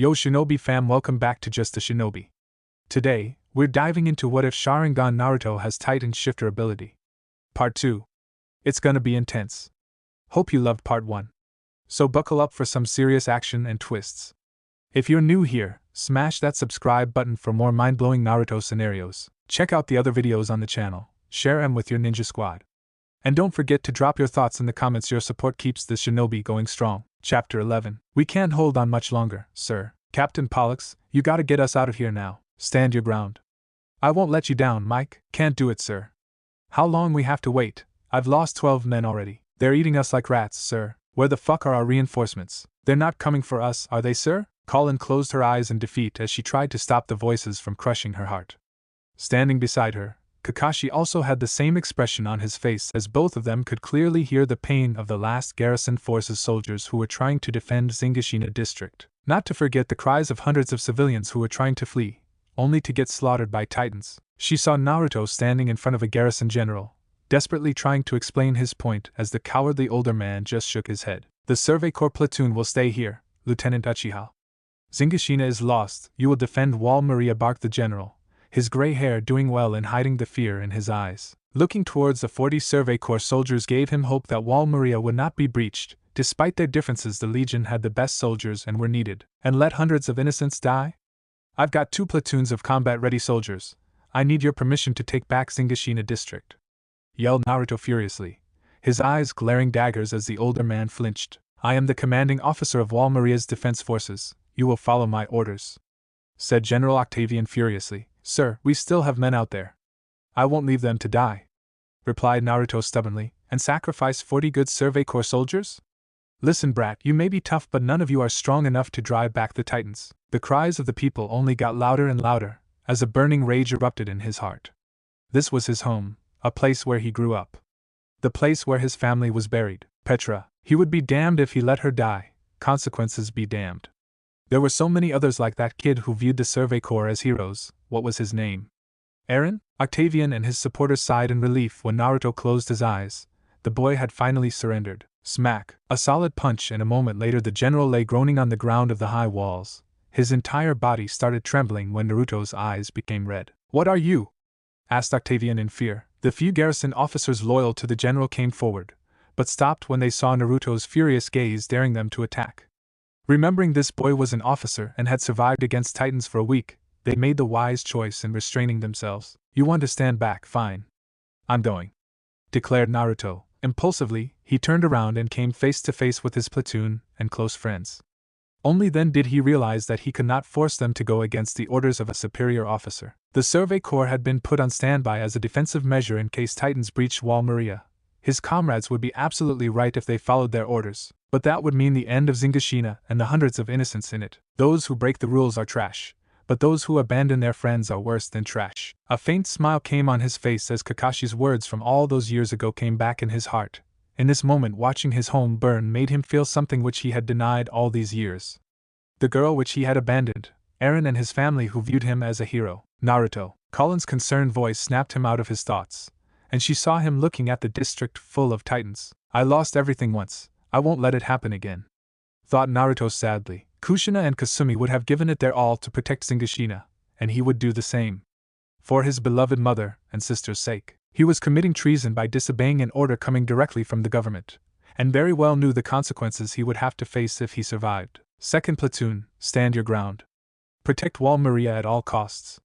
Yo Shinobi fam, welcome back to Just a Shinobi. Today, we're diving into what if Sharingan Naruto has Titan Shifter ability. Part 2. It's gonna be intense. Hope you loved Part 1. So buckle up for some serious action and twists. If you're new here, smash that subscribe button for more mind-blowing Naruto scenarios. Check out the other videos on the channel, share them with your ninja squad. And don't forget to drop your thoughts in the comments, your support keeps the Shinobi going strong. Chapter 11. We can't hold on much longer, sir. Captain Pollux, you gotta get us out of here now. Stand your ground. I won't let you down, Mike. Can't do it, sir. How long we have to wait? I've lost 12 men already. They're eating us like rats, sir. Where the fuck are our reinforcements? They're not coming for us, are they, sir? Colin closed her eyes in defeat as she tried to stop the voices from crushing her heart. Standing beside her, Kakashi also had the same expression on his face, as both of them could clearly hear the pain of the last garrison forces soldiers who were trying to defend Zingashina district. Not to forget the cries of hundreds of civilians who were trying to flee, only to get slaughtered by Titans. She saw Naruto standing in front of a garrison general, desperately trying to explain his point as the cowardly older man just shook his head. The Survey Corps platoon will stay here, Lieutenant Uchiha. Zingashina is lost, you will defend Wall Maria, barked the general, his gray hair doing well in hiding the fear in his eyes. Looking towards the 40 Survey Corps soldiers gave him hope that Wall Maria would not be breached. Despite their differences, the Legion had the best soldiers and were needed. And let hundreds of innocents die? I've got 2 platoons of combat-ready soldiers. I need your permission to take back Zingashina district, yelled Naruto furiously, his eyes glaring daggers as the older man flinched. I am the commanding officer of Wall Maria's defense forces. You will follow my orders, said General Octavian furiously. Sir, we still have men out there. I won't leave them to die, replied Naruto stubbornly. And sacrifice 40 good Survey Corps soldiers? Listen, brat, you may be tough, but none of you are strong enough to drive back the Titans. The cries of the people only got louder and louder, as a burning rage erupted in his heart. This was his home, a place where he grew up. The place where his family was buried. Petra, he would be damned if he let her die. Consequences be damned. There were so many others like that kid who viewed the Survey Corps as heroes. What was his name? Eren? Octavian and his supporters sighed in relief when Naruto closed his eyes. The boy had finally surrendered. Smack! A solid punch, and a moment later the general lay groaning on the ground of the high walls. His entire body started trembling when Naruto's eyes became red. What are you? Asked Octavian in fear. The few garrison officers loyal to the general came forward, but stopped when they saw Naruto's furious gaze daring them to attack. Remembering this boy was an officer and had survived against Titans for a week, they made the wise choice in restraining themselves. You want to stand back, fine. I'm going, declared Naruto. Impulsively, he turned around and came face to face with his platoon and close friends. Only then did he realize that he could not force them to go against the orders of a superior officer. The Survey Corps had been put on standby as a defensive measure in case Titans breached Wall Maria. His comrades would be absolutely right if they followed their orders, but that would mean the end of Zingashina and the hundreds of innocents in it. Those who break the rules are trash, but those who abandon their friends are worse than trash. A faint smile came on his face as Kakashi's words from all those years ago came back in his heart. In this moment, watching his home burn made him feel something which he had denied all these years. The girl which he had abandoned, Eren, and his family who viewed him as a hero. Naruto. Colin's concerned voice snapped him out of his thoughts, and she saw him looking at the district full of Titans. I lost everything once. I won't let it happen again, thought Naruto sadly. Kushina and Kasumi would have given it their all to protect Zingashina, and he would do the same. For his beloved mother and sister's sake. He was committing treason by disobeying an order coming directly from the government, and very well knew the consequences he would have to face if he survived. Second platoon, stand your ground. Protect Wall Maria at all costs,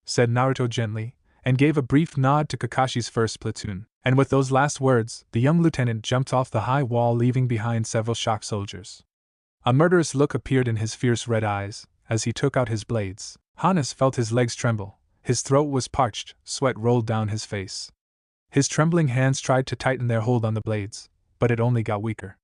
said Naruto gently, and gave a brief nod to Kakashi's first platoon. And with those last words, the young lieutenant jumped off the high wall, leaving behind several shocked soldiers. A murderous look appeared in his fierce red eyes as he took out his blades. Hannes felt his legs tremble. His throat was parched, sweat rolled down his face. His trembling hands tried to tighten their hold on the blades, but it only got weaker.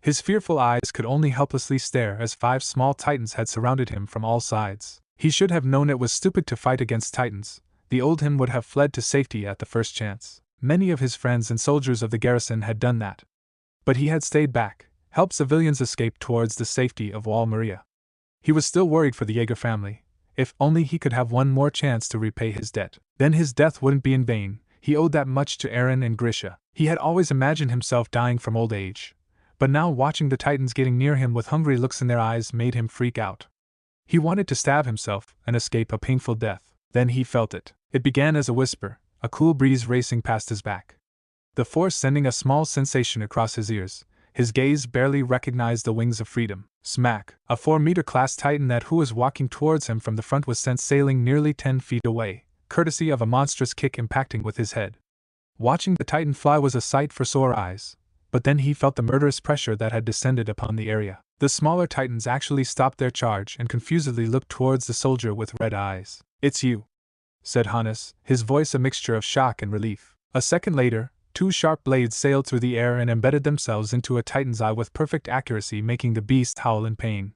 His fearful eyes could only helplessly stare as 5 small Titans had surrounded him from all sides. He should have known it was stupid to fight against Titans. The old him would have fled to safety at the first chance. Many of his friends and soldiers of the garrison had done that. But he had stayed back, helped civilians escape towards the safety of Wall Maria. He was still worried for the Jaeger family. If only he could have one more chance to repay his debt. Then his death wouldn't be in vain. He owed that much to Eren and Grisha. He had always imagined himself dying from old age, but now watching the Titans getting near him with hungry looks in their eyes made him freak out. He wanted to stab himself and escape a painful death. Then he felt it. It began as a whisper, a cool breeze racing past his back. The force sending a small sensation across his ears. His gaze barely recognized the wings of freedom. Smack! A 4-meter class titan that who was walking towards him from the front was sent sailing nearly 10 feet away, courtesy of a monstrous kick impacting with his head. Watching the titan fly was a sight for sore eyes, but then he felt the murderous pressure that had descended upon the area. The smaller titans actually stopped their charge and confusedly looked towards the soldier with red eyes. "It's you," said Hannes, his voice a mixture of shock and relief. A second later, 2 sharp blades sailed through the air and embedded themselves into a titan's eye with perfect accuracy, making the beast howl in pain.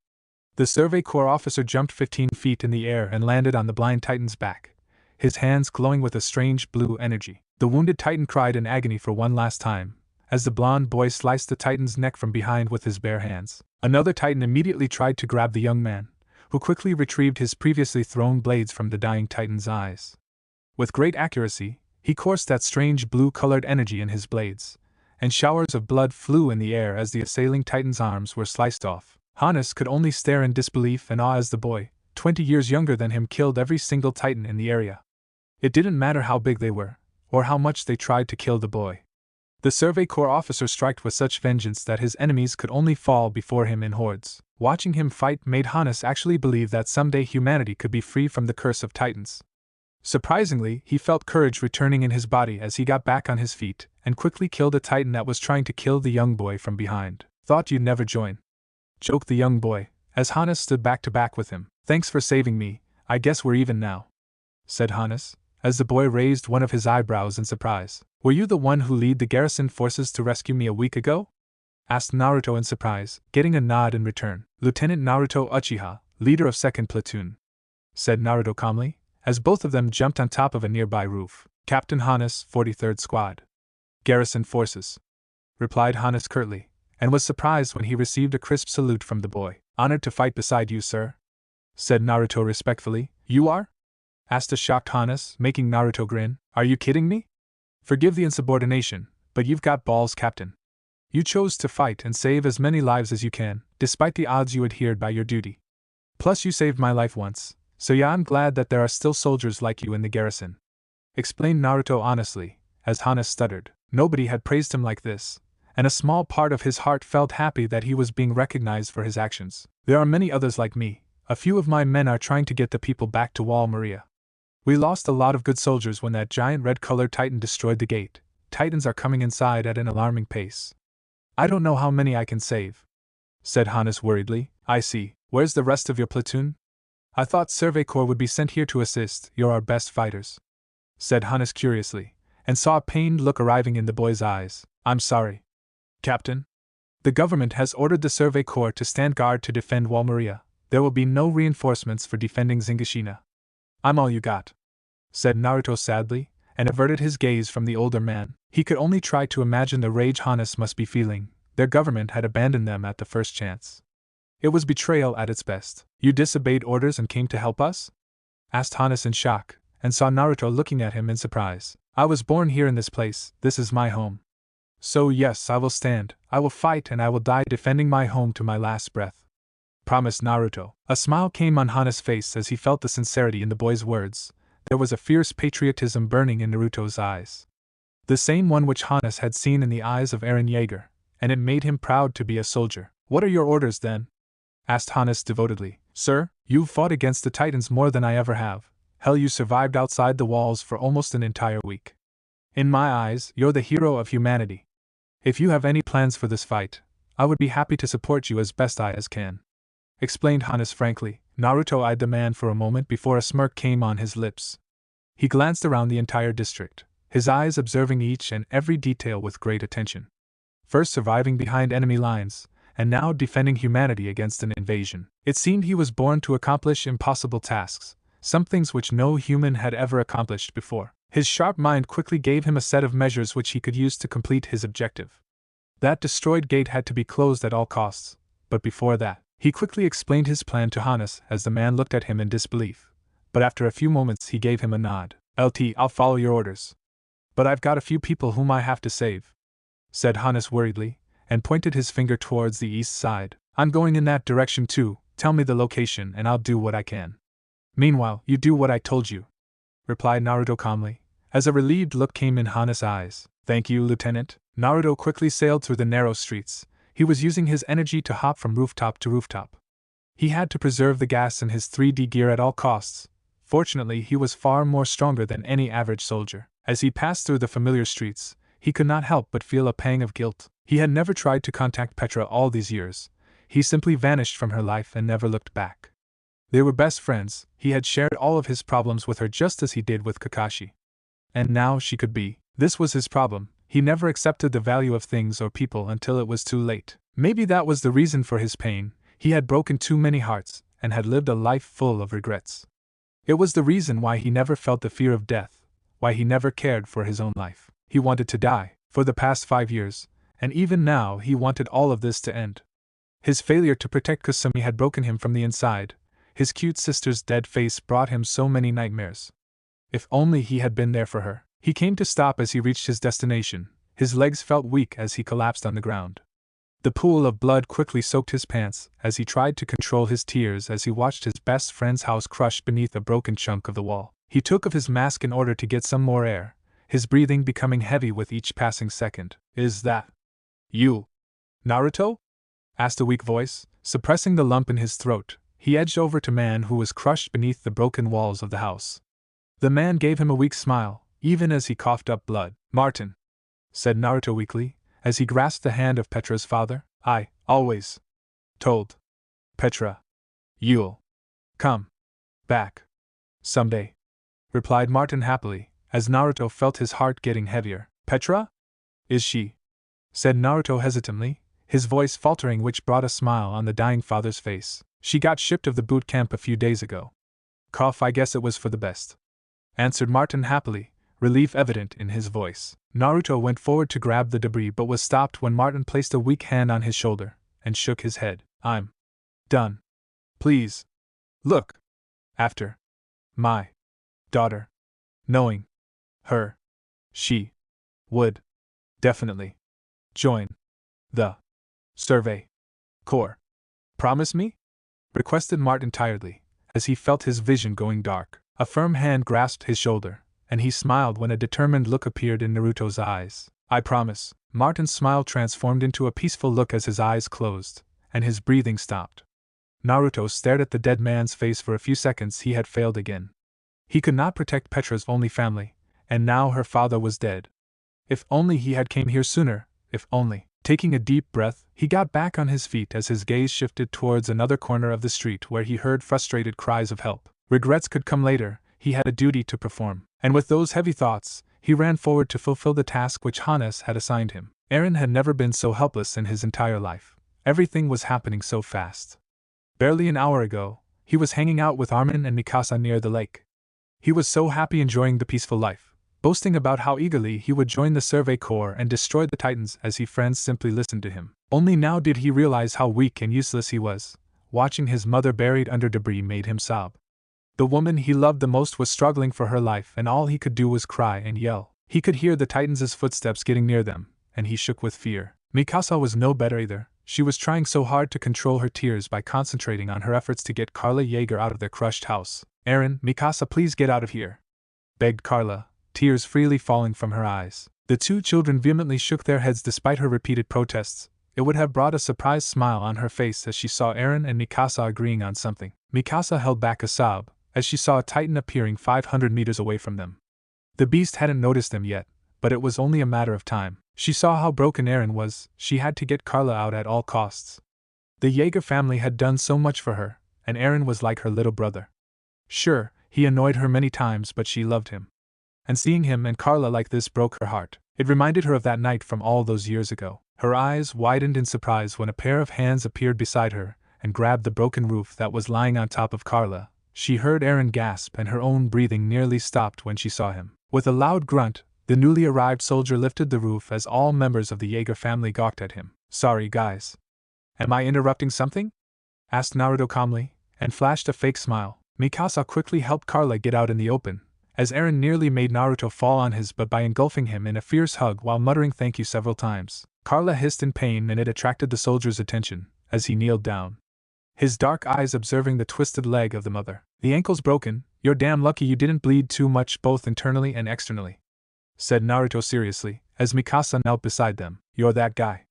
The Survey Corps officer jumped 15 feet in the air and landed on the blind titan's back, his hands glowing with a strange blue energy. The wounded titan cried in agony for one last time, as the blond boy sliced the titan's neck from behind with his bare hands. Another titan immediately tried to grab the young man, who quickly retrieved his previously thrown blades from the dying titan's eyes. With great accuracy, he coursed that strange blue-colored energy in his blades, and showers of blood flew in the air as the assailing titan's arms were sliced off. Hannes could only stare in disbelief and awe as the boy, 20 years younger than him, killed every single titan in the area. It didn't matter how big they were, or how much they tried to kill the boy. The Survey Corps officer struck with such vengeance that his enemies could only fall before him in hordes. Watching him fight made Hannes actually believe that someday humanity could be free from the curse of titans. Surprisingly, he felt courage returning in his body as he got back on his feet and quickly killed a titan that was trying to kill the young boy from behind. "Thought you'd never join," joked the young boy, as Hannes stood back to back with him. "Thanks for saving me, I guess we're even now," said Hannes, as the boy raised one of his eyebrows in surprise. "Were you the one who led the garrison forces to rescue me a week ago?" asked Naruto in surprise, getting a nod in return. "Lieutenant Naruto Uchiha, leader of 2nd Platoon," said Naruto calmly, as both of them jumped on top of a nearby roof. "Captain Hannes, 43rd Squad. Garrison Forces," replied Hannes curtly, and was surprised when he received a crisp salute from the boy. "Honored to fight beside you, sir," said Naruto respectfully. "You are?" asked a shocked Hannes, making Naruto grin. "Are you kidding me? Forgive the insubordination, but you've got balls, Captain. You chose to fight and save as many lives as you can, despite the odds. You adhered by your duty. Plus you saved my life once, so yeah, I'm glad that there are still soldiers like you in the garrison," explained Naruto honestly, as Hannes stuttered. Nobody had praised him like this, and a small part of his heart felt happy that he was being recognized for his actions. "There are many others like me. A few of my men are trying to get the people back to Wall Maria. We lost a lot of good soldiers when that giant red-colored titan destroyed the gate. Titans are coming inside at an alarming pace. I don't know how many I can save," said Hannes worriedly. "I see. Where's the rest of your platoon? I thought Survey Corps would be sent here to assist. You're our best fighters," said Hannes curiously, and saw a pained look arriving in the boy's eyes. "I'm sorry, Captain. The government has ordered the Survey Corps to stand guard to defend Wall Maria. There will be no reinforcements for defending Zingashina. I'm all you got," said Naruto sadly, and averted his gaze from the older man. He could only try to imagine the rage Hannes must be feeling. Their government had abandoned them at the first chance. It was betrayal at its best. "You disobeyed orders and came to help us?" asked Hannes in shock, and saw Naruto looking at him in surprise. "I was born here in this place. This is my home. So yes, I will stand, I will fight, and I will die defending my home to my last breath," promised Naruto. A smile came on Hannes' face as he felt the sincerity in the boy's words. There was a fierce patriotism burning in Naruto's eyes. The same one which Hannes had seen in the eyes of Eren Yeager, and it made him proud to be a soldier. "What are your orders then?" asked Hannes devotedly. "Sir, you've fought against the Titans more than I ever have. Hell, you survived outside the walls for almost an entire week. In my eyes, you're the hero of humanity. If you have any plans for this fight, I would be happy to support you as best I can," explained Hannes frankly. Naruto eyed the man for a moment before a smirk came on his lips. He glanced around the entire district, his eyes observing each and every detail with great attention. First surviving behind enemy lines, and now defending humanity against an invasion. It seemed he was born to accomplish impossible tasks, some things which no human had ever accomplished before. His sharp mind quickly gave him a set of measures which he could use to complete his objective. That destroyed gate had to be closed at all costs, but before that, he quickly explained his plan to Hannes as the man looked at him in disbelief, but after a few moments he gave him a nod. I'll follow your orders. But I've got a few people whom I have to save," said Hannes worriedly, and pointed his finger towards the east side. "I'm going in that direction too," Tell me the location and I'll do what I can. Meanwhile, you do what I told you, replied Naruto calmly, as a relieved look came in Hana's eyes. Thank you, Lieutenant. Naruto quickly sailed through the narrow streets. He was using his energy to hop from rooftop to rooftop. He had to preserve the gas in his 3D gear at all costs. Fortunately, he was far more stronger than any average soldier. As he passed through the familiar streets, he could not help but feel a pang of guilt. He had never tried to contact Petra all these years. He simply vanished from her life and never looked back. They were best friends. He had shared all of his problems with her just as he did with Kakashi. And now she could be. This was his problem. He never accepted the value of things or people until it was too late. Maybe that was the reason for his pain. He had broken too many hearts and had lived a life full of regrets. It was the reason why he never felt the fear of death, why he never cared for his own life. He wanted to die, for the past 5 years, and even now he wanted all of this to end. His failure to protect Kusumi had broken him from the inside. His cute sister's dead face brought him so many nightmares. If only he had been there for her. He came to stop as he reached his destination. His legs felt weak as he collapsed on the ground. The pool of blood quickly soaked his pants as he tried to control his tears as he watched his best friend's house crushed beneath a broken chunk of the wall. He took off his mask in order to get some more air, his breathing becoming heavy with each passing second. Is that you, Naruto? Asked a weak voice. Suppressing the lump in his throat, he edged over to man who was crushed beneath the broken walls of the house. The man gave him a weak smile, even as he coughed up blood. Martin, said Naruto weakly, as he grasped the hand of Petra's father. I always told Petra you'll come back someday, replied Martin happily, as Naruto felt his heart getting heavier. Petra? Is she? Said Naruto hesitantly, his voice faltering, which brought a smile on the dying father's face. She got shipped of the boot camp a few days ago. Cough, I guess it was for the best, answered Martin happily, relief evident in his voice. Naruto went forward to grab the debris but was stopped when Martin placed a weak hand on his shoulder and shook his head. I'm done. Please. Look. After my daughter. Knowing her, she would definitely join the Survey Corps. Promise me? Requested Martin tiredly, as he felt his vision going dark. A firm hand grasped his shoulder, and he smiled when a determined look appeared in Naruto's eyes. I promise. Martin's smile transformed into a peaceful look as his eyes closed, and his breathing stopped. Naruto stared at the dead man's face for a few seconds. He had failed again. He could not protect Petra's only family, and now her father was dead. If only he had came here sooner, if only. Taking a deep breath, he got back on his feet as his gaze shifted towards another corner of the street where he heard frustrated cries of help. Regrets could come later, he had a duty to perform, and with those heavy thoughts, he ran forward to fulfill the task which Hannes had assigned him. Eren had never been so helpless in his entire life. Everything was happening so fast. Barely an hour ago, he was hanging out with Armin and Mikasa near the lake. He was so happy enjoying the peaceful life, boasting about how eagerly he would join the Survey Corps and destroy the Titans as his friends simply listened to him. Only now did he realize how weak and useless he was. Watching his mother buried under debris made him sob. The woman he loved the most was struggling for her life, and all he could do was cry and yell. He could hear the Titans' footsteps getting near them, and he shook with fear. Mikasa was no better either. She was trying so hard to control her tears by concentrating on her efforts to get Carla Jaeger out of their crushed house. Eren, Mikasa, please get out of here, begged Carla, tears freely falling from her eyes. The two children vehemently shook their heads despite her repeated protests. It would have brought a surprised smile on her face as she saw Eren and Mikasa agreeing on something. Mikasa held back a sob as she saw a Titan appearing 500 meters away from them. The beast hadn't noticed them yet, but it was only a matter of time. She saw how broken Eren was. She had to get Carla out at all costs. The Jaeger family had done so much for her, and Eren was like her little brother. Sure, he annoyed her many times, but she loved him. And seeing him and Carla like this broke her heart. It reminded her of that night from all those years ago. Her eyes widened in surprise when a pair of hands appeared beside her and grabbed the broken roof that was lying on top of Carla. She heard Eren gasp, and her own breathing nearly stopped when she saw him. With a loud grunt, the newly arrived soldier lifted the roof as all members of the Jaeger family gawked at him. Sorry, guys. Am I interrupting something? Asked Naruto calmly, and flashed a fake smile. Mikasa quickly helped Carla get out in the open, as Eren nearly made Naruto fall on his butt by engulfing him in a fierce hug while muttering thank you several times. Carla hissed in pain, and it attracted the soldier's attention as he kneeled down. his dark eyes observing the twisted leg of the mother. The ankle's broken, you're damn lucky you didn't bleed too much both internally and externally, said Naruto seriously, as Mikasa knelt beside them. You're that guy,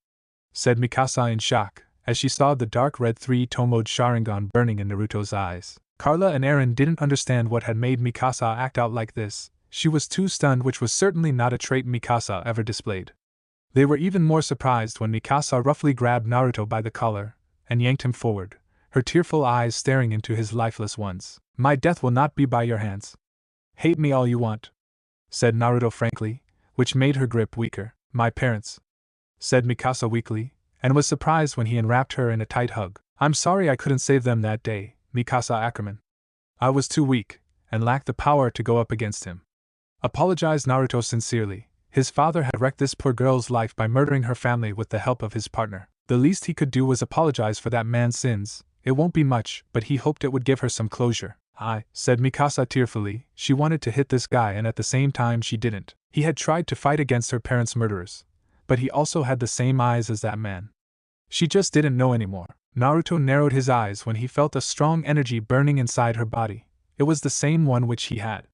said Mikasa in shock, as she saw the dark red three-tomoed Sharingan burning in Naruto's eyes. Carla and Eren didn't understand what had made Mikasa act out like this. She was too stunned, which was certainly not a trait Mikasa ever displayed. They were even more surprised when Mikasa roughly grabbed Naruto by the collar and yanked him forward, her tearful eyes staring into his lifeless ones. My death will not be by your hands. Hate me all you want, said Naruto frankly, which made her grip weaker. My parents, said Mikasa weakly, and was surprised when he enwrapped her in a tight hug. I'm sorry I couldn't save them that day, Mikasa Ackerman. I was too weak, and lacked the power to go up against him. Apologized Naruto sincerely. His father had wrecked this poor girl's life by murdering her family with the help of his partner. The least he could do was apologize for that man's sins. It won't be much, but he hoped it would give her some closure. Said Mikasa tearfully. She wanted to hit this guy and at the same time she didn't. He had tried to fight against her parents' murderers, but he also had the same eyes as that man. She just didn't know anymore. Naruto narrowed his eyes when he felt a strong energy burning inside her body. It was the same one which he had.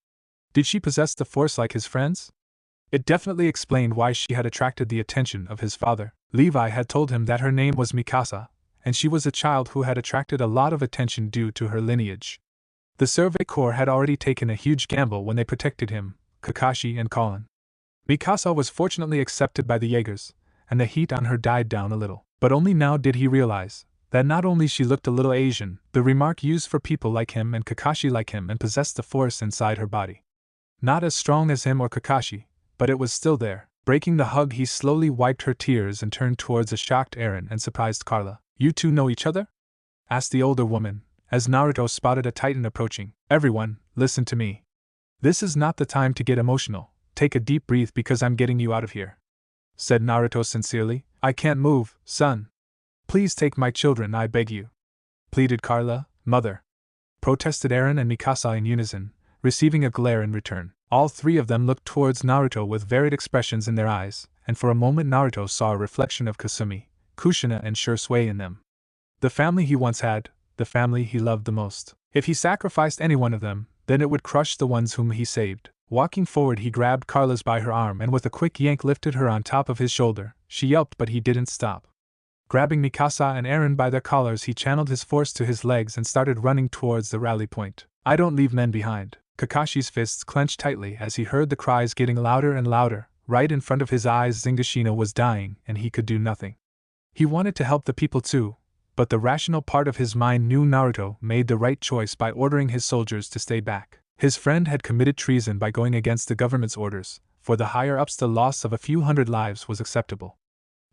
Did she possess the force like his friends? It definitely explained why she had attracted the attention of his father. Levi had told him that her name was Mikasa, and she was a child who had attracted a lot of attention due to her lineage. The Survey Corps had already taken a huge gamble when they protected him, Kakashi and Colin. Mikasa was fortunately accepted by the Jaegers, and the heat on her died down a little. But only now did he realize that not only she looked a little Asian, the remark used for people like him and Kakashi like him, and possessed the force inside her body. Not as strong as him or Kakashi, but it was still there. Breaking the hug, he slowly wiped her tears and turned towards a shocked Eren and surprised Carla. You two know each other? Asked the older woman, as Naruto spotted a Titan approaching. Everyone, listen to me. This is not the time to get emotional. Take a deep breath because I'm getting you out of here, said Naruto sincerely. I can't move, son. Please take my children, I beg you, pleaded Carla. Mother, protested Eren and Mikasa in unison, receiving a glare in return. All three of them looked towards Naruto with varied expressions in their eyes, and for a moment Naruto saw a reflection of Kasumi, Kushina and Shursui in them. The family he once had, the family he loved the most. If he sacrificed any one of them, then it would crush the ones whom he saved. Walking forward, he grabbed Carla's by her arm and with a quick yank lifted her on top of his shoulder. She yelped, but he didn't stop. Grabbing Mikasa and Eren by their collars, he channeled his force to his legs and started running towards the rally point. I don't leave men behind. Kakashi's fists clenched tightly as he heard the cries getting louder and louder. Right in front of his eyes, Zingashina was dying, and he could do nothing. He wanted to help the people too, but the rational part of his mind knew Naruto made the right choice by ordering his soldiers to stay back. His friend had committed treason by going against the government's orders. For the higher-ups, the loss of a few hundred lives was acceptable.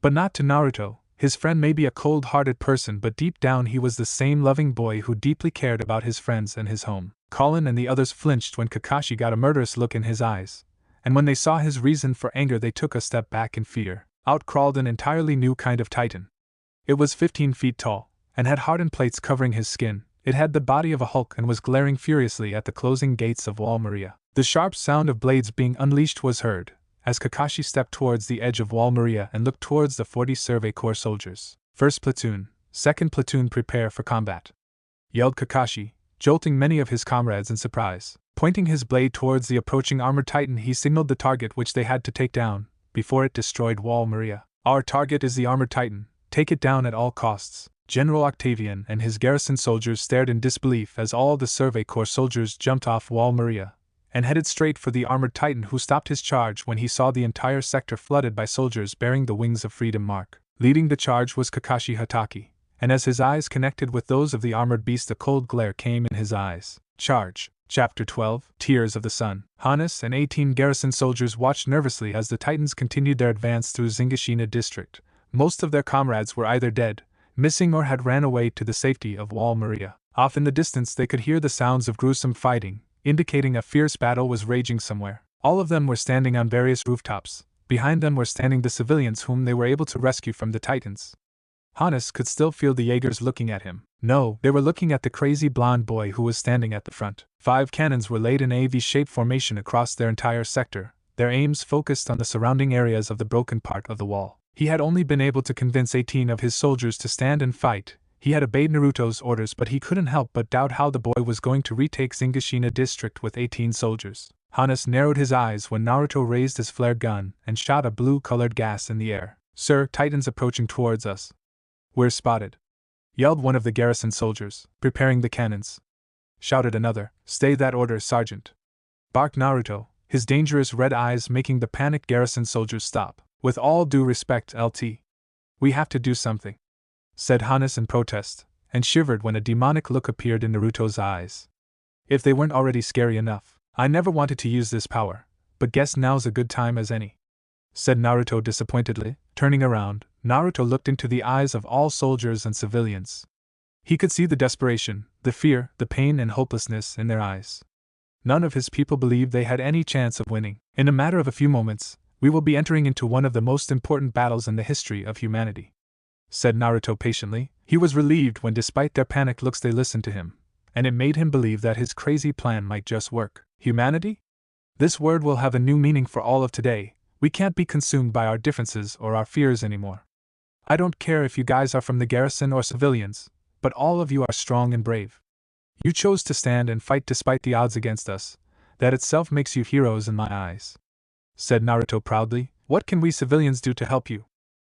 But not to Naruto. His friend may be a cold-hearted person, but deep down he was the same loving boy who deeply cared about his friends and his home. Colin and the others flinched when Kakashi got a murderous look in his eyes, and when they saw his reason for anger they took a step back in fear. Out crawled an entirely new kind of Titan. It was 15 feet tall, and had hardened plates covering his skin. It had the body of a Hulk and was glaring furiously at the closing gates of Wall Maria. The sharp sound of blades being unleashed was heard, as Kakashi stepped towards the edge of Wall Maria and looked towards the 40 Survey Corps soldiers. First platoon, second platoon, prepare for combat, yelled Kakashi, jolting many of his comrades in surprise. Pointing his blade towards the approaching armored Titan, he signaled the target which they had to take down, before it destroyed Wall Maria. Our target is the armored Titan, take it down at all costs. General Octavian and his garrison soldiers stared in disbelief as all the Survey Corps soldiers jumped off Wall Maria and headed straight for the armored Titan, who stopped his charge when he saw the entire sector flooded by soldiers bearing the Wings of Freedom mark. Leading the charge was Kakashi Hatake, and as his eyes connected with those of the armored beast, a cold glare came in his eyes. Charge. Chapter 12, Tears of the Sun. Hannes and 18 garrison soldiers watched nervously as the Titans continued their advance through Zingashina district. Most of their comrades were either dead, missing, or had ran away to the safety of Wall Maria. Off in the distance they could hear the sounds of gruesome fighting, indicating a fierce battle was raging somewhere. All of them were standing on various rooftops. Behind them were standing the civilians whom they were able to rescue from the Titans. Hannes could still feel the Jaegers looking at him. No, they were looking at the crazy blonde boy who was standing at the front. 5 cannons were laid in a V-shaped formation across their entire sector, their aims focused on the surrounding areas of the broken part of the wall. He had only been able to convince 18 of his soldiers to stand and fight. He had obeyed Naruto's orders, but he couldn't help but doubt how the boy was going to retake Zingashina district with 18 soldiers. Hannes narrowed his eyes when Naruto raised his flare gun and shot a blue-colored gas in the air. "Sir, Titans approaching towards us." "We're spotted," yelled one of the garrison soldiers. "Preparing the cannons," shouted another. "Stay that order, Sergeant," barked Naruto, his dangerous red eyes making the panicked garrison soldiers stop. "With all due respect, LT, we have to do something," said Hannes in protest, and shivered when a demonic look appeared in Naruto's eyes. "If they weren't already scary enough, I never wanted to use this power, but guess now's a good time as any," said Naruto disappointedly. Turning around, Naruto looked into the eyes of all soldiers and civilians. He could see the desperation, the fear, the pain and hopelessness in their eyes. None of his people believed they had any chance of winning. "In a matter of a few moments, we will be entering into one of the most important battles in the history of humanity," said Naruto patiently. He was relieved when, despite their panicked looks, they listened to him, and it made him believe that his crazy plan might just work. Humanity? This word will have a new meaning for all of today. We can't be consumed by our differences or our fears anymore. I don't care if you guys are from the garrison or civilians, but all of you are strong and brave. You chose to stand and fight despite the odds against us. That itself makes you heroes in my eyes," said Naruto proudly. "What can we civilians do to help you?"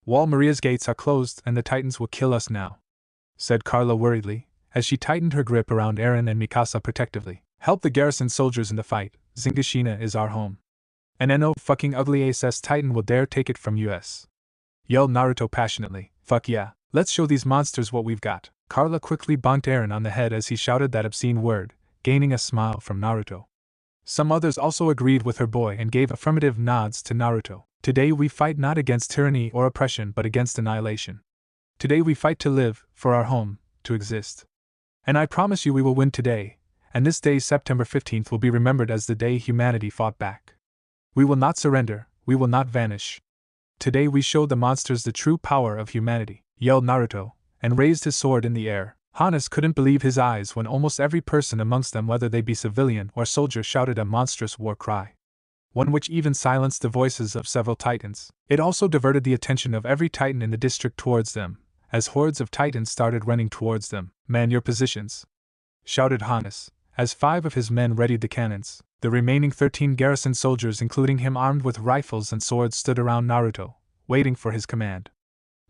"Wall Maria's gates are closed and the Titans will kill us now," said Carla worriedly, as she tightened her grip around Eren and Mikasa protectively. "Help the garrison soldiers in the fight. Zingashina is our home. And no fucking ugly SS Titan will dare take it from us," yelled Naruto passionately. "Fuck yeah, let's show these monsters what we've got." Carla quickly bonked Eren on the head as he shouted that obscene word, gaining a smile from Naruto. Some others also agreed with her boy and gave affirmative nods to Naruto. "Today we fight not against tyranny or oppression but against annihilation. Today we fight to live, for our home, to exist. And I promise you we will win today, and this day, September 15th, will be remembered as the day humanity fought back. We will not surrender, we will not vanish. Today we show the monsters the true power of humanity," yelled Naruto, and raised his sword in the air. Hannes couldn't believe his eyes when almost every person amongst them, whether they be civilian or soldier, shouted a monstrous war cry. One which even silenced the voices of several Titans. It also diverted the attention of every Titan in the district towards them, as hordes of Titans started running towards them. "Man your positions," shouted Hannes, as 5 of his men readied the cannons. The remaining 13 garrison soldiers, including him armed with rifles and swords, stood around Naruto, waiting for his command.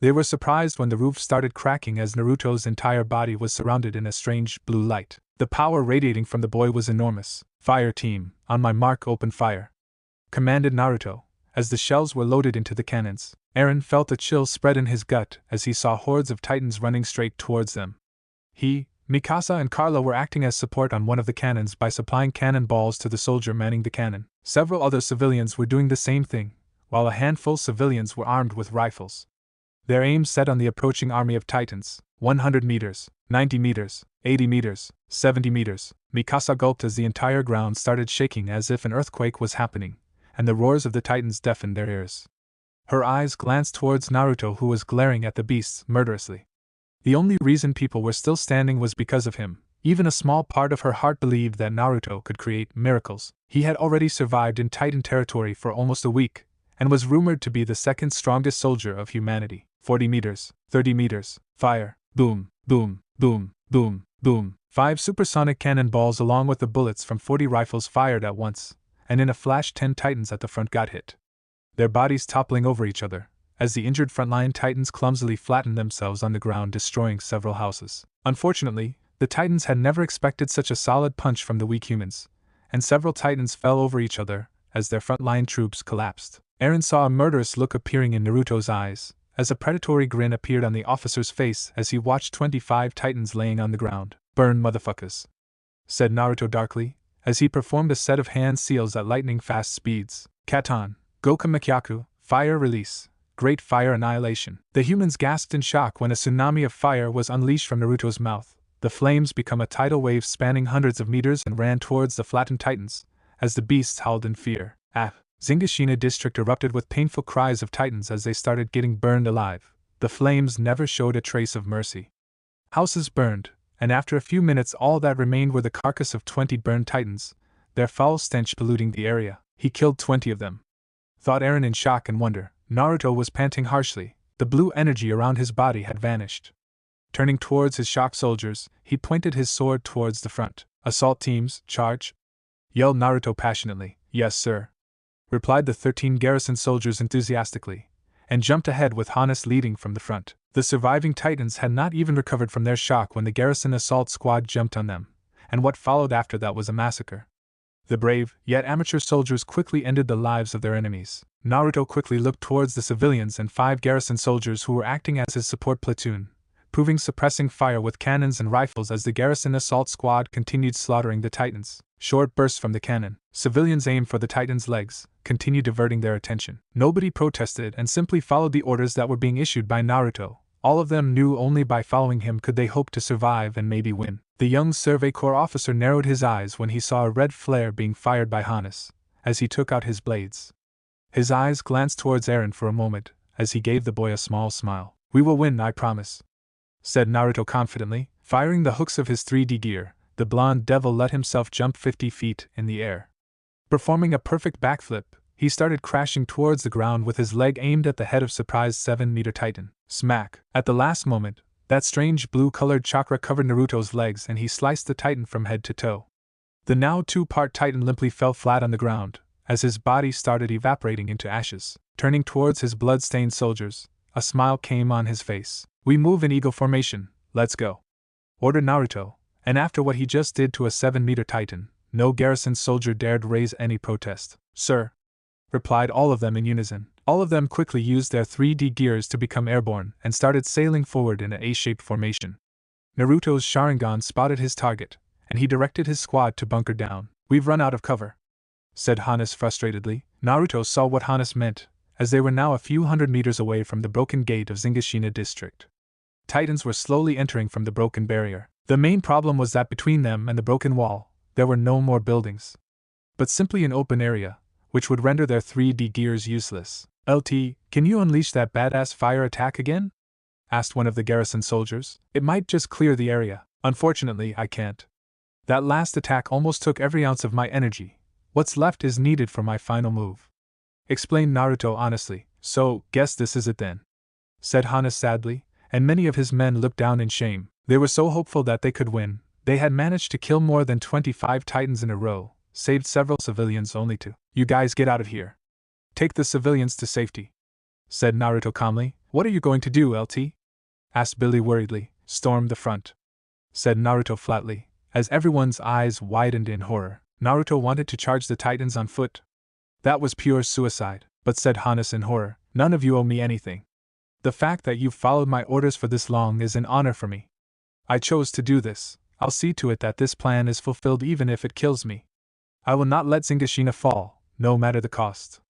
They were surprised when the roof started cracking as Naruto's entire body was surrounded in a strange blue light. The power radiating from the boy was enormous. "Fire team, on my mark, open fire," commanded Naruto, as the shells were loaded into the cannons. Eren felt a chill spread in his gut as he saw hordes of Titans running straight towards them. He, Mikasa and Carla were acting as support on one of the cannons by supplying cannon balls to the soldier manning the cannon. Several other civilians were doing the same thing, while a handful of civilians were armed with rifles. Their aim set on the approaching army of Titans. 100 meters, 90 meters, 80 meters, 70 meters. Mikasa gulped as the entire ground started shaking as if an earthquake was happening, and the roars of the Titans deafened their ears. Her eyes glanced towards Naruto, who was glaring at the beasts murderously. The only reason people were still standing was because of him. Even a small part of her heart believed that Naruto could create miracles. He had already survived in Titan territory for almost a week, and was rumored to be the second strongest soldier of humanity. 40 meters, 30 meters, fire, boom, boom, boom, boom, boom. 5 supersonic cannonballs along with the bullets from 40 rifles fired at once, and in a flash 10 Titans at the front got hit, their bodies toppling over each other, as the injured frontline Titans clumsily flattened themselves on the ground, destroying several houses. Unfortunately, the Titans had never expected such a solid punch from the weak humans, and several Titans fell over each other as their frontline troops collapsed. Eren saw a murderous look appearing in Naruto's eyes, as a predatory grin appeared on the officer's face as he watched 25 Titans laying on the ground. "Burn, motherfuckers," said Naruto darkly, as he performed a set of hand seals at lightning-fast speeds. Katon, Goku Mekyaku, fire release. Great fire annihilation. The humans gasped in shock when a tsunami of fire was unleashed from Naruto's mouth. The flames became a tidal wave spanning hundreds of meters and ran towards the flattened Titans, as the beasts howled in fear. Zingashina district erupted with painful cries of Titans as they started getting burned alive. The flames never showed a trace of mercy. Houses burned, and after a few minutes all that remained were the carcass of 20 burned Titans, their foul stench polluting the area. "He killed 20 of them," thought Eren in shock and wonder. Naruto was panting harshly. The blue energy around his body had vanished. Turning towards his shocked soldiers, he pointed his sword towards the front. "Assault teams, charge!" yelled Naruto passionately. "Yes, sir," replied the 13 garrison soldiers enthusiastically, and jumped ahead with Hannes leading from the front. The surviving Titans had not even recovered from their shock when the garrison assault squad jumped on them, and what followed after that was a massacre. The brave, yet amateur soldiers quickly ended the lives of their enemies. Naruto quickly looked towards the civilians and 5 garrison soldiers who were acting as his support platoon, proving suppressing fire with cannons and rifles as the garrison assault squad continued slaughtering the Titans. Short bursts from the cannon, civilians aimed for the Titans' legs, continued diverting their attention. Nobody protested and simply followed the orders that were being issued by Naruto. All of them knew only by following him could they hope to survive and maybe win. The young Survey Corps officer narrowed his eyes when he saw a red flare being fired by Hannes, as he took out his blades. His eyes glanced towards Eren for a moment, as he gave the boy a small smile. "We will win, I promise," said Naruto confidently. Firing the hooks of his 3D gear, the blonde devil let himself jump 50 feet in the air. Performing a perfect backflip, he started crashing towards the ground with his leg aimed at the head of surprised 7-meter Titan. Smack! At the last moment, that strange blue-colored chakra covered Naruto's legs and he sliced the Titan from head to toe. The now 2-part Titan limply fell flat on the ground, as his body started evaporating into ashes. Turning towards his blood-stained soldiers, a smile came on his face. "We move in eagle formation, let's go," ordered Naruto, and after what he just did to a 7-meter Titan, no garrison soldier dared raise any protest. "Sir," replied all of them in unison. All of them quickly used their 3D gears to become airborne and started sailing forward in an A-shaped formation. Naruto's Sharingan spotted his target, and he directed his squad to bunker down. "We've run out of cover," said Hannes frustratedly. Naruto saw what Hannes meant, as they were now a few hundred meters away from the broken gate of Zingashina district. Titans were slowly entering from the broken barrier. The main problem was that between them and the broken wall, there were no more buildings, but simply an open area, which would render their 3D gears useless. "LT, can you unleash that badass fire attack again?" asked one of the garrison soldiers. "It might just clear the area." "Unfortunately, I can't. That last attack almost took every ounce of my energy. What's left is needed for my final move," explained Naruto honestly. "So, guess this is it then," said Hannes sadly, and many of his men looked down in shame. They were so hopeful that they could win. They had managed to kill more than 25 Titans in a row, saved several civilians only to. "You guys get out of here. Take the civilians to safety," said Naruto calmly. "What are you going to do, LT?" asked Billy worriedly. "Storm the front," said Naruto flatly, as everyone's eyes widened in horror. Naruto wanted to charge the Titans on foot. That was pure suicide. "But," said Hannes in horror, "none of you owe me anything. The fact that you've followed my orders for this long is an honor for me. I chose to do this. I'll see to it that this plan is fulfilled even if it kills me. I will not let Zingashina fall, no matter the cost,"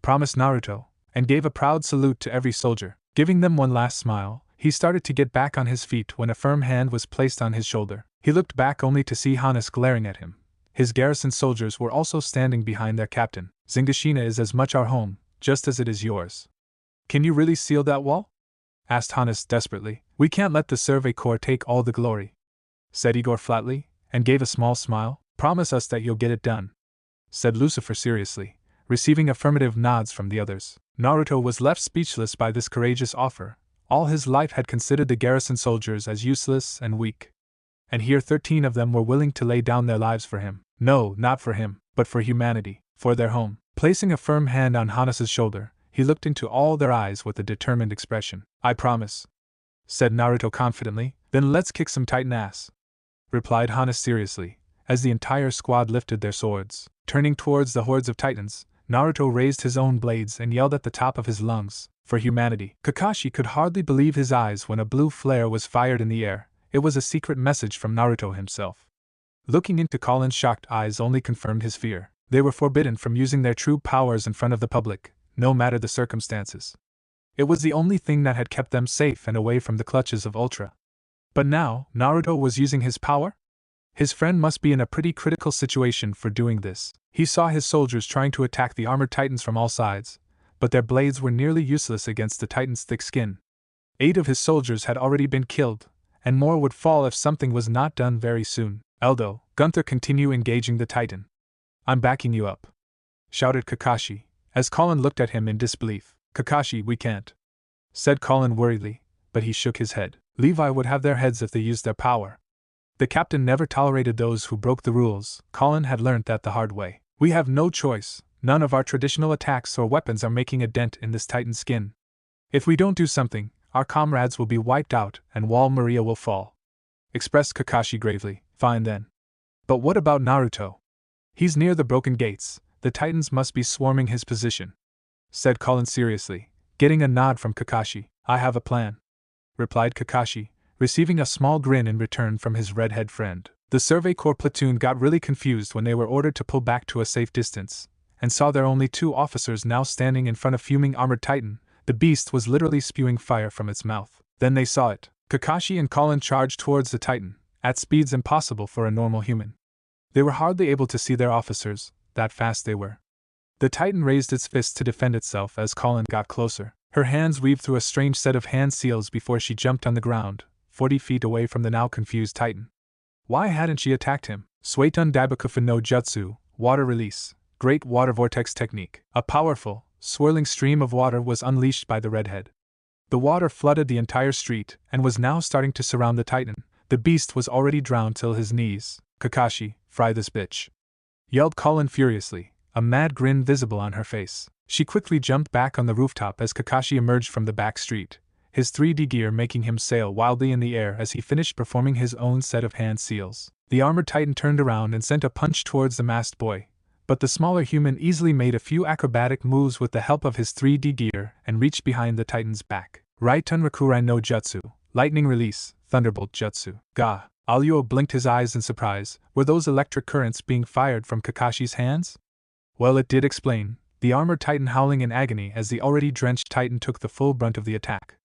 promised Naruto, and gave a proud salute to every soldier. Giving them one last smile, he started to get back on his feet when a firm hand was placed on his shoulder. He looked back only to see Hannes glaring at him. His garrison soldiers were also standing behind their captain. "Zingashina is as much our home, just as it is yours. Can you really seal that wall?" asked Hannes desperately. "We can't let the Survey Corps take all the glory," said Igor flatly, and gave a small smile. "Promise us that you'll get it done," said Lucifer seriously, receiving affirmative nods from the others. Naruto was left speechless by this courageous offer. All his life had considered the garrison soldiers as useless and weak, and here 13 of them were willing to lay down their lives for him. No, not for him, but for humanity, for their home. Placing a firm hand on Hannes' shoulder, he looked into all their eyes with a determined expression. "I promise," said Naruto confidently. "Then let's kick some Titan ass," replied Hannes seriously, as the entire squad lifted their swords. Turning towards the hordes of Titans, Naruto raised his own blades and yelled at the top of his lungs, "For humanity!" Kakashi could hardly believe his eyes when a blue flare was fired in the air. It was a secret message from Naruto himself. Looking into Colin's shocked eyes only confirmed his fear. They were forbidden from using their true powers in front of the public, no matter the circumstances. It was the only thing that had kept them safe and away from the clutches of Ultra. But now, Naruto was using his power? His friend must be in a pretty critical situation for doing this. He saw his soldiers trying to attack the armored Titans from all sides, but their blades were nearly useless against the Titan's thick skin. 8 of his soldiers had already been killed, and more would fall if something was not done very soon. "Eldo, Gunther, continue engaging the Titan. I'm backing you up," shouted Kakashi, as Colin looked at him in disbelief. "Kakashi, we can't," said Colin worriedly, but he shook his head. Levi would have their heads if they used their power. The captain never tolerated those who broke the rules. Colin had learnt that the hard way. We have no choice. None of our traditional attacks or weapons are making a dent in this Titan skin. If we don't do something, our comrades will be wiped out and Wall Maria will fall, expressed Kakashi gravely. Fine then. But what about Naruto? He's near the broken gates. The Titans must be swarming his position, said Colin seriously, getting a nod from Kakashi. I have a plan, replied Kakashi, receiving a small grin in return from his redhead friend. The Survey Corps platoon got really confused when they were ordered to pull back to a safe distance, and saw their only 2 officers now standing in front of fuming armored Titan. The beast was literally spewing fire from its mouth. Then they saw it. Kakashi and Colin charged towards the Titan, at speeds impossible for a normal human. They were hardly able to see their officers, that fast they were. The Titan raised its fist to defend itself as Colin got closer. Her hands weaved through a strange set of hand seals before she jumped on the ground, 40 feet away from the now confused Titan. Why hadn't she attacked him? Suetun Daibakufin no Jutsu, water release, great water vortex technique. A powerful, swirling stream of water was unleashed by the redhead. The water flooded the entire street and was now starting to surround the Titan. The beast was already drowned till his knees. Kakashi, fry this bitch, yelled Colin furiously, a mad grin visible on her face. She quickly jumped back on the rooftop as Kakashi emerged from the back street, his 3D gear making him sail wildly in the air as he finished performing his own set of hand seals. The armored Titan turned around and sent a punch towards the masked boy, but the smaller human easily made a few acrobatic moves with the help of his 3D gear and reached behind the Titan's back. Raitun Rakurai no Jutsu, lightning release, thunderbolt jutsu. Ga. Aluo blinked his eyes in surprise. Were those electric currents being fired from Kakashi's hands? Well, it did explain. The armored Titan howling in agony as the already drenched Titan took the full brunt of the attack.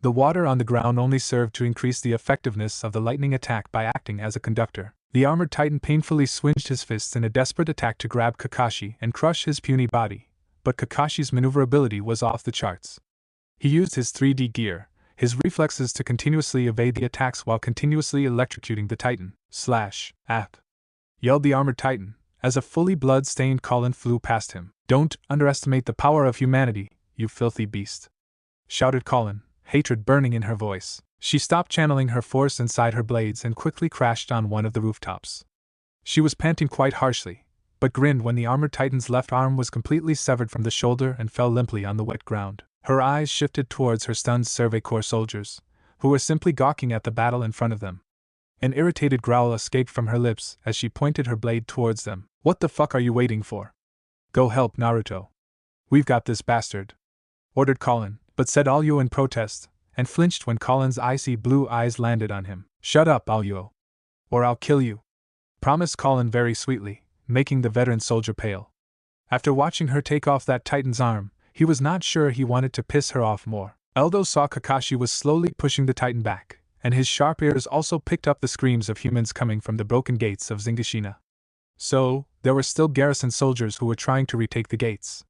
The water on the ground only served to increase the effectiveness of the lightning attack by acting as a conductor. The armored Titan painfully swinged his fists in a desperate attack to grab Kakashi and crush his puny body, but Kakashi's maneuverability was off the charts. He used his 3D gear, his reflexes to continuously evade the attacks while continuously electrocuting the Titan. Slash, at, yelled the armored Titan, as a fully blood-stained Colin flew past him. Don't underestimate the power of humanity, you filthy beast, shouted Colin, hatred burning in her voice. She stopped channeling her force inside her blades and quickly crashed on one of the rooftops. She was panting quite harshly, but grinned when the armored Titan's left arm was completely severed from the shoulder and fell limply on the wet ground. Her eyes shifted towards her stunned Survey Corps soldiers, who were simply gawking at the battle in front of them. An irritated growl escaped from her lips as she pointed her blade towards them. What the fuck are you waiting for? Go help Naruto. We've got this bastard, ordered Colin, but said Aluo in protest, and flinched when Colin's icy blue eyes landed on him. Shut up, Aluo, or I'll kill you, promised Colin very sweetly, making the veteran soldier pale. After watching her take off that Titan's arm, he was not sure he wanted to piss her off more. Eldo saw Kakashi was slowly pushing the Titan back, and his sharp ears also picked up the screams of humans coming from the broken gates of Zingashina. So, there were still garrison soldiers who were trying to retake the gates.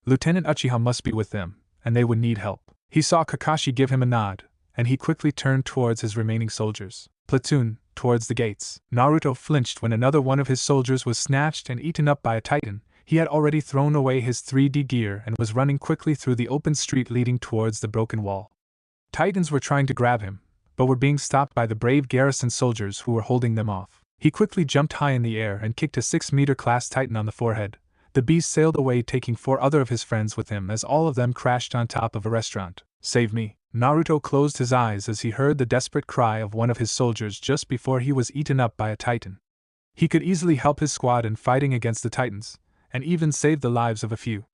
Lieutenant Uchiha must be with them, and they would need help. He saw Kakashi give him a nod, and he quickly turned towards his remaining soldiers. Platoon, towards the gates. Naruto flinched when another one of his soldiers was snatched and eaten up by a Titan. He had already thrown away his 3D gear and was running quickly through the open street leading towards the broken wall. Titans were trying to grab him, but were being stopped by the brave garrison soldiers who were holding them off. He quickly jumped high in the air and kicked a 6-meter class Titan on the forehead. The beast sailed away, taking 4 other of his friends with him as all of them crashed on top of a restaurant. Save me. Naruto closed his eyes as he heard the desperate cry of one of his soldiers just before he was eaten up by a Titan. He could easily help his squad in fighting against the Titans, and even save the lives of a few.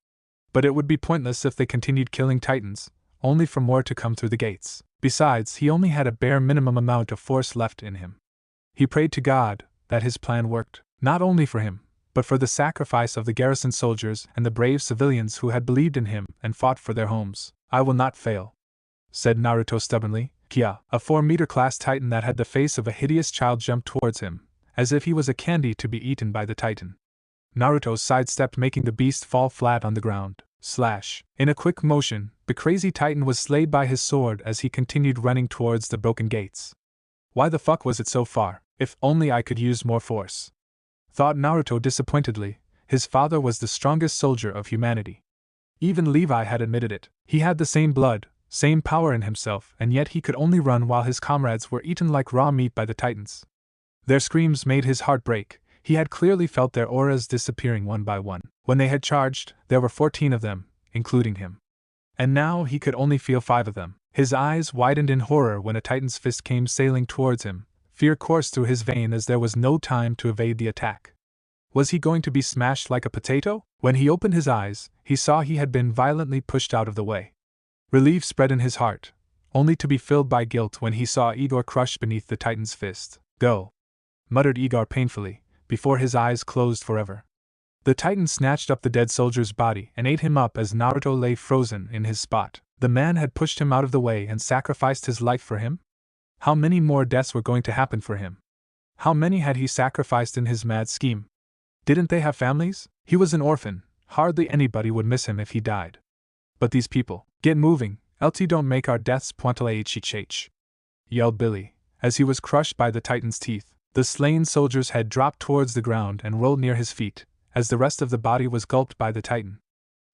But it would be pointless if they continued killing Titans, only for more to come through the gates. Besides, he only had a bare minimum amount of force left in him. He prayed to God that his plan worked, not only for him, but for the sacrifice of the garrison soldiers and the brave civilians who had believed in him and fought for their homes. I will not fail, said Naruto stubbornly. Kia, a 4-meter class Titan that had the face of a hideous child, jumped towards him, as if he was a candy to be eaten by the Titan. Naruto sidestepped, making the beast fall flat on the ground. Slash. In a quick motion, the crazy Titan was slayed by his sword as he continued running towards the broken gates. Why the fuck was it so far? If only I could use more force, thought Naruto disappointedly. His father was the strongest soldier of humanity. Even Levi had admitted it. He had the same blood, same power in himself, and yet he could only run while his comrades were eaten like raw meat by the Titans. Their screams made his heart break. He had clearly felt their auras disappearing one by one. When they had charged, there were 14 of them, including him. And now he could only feel 5 of them. His eyes widened in horror when a Titan's fist came sailing towards him. Fear coursed through his veins as there was no time to evade the attack. Was he going to be smashed like a potato? When he opened his eyes, he saw he had been violently pushed out of the way. Relief spread in his heart, only to be filled by guilt when he saw Igor crushed beneath the Titan's fist. "Go," muttered Igor painfully, before his eyes closed forever. The Titan snatched up the dead soldier's body and ate him up as Naruto lay frozen in his spot. The man had pushed him out of the way and sacrificed his life for him? How many more deaths were going to happen for him? How many had he sacrificed in his mad scheme? Didn't they have families? He was an orphan, hardly anybody would miss him if he died. But these people, get moving, else don't make our deaths pointilleh, yelled Billy, as he was crushed by the Titan's teeth. The slain soldier's head dropped towards the ground and rolled near his feet, as the rest of the body was gulped by the Titan.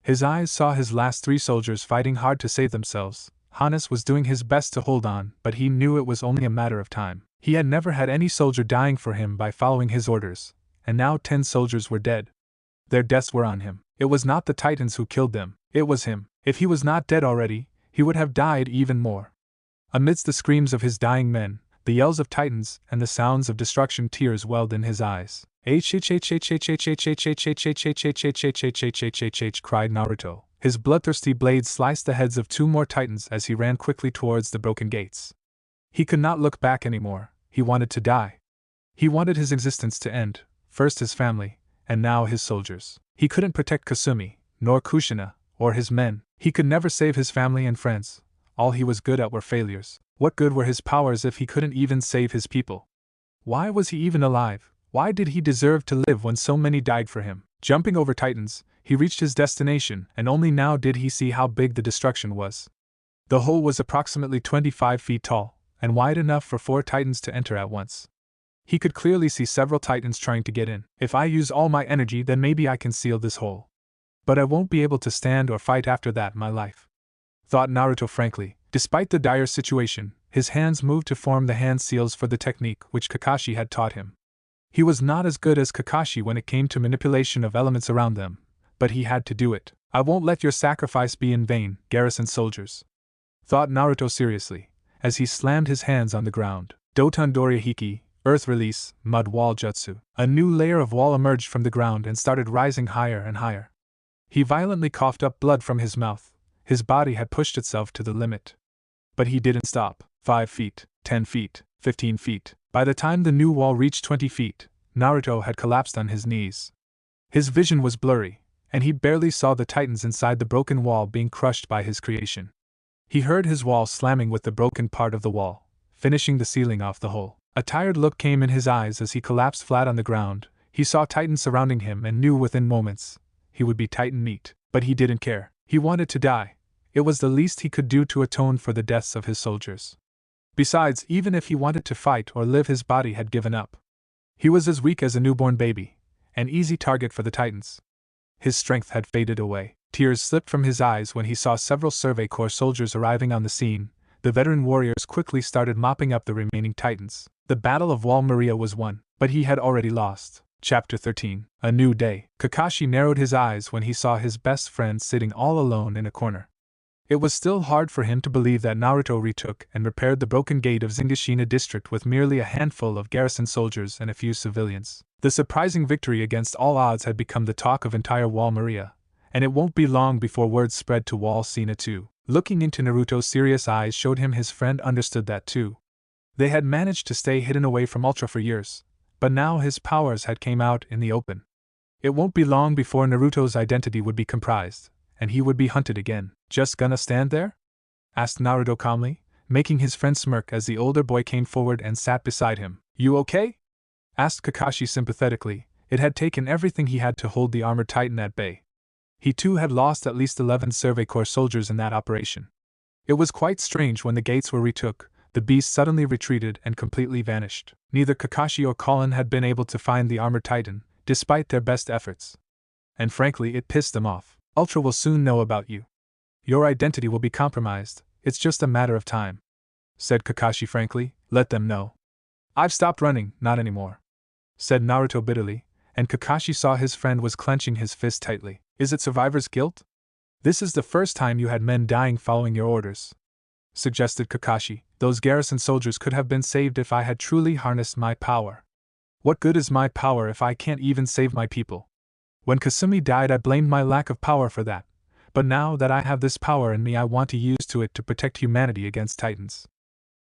His eyes saw his last 3 soldiers fighting hard to save themselves. Hannes was doing his best to hold on, but he knew it was only a matter of time. He had never had any soldier dying for him by following his orders, and now 10 soldiers were dead. Their deaths were on him. It was not the Titans who killed them, it was him. If he was not dead already, he would have died even more. Amidst the screams of his dying men, the yells of Titans, and the sounds of destruction, tears welled in his eyes. Cried Naruto. His bloodthirsty blade sliced the heads of 2 more Titans as he ran quickly towards the broken gates. He could not look back anymore. He wanted to die. He wanted his existence to end, first his family, and now his soldiers. He couldn't protect Kasumi, nor Kushina, or his men. He could never save his family and friends. All he was good at were failures. What good were his powers if he couldn't even save his people? Why was he even alive? Why did he deserve to live when so many died for him? Jumping over Titans, he reached his destination, and only now did he see how big the destruction was. The hole was approximately 25 feet tall, and wide enough for 4 Titans to enter at once. He could clearly see several Titans trying to get in. If I use all my energy, then maybe I can seal this hole. But I won't be able to stand or fight after that, my life, thought Naruto frankly. Despite the dire situation, his hands moved to form the hand seals for the technique which Kakashi had taught him. He was not as good as Kakashi when it came to manipulation of elements around them, but he had to do it. I won't let your sacrifice be in vain, garrison soldiers, thought Naruto seriously, as he slammed his hands on the ground. Doton Dorihiki, Earth Release, Mud Wall Jutsu. A new layer of wall emerged from the ground and started rising higher and higher. He violently coughed up blood from his mouth. His body had pushed itself to the limit. But he didn't stop. 5 feet, 10 feet, 15 feet. By the time the new wall reached 20 feet, Naruto had collapsed on his knees. His vision was blurry, and he barely saw the Titans inside the broken wall being crushed by his creation. He heard his wall slamming with the broken part of the wall, finishing the sealing off the hole. A tired look came in his eyes as he collapsed flat on the ground. He saw Titans surrounding him and knew within moments he would be Titan meat. But he didn't care. He wanted to die. It was the least he could do to atone for the deaths of his soldiers. Besides, even if he wanted to fight or live, his body had given up. He was as weak as a newborn baby, an easy target for the Titans. His strength had faded away. Tears slipped from his eyes when he saw several Survey Corps soldiers arriving on the scene. The veteran warriors quickly started mopping up the remaining Titans. The Battle of Wall Maria was won, but he had already lost. Chapter 13. A New Day. Kakashi narrowed his eyes when he saw his best friend sitting all alone in a corner. It was still hard for him to believe that Naruto retook and repaired the broken gate of Zingashina district with merely a handful of garrison soldiers and a few civilians. The surprising victory against all odds had become the talk of entire Wall Maria, and it won't be long before word spread to Wall Sina too. Looking into Naruto's serious eyes showed him his friend understood that too. They had managed to stay hidden away from Ultra for years, but now his powers had came out in the open. It won't be long before Naruto's identity would be comprised, and he would be hunted again. Just gonna stand there? Asked Naruto calmly, making his friend smirk as the older boy came forward and sat beside him. You okay? Asked Kakashi sympathetically. It had taken everything he had to hold the armored titan at bay. He too had lost at least 11 Survey Corps soldiers in that operation. It was quite strange when the gates were retook, the beast suddenly retreated and completely vanished. Neither Kakashi or Colin had been able to find the armored titan, despite their best efforts. And frankly, it pissed them off. Ultra will soon know about you. Your identity will be compromised, it's just a matter of time," said Kakashi frankly. "Let them know." "I've stopped running, not anymore," said Naruto bitterly, and Kakashi saw his friend was clenching his fist tightly. "Is it survivor's guilt? This is the first time you had men dying following your orders," suggested Kakashi. "Those garrison soldiers could have been saved if I had truly harnessed my power." "What good is my power if I can't even save my people? When Kasumi died, I blamed my lack of power for that, but now that I have this power in me, I want to use it to protect humanity against Titans,"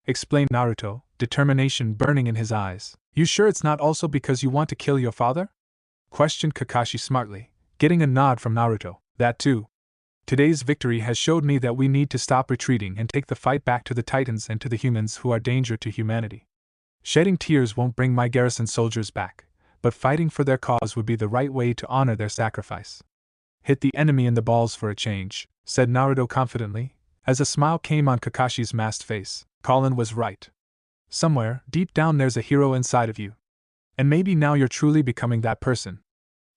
explained Naruto, determination burning in his eyes. "You sure it's not also because you want to kill your father?" questioned Kakashi smartly, getting a nod from Naruto. "That too. Today's victory has showed me that we need to stop retreating and take the fight back to the Titans and to the humans who are danger to humanity. Shedding tears won't bring my garrison soldiers back, but fighting for their cause would be the right way to honor their sacrifice. Hit the enemy in the balls for a change," said Naruto confidently, as a smile came on Kakashi's masked face. Colin was right. Somewhere, deep down, there's a hero inside of you. And maybe now you're truly becoming that person,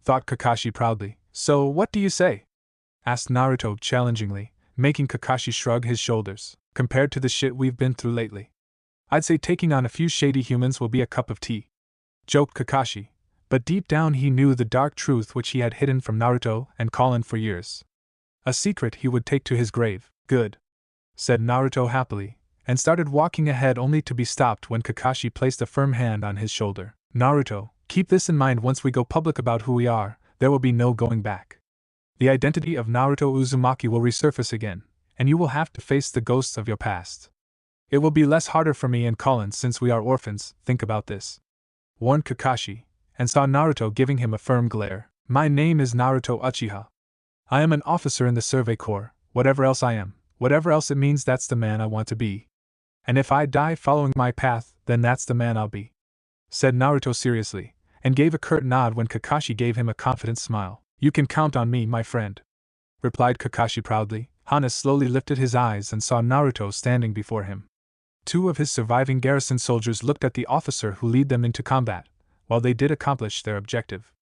thought Kakashi proudly. "So, what do you say?" asked Naruto challengingly, making Kakashi shrug his shoulders. "Compared to the shit we've been through lately, I'd say taking on a few shady humans will be a cup of tea," joked Kakashi, but deep down he knew the dark truth which he had hidden from Naruto and Colin for years. A secret he would take to his grave. "Good," said Naruto happily, and started walking ahead only to be stopped when Kakashi placed a firm hand on his shoulder. "Naruto, keep this in mind. Once we go public about who we are, there will be no going back. The identity of Naruto Uzumaki will resurface again, and you will have to face the ghosts of your past. It will be less harder for me and Colin since we are orphans. Think about this," warned Kakashi, and saw Naruto giving him a firm glare. "My name is Naruto Uchiha. I am an officer in the Survey Corps. Whatever else I am, whatever else it means, that's the man I want to be. And if I die following my path, then that's the man I'll be," said Naruto seriously, and gave a curt nod when Kakashi gave him a confident smile. "You can count on me, my friend," replied Kakashi proudly. Hana slowly lifted his eyes and saw Naruto standing before him. Two of his surviving garrison soldiers looked at the officer who led them into combat, while they did accomplish their objective.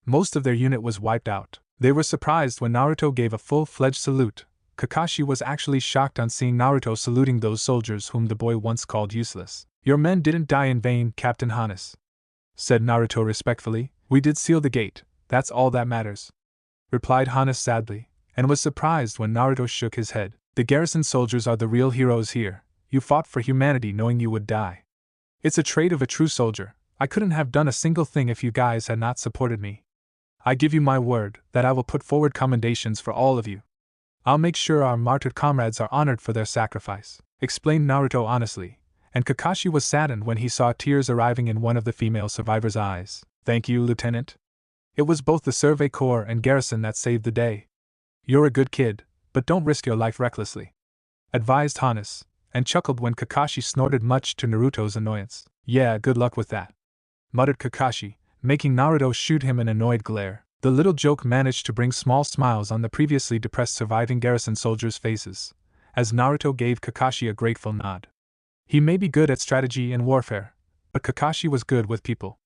Most of their unit was wiped out. They were surprised when Naruto gave a full-fledged salute. Kakashi was actually shocked on seeing Naruto saluting those soldiers whom the boy once called useless. "Your men didn't die in vain, Captain Hannes," said Naruto respectfully. "We did seal the gate, that's all that matters," replied Hannes sadly, and was surprised when Naruto shook his head. "The garrison soldiers are the real heroes here. You fought for humanity knowing you would die. It's a trait of a true soldier. I couldn't have done a single thing if you guys had not supported me. I give you my word that I will put forward commendations for all of you. I'll make sure our martyred comrades are honored for their sacrifice," explained Naruto honestly, and Kakashi was saddened when he saw tears arriving in one of the female survivors' eyes. "Thank you, Lieutenant. It was both the Survey Corps and garrison that saved the day. You're a good kid, but don't risk your life recklessly," advised Hannes, and chuckled when Kakashi snorted, much to Naruto's annoyance. "Yeah, good luck with that," muttered Kakashi, making Naruto shoot him an annoyed glare. The little joke managed to bring small smiles on the previously depressed surviving garrison soldiers' faces, as Naruto gave Kakashi a grateful nod. He may be good at strategy and warfare, but Kakashi was good with people.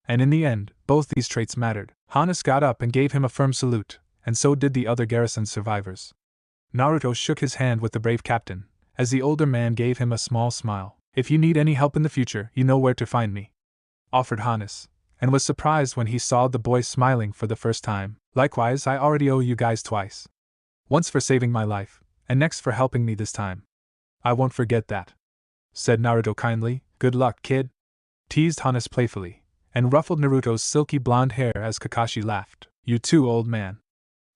And in the end, both these traits mattered. Hannes got up and gave him a firm salute, and so did the other garrison survivors. Naruto shook his hand with the brave captain, as the older man gave him a small smile. "If you need any help in the future, you know where to find me," offered Hannes, and was surprised when he saw the boy smiling for the first time. "Likewise, I already owe you guys twice. Once for saving my life, and next for helping me this time. I won't forget that," said Naruto kindly. "Good luck, kid," teased Hannes playfully, and ruffled Naruto's silky blonde hair as Kakashi laughed. "You too, old man,"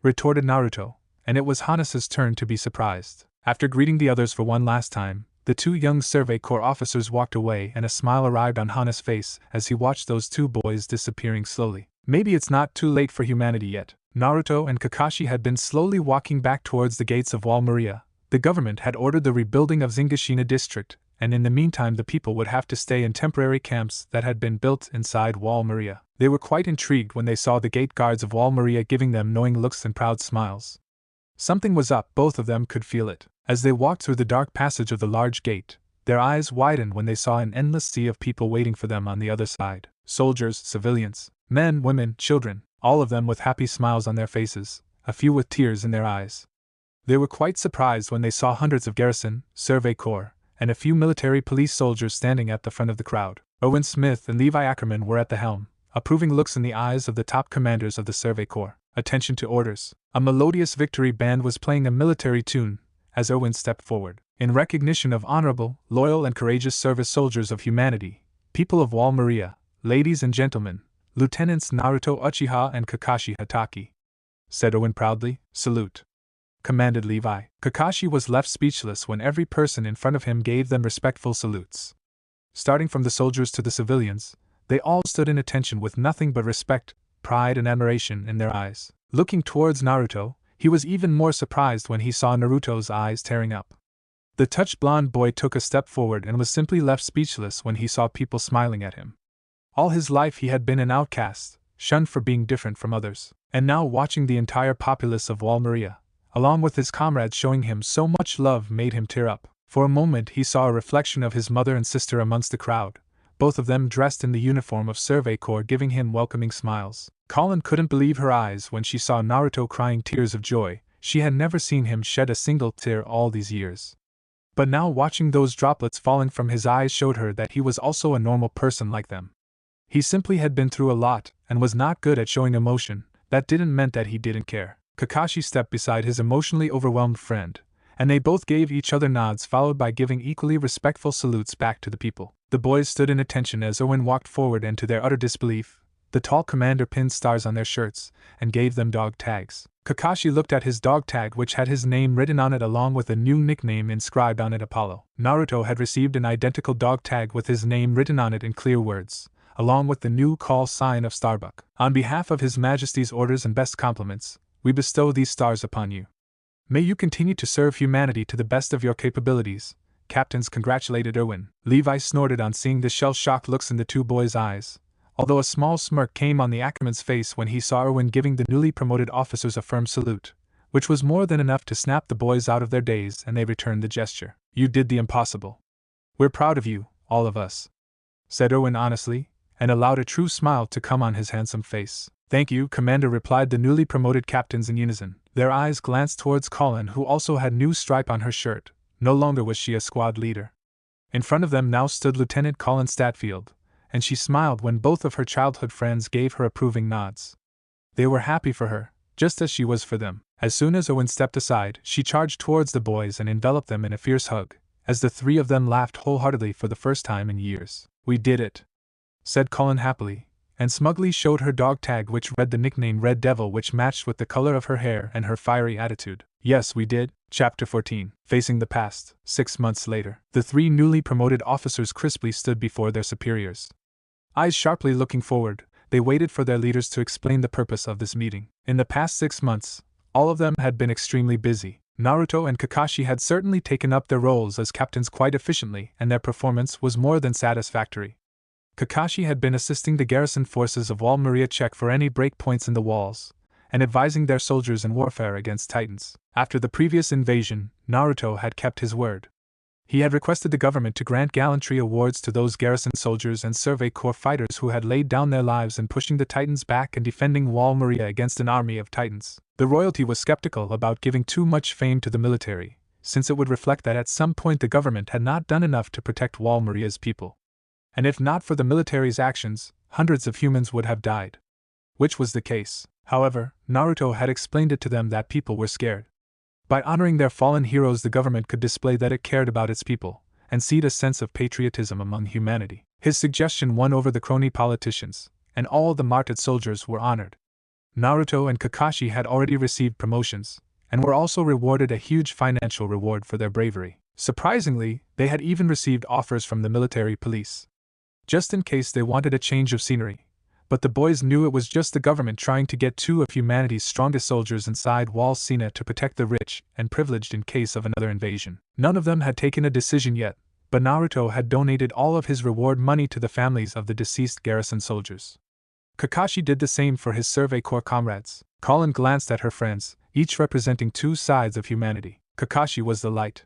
retorted Naruto, and it was Hannes' turn to be surprised. After greeting the others for one last time, the two young Survey Corps officers walked away, and a smile arrived on Hannes' face as he watched those two boys disappearing slowly. Maybe it's not too late for humanity yet. Naruto and Kakashi had been slowly walking back towards the gates of Wall Maria. The government had ordered the rebuilding of Zingashina district, and in the meantime the people would have to stay in temporary camps that had been built inside Wall Maria. They were quite intrigued when they saw the gate guards of Wall Maria giving them knowing looks and proud smiles. Something was up, both of them could feel it. As they walked through the dark passage of the large gate, their eyes widened when they saw an endless sea of people waiting for them on the other side. Soldiers, civilians, men, women, children, all of them with happy smiles on their faces, a few with tears in their eyes. They were quite surprised when they saw hundreds of garrison, survey corps, and a few military police soldiers standing at the front of the crowd. Owen Smith and Levi Ackerman were at the helm, approving looks in the eyes of the top commanders of the survey corps. Attention to orders. A melodious victory band was playing a military tune as Owen stepped forward. In recognition of honorable, loyal, and courageous service soldiers of humanity, people of Wall Maria, ladies and gentlemen, Lieutenants Naruto Uchiha and Kakashi Hatake, said Owen proudly. Salute, commanded Levi. Kakashi was left speechless when every person in front of him gave them respectful salutes. Starting from the soldiers to the civilians, they all stood in attention with nothing but respect, pride, and admiration in their eyes. Looking towards Naruto, he was even more surprised when he saw Naruto's eyes tearing up. The touched blonde boy took a step forward and was simply left speechless when he saw people smiling at him. All his life he had been an outcast, shunned for being different from others, and now watching the entire populace of Wall Maria, along with his comrades showing him so much love, made him tear up. For a moment he saw a reflection of his mother and sister amongst the crowd, both of them dressed in the uniform of Survey Corps, giving him welcoming smiles. Colin couldn't believe her eyes when she saw Naruto crying tears of joy. She had never seen him shed a single tear all these years. But now watching those droplets falling from his eyes showed her that he was also a normal person like them. He simply had been through a lot, and was not good at showing emotion. That didn't mean that he didn't care. Kakashi stepped beside his emotionally overwhelmed friend, and they both gave each other nods, followed by giving equally respectful salutes back to the people. The boys stood in attention as Owen walked forward, and to their utter disbelief, the tall commander pinned stars on their shirts and gave them dog tags. Kakashi looked at his dog tag, which had his name written on it along with a new nickname inscribed on it, Apollo. Naruto had received an identical dog tag with his name written on it in clear words, along with the new call sign of Starbuck. On behalf of His Majesty's orders and best compliments, we bestow these stars upon you. May you continue to serve humanity to the best of your capabilities, captains congratulated Erwin. Levi snorted on seeing the shell-shocked looks in the two boys' eyes, although a small smirk came on the Ackerman's face when he saw Erwin giving the newly promoted officers a firm salute, which was more than enough to snap the boys out of their daze, and they returned the gesture. You did the impossible. We're proud of you, all of us, said Erwin honestly, and allowed a true smile to come on his handsome face. Thank you, Commander, replied the newly promoted captains in unison. Their eyes glanced towards Colin, who also had new stripe on her shirt. No longer was she a squad leader. In front of them now stood Lieutenant Colin Statfield, and she smiled when both of her childhood friends gave her approving nods. They were happy for her, just as she was for them. As soon as Owen stepped aside, she charged towards the boys and enveloped them in a fierce hug, as the three of them laughed wholeheartedly for the first time in years. We did it, said Colin happily, and smugly showed her dog tag, which read the nickname Red Devil, which matched with the color of her hair and her fiery attitude. Yes, we did. Chapter 14. Facing the past. 6 months later, the three newly promoted officers crisply stood before their superiors. Eyes sharply looking forward, they waited for their leaders to explain the purpose of this meeting. In the past 6 months, all of them had been extremely busy. Naruto and Kakashi had certainly taken up their roles as captains quite efficiently, and their performance was more than satisfactory. Kakashi had been assisting the garrison forces of Wall Maria check for any breakpoints in the walls, and advising their soldiers in warfare against Titans. After the previous invasion, Naruto had kept his word. He had requested the government to grant gallantry awards to those garrison soldiers and Survey Corps fighters who had laid down their lives in pushing the Titans back and defending Wall Maria against an army of Titans. The royalty was skeptical about giving too much fame to the military, since it would reflect that at some point the government had not done enough to protect Wall Maria's people. And if not for the military's actions, hundreds of humans would have died. Which was the case. However, Naruto had explained it to them that people were scared. By honoring their fallen heroes, the government could display that it cared about its people, and seed a sense of patriotism among humanity. His suggestion won over the crony politicians, and all the martyred soldiers were honored. Naruto and Kakashi had already received promotions, and were also rewarded a huge financial reward for their bravery. Surprisingly, they had even received offers from the military police, just in case they wanted a change of scenery. But the boys knew it was just the government trying to get 2 of humanity's strongest soldiers inside Wall Sina to protect the rich and privileged in case of another invasion. None of them had taken a decision yet, but Naruto had donated all of his reward money to the families of the deceased garrison soldiers. Kakashi did the same for his Survey Corps comrades. Colin glanced at her friends, each representing 2 sides of humanity. Kakashi was the light,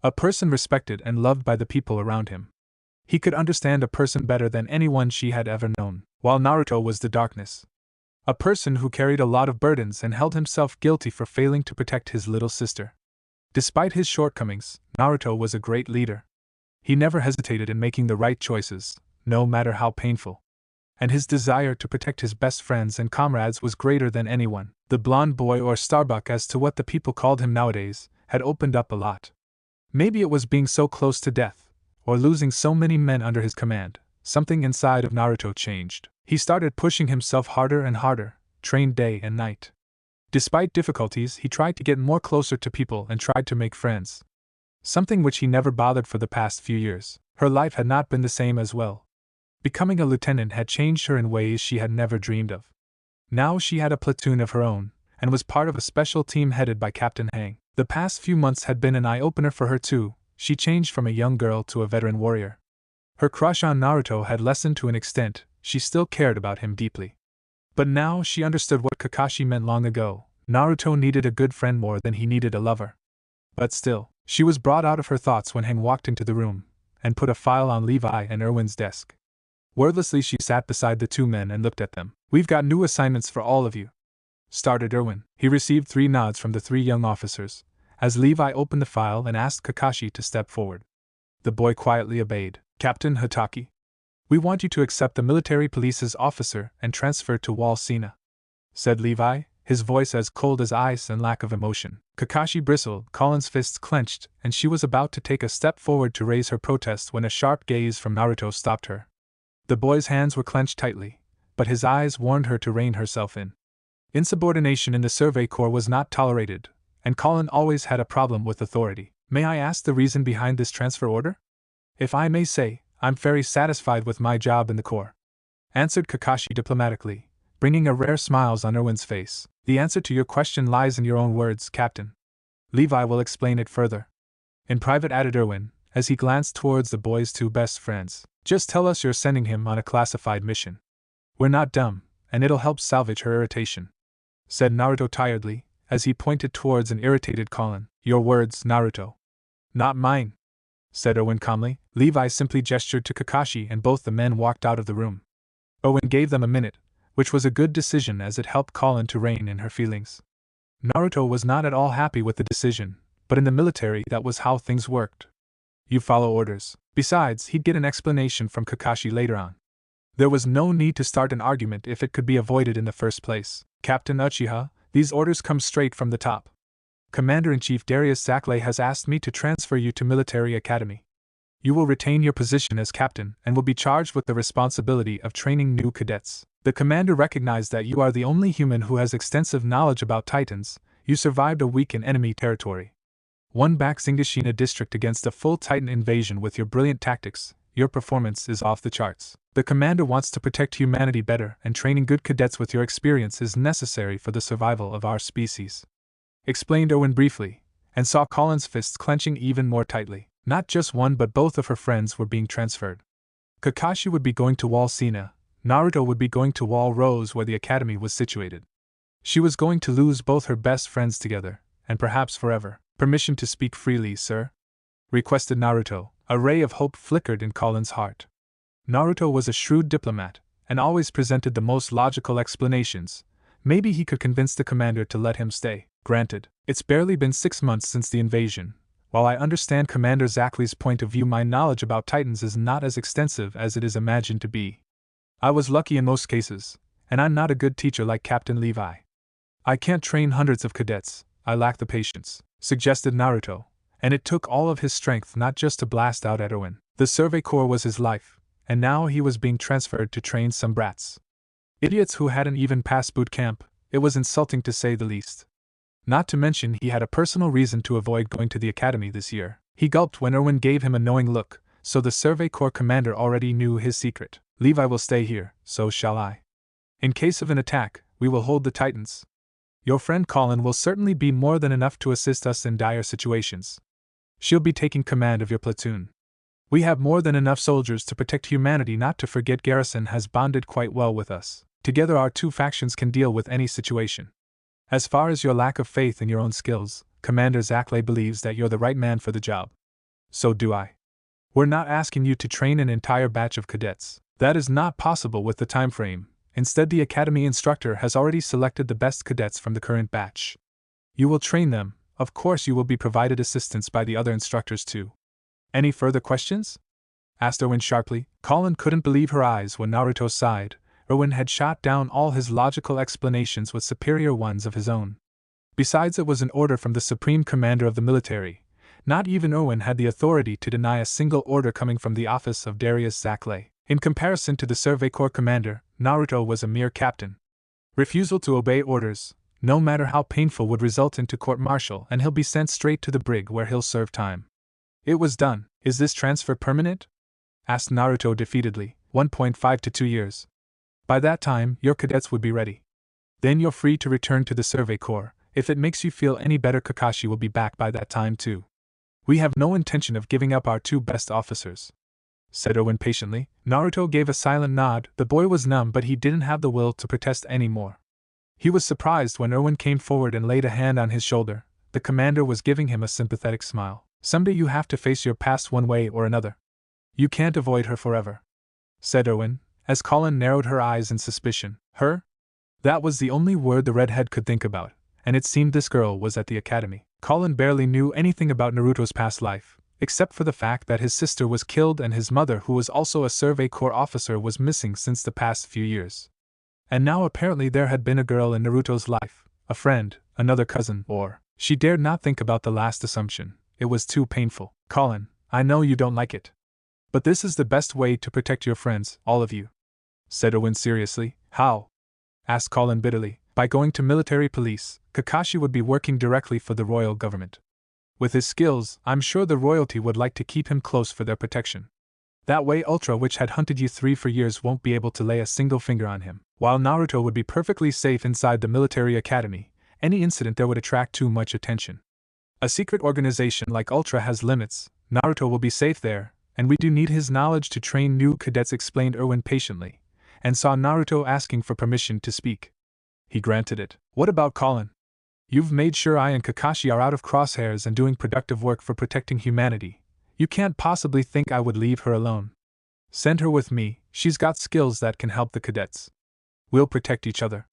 a person respected and loved by the people around him. He could understand a person better than anyone she had ever known, while Naruto was the darkness, a person who carried a lot of burdens and held himself guilty for failing to protect his little sister. Despite his shortcomings, Naruto was a great leader. He never hesitated in making the right choices, no matter how painful. And his desire to protect his best friends and comrades was greater than anyone. The blonde boy, or Starbuck as to what the people called him nowadays, had opened up a lot. Maybe it was being so close to death, or losing so many men under his command. Something inside of Naruto changed. He started pushing himself harder and harder, trained day and night. Despite difficulties, he tried to get more closer to people and tried to make friends. Something which he never bothered for the past few years. Her life had not been the same as well. Becoming a lieutenant had changed her in ways she had never dreamed of. Now she had a platoon of her own, and was part of a special team headed by Captain Hang. The past few months had been an eye-opener for her too. She changed from a young girl to a veteran warrior. Her crush on Naruto had lessened to an extent. She still cared about him deeply. But now she understood what Kakashi meant long ago. Naruto needed a good friend more than he needed a lover. But still, she was brought out of her thoughts when Hang walked into the room, and put a file on Levi and Erwin's desk. Wordlessly she sat beside the two men and looked at them. "We've got new assignments for all of you," started Erwin. He received 3 nods from the 3 young officers, as Levi opened the file and asked Kakashi to step forward. The boy quietly obeyed. "Captain Hataki, we want you to accept the military police's officer and transfer to Wall Sina," said Levi, his voice as cold as ice and lack of emotion. Kakashi bristled, Colin's fists clenched, and she was about to take a step forward to raise her protest when a sharp gaze from Naruto stopped her. The boy's hands were clenched tightly, but his eyes warned her to rein herself in. Insubordination in the Survey Corps was not tolerated, and Colin always had a problem with authority. "May I ask the reason behind this transfer order?" "If I may say, I'm very satisfied with my job in the Corps," answered Kakashi diplomatically, bringing a rare smile on Erwin's face. "The answer to your question lies in your own words, Captain. Levi will explain it further." In private, added Erwin, as he glanced towards the boy's 2 best friends. "Just tell us you're sending him on a classified mission. We're not dumb, and it'll help salvage her irritation," said Naruto tiredly, as he pointed towards an irritated Colin. "Your words, Naruto." "Not mine," said Erwin calmly. Levi simply gestured to Kakashi and both the men walked out of the room. Erwin gave them a minute, which was a good decision as it helped Colin to rein in her feelings. Naruto was not at all happy with the decision, but in the military that was how things worked. You follow orders. Besides, he'd get an explanation from Kakashi later on. There was no need to start an argument if it could be avoided in the first place. "Captain Uchiha, these orders come straight from the top. Commander-in-Chief Darius Zackley has asked me to transfer you to Military Academy. You will retain your position as captain and will be charged with the responsibility of training new cadets. The commander recognized that you are the only human who has extensive knowledge about Titans. You survived a week in enemy territory. Won back Zingashina district against a full Titan invasion with your brilliant tactics. Your performance is off the charts. The commander wants to protect humanity better, and training good cadets with your experience is necessary for the survival of our species," explained Erwin briefly, and saw Colin's fists clenching even more tightly. Not just one but both of her friends were being transferred. Kakashi would be going to Wall Sina, Naruto would be going to Wall Rose where the academy was situated. She was going to lose both her best friends together, and perhaps forever. "Permission to speak freely, sir?" requested Naruto. A ray of hope flickered in Colin's heart. Naruto was a shrewd diplomat, and always presented the most logical explanations. Maybe he could convince the commander to let him stay. "Granted. It's barely been 6 months since the invasion. While I understand Commander Zackley's point of view, my knowledge about Titans is not as extensive as it is imagined to be. I was lucky in most cases, and I'm not a good teacher like Captain Levi. I can't train hundreds of cadets, I lack the patience," suggested Naruto, and it took all of his strength not just to blast out at Erwin. The Survey Corps was his life, and now he was being transferred to train some brats. Idiots who hadn't even passed boot camp. It was insulting to say the least. Not to mention he had a personal reason to avoid going to the academy this year. He gulped when Erwin gave him a knowing look, so the Survey Corps commander already knew his secret. "Levi will stay here, so shall I. In case of an attack, we will hold the Titans. Your friend Colin will certainly be more than enough to assist us in dire situations. She'll be taking command of your platoon. We have more than enough soldiers to protect humanity, not to forget Garrison has bonded quite well with us. Together our 2 factions can deal with any situation. As far as your lack of faith in your own skills, Commander Zackley believes that you're the right man for the job. So do I. We're not asking you to train an entire batch of cadets. That is not possible with the time frame. Instead, the academy instructor has already selected the best cadets from the current batch. You will train them, of course you will be provided assistance by the other instructors too. Any further questions? Asked Erwin sharply. Colin couldn't believe her eyes when Naruto sighed. Erwin had shot down all his logical explanations with superior ones of his own. Besides, it was an order from the Supreme Commander of the military. Not even Erwin had the authority to deny a single order coming from the office of Darius Zackley. In comparison to the Survey Corps commander, Naruto was a mere captain. Refusal to obey orders, no matter how painful, would result into court-martial, and he'll be sent straight to the brig where he'll serve time. It was done. Is this transfer permanent? Asked Naruto defeatedly. 1.5 to 2 years. By that time, your cadets would be ready. Then you're free to return to the Survey Corps. If it makes you feel any better, Kakashi will be back by that time too. We have no intention of giving up our 2 best officers, said Erwin patiently. Naruto gave a silent nod. The boy was numb, but he didn't have the will to protest any more. He was surprised when Erwin came forward and laid a hand on his shoulder. The commander was giving him a sympathetic smile. Someday you have to face your past one way or another. You can't avoid her forever, said Erwin, as Colin narrowed her eyes in suspicion. Her? That was the only word the redhead could think about, and it seemed this girl was at the academy. Colin barely knew anything about Naruto's past life, except for the fact that his sister was killed and his mother, who was also a Survey Corps officer, was missing since the past few years. And now apparently there had been a girl in Naruto's life, a friend, another cousin, or… She dared not think about the last assumption. It was too painful. Colin, I know you don't like it, but this is the best way to protect your friends, all of you, said Erwin seriously. How? Asked Colin bitterly. By going to military police, Kakashi would be working directly for the royal government. With his skills, I'm sure the royalty would like to keep him close for their protection. That way Ultra, which had hunted you 3 for years, won't be able to lay a single finger on him. While Naruto would be perfectly safe inside the military academy, any incident there would attract too much attention. A secret organization like Ultra has limits. Naruto will be safe there, and we do need his knowledge to train new cadets, explained Erwin patiently, and saw Naruto asking for permission to speak. He granted it. What about Colin? You've made sure I and Kakashi are out of crosshairs and doing productive work for protecting humanity. You can't possibly think I would leave her alone. Send her with me. She's got skills that can help the cadets. We'll protect each other,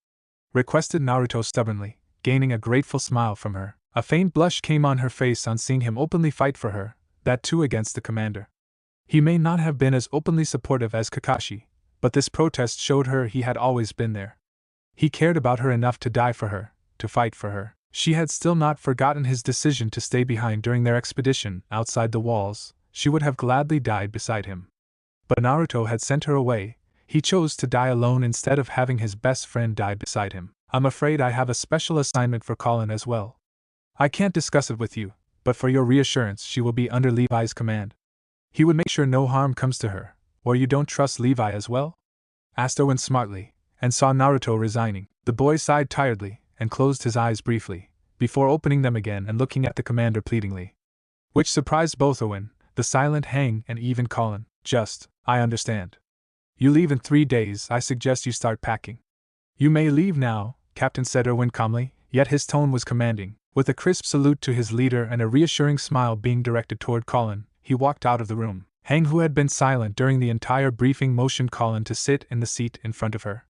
requested Naruto stubbornly, gaining a grateful smile from her. A faint blush came on her face on seeing him openly fight for her, that too against the commander. He may not have been as openly supportive as Kakashi, but this protest showed her he had always been there. He cared about her enough to die for her, to fight for her. She had still not forgotten his decision to stay behind during their expedition outside the walls. She would have gladly died beside him. But Naruto had sent her away. He chose to die alone instead of having his best friend die beside him. I'm afraid I have a special assignment for Colin as well. I can't discuss it with you, but for your reassurance, she will be under Levi's command. He would make sure no harm comes to her. Or you don't trust Levi as well? Asked Erwin smartly, and saw Naruto resigning. The boy sighed tiredly and closed his eyes briefly, before opening them again and looking at the commander pleadingly. Which surprised both Erwin, the silent Hang, and even Colin. I understand. You leave in 3 days. I suggest you start packing. You may leave now, Captain, said Erwin calmly, yet his tone was commanding. With a crisp salute to his leader and a reassuring smile being directed toward Colin, he walked out of the room. Hang, who had been silent during the entire briefing, motioned Colin to sit in the seat in front of her.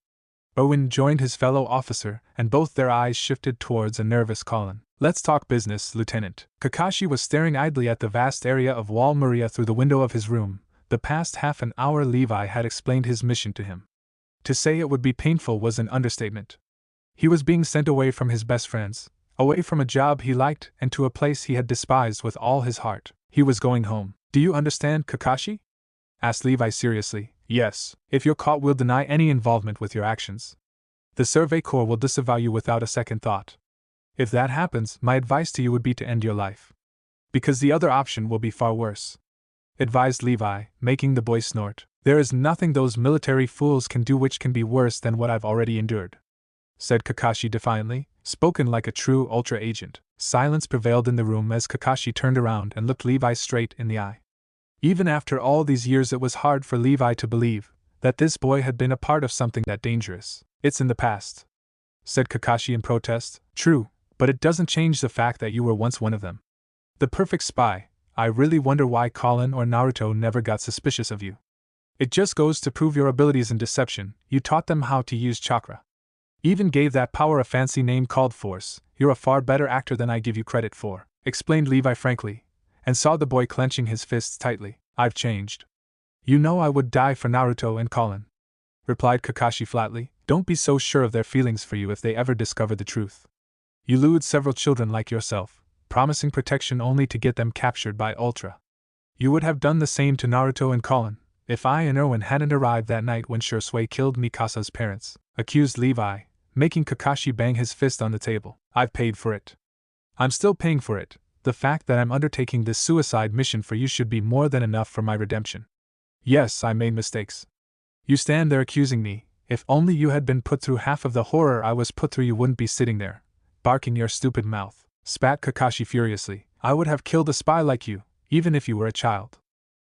Erwin joined his fellow officer, and both their eyes shifted towards a nervous Colin. Let's talk business, Lieutenant. Kakashi was staring idly at the vast area of Wall Maria through the window of his room. The past half an hour Levi had explained his mission to him. To say it would be painful was an understatement. He was being sent away from his best friends, away from a job he liked, and to a place he had despised with all his heart. He was going home. Do you understand, Kakashi? Asked Levi seriously. Yes. If you're caught, we'll deny any involvement with your actions. The Survey Corps will disavow you without a second thought. If that happens, my advice to you would be to end your life. Because the other option will be far worse, advised Levi, making the boy snort. There is nothing those military fools can do which can be worse than what I've already endured, said Kakashi defiantly, spoken like a true Ultra agent. Silence prevailed in the room as Kakashi turned around and looked Levi straight in the eye. Even after all these years, it was hard for Levi to believe that this boy had been a part of something that dangerous. It's in the past, said Kakashi in protest. True, but it doesn't change the fact that you were once one of them. The perfect spy. I really wonder why Colin or Naruto never got suspicious of you. It just goes to prove your abilities in deception. You taught them how to use chakra. Even gave that power a fancy name called Force. You're a far better actor than I give you credit for, explained Levi frankly, and saw the boy clenching his fists tightly. I've changed. You know I would die for Naruto and Colin, replied Kakashi flatly. Don't be so sure of their feelings for you if they ever discover the truth. You lured several children like yourself, promising protection only to get them captured by Ultra. You would have done the same to Naruto and Colin, if I and Erwin hadn't arrived that night when Shursui killed Mikasa's parents, accused Levi, making Kakashi bang his fist on the table. I've paid for it. I'm still paying for it. The fact that I'm undertaking this suicide mission for you should be more than enough for my redemption. Yes, I made mistakes. You stand there accusing me. If only you had been put through half of the horror I was put through, you wouldn't be sitting there, barking your stupid mouth, spat Kakashi furiously. I would have killed a spy like you, even if you were a child.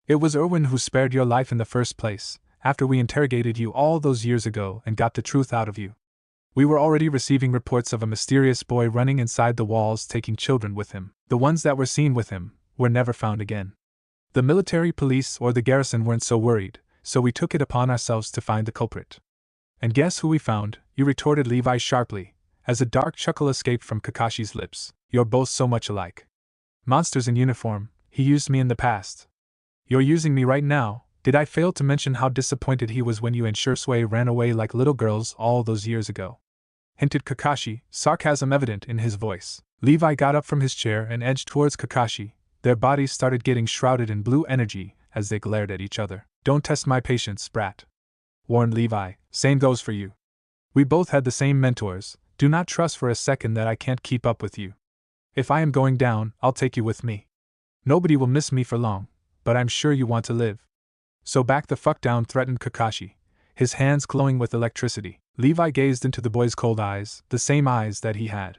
It was Erwin who spared your life in the first place, after we interrogated you all those years ago and got the truth out of you. We were already receiving reports of a mysterious boy running inside the walls taking children with him. The ones that were seen with him were never found again. The military police or the garrison weren't so worried, so we took it upon ourselves to find the culprit. And guess who we found? You retorted Levi sharply, as a dark chuckle escaped from Kakashi's lips. You're both so much alike. Monsters in uniform, he used me in the past. You're using me right now. Did I fail to mention how disappointed he was when you and Shursui ran away like little girls all those years ago? Hinted Kakashi, sarcasm evident in his voice. Levi got up from his chair and edged towards Kakashi. Their bodies started getting shrouded in blue energy as they glared at each other. Don't test my patience, brat, warned Levi. Same goes for you. We both had the same mentors. Do not trust for a second that I can't keep up with you. If I am going down, I'll take you with me. Nobody will miss me for long, but I'm sure you want to live. So back the fuck down, threatened Kakashi, his hands glowing with electricity. Levi gazed into the boy's cold eyes, the same eyes that he had.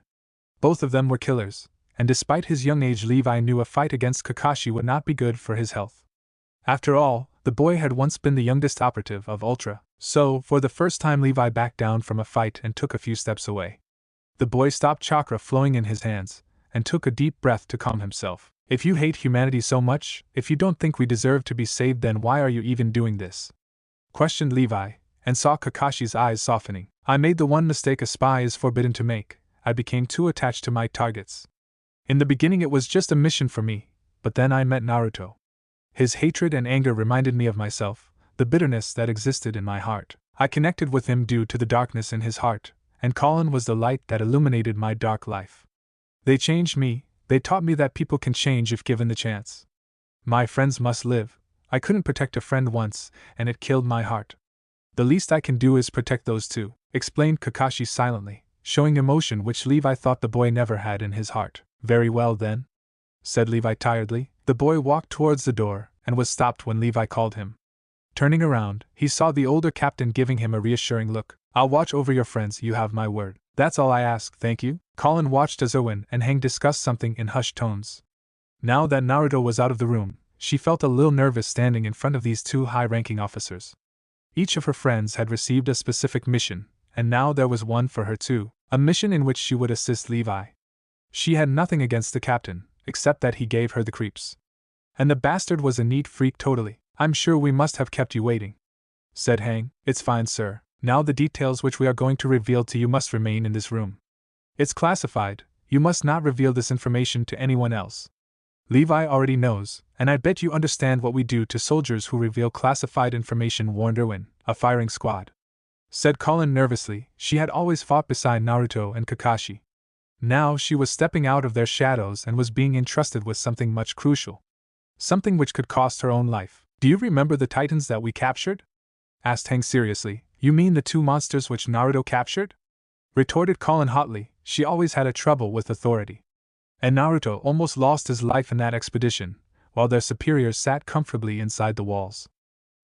Both of them were killers, and despite his young age, Levi knew a fight against Kakashi would not be good for his health. After all, the boy had once been the youngest operative of Ultra, so, for the first time, Levi backed down from a fight and took a few steps away. The boy stopped chakra flowing in his hands, and took a deep breath to calm himself. If you hate humanity so much, if you don't think we deserve to be saved, then why are you even doing this? Questioned Levi, and saw Kakashi's eyes softening. I made the one mistake a spy is forbidden to make. I became too attached to my targets. In the beginning it was just a mission for me, but then I met Naruto. His hatred and anger reminded me of myself, the bitterness that existed in my heart. I connected with him due to the darkness in his heart, and Colin was the light that illuminated my dark life. They changed me. They taught me that people can change if given the chance. My friends must live. I couldn't protect a friend once, and it killed my heart. The least I can do is protect those two, explained Kakashi silently, showing emotion which Levi thought the boy never had in his heart. Very well then, said Levi tiredly. The boy walked towards the door, and was stopped when Levi called him. Turning around, he saw the older captain giving him a reassuring look. I'll watch over your friends, you have my word. That's all I ask, thank you. Colin watched as Erwin and Hang discussed something in hushed tones. Now that Naruto was out of the room, she felt a little nervous standing in front of these two high-ranking officers. Each of her friends had received a specific mission, and now there was one for her too, a mission in which she would assist Levi. She had nothing against the captain, except that he gave her the creeps. And the bastard was a neat freak totally. I'm sure we must have kept you waiting, said Hang. It's fine, sir. Now the details which we are going to reveal to you must remain in this room. It's classified. You must not reveal this information to anyone else. Levi already knows, and I bet you understand what we do to soldiers who reveal classified information, warned Erwin. A firing squad, said Colin nervously. She had always fought beside Naruto and Kakashi. Now she was stepping out of their shadows and was being entrusted with something much crucial. Something which could cost her own life. Do you remember the Titans that we captured? Asked Hang seriously. You mean the two monsters which Naruto captured? Retorted Colin hotly. She always had a trouble with authority. And Naruto almost lost his life in that expedition, while their superiors sat comfortably inside the walls.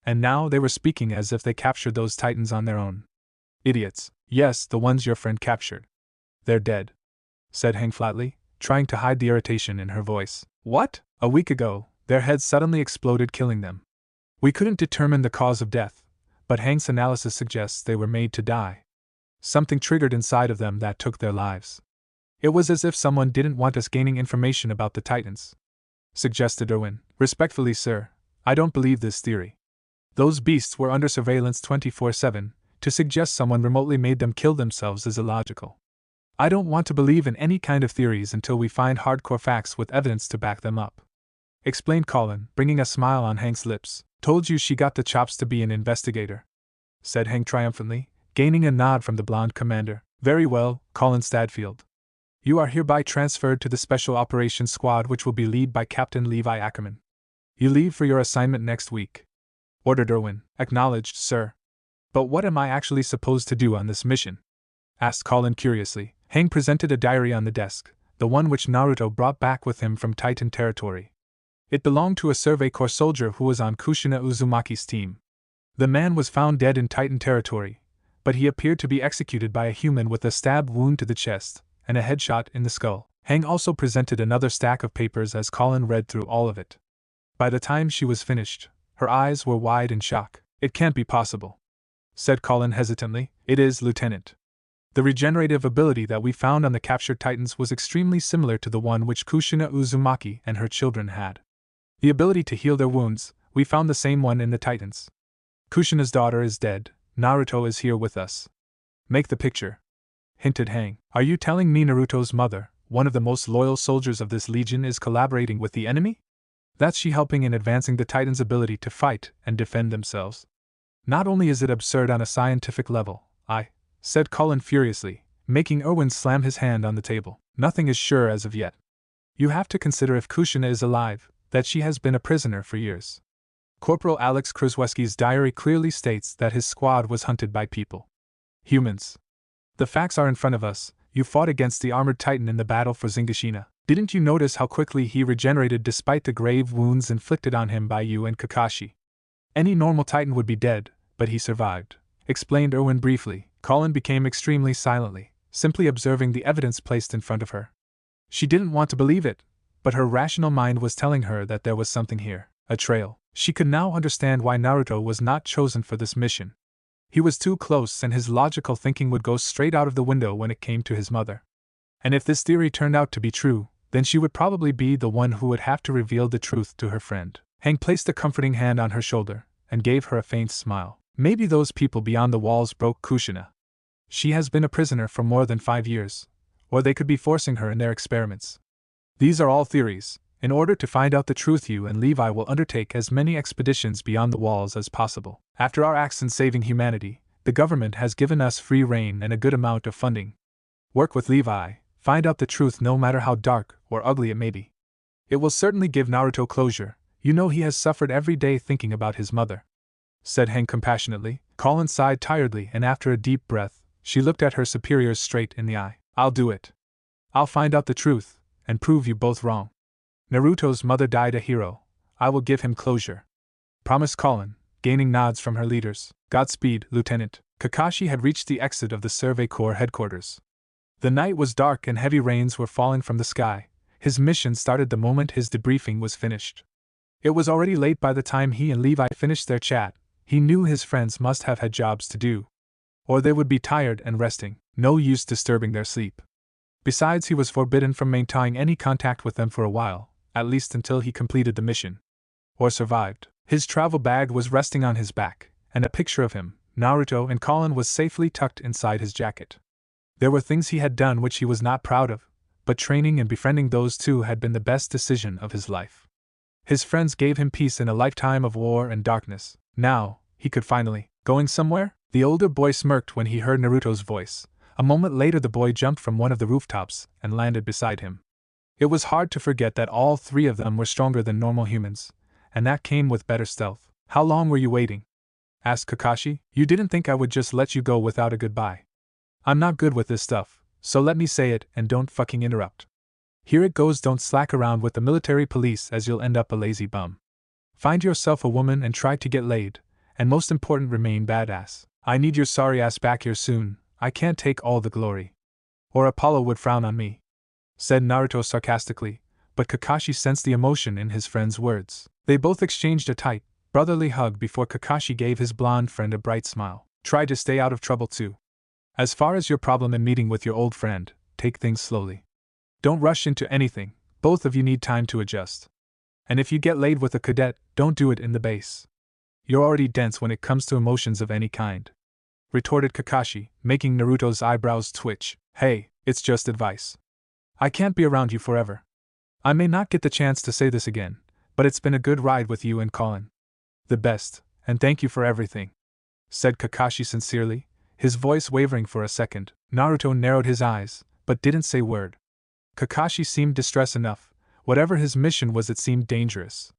And now they were speaking as if they captured those Titans on their own. Idiots. Yes, the ones your friend captured. They're dead, said Hang flatly, trying to hide the irritation in her voice. What? A week ago, their heads suddenly exploded, killing them. We couldn't determine the cause of death, but Hang's analysis suggests they were made to die. Something triggered inside of them that took their lives. It was as if someone didn't want us gaining information about the Titans, suggested Erwin. Respectfully, sir, I don't believe this theory. Those beasts were under surveillance 24/7, to suggest someone remotely made them kill themselves is illogical. I don't want to believe in any kind of theories until we find hardcore facts with evidence to back them up," explained Colin, bringing a smile on Hank's lips. "Told you she got the chops to be an investigator," said Hank triumphantly, gaining a nod from the blonde commander. "Very well, Colin Stadfield. You are hereby transferred to the Special Operations Squad, which will be led by Captain Levi Ackerman. You leave for your assignment next week," ordered Irwin. "Acknowledged, sir." "But what am I actually supposed to do on this mission?" asked Colin curiously. Hank presented a diary on the desk, the one which Naruto brought back with him from Titan territory. It belonged to a Survey Corps soldier who was on Kushina Uzumaki's team. The man was found dead in Titan territory, but he appeared to be executed by a human with a stab wound to the chest and a headshot in the skull. Hank also presented another stack of papers as Colin read through all of it. By the time she was finished, her eyes were wide in shock. "It can't be possible," said Colin hesitantly. "It is, Lieutenant. The regenerative ability that we found on the captured Titans was extremely similar to the one which Kushina Uzumaki and her children had. The ability to heal their wounds, we found the same one in the Titans. Kushina's daughter is dead, Naruto is here with us. Make the picture," hinted Hank. "Are you telling me Naruto's mother, one of the most loyal soldiers of this legion, is collaborating with the enemy? That's she helping in advancing the Titans' ability to fight and defend themselves. Not only is it absurd on a scientific level, said Colin furiously, making Irwin slam his hand on the table. "Nothing is sure as of yet. You have to consider, if Kushina is alive, that she has been a prisoner for years. Corporal Alex Kruzweski's diary clearly states that his squad was hunted by people. Humans. The facts are in front of us. You fought against the armored Titan in the battle for Zingashina. Didn't you notice how quickly he regenerated despite the grave wounds inflicted on him by you and Kakashi? Any normal Titan would be dead, but he survived," explained Irwin briefly. Colin became extremely silently, simply observing the evidence placed in front of her. She didn't want to believe it, but her rational mind was telling her that there was something here, a trail. She could now understand why Naruto was not chosen for this mission. He was too close, and his logical thinking would go straight out of the window when it came to his mother. And if this theory turned out to be true, then she would probably be the one who would have to reveal the truth to her friend. Hank placed a comforting hand on her shoulder and gave her a faint smile. "Maybe those people beyond the walls broke Kushina. She has been a prisoner for more than 5 years, or they could be forcing her in their experiments. These are all theories. In order to find out the truth, you and Levi will undertake as many expeditions beyond the walls as possible. After our acts in saving humanity, the government has given us free rein and a good amount of funding. Work with Levi, find out the truth no matter how dark or ugly it may be. It will certainly give Naruto closure. You know he has suffered every day thinking about his mother," said Hank compassionately. Colin sighed tiredly, and after a deep breath, she looked at her superiors straight in the eye. "I'll do it. I'll find out the truth, and prove you both wrong. Naruto's mother died a hero. I will give him closure," promised Colin, gaining nods from her leaders. "Godspeed, Lieutenant." Kakashi had reached the exit of the Survey Corps headquarters. The night was dark and heavy rains were falling from the sky. His mission started the moment his debriefing was finished. It was already late by the time he and Levi finished their chat. He knew his friends must have had jobs to do, or they would be tired and resting. No use disturbing their sleep. Besides, he was forbidden from maintaining any contact with them for a while, at least until he completed the mission. Or survived. His travel bag was resting on his back, and a picture of him, Naruto, and Colin was safely tucked inside his jacket. There were things he had done which he was not proud of, but training and befriending those two had been the best decision of his life. His friends gave him peace in a lifetime of war and darkness. Now, he could finally. "Going somewhere?" The older boy smirked when he heard Naruto's voice. A moment later, the boy jumped from one of the rooftops and landed beside him. It was hard to forget that all three of them were stronger than normal humans, and that came with better stealth. "How long were you waiting?" asked Kakashi. "You didn't think I would just let you go without a goodbye? I'm not good with this stuff, so let me say it and don't fucking interrupt. Here it goes. Don't slack around with the military police, as you'll end up a lazy bum. Find yourself a woman and try to get laid, and most important, remain badass. I need your sorry ass back here soon. I can't take all the glory, or Apollo would frown on me," said Naruto sarcastically, but Kakashi sensed the emotion in his friend's words. They both exchanged a tight, brotherly hug before Kakashi gave his blonde friend a bright smile. "Try to stay out of trouble too. As far as your problem in meeting with your old friend, take things slowly. Don't rush into anything, both of you need time to adjust. And if you get laid with a cadet, don't do it in the base. You're already dense when it comes to emotions of any kind. retorted Kakashi, making Naruto's eyebrows twitch. Hey, it's just advice. I can't be around you forever. I may not get the chance to say this again, but it's been a good ride with you and Colin. The best, and thank you for everything, said Kakashi sincerely, his voice wavering for a second. Naruto narrowed his eyes, but didn't say a word. Kakashi seemed distressed enough. Whatever his mission was, it seemed dangerous.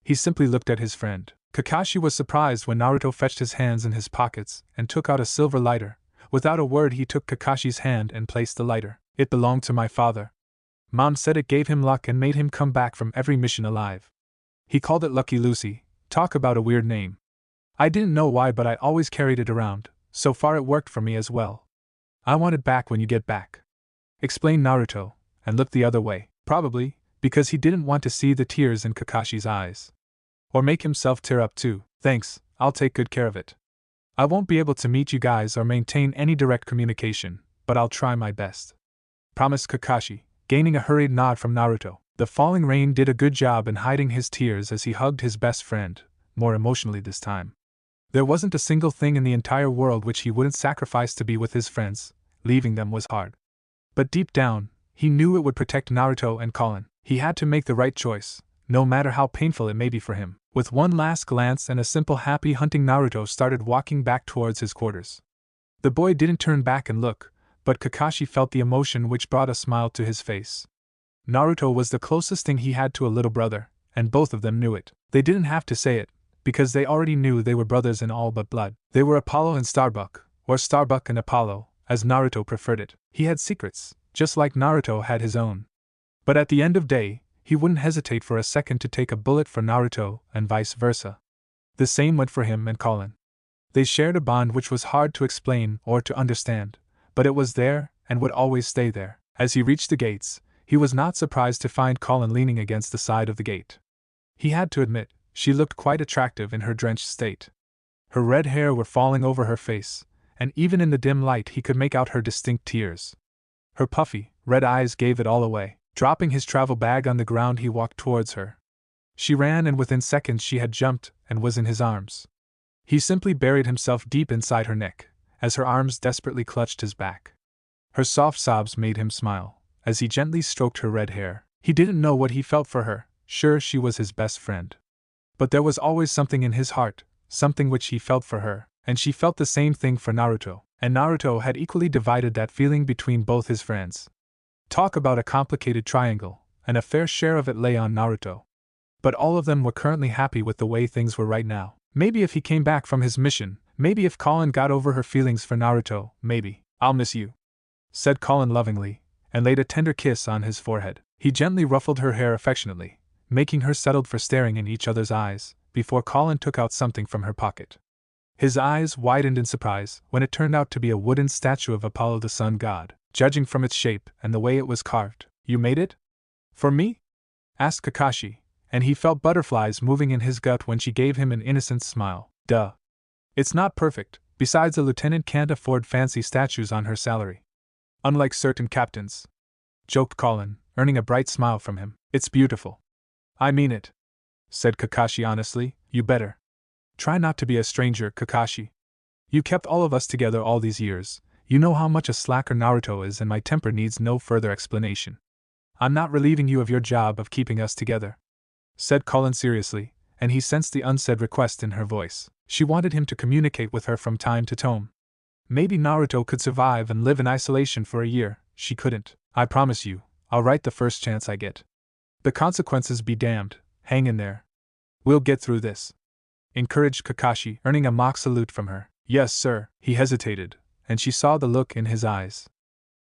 He simply looked at his friend. Kakashi was surprised when Naruto fetched his hands in his pockets and took out a silver lighter. Without a word, he took Kakashi's hand and placed the lighter. It belonged to my father. Mom said it gave him luck and made him come back from every mission alive. He called it Lucky Lucy. Talk about a weird name. I didn't know why, but I always carried it around. So far it worked for me as well. I want it back when you get back, explained Naruto, and looked the other way, probably because he didn't want to see the tears in Kakashi's eyes. Or make himself tear up too. Thanks, I'll take good care of it. I won't be able to meet you guys or maintain any direct communication, but I'll try my best, promised Kakashi, gaining a hurried nod from Naruto. The falling rain did a good job in hiding his tears as he hugged his best friend, more emotionally this time. There wasn't a single thing in the entire world which he wouldn't sacrifice to be with his friends. Leaving them was hard. But deep down, he knew it would protect Naruto and Colin. He had to make the right choice, no matter how painful it may be for him. With one last glance and a simple happy hunting, Naruto started walking back towards his quarters. The boy didn't turn back and look, but Kakashi felt the emotion which brought a smile to his face. Naruto was the closest thing he had to a little brother, and both of them knew it. They didn't have to say it, because they already knew they were brothers in all but blood. They were Apollo and Starbuck, or Starbuck and Apollo, as Naruto preferred it. He had secrets, just like Naruto had his own. But at the end of the day, he wouldn't hesitate for a second to take a bullet for Naruto, and vice versa. The same went for him and Colin. They shared a bond which was hard to explain or to understand, but it was there, and would always stay there. As he reached the gates, he was not surprised to find Colin leaning against the side of the gate. He had to admit, she looked quite attractive in her drenched state. Her red hair were falling over her face, and even in the dim light he could make out her distinct tears. Her puffy, red eyes gave it all away. Dropping his travel bag on the ground, he walked towards her. She ran, and within seconds she had jumped and was in his arms. He simply buried himself deep inside her neck, as her arms desperately clutched his back. Her soft sobs made him smile, as he gently stroked her red hair. He didn't know what he felt for her, sure she was his best friend. But there was always something in his heart, something which he felt for her, and she felt the same thing for Naruto, and Naruto had equally divided that feeling between both his friends. Talk about a complicated triangle, and a fair share of it lay on Naruto. But all of them were currently happy with the way things were right now. Maybe if he came back from his mission, maybe if Colin got over her feelings for Naruto, maybe. I'll miss you, said Colin lovingly, and laid a tender kiss on his forehead. He gently ruffled her hair affectionately, making her settled for staring in each other's eyes, before Colin took out something from her pocket. His eyes widened in surprise when it turned out to be a wooden statue of Apollo the sun god. Judging from its shape and the way it was carved. You made it? For me? Asked Kakashi, and he felt butterflies moving in his gut when she gave him an innocent smile. Duh. It's not perfect, besides a lieutenant can't afford fancy statues on her salary. Unlike certain captains, joked Colin, earning a bright smile from him. It's beautiful. I mean it, said Kakashi honestly. You better try not to be a stranger, Kakashi. You kept all of us together all these years. You know how much a slacker Naruto is, and my temper needs no further explanation. I'm not relieving you of your job of keeping us together, said Colin seriously, and he sensed the unsaid request in her voice. She wanted him to communicate with her from time to time. Maybe Naruto could survive and live in isolation for a year. She couldn't. I promise you, I'll write the first chance I get. The consequences be damned. Hang in there. We'll get through this, encouraged Kakashi, earning a mock salute from her. Yes, sir. He hesitated, and she saw the look in his eyes.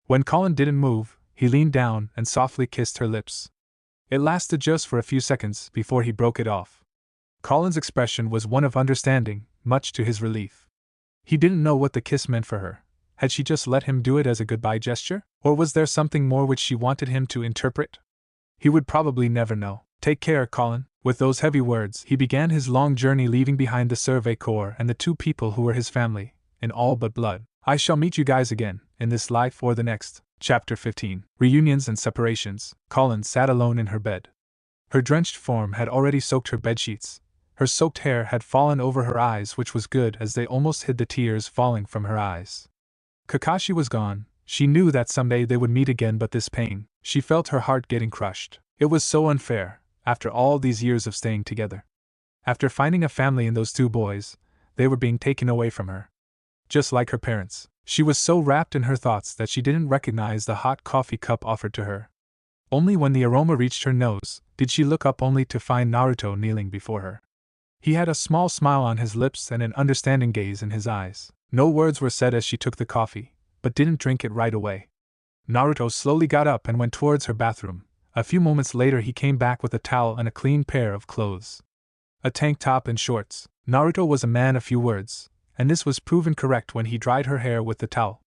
When Colin didn't move, he leaned down and softly kissed her lips. It lasted just for a few seconds before he broke it off. Colin's expression was one of understanding, much to his relief. He didn't know what the kiss meant for her. Had she just let him do it as a goodbye gesture? Or was there something more which she wanted him to interpret? He would probably never know. Take care, Colin. With those heavy words, he began his long journey, leaving behind the Survey Corps and the two people who were his family, in all but blood. I shall meet you guys again, in this life or the next. Chapter 15. Reunions and Separations. Colin sat alone in her bed. Her drenched form had already soaked her bedsheets. Her soaked hair had fallen over her eyes, which was good as they almost hid the tears falling from her eyes. Kakashi was gone. She knew that someday they would meet again, but this pain, she felt her heart getting crushed. It was so unfair, after all these years of staying together. After finding a family in those two boys, they were being taken away from her. Just like her parents, she was so wrapped in her thoughts that she didn't recognize the hot coffee cup offered to her. Only when the aroma reached her nose did she look up, only to find Naruto kneeling before her. He had a small smile on his lips and an understanding gaze in his eyes. No words were said as she took the coffee, but didn't drink it right away. Naruto slowly got up and went towards her bathroom. A few moments later he came back with a towel and a clean pair of clothes. A tank top and shorts. Naruto was a man of few words, and this was proven correct when he dried her hair with the towel.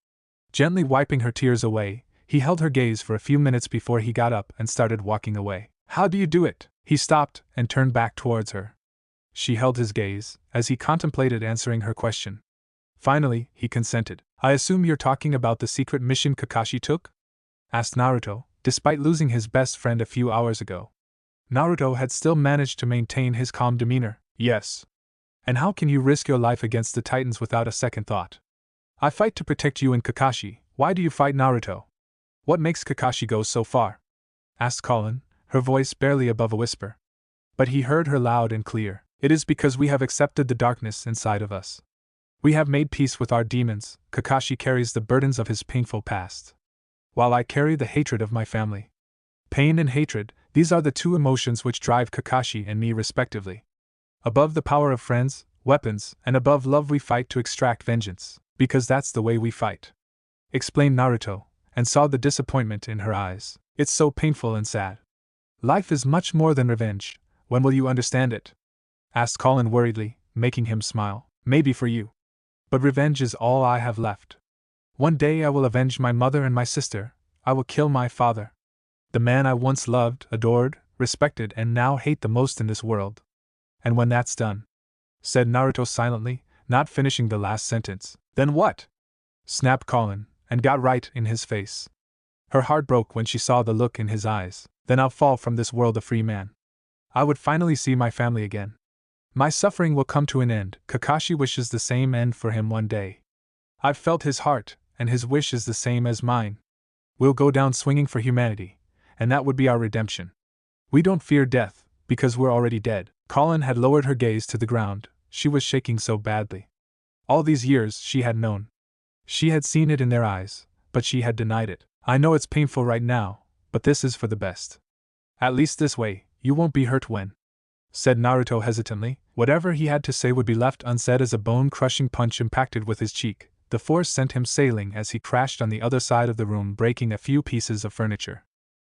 Gently wiping her tears away, he held her gaze for a few minutes before he got up and started walking away. "How do you do it?" He stopped and turned back towards her. She held his gaze as he contemplated answering her question. Finally, he consented. "I assume you're talking about the secret mission Kakashi took?" asked Naruto, despite losing his best friend a few hours ago. Naruto had still managed to maintain his calm demeanor. "Yes. And how can you risk your life against the Titans without a second thought?" "I fight to protect you and Kakashi." "Why do you fight Naruto? What makes Kakashi go so far?" asked Colin, her voice barely above a whisper. But he heard her loud and clear. "It is because we have accepted the darkness inside of us. We have made peace with our demons. Kakashi carries the burdens of his painful past, while I carry the hatred of my family. Pain and hatred, these are the two emotions which drive Kakashi and me respectively. Above the power of friends, weapons, and above love we fight to extract vengeance, because that's the way we fight," explained Naruto, and saw the disappointment in her eyes. "It's so painful and sad. Life is much more than revenge. When will you understand it?" asked Colin worriedly, making him smile. "Maybe for you. But revenge is all I have left. One day I will avenge my mother and my sister. I will kill my father, the man I once loved, adored, respected, and now hate the most in this world. And when that's done," said Naruto silently, not finishing the last sentence. "Then what?" snapped Colin, and got right in his face. Her heart broke when she saw the look in his eyes. "Then I'll fall from this world a free man. I would finally see my family again. My suffering will come to an end. Kakashi wishes the same end for him one day. I've felt his heart, and his wish is the same as mine. We'll go down swinging for humanity, and that would be our redemption. We don't fear death, because we're already dead." Colin had lowered her gaze to the ground. She was shaking so badly. All these years she had known. She had seen it in their eyes, but she had denied it. "I know it's painful right now, but this is for the best. At least this way, you won't be hurt when," said Naruto hesitantly. Whatever he had to say would be left unsaid as a bone-crushing punch impacted with his cheek. The force sent him sailing as he crashed on the other side of the room, breaking a few pieces of furniture.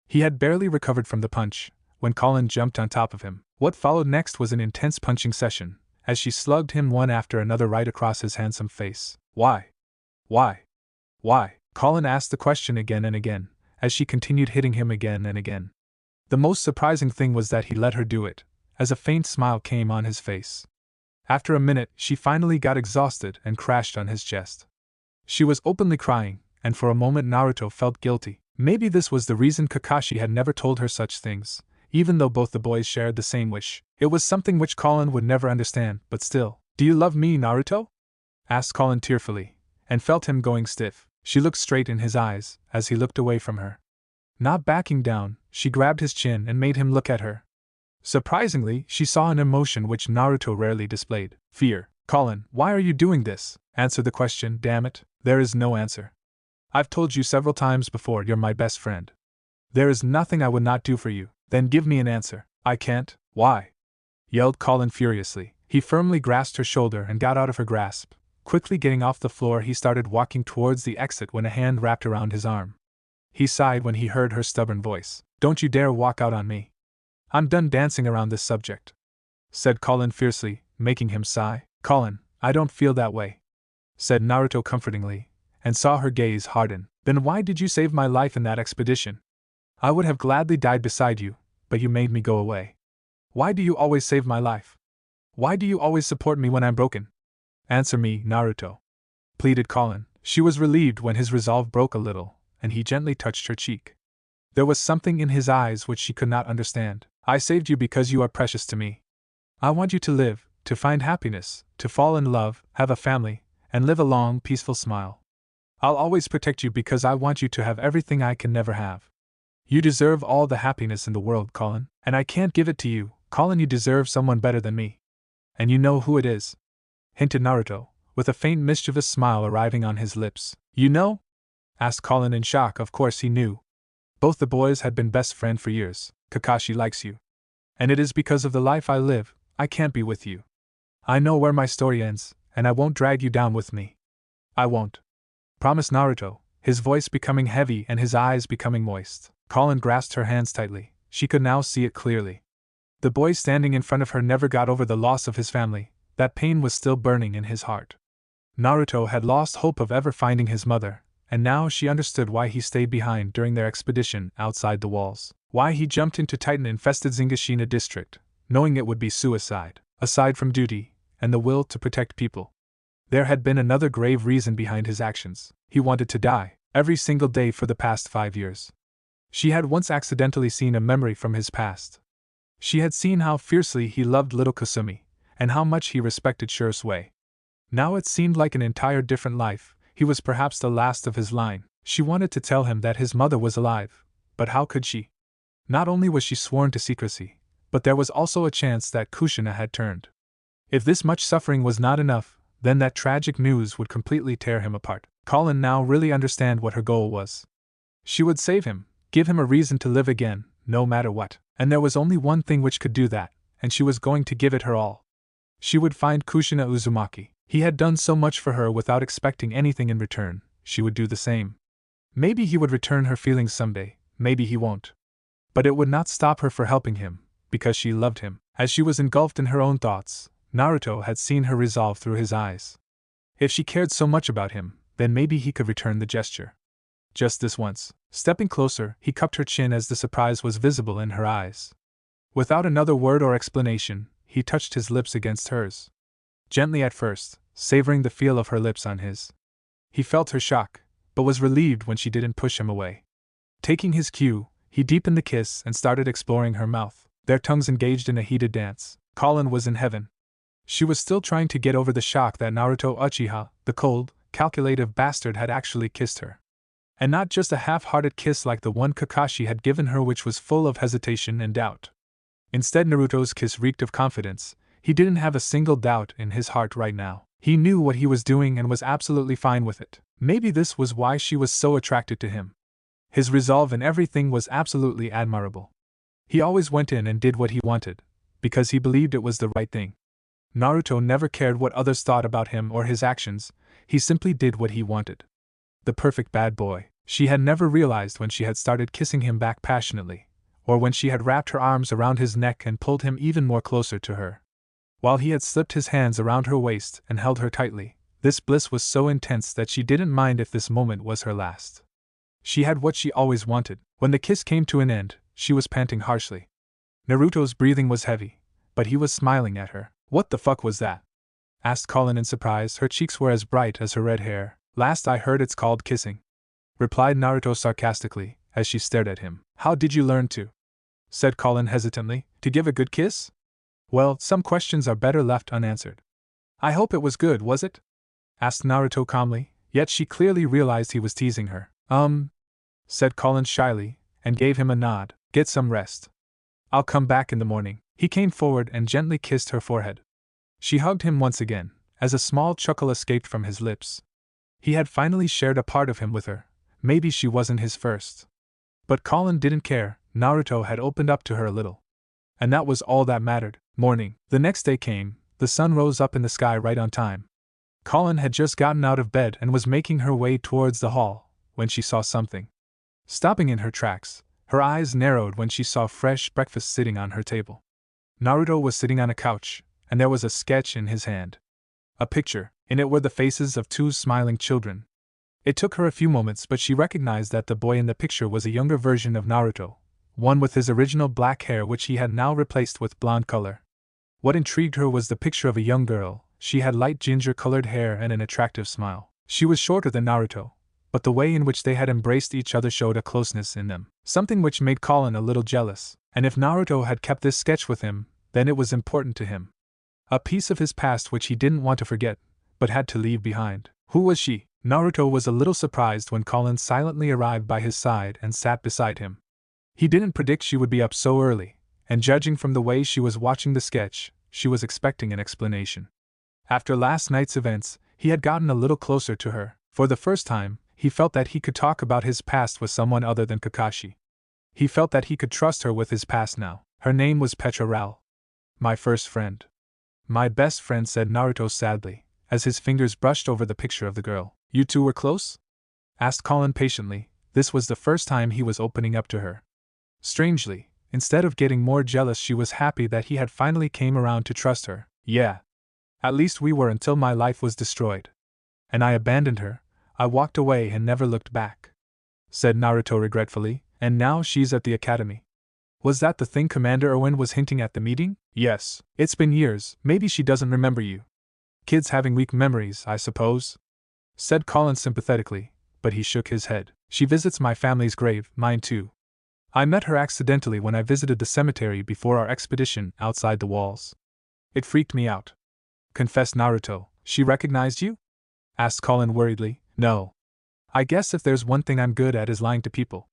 He had barely recovered from the punch when Colin jumped on top of him. What followed next was an intense punching session, as she slugged him one after another right across his handsome face. "Why? Why? Why?" Colin asked the question again and again, as she continued hitting him again and again. The most surprising thing was that he let her do it, as a faint smile came on his face. After a minute, she finally got exhausted and crashed on his chest. She was openly crying, and for a moment Naruto felt guilty. Maybe this was the reason Kakashi had never told her such things, even though both the boys shared the same wish. It was something which Colin would never understand, but still. "Do you love me, Naruto?" asked Colin tearfully, and felt him going stiff. She looked straight in his eyes as he looked away from her. Not backing down, she grabbed his chin and made him look at her. Surprisingly, she saw an emotion which Naruto rarely displayed. "Fear." "Colin, why are you doing this? Answer the question, damn it." "There is no answer. I've told you several times before you're my best friend. There is nothing I would not do for you." "Then give me an answer." "I can't." "Why?" yelled Colin furiously. He firmly grasped her shoulder and got out of her grasp. Quickly getting off the floor, he started walking towards the exit when a hand wrapped around his arm. He sighed when he heard her stubborn voice. "Don't you dare walk out on me. I'm done dancing around this subject," said Colin fiercely, making him sigh. "Colin, I don't feel that way," said Naruto comfortingly, and saw her gaze harden. "Then why did you save my life in that expedition? I would have gladly died beside you, but you made me go away. Why do you always save my life? Why do you always support me when I'm broken? Answer me, Naruto," pleaded Colin. She was relieved when his resolve broke a little, and he gently touched her cheek. There was something in his eyes which she could not understand. "I saved you because you are precious to me. I want you to live, to find happiness, to fall in love, have a family, and live a long, peaceful smile. I'll always protect you because I want you to have everything I can never have. You deserve all the happiness in the world, Colin, and I can't give it to you. Colin, you deserve someone better than me. And you know who it is? Hinted Naruto, with a faint mischievous smile arriving on his lips. You know? Asked Colin in shock. Of course he knew. Both the boys had been best friends for years. Kakashi likes you. And it is because of the life I live, I can't be with you. I know where my story ends, and I won't drag you down with me. I won't. Promised Naruto, his voice becoming heavy and his eyes becoming moist. Colin grasped her hands tightly. She could now see it clearly. The boy standing in front of her never got over the loss of his family. That pain was still burning in his heart. Naruto had lost hope of ever finding his mother, and now she understood why he stayed behind during their expedition outside the walls. Why he jumped into Titan-infested Zingashina district, knowing it would be suicide. Aside from duty, and the will to protect people, there had been another grave reason behind his actions. He wanted to die, every single day for the past 5 years. She had once accidentally seen a memory from his past. She had seen how fiercely he loved little Kasumi, and how much he respected Shursui. Now it seemed like an entire different life. He was perhaps the last of his line. She wanted to tell him that his mother was alive, but how could she? Not only was she sworn to secrecy, but there was also a chance that Kushina had turned. If this much suffering was not enough, then that tragic news would completely tear him apart. Colin now really understood what her goal was. She would save him, give him a reason to live again, no matter what. And there was only one thing which could do that, and she was going to give it her all. She would find Kushina Uzumaki. He had done so much for her without expecting anything in return. She would do the same. Maybe he would return her feelings someday, maybe he won't. But it would not stop her for helping him, because she loved him. As she was engulfed in her own thoughts, Naruto had seen her resolve through his eyes. If she cared so much about him, then maybe he could return the gesture. Just this once. Stepping closer, he cupped her chin as the surprise was visible in her eyes. Without another word or explanation, he touched his lips against hers. Gently at first, savoring the feel of her lips on his. He felt her shock, but was relieved when she didn't push him away. Taking his cue, he deepened the kiss and started exploring her mouth. Their tongues engaged in a heated dance. Colin was in heaven. She was still trying to get over the shock that Naruto Uchiha, the cold, calculative bastard, had actually kissed her. And not just a half-hearted kiss like the one Kakashi had given her, which was full of hesitation and doubt. Instead, Naruto's kiss reeked of confidence. He didn't have a single doubt in his heart right now. He knew what he was doing and was absolutely fine with it. Maybe this was why she was so attracted to him. His resolve in everything was absolutely admirable. He always went in and did what he wanted, because he believed it was the right thing. Naruto never cared what others thought about him or his actions, he simply did what he wanted. The perfect bad boy. She had never realized when she had started kissing him back passionately, or when she had wrapped her arms around his neck and pulled him even more closer to her. While he had slipped his hands around her waist and held her tightly, this bliss was so intense that she didn't mind if this moment was her last. She had what she always wanted. When the kiss came to an end, she was panting harshly. Naruto's breathing was heavy, but he was smiling at her. What the fuck was that? Asked Colin in surprise. Her cheeks were as bright as her red hair. Last I heard it's called kissing, replied Naruto sarcastically, as she stared at him. How did you learn to? Said Colin hesitantly. To give a good kiss? Well, some questions are better left unanswered. I hope it was good, was it? Asked Naruto calmly, yet she clearly realized he was teasing her. Said Colin shyly, and gave him a nod. Get some rest. I'll come back in the morning. He came forward and gently kissed her forehead. She hugged him once again, as a small chuckle escaped from his lips. He had finally shared a part of him with her. Maybe she wasn't his first. But Colin didn't care. Naruto had opened up to her a little. And that was all that mattered. Morning. The next day came. The sun rose up in the sky right on time. Colin had just gotten out of bed and was making her way towards the hall, when she saw something. Stopping in her tracks, her eyes narrowed when she saw fresh breakfast sitting on her table. Naruto was sitting on a couch, and there was a sketch in his hand. A picture. In it were the faces of 2 smiling children. It took her a few moments, but she recognized that the boy in the picture was a younger version of Naruto, one with his original black hair which he had now replaced with blonde color. What intrigued her was the picture of a young girl. She had light ginger-colored hair and an attractive smile. She was shorter than Naruto, but the way in which they had embraced each other showed a closeness in them, something which made Colin a little jealous. And if Naruto had kept this sketch with him, then it was important to him. A piece of his past which he didn't want to forget, but had to leave behind. Who was she? Naruto was a little surprised when Colin silently arrived by his side and sat beside him. He didn't predict she would be up so early, and judging from the way she was watching the sketch, she was expecting an explanation. After last night's events, he had gotten a little closer to her. For the first time, he felt that he could talk about his past with someone other than Kakashi. He felt that he could trust her with his past now. Her name was Petra Ral. My first friend. My best friend, said Naruto sadly, as his fingers brushed over the picture of the girl. You two were close? Asked Colin patiently. This was the first time he was opening up to her. Strangely, instead of getting more jealous, she was happy that he had finally came around to trust her. Yeah. At least we were until my life was destroyed. And I abandoned her. I walked away and never looked back. Said Naruto regretfully, and now she's at the academy. Was that the thing Commander Owen was hinting at the meeting? Yes. It's been years, maybe she doesn't remember you. Kids having weak memories, I suppose. Said Colin sympathetically, but he shook his head. She visits my family's grave, mine too. I met her accidentally when I visited the cemetery before our expedition outside the walls. It freaked me out. Confessed Naruto. She recognized you? Asked Colin worriedly. No. I guess if there's one thing I'm good at is lying to people.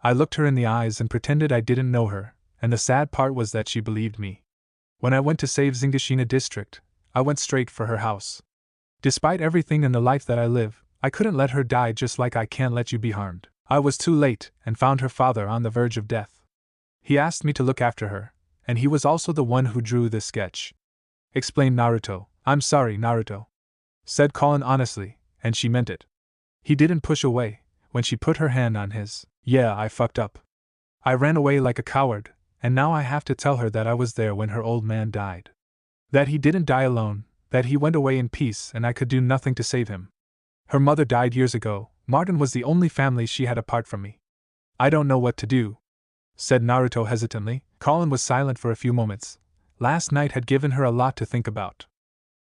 I looked her in the eyes and pretended I didn't know her, and the sad part was that she believed me. When I went to save Zingashina district, I went straight for her house. Despite everything in the life that I live, I couldn't let her die just like I can't let you be harmed. I was too late and found her father on the verge of death. He asked me to look after her, and he was also the one who drew this sketch. Explained Naruto. I'm sorry, Naruto. Said Colin honestly, and she meant it. He didn't push away when she put her hand on his. Yeah, I fucked up. I ran away like a coward, and now I have to tell her that I was there when her old man died. That he didn't die alone, that he went away in peace and I could do nothing to save him. Her mother died years ago. Martin was the only family she had apart from me. I don't know what to do, said Naruto hesitantly. Colin was silent for a few moments. Last night had given her a lot to think about.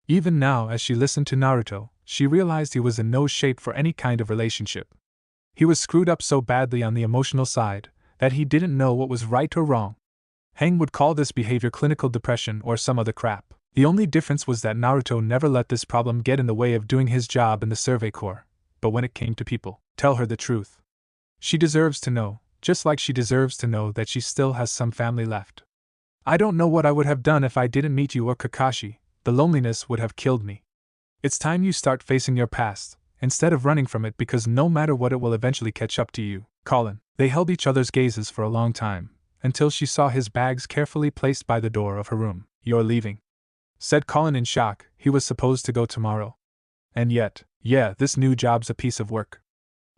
Even now, as she listened to Naruto, she realized he was in no shape for any kind of relationship. He was screwed up so badly on the emotional side that he didn't know what was right or wrong. Hang would call this behavior clinical depression or some other crap. The only difference was that Naruto never let this problem get in the way of doing his job in the Survey Corps. But when it came to people, tell her the truth. She deserves to know, just like she deserves to know that she still has some family left. I don't know what I would have done if I didn't meet you or Kakashi. The loneliness would have killed me. It's time you start facing your past, instead of running from it, because no matter what, it will eventually catch up to you. Colin. They held each other's gazes for a long time, until she saw his bags carefully placed by the door of her room. You're leaving? Said Colin in shock. He was supposed to go tomorrow. And yet, yeah, this new job's a piece of work.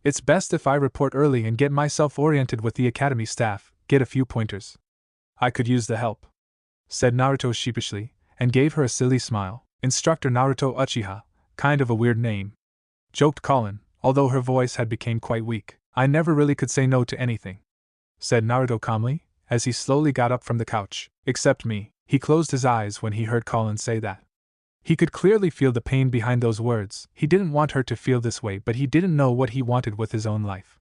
It's best if I report early and get myself oriented with the academy staff, get a few pointers. I could use the help. Said Naruto sheepishly, and gave her a silly smile. Instructor Naruto Uchiha, kind of a weird name. Joked Colin, although her voice had become quite weak. I never really could say no to anything. Said Naruto calmly, as he slowly got up from the couch. Except me. He closed his eyes when he heard Colin say that. He could clearly feel the pain behind those words. He didn't want her to feel this way, but he didn't know what he wanted with his own life.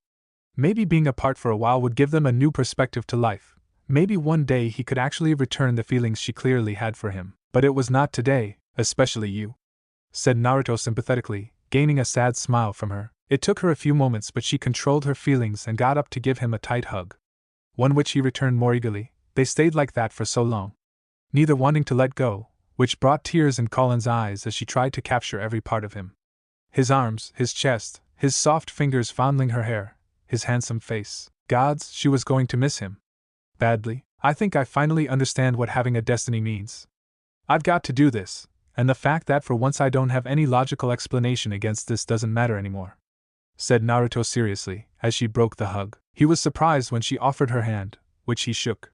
Maybe being apart for a while would give them a new perspective to life. Maybe one day he could actually return the feelings she clearly had for him. But it was not today, especially you. Said Naruto sympathetically, gaining a sad smile from her. It took her a few moments, but she controlled her feelings and got up to give him a tight hug. One which he returned more eagerly. They stayed like that for so long, neither wanting to let go, which brought tears in Colin's eyes as she tried to capture every part of him. His arms, his chest, his soft fingers fondling her hair, his handsome face. Gods, she was going to miss him. Badly. I think I finally understand what having a destiny means. I've got to do this, and the fact that for once I don't have any logical explanation against this doesn't matter anymore. Said Naruto seriously, as she broke the hug. He was surprised when she offered her hand, which he shook.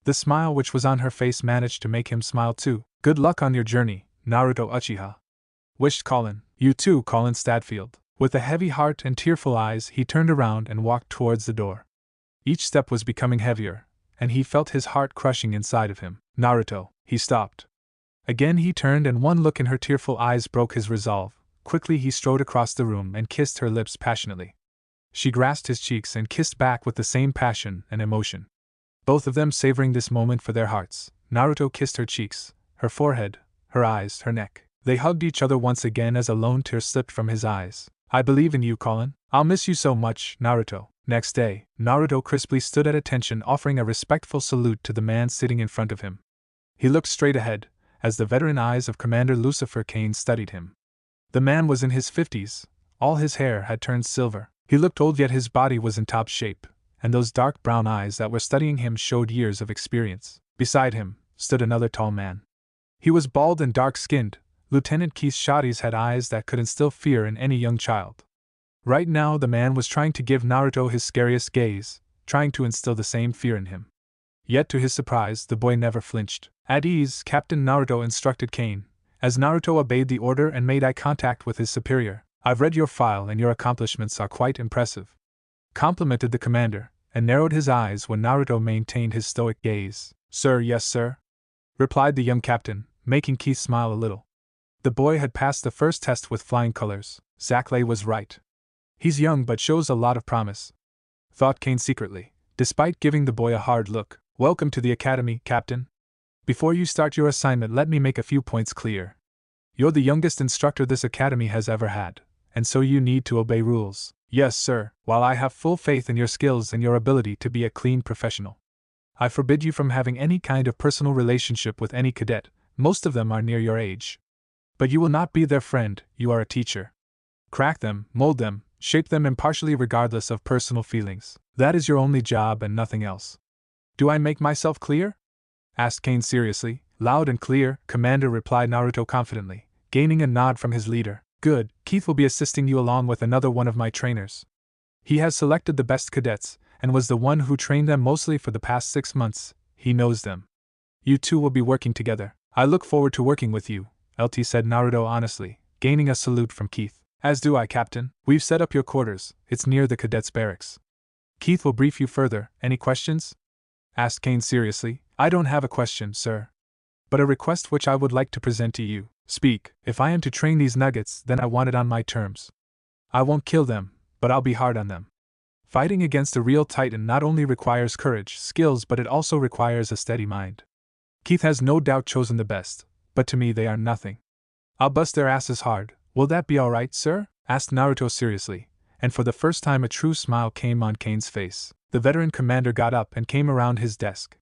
The smile which was on her face managed to make him smile too. Good luck on your journey, Naruto Uchiha. Wished Colin. You too, Colin Stadfield. With a heavy heart and tearful eyes, he turned around and walked towards the door. Each step was becoming heavier, and he felt his heart crushing inside of him. Naruto. He stopped. Again he turned, and one look in her tearful eyes broke his resolve. Quickly he strode across the room and kissed her lips passionately. She grasped his cheeks and kissed back with the same passion and emotion. Both of them savoring this moment for their hearts. Naruto kissed her cheeks, her forehead, her eyes, her neck. They hugged each other once again as a lone tear slipped from his eyes. I believe in you, Colin. I'll miss you so much, Naruto. Next day, Naruto crisply stood at attention, offering a respectful salute to the man sitting in front of him. He looked straight ahead, as the veteran eyes of Commander Lucifer Kane studied him. The man was in his 50s, all his hair had turned silver. He looked old, yet his body was in top shape, and those dark brown eyes that were studying him showed years of experience. Beside him stood another tall man. He was bald and dark-skinned. Lieutenant Keith Shotty's had eyes that could instill fear in any young child. Right now the man was trying to give Naruto his scariest gaze, trying to instill the same fear in him. Yet to his surprise, the boy never flinched. At ease, Captain Naruto instructed Kane, as Naruto obeyed the order and made eye contact with his superior. I've read your file and your accomplishments are quite impressive, complimented the commander, and narrowed his eyes when Naruto maintained his stoic gaze. Sir, yes sir, replied the young captain, making Keith smile a little. The boy had passed the first test with flying colors. Zackley was right. He's young but shows a lot of promise, thought Kane secretly, despite giving the boy a hard look. Welcome to the academy, Captain. Before you start your assignment, let me make a few points clear. You're the youngest instructor this academy has ever had, and so you need to obey rules. Yes, sir. While I have full faith in your skills and your ability to be a clean professional, I forbid you from having any kind of personal relationship with any cadet. Most of them are near your age. But you will not be their friend, you are a teacher. Crack them, mold them, shape them impartially regardless of personal feelings. That is your only job and nothing else. Do I make myself clear? Asked Kane seriously. Loud and clear, Commander, replied Naruto confidently, gaining a nod from his leader. Good, Keith will be assisting you along with another one of my trainers. He has selected the best cadets, and was the one who trained them mostly for the past 6 months. He knows them. You two will be working together. I look forward to working with you, LT said Naruto honestly, gaining a salute from Keith. As do I, Captain. We've set up your quarters. It's near the cadets' barracks. Keith will brief you further. Any questions? Asked Kane seriously. I don't have a question, sir, but a request which I would like to present to you. Speak. If I am to train these nuggets, then I want it on my terms. I won't kill them, but I'll be hard on them. Fighting against a real titan not only requires courage, skills, but it also requires a steady mind. Keith has no doubt chosen the best, but to me they are nothing. I'll bust their asses hard. Will that be alright, sir? Asked Naruto seriously, and for the first time a true smile came on Kane's face. The veteran commander got up and came around his desk.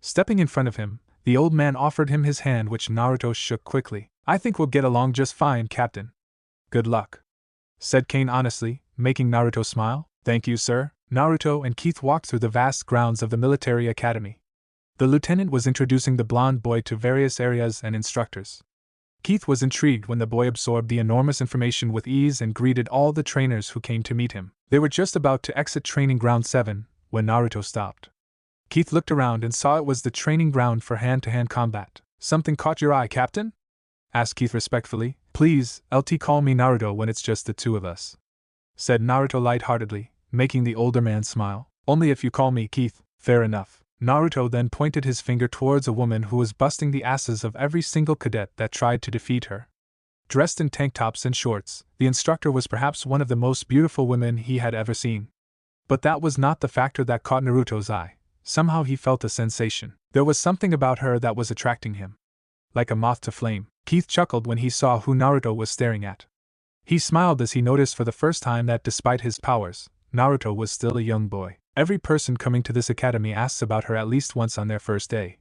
Stepping in front of him, the old man offered him his hand, which Naruto shook quickly. I think we'll get along just fine, Captain. Good luck, said Kane honestly, making Naruto smile. Thank you, sir. Naruto and Keith walked through the vast grounds of the military academy. The lieutenant was introducing the blonde boy to various areas and instructors. Keith was intrigued when the boy absorbed the enormous information with ease and greeted all the trainers who came to meet him. They were just about to exit Training Ground 7 when Naruto stopped. Keith looked around and saw it was the training ground for hand-to-hand combat. Something caught your eye, Captain? Asked Keith respectfully. Please, LT, call me Naruto when it's just the two of us, said Naruto lightheartedly, making the older man smile. Only if you call me Keith. Fair enough. Naruto then pointed his finger towards a woman who was busting the asses of every single cadet that tried to defeat her. Dressed in tank tops and shorts, the instructor was perhaps one of the most beautiful women he had ever seen. But that was not the factor that caught Naruto's eye. Somehow he felt a sensation. There was something about her that was attracting him. Like a moth to flame. Keith chuckled when he saw who Naruto was staring at. He smiled as he noticed for the first time that despite his powers, Naruto was still a young boy. Every person coming to this academy asks about her at least once on their first day.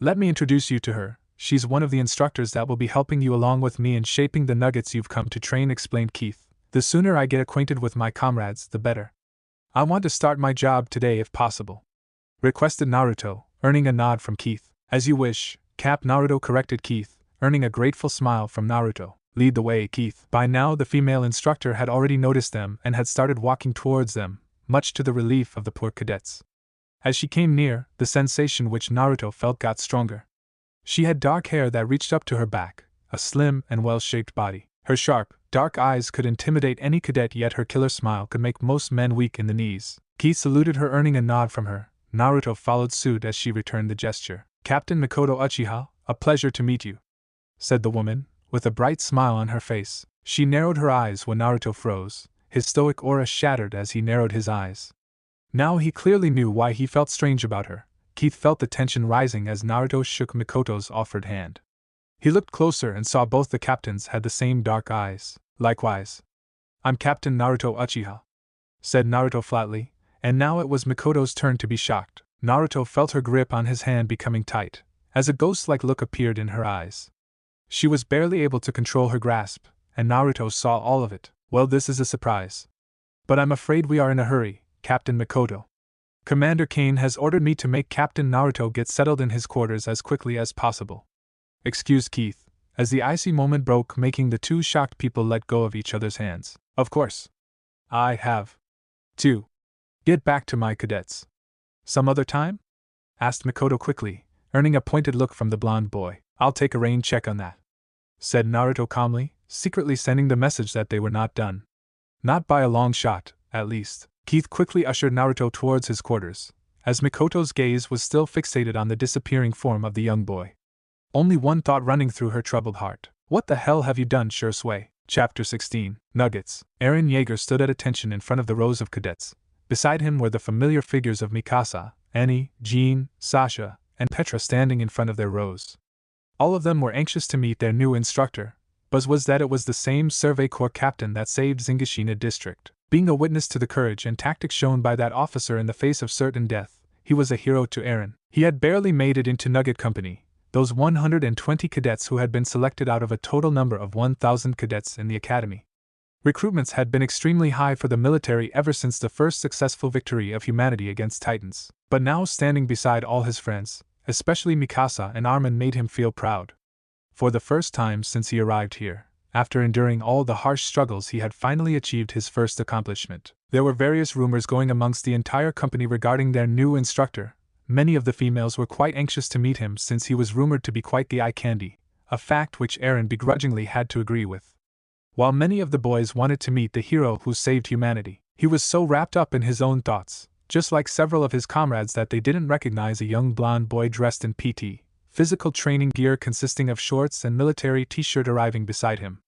Let me introduce you to her. She's one of the instructors that will be helping you along with me in shaping the nuggets you've come to train, explained Keith. The sooner I get acquainted with my comrades, the better. I want to start my job today if possible, requested Naruto, earning a nod from Keith. As you wish, Cap. Naruto corrected Keith, earning a grateful smile from Naruto. Lead the way, Keith. By now the female instructor had already noticed them and had started walking towards them, much to the relief of the poor cadets. As she came near, the sensation which Naruto felt got stronger. She had dark hair that reached up to her back, a slim and well-shaped body. Her sharp, dark eyes could intimidate any cadet, yet her killer smile could make most men weak in the knees. Keith saluted her, earning a nod from her. Naruto followed suit as she returned the gesture. Captain Mikoto Uchiha, a pleasure to meet you, said the woman, with a bright smile on her face. She narrowed her eyes when Naruto froze. His stoic aura shattered as he narrowed his eyes. Now he clearly knew why he felt strange about her. Keith felt the tension rising as Naruto shook Mikoto's offered hand. He looked closer and saw both the captains had the same dark eyes. Likewise. "I'm Captain Naruto Uchiha," said Naruto flatly, and now it was Mikoto's turn to be shocked. Naruto felt her grip on his hand becoming tight, as a ghost-like look appeared in her eyes. She was barely able to control her grasp, and Naruto saw all of it. "Well, this is a surprise. But I'm afraid we are in a hurry, Captain Mikoto. Commander Kane has ordered me to make Captain Naruto get settled in his quarters as quickly as possible." Excused Keith, as the icy moment broke, making the two shocked people let go of each other's hands. "Of course. I have to get back to my cadets." "Some other time?" asked Mikoto quickly, earning a pointed look from the blonde boy. "I'll take a rain check on that," said Naruto calmly, secretly sending the message that they were not done. Not by a long shot, at least. Keith quickly ushered Naruto towards his quarters, as Mikoto's gaze was still fixated on the disappearing form of the young boy. Only one thought running through her troubled heart. "What the hell have you done, Shursui?" Chapter 16. Nuggets. Eren Yeager stood at attention in front of the rows of cadets. Beside him were the familiar figures of Mikasa, Annie, Jean, Sasha, and Petra standing in front of their rows. All of them were anxious to meet their new instructor. Buzz was that it was the same Survey Corps captain that saved Zingashina District. Being a witness to the courage and tactics shown by that officer in the face of certain death, he was a hero to Eren. He had barely made it into Nugget Company, those 120 cadets who had been selected out of a total number of 1,000 cadets in the academy. Recruitments had been extremely high for the military ever since the first successful victory of humanity against Titans. But now standing beside all his friends, especially Mikasa and Armin, made him feel proud. For the first time since he arrived here, after enduring all the harsh struggles, he had finally achieved his first accomplishment. There were various rumors going amongst the entire company regarding their new instructor. Many of the females were quite anxious to meet him since he was rumored to be quite the eye candy, a fact which Eren begrudgingly had to agree with. While many of the boys wanted to meet the hero who saved humanity, he was so wrapped up in his own thoughts, just like several of his comrades, that they didn't recognize a young blonde boy dressed in PT, physical training gear consisting of shorts and military t-shirt arriving beside him.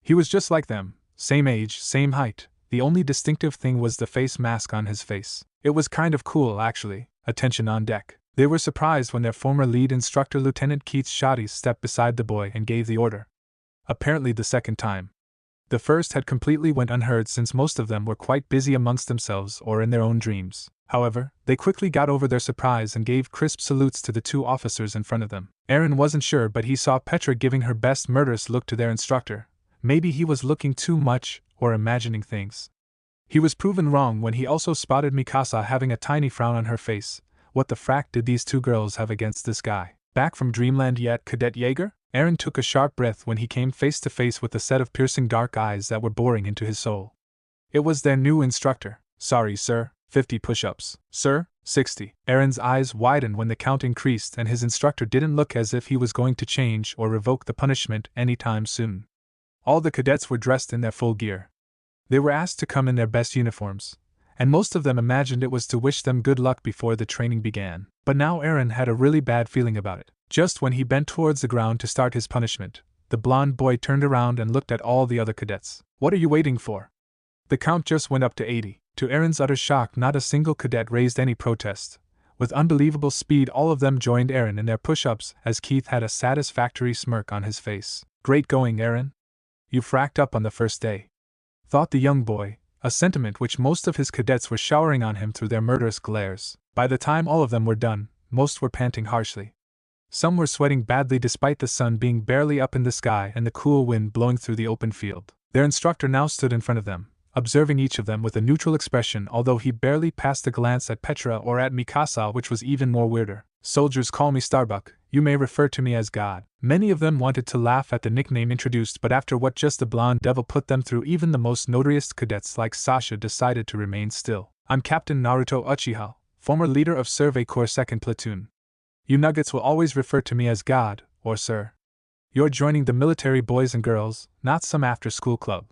He was just like them, same age, same height, the only distinctive thing was the face mask on his face. It was kind of cool, actually. Attention on deck. They were surprised when their former lead instructor Lieutenant Keith Shoddy stepped beside the boy and gave the order. Apparently the second time. The first had completely went unheard since most of them were quite busy amongst themselves or in their own dreams. However, they quickly got over their surprise and gave crisp salutes to the two officers in front of them. Eren wasn't sure, but he saw Petra giving her best murderous look to their instructor. Maybe he was looking too much, or imagining things. He was proven wrong when he also spotted Mikasa having a tiny frown on her face. What the frack did these two girls have against this guy? Back from dreamland yet, Cadet Yeager? Eren took a sharp breath when he came face to face with a set of piercing dark eyes that were boring into his soul. It was their new instructor. "Sorry, sir, 50 push-ups. Sir, 60. Eren's eyes widened when the count increased, and his instructor didn't look as if he was going to change or revoke the punishment anytime soon. All the cadets were dressed in their full gear. They were asked to come in their best uniforms, and most of them imagined it was to wish them good luck before the training began. But now Eren had a really bad feeling about it. Just when he bent towards the ground to start his punishment, the blonde boy turned around and looked at all the other cadets. "What are you waiting for?" The count just went up to 80. To Eren's utter shock, not a single cadet raised any protest. With unbelievable speed, all of them joined Eren in their push-ups as Keith had a satisfactory smirk on his face. "Great going, Eren. You fracked up on the first day," thought the young boy, a sentiment which most of his cadets were showering on him through their murderous glares. By the time all of them were done, most were panting harshly. Some were sweating badly despite the sun being barely up in the sky and the cool wind blowing through the open field. Their instructor now stood in front of them, observing each of them with a neutral expression, although he barely passed a glance at Petra or at Mikasa, which was even more weirder. "Soldiers call me Starbuck, you may refer to me as God." Many of them wanted to laugh at the nickname introduced, but after what just the blonde devil put them through, even the most notorious cadets like Sasha decided to remain still. "I'm Captain Naruto Uchiha, former leader of Survey Corps 2nd Platoon. You nuggets will always refer to me as God, or Sir. You're joining the military, boys and girls, not some after-school club.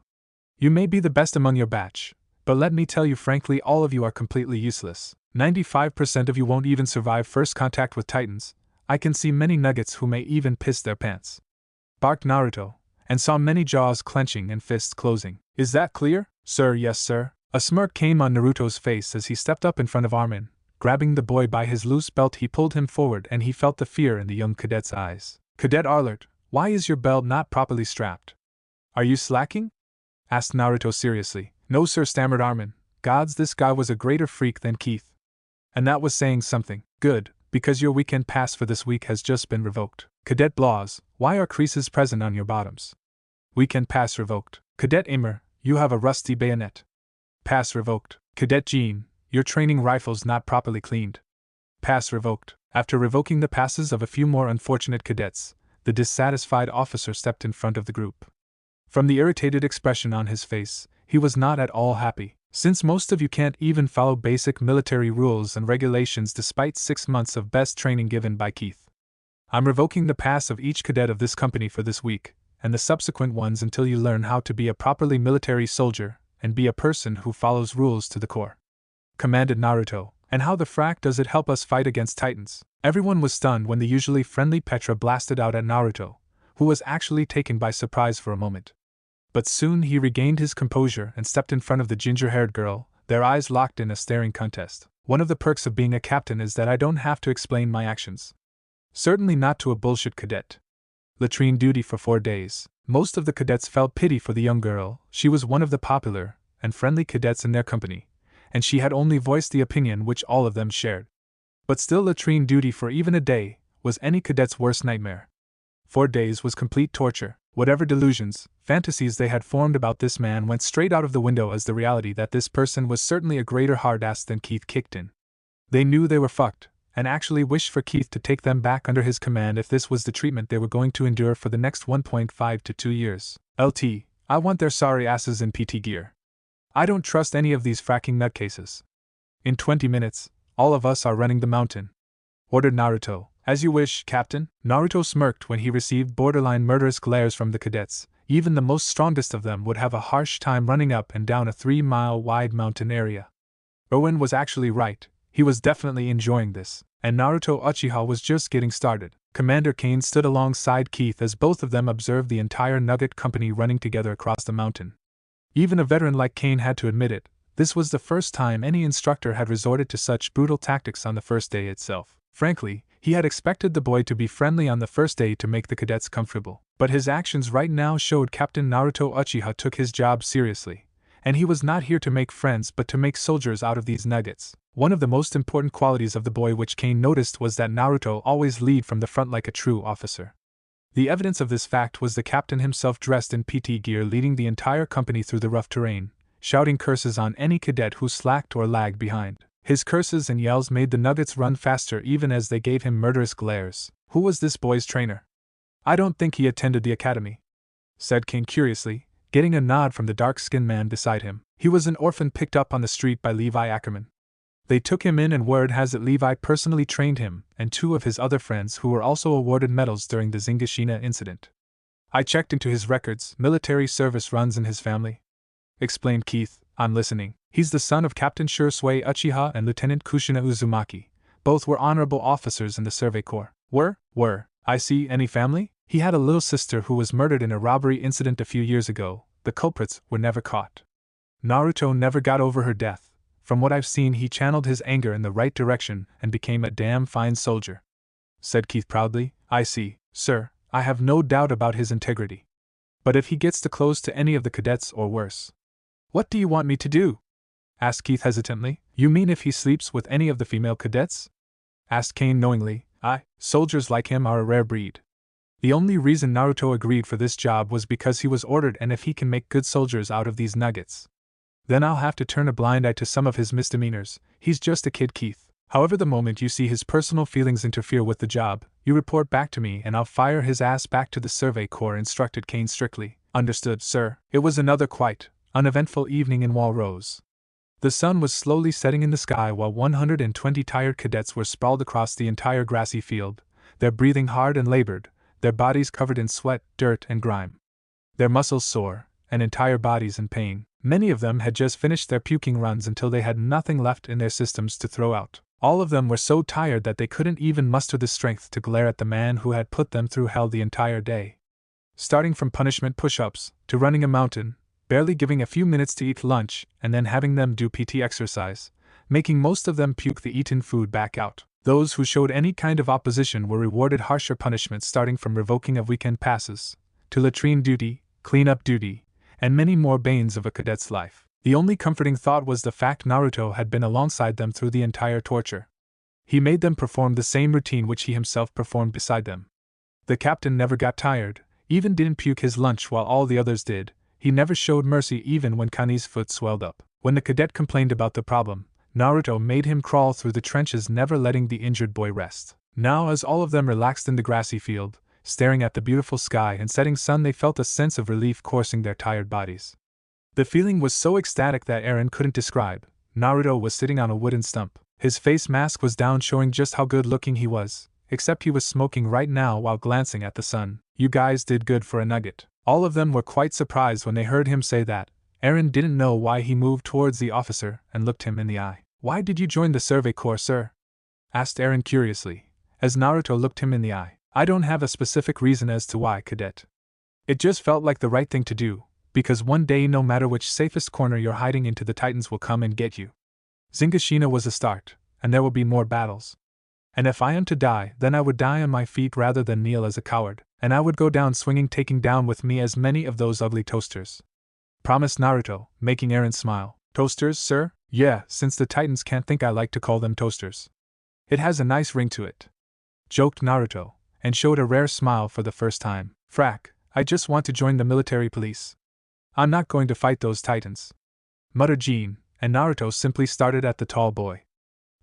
You may be the best among your batch, but let me tell you frankly, all of you are completely useless. 95% of you won't even survive first contact with Titans. I can see many nuggets who may even piss their pants," barked Naruto, and saw many jaws clenching and fists closing. "Is that clear?" "Sir, yes sir." A smirk came on Naruto's face as he stepped up in front of Armin, Grabbing the boy by his loose belt, he pulled him forward, and he felt the fear in the young cadet's eyes. "Cadet Arlert, why is your belt not properly strapped? Are you slacking?" asked Naruto seriously. "No sir," stammered Armin. "Gods, this guy was a greater freak than Keith. And that was saying something. Good, because your weekend pass for this week has just been revoked. Cadet Blaws, why are creases present on your bottoms? Weekend pass revoked. Cadet Aimer, you have a rusty bayonet. Pass revoked. Cadet Jean, your training rifle's not properly cleaned. Pass revoked." After revoking the passes of a few more unfortunate cadets, the dissatisfied officer stepped in front of the group. From the irritated expression on his face, he was not at all happy. "Since most of you can't even follow basic military rules and regulations despite 6 months of best training given by Keith, I'm revoking the pass of each cadet of this company for this week, and the subsequent ones until you learn how to be a properly military soldier and be a person who follows rules to the core," commanded Naruto. "And how the frack does it help us fight against Titans?" Everyone was stunned when the usually friendly Petra blasted out at Naruto, who was actually taken by surprise for a moment. But soon he regained his composure and stepped in front of the ginger-haired girl, their eyes locked in a staring contest. "One of the perks of being a captain is that I don't have to explain my actions. Certainly not to a bullshit cadet. Latrine duty for 4 days. Most of the cadets felt pity for the young girl. She was one of the popular and friendly cadets in their company, and she had only voiced the opinion which all of them shared. But still, latrine duty for even a day was any cadet's worst nightmare. 4 days was complete torture. Whatever delusions, fantasies they had formed about this man went straight out of the window as the reality that this person was certainly a greater hard-ass than Keith kicked in. They knew they were fucked, and actually wished for Keith to take them back under his command if this was the treatment they were going to endure for the next 1.5 to 2 years. LT, I want their sorry asses in PT gear. I don't trust any of these fracking nutcases. In 20 minutes, all of us are running the mountain," ordered Naruto. "As you wish, Captain." Naruto smirked when he received borderline murderous glares from the cadets. Even the most strongest of them would have a harsh time running up and down a 3-mile-wide mountain area. Owen was actually right. He was definitely enjoying this, and Naruto Uchiha was just getting started. Commander Kane stood alongside Keith as both of them observed the entire Nugget Company running together across the mountain. Even a veteran like Kane had to admit it. This was the first time any instructor had resorted to such brutal tactics on the first day itself. Frankly, he had expected the boy to be friendly on the first day to make the cadets comfortable. But his actions right now showed Captain Naruto Uchiha took his job seriously, and he was not here to make friends but to make soldiers out of these nuggets. One of the most important qualities of the boy which Kane noticed was that Naruto always led from the front like a true officer. The evidence of this fact was the captain himself dressed in PT gear leading the entire company through the rough terrain, shouting curses on any cadet who slacked or lagged behind. His curses and yells made the nuggets run faster even as they gave him murderous glares. "Who was this boy's trainer?" "I don't think he attended the academy," said King curiously, getting a nod from the dark-skinned man beside him. "He was an orphan picked up on the street by Levi Ackerman. They took him in and word has it Levi personally trained him and 2 of his other friends who were also awarded medals during the Zingashina incident. I checked into his records. Military service runs in his family," explained Keith. "I'm listening. He's the son of Captain Shursui Uchiha and Lieutenant Kushina Uzumaki. Both were honorable officers in the Survey Corps." Were. I see. Any family?" "He had a little sister who was murdered in a robbery incident a few years ago. The culprits were never caught. Naruto never got over her death. From what I've seen, he channeled his anger in the right direction and became a damn fine soldier," said Keith proudly. "I see, sir. I have no doubt about his integrity. But if he gets too close to any of the cadets or worse..." "What do you want me to do?" asked Keith hesitantly. "You mean if he sleeps with any of the female cadets?" asked Kane knowingly. Soldiers like him are a rare breed. The only reason Naruto agreed for this job was because he was ordered, and if he can make good soldiers out of these nuggets, then I'll have to turn a blind eye to some of his misdemeanors. He's just a kid, Keith. However, the moment you see his personal feelings interfere with the job, you report back to me and I'll fire his ass back to the Survey Corps," instructed Kane strictly. "Understood, sir." It was another quite uneventful evening in Walrose. The sun was slowly setting in the sky while 120 tired cadets were sprawled across the entire grassy field, their breathing hard and labored, their bodies covered in sweat, dirt, and grime. Their muscles sore, and entire bodies in pain. Many of them had just finished their puking runs until they had nothing left in their systems to throw out. All of them were so tired that they couldn't even muster the strength to glare at the man who had put them through hell the entire day. Starting from punishment push-ups, to running a mountain, barely giving a few minutes to eat lunch, and then having them do PT exercise, making most of them puke the eaten food back out. Those who showed any kind of opposition were rewarded harsher punishments, starting from revoking of weekend passes, to latrine duty, cleanup duty, and many more banes of a cadet's life. The only comforting thought was the fact Naruto had been alongside them through the entire torture. He made them perform the same routine which he himself performed beside them. The captain never got tired, even didn't puke his lunch while all the others did. He never showed mercy even when Kani's foot swelled up. When the cadet complained about the problem, Naruto made him crawl through the trenches, never letting the injured boy rest. Now, as all of them relaxed in the grassy field, staring at the beautiful sky and setting sun, they felt a sense of relief coursing their tired bodies. The feeling was so ecstatic that Eren couldn't describe. Naruto was sitting on a wooden stump. His face mask was down, showing just how good looking he was, except he was smoking right now while glancing at the sun. You guys did good for a nugget. All of them were quite surprised when they heard him say that. Eren didn't know why. He moved towards the officer and looked him in the eye. Why did you join the Survey Corps, sir? Asked Eren curiously, as Naruto looked him in the eye. I don't have a specific reason as to why, cadet. It just felt like the right thing to do, because one day no matter which safest corner you're hiding into, the Titans will come and get you. Zingashina was a start, and there will be more battles. And if I am to die, then I would die on my feet rather than kneel as a coward, and I would go down swinging, taking down with me as many of those ugly toasters. Promised Naruto, making Eren smile. Toasters, sir? Yeah, since the Titans can't think, I like to call them toasters. It has a nice ring to it. Joked Naruto, and showed a rare smile for the first time. Frack, I just want to join the military police. I'm not going to fight those Titans. Muttered Jean, and Naruto simply stared at the tall boy.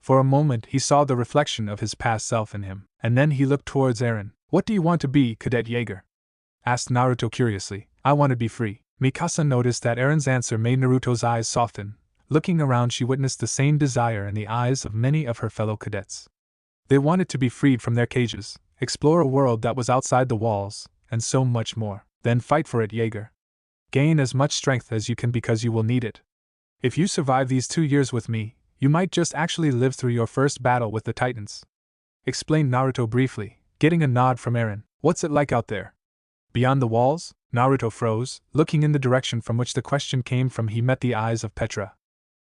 For a moment he saw the reflection of his past self in him, and then he looked towards Eren. What do you want to be, Cadet Jaeger? Asked Naruto curiously. I want to be free. Mikasa noticed that Eren's answer made Naruto's eyes soften. Looking around, she witnessed the same desire in the eyes of many of her fellow cadets. They wanted to be freed from their cages, explore a world that was outside the walls, and so much more. Then fight for it, Jaeger. Gain as much strength as you can, because you will need it. If you survive these 2 years with me, you might just actually live through your first battle with the Titans. Explained Naruto briefly, getting a nod from Eren. What's it like out there? Beyond the walls? Naruto froze, looking in the direction from which the question came from. He met the eyes of Petra.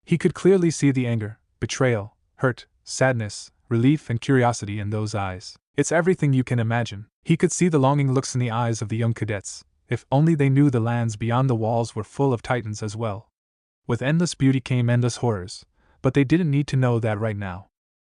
He could clearly see the anger, betrayal, hurt, sadness, relief, and curiosity in those eyes. It's everything you can imagine. He could see the longing looks in the eyes of the young cadets. If only they knew the lands beyond the walls were full of Titans as well. With endless beauty came endless horrors, but they didn't need to know that right now.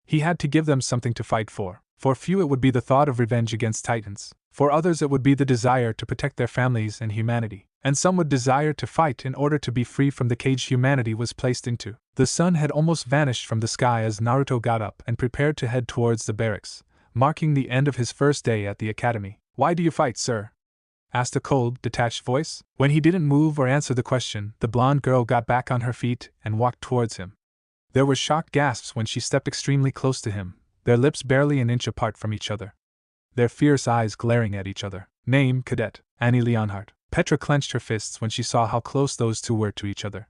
He had to give them something to fight for. For few it would be the thought of revenge against Titans. For others it would be the desire to protect their families and humanity. And some would desire to fight in order to be free from the cage humanity was placed into. The sun had almost vanished from the sky as Naruto got up and prepared to head towards the barracks, marking the end of his first day at the academy. Why do you fight, sir? Asked a cold, detached voice. When he didn't move or answer the question, the blonde girl got back on her feet and walked towards him. There were shocked gasps when she stepped extremely close to him, their lips barely an inch apart from each other, their fierce eyes glaring at each other. Name, Cadet Annie Leonhardt. Petra clenched her fists when she saw how close those two were to each other.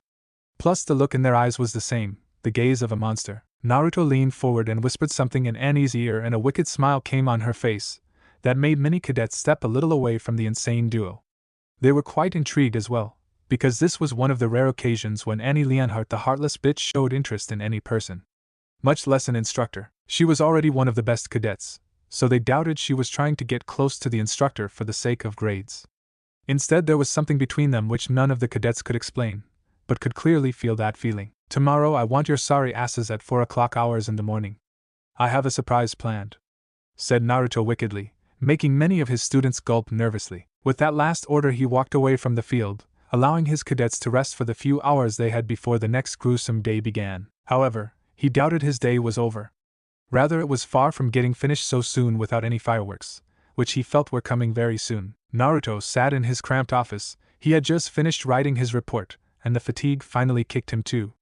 Plus the look in their eyes was the same, the gaze of a monster. Naruto leaned forward and whispered something in Annie's ear, and a wicked smile came on her face that made many cadets step a little away from the insane duo. They were quite intrigued as well, because this was one of the rare occasions when Annie Leonhardt, the heartless bitch, showed interest in any person, much less an instructor. She was already one of the best cadets, so they doubted she was trying to get close to the instructor for the sake of grades. Instead, there was something between them which none of the cadets could explain, but could clearly feel that feeling. Tomorrow I want your sorry asses at 4 o'clock hours in the morning. I have a surprise planned, said Naruto wickedly, making many of his students gulp nervously. With that last order he walked away from the field, allowing his cadets to rest for the few hours they had before the next gruesome day began. However, he doubted his day was over. Rather, it was far from getting finished so soon without any fireworks, which he felt were coming very soon. Naruto sat in his cramped office. He had just finished writing his report, and the fatigue finally kicked him too.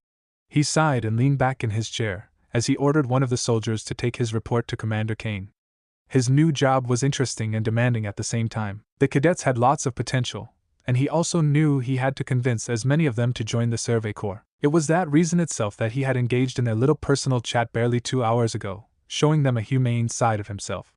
He sighed and leaned back in his chair, as he ordered one of the soldiers to take his report to Commander Kane. His new job was interesting and demanding at the same time. The cadets had lots of potential, and he also knew he had to convince as many of them to join the Survey Corps. It was that reason itself that he had engaged in their little personal chat barely 2 hours ago, showing them a humane side of himself,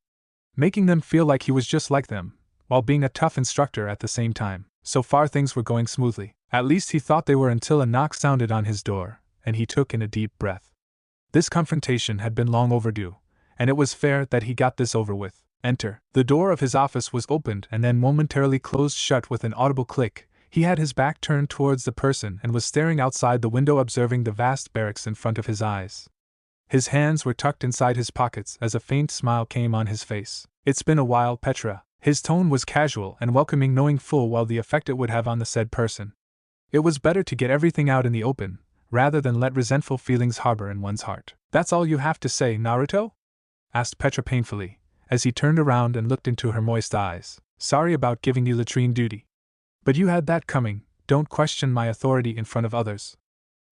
making them feel like he was just like them, while being a tough instructor at the same time. So far things were going smoothly. At least he thought they were, until a knock sounded on his door, and he took in a deep breath. This confrontation had been long overdue, and it was fair that he got this over with. Enter. The door of his office was opened and then momentarily closed shut with an audible click. He had his back turned towards the person and was staring outside the window, observing the vast barracks in front of his eyes. His hands were tucked inside his pockets as a faint smile came on his face. It's been a while, Petra. His tone was casual and welcoming, knowing full well the effect it would have on the said person. It was better to get everything out in the open, rather than let resentful feelings harbor in one's heart. That's all you have to say, Naruto? Asked Petra painfully, as he turned around and looked into her moist eyes. Sorry about giving you latrine duty. But you had that coming. Don't question my authority in front of others.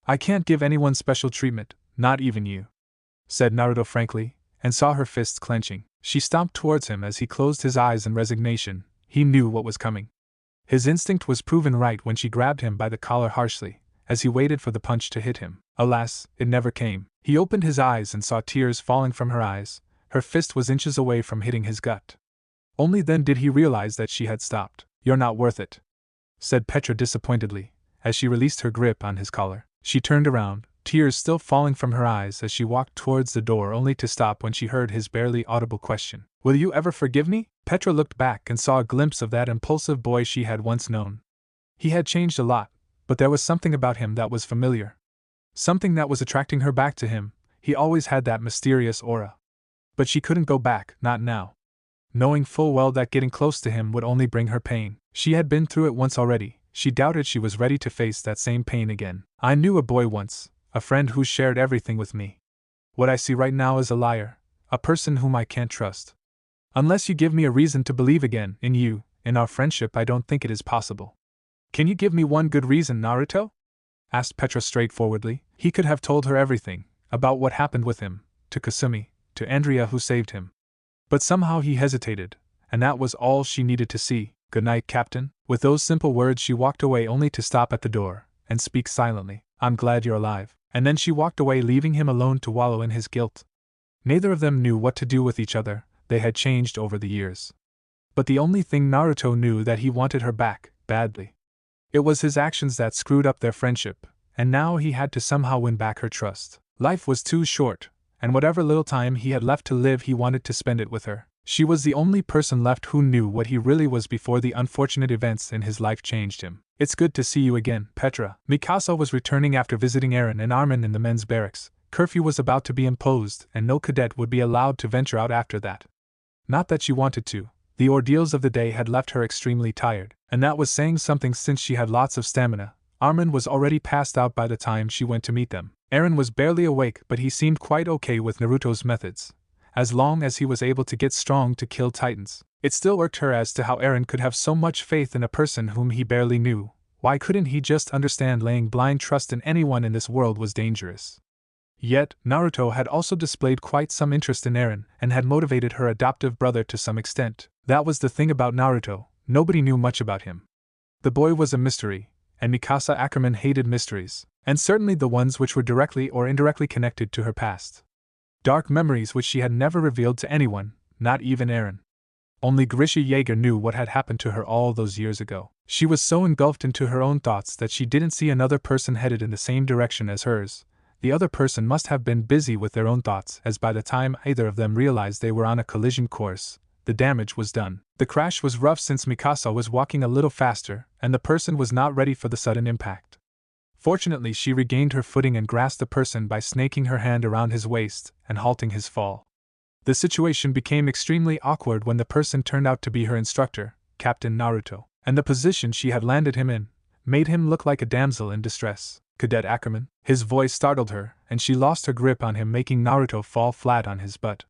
I can't give anyone special treatment, not even you, said Naruto frankly, and saw her fists clenching. She stomped towards him as he closed his eyes in resignation. He knew what was coming. His instinct was proven right when she grabbed him by the collar harshly, as he waited for the punch to hit him. Alas, it never came. He opened his eyes and saw tears falling from her eyes. Her fist was inches away from hitting his gut. Only then did he realize that she had stopped. You're not worth it, said Petra disappointedly, as she released her grip on his collar. She turned around, tears still falling from her eyes as she walked towards the door, only to stop when she heard his barely audible question. Will you ever forgive me? Petra looked back and saw a glimpse of that impulsive boy she had once known. He had changed a lot, but there was something about him that was familiar. Something that was attracting her back to him. He always had that mysterious aura. But she couldn't go back, not now. Knowing full well that getting close to him would only bring her pain. She had been through it once already. She doubted she was ready to face that same pain again. I knew a boy once, a friend who shared everything with me. What I see right now is a liar, a person whom I can't trust. Unless you give me a reason to believe again in you, in our friendship, I don't think it is possible. Can you give me one good reason, Naruto? Asked Petra straightforwardly. He could have told her everything, about what happened with him, to Kasumi, to Andrea who saved him. But somehow he hesitated, and that was all she needed to see. Good night, Captain. With those simple words she walked away, only to stop at the door, and speak silently. I'm glad you're alive. And then she walked away, leaving him alone to wallow in his guilt. Neither of them knew what to do with each other. They had changed over the years. But the only thing Naruto knew, that he wanted her back, badly. It was his actions that screwed up their friendship, and now he had to somehow win back her trust. Life was too short, and whatever little time he had left to live, he wanted to spend it with her. She was the only person left who knew what he really was before the unfortunate events in his life changed him. It's good to see you again, Petra. Mikasa was returning after visiting Eren and Armin in the men's barracks. Curfew was about to be imposed, and no cadet would be allowed to venture out after that. Not that she wanted to. The ordeals of the day had left her extremely tired, and that was saying something since she had lots of stamina. Armin was already passed out by the time she went to meet them. Eren was barely awake, but he seemed quite okay with Naruto's methods. As long as he was able to get strong to kill titans. It still irked her as to how Eren could have so much faith in a person whom he barely knew. Why couldn't he just understand laying blind trust in anyone in this world was dangerous? Yet, Naruto had also displayed quite some interest in Eren, and had motivated her adoptive brother to some extent. That was the thing about Naruto, nobody knew much about him. The boy was a mystery, and Mikasa Ackerman hated mysteries, and certainly the ones which were directly or indirectly connected to her past. Dark memories which she had never revealed to anyone, not even Eren. Only Grisha Jaeger knew what had happened to her all those years ago. She was so engulfed into her own thoughts that she didn't see another person headed in the same direction as hers. The other person must have been busy with their own thoughts, as by the time either of them realized they were on a collision course, the damage was done. The crash was rough since Mikasa was walking a little faster, and the person was not ready for the sudden impact. Fortunately, she regained her footing and grasped the person by snaking her hand around his waist and halting his fall. The situation became extremely awkward when the person turned out to be her instructor, Captain Naruto, and the position she had landed him in made him look like a damsel in distress. Cadet Ackerman. His voice startled her, and she lost her grip on him, making Naruto fall flat on his butt.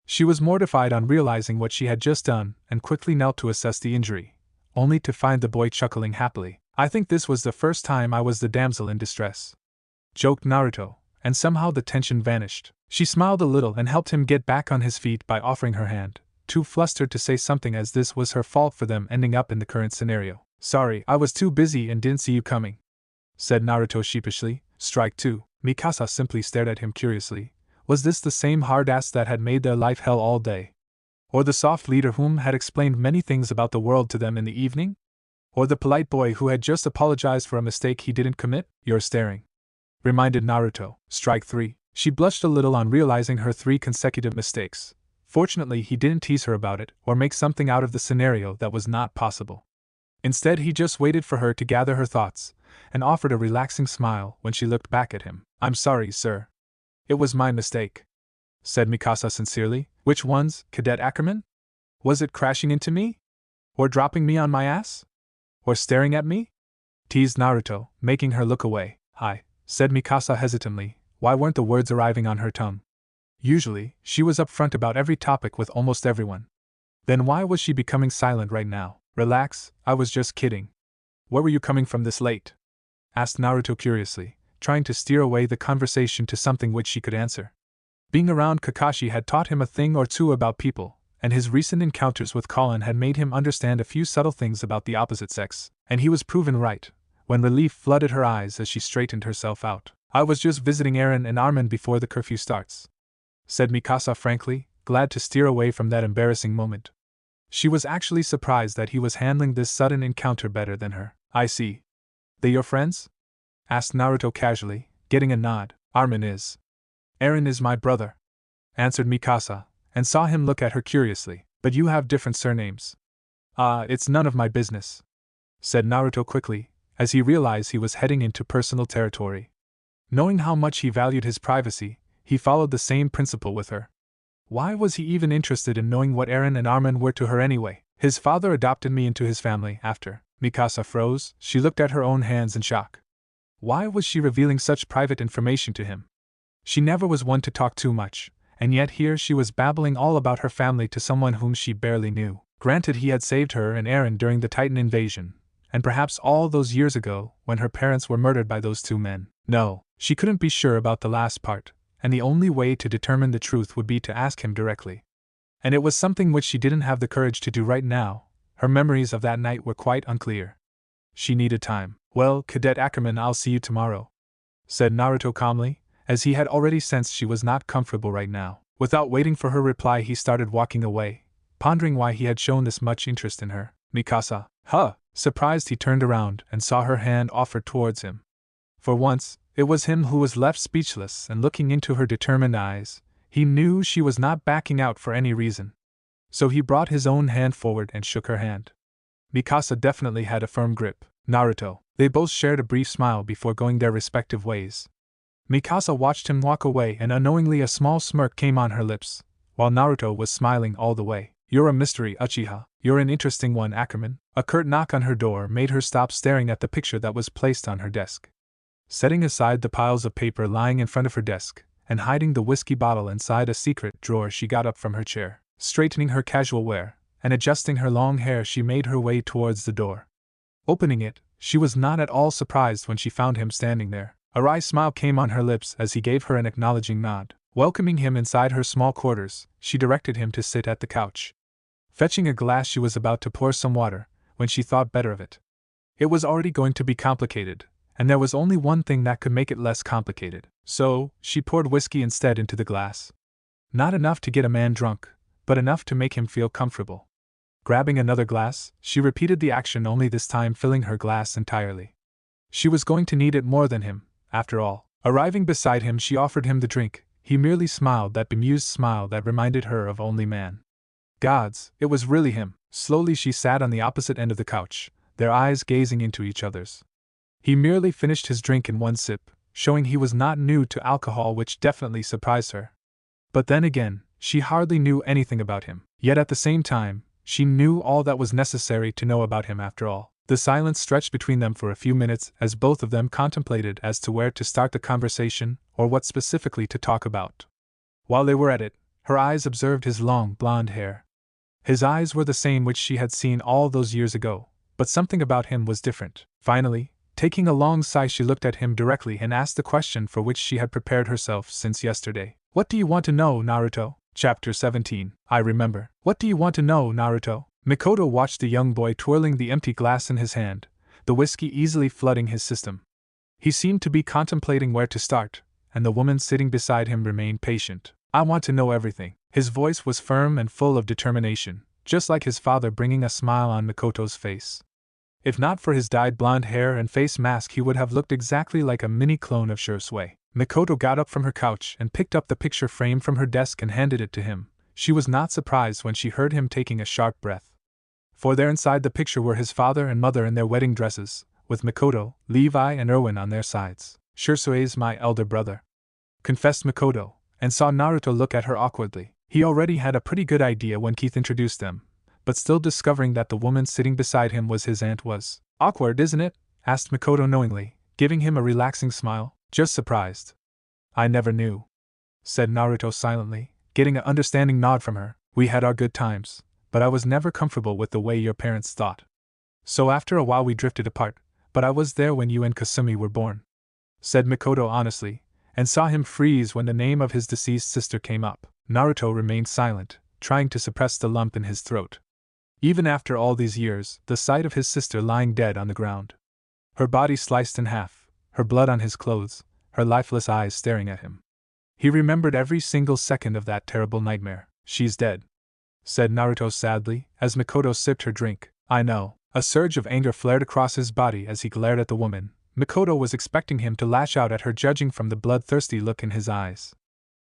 She was mortified on realizing what she had just done, and quickly knelt to assess the injury, only to find the boy chuckling happily. I think this was the first time I was the damsel in distress, joked Naruto, and somehow the tension vanished. She smiled a little and helped him get back on his feet by offering her hand, too flustered to say something as this was her fault for them ending up in the current scenario. Sorry, I was too busy and didn't see you coming, said Naruto sheepishly. Strike 2. Mikasa simply stared at him curiously. Was this the same hard-ass that had made their life hell all day? Or the soft leader whom had explained many things about the world to them in the evening? Or the polite boy who had just apologized for a mistake he didn't commit? You're staring, reminded Naruto. Strike 3. She blushed a little on realizing her 3 consecutive mistakes. Fortunately, he didn't tease her about it or make something out of the scenario that was not possible. Instead, he just waited for her to gather her thoughts and offered a relaxing smile when she looked back at him. "I'm sorry, sir. It was my mistake," said Mikasa sincerely. "Which ones, Cadet Ackerman? Was it crashing into me? Or dropping me on my ass? Or staring at me?" teased Naruto, making her look away. "Hi," said Mikasa hesitantly. Why weren't the words arriving on her tongue? Usually, she was upfront about every topic with almost everyone. Then why was she becoming silent right now? "Relax, I was just kidding. Where were you coming from this late?" asked Naruto curiously, trying to steer away the conversation to something which she could answer. Being around Kakashi had taught him a thing or two about people, and his recent encounters with Colin had made him understand a few subtle things about the opposite sex, and he was proven right, when relief flooded her eyes as she straightened herself out. "I was just visiting Eren and Armin before the curfew starts," said Mikasa frankly, glad to steer away from that embarrassing moment. She was actually surprised that he was handling this sudden encounter better than her. "I see. They your friends?" asked Naruto casually, getting a nod. "Armin is. Eren is my brother," answered Mikasa, and saw him look at her curiously. "But you have different surnames." It's none of my business," said Naruto quickly, as he realized he was heading into personal territory. Knowing how much he valued his privacy, he followed the same principle with her. Why was he even interested in knowing what Eren and Armin were to her anyway? "His father adopted me into his family after." Mikasa froze. She looked at her own hands in shock. Why was she revealing such private information to him? She never was one to talk too much, and yet here she was babbling all about her family to someone whom she barely knew. Granted, he had saved her and Eren during the Titan invasion, and perhaps all those years ago when her parents were murdered by those 2 men. No, she couldn't be sure about the last part, and the only way to determine the truth would be to ask him directly. And it was something which she didn't have the courage to do right now. Her memories of that night were quite unclear. She needed time. "Well, Cadet Ackerman, I'll see you tomorrow," said Naruto calmly, as he had already sensed she was not comfortable right now. Without waiting for her reply, he started walking away, pondering why he had shown this much interest in her. "Mikasa, huh?" Surprised, he turned around and saw her hand offered towards him. For once, it was him who was left speechless, and looking into her determined eyes, he knew she was not backing out for any reason. So he brought his own hand forward and shook her hand. Mikasa definitely had a firm grip. "Naruto." They both shared a brief smile before going their respective ways. Mikasa watched him walk away, and unknowingly a small smirk came on her lips, while Naruto was smiling all the way. "You're a mystery, Uchiha. You're an interesting one, Ackerman." A curt knock on her door made her stop staring at the picture that was placed on her desk. Setting aside the piles of paper lying in front of her desk, and hiding the whiskey bottle inside a secret drawer, she got up from her chair. Straightening her casual wear, and adjusting her long hair, she made her way towards the door. Opening it, she was not at all surprised when she found him standing there. A wry smile came on her lips as he gave her an acknowledging nod. Welcoming him inside her small quarters, she directed him to sit at the couch. Fetching a glass, she was about to pour some water, when she thought better of it. It was already going to be complicated, and there was only one thing that could make it less complicated. So, she poured whiskey instead into the glass. Not enough to get a man drunk, but enough to make him feel comfortable. Grabbing another glass, she repeated the action, only this time filling her glass entirely. She was going to need it more than him, after all. Arriving beside him, she offered him the drink. He merely smiled, that bemused smile that reminded her of only man. Gods, it was really him. Slowly she sat on the opposite end of the couch, their eyes gazing into each other's. He merely finished his drink in one sip, showing he was not new to alcohol, which definitely surprised her. But then again, she hardly knew anything about him. Yet at the same time, she knew all that was necessary to know about him after all. The silence stretched between them for a few minutes as both of them contemplated as to where to start the conversation or what specifically to talk about. While they were at it, her eyes observed his long blonde hair. His eyes were the same which she had seen all those years ago, but something about him was different. Finally, taking a long sigh, she looked at him directly and asked the question for which she had prepared herself since yesterday. "What do you want to know, Naruto?" Chapter 17. I remember. "What do you want to know, Naruto?" Mikoto watched the young boy twirling the empty glass in his hand, the whiskey easily flooding his system. He seemed to be contemplating where to start, and the woman sitting beside him remained patient. "I want to know everything." His voice was firm and full of determination, just like his father, bringing a smile on Mikoto's face. If not for his dyed blonde hair and face mask, he would have looked exactly like a mini clone of Shursui. Mikoto got up from her couch and picked up the picture frame from her desk and handed it to him. She was not surprised when she heard him taking a sharp breath. For there inside the picture were his father and mother in their wedding dresses, with Mikoto, Levi, and Erwin on their sides. "Shirsue's my elder brother," confessed Mikoto, and saw Naruto look at her awkwardly. He already had a pretty good idea when Keith introduced them, but still discovering that the woman sitting beside him was his aunt was awkward, isn't it? Asked Mikoto knowingly, giving him a relaxing smile. Just surprised. I never knew, said Naruto silently, getting an understanding nod from her. We had our good times, but I was never comfortable with the way your parents thought. So after a while we drifted apart, but I was there when you and Kasumi were born, said Mikoto honestly, and saw him freeze when the name of his deceased sister came up. Naruto remained silent, trying to suppress the lump in his throat. Even after all these years, the sight of his sister lying dead on the ground, her body sliced in half, her blood on his clothes, her lifeless eyes staring at him. He remembered every single second of that terrible nightmare. She's dead, said Naruto sadly, as Mikoto sipped her drink. I know. A surge of anger flared across his body as he glared at the woman. Mikoto was expecting him to lash out at her, judging from the bloodthirsty look in his eyes.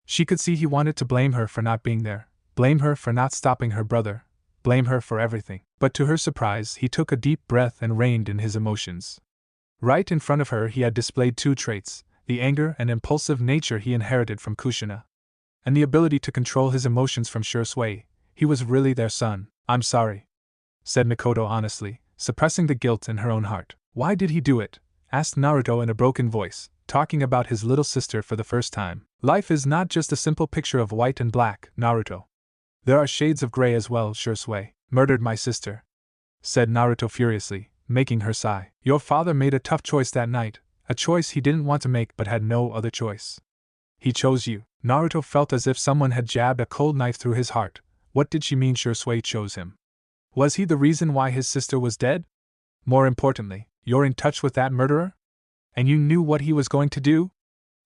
She could see he wanted to blame her for not being there, blame her for not stopping her brother, blame her for everything. But to her surprise, he took a deep breath and reined in his emotions. Right in front of her he had displayed two traits, the anger and impulsive nature he inherited from Kushina, and the ability to control his emotions from Shursui. He was really their son. I'm sorry, said Mikoto honestly, suppressing the guilt in her own heart. Why did he do it? Asked Naruto in a broken voice, talking about his little sister for the first time. Life is not just a simple picture of white and black, Naruto. There are shades of gray as well. Shursui murdered my sister, said Naruto furiously, making her sigh. Your father made a tough choice that night, a choice he didn't want to make but had no other choice. He chose you. Naruto felt as if someone had jabbed a cold knife through his heart. What did she mean Shursui chose him? Was he the reason why his sister was dead? More importantly, you're in touch with that murderer? And you knew what he was going to do?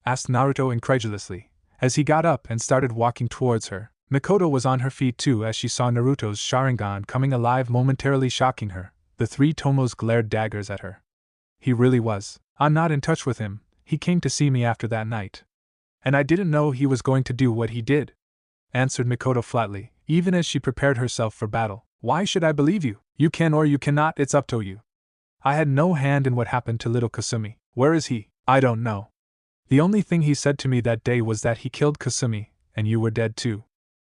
Asked Naruto incredulously, as he got up and started walking towards her. Mikoto was on her feet too as she saw Naruto's Sharingan coming alive, momentarily shocking her. The three Tomos glared daggers at her. He really was. I'm not in touch with him. He came to see me after that night, and I didn't know he was going to do what he did, answered Mikoto flatly, even as she prepared herself for battle. Why should I believe you? You can or you cannot, it's up to you. I had no hand in what happened to little Kasumi. Where is he? I don't know. The only thing he said to me that day was that he killed Kasumi, and you were dead too.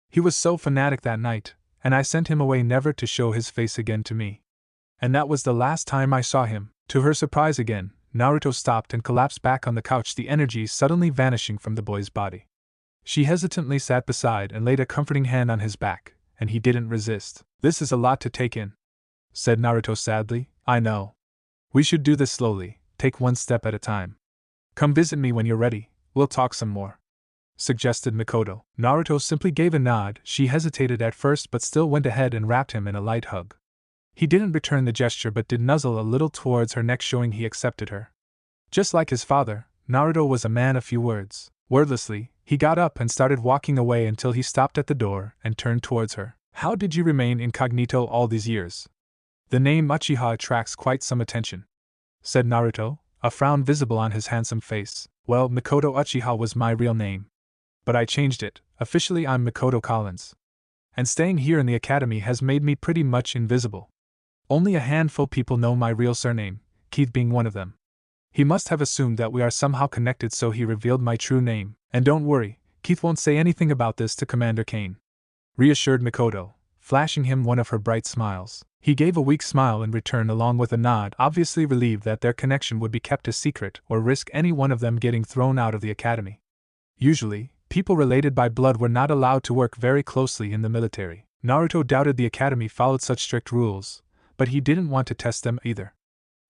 He was so fanatic that night, and I sent him away never to show his face again to me. And that was the last time I saw him. To her surprise again, Naruto stopped and collapsed back on the couch, the energy suddenly vanishing from the boy's body. She hesitantly sat beside and laid a comforting hand on his back, and he didn't resist. This is a lot to take in, said Naruto sadly. I know. We should do this slowly, take one step at a time. Come visit me when you're ready, we'll talk some more, suggested Mikoto. Naruto simply gave a nod. She hesitated at first but still went ahead and wrapped him in a light hug. He didn't return the gesture but did nuzzle a little towards her neck, showing he accepted her. Just like his father, Naruto was a man of few words. Wordlessly, he got up and started walking away until he stopped at the door and turned towards her. How did you remain incognito all these years? The name Uchiha attracts quite some attention, said Naruto, a frown visible on his handsome face. Well, Mikoto Uchiha was my real name, but I changed it. Officially I'm Mikoto Collins. And staying here in the academy has made me pretty much invisible. Only a handful people know my real surname, Keith being one of them. He must have assumed that we are somehow connected, so he revealed my true name. And don't worry, Keith won't say anything about this to Commander Kane, reassured Mikoto, flashing him one of her bright smiles. He gave a weak smile in return along with a nod, obviously relieved that their connection would be kept a secret or risk any one of them getting thrown out of the academy. Usually, people related by blood were not allowed to work very closely in the military. Naruto doubted the academy followed such strict rules, but he didn't want to test them either.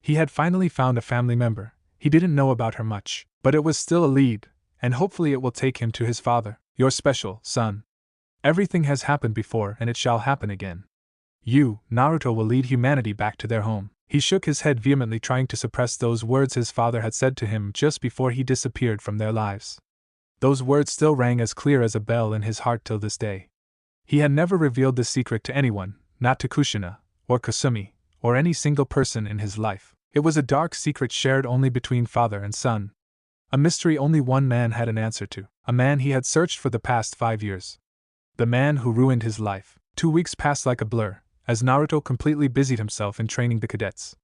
He had finally found a family member. He didn't know about her much, but it was still a lead, and hopefully it will take him to his father. You're special, son. Everything has happened before and it shall happen again. You, Naruto, will lead humanity back to their home. He shook his head vehemently, trying to suppress those words his father had said to him just before he disappeared from their lives. Those words still rang as clear as a bell in his heart till this day. He had never revealed this secret to anyone, not to Kushina, or Kasumi, or any single person in his life. It was a dark secret shared only between father and son. A mystery only one man had an answer to, a man he had searched for the past 5 years. The man who ruined his life. 2 weeks passed like a blur, as Naruto completely busied himself in training the cadets.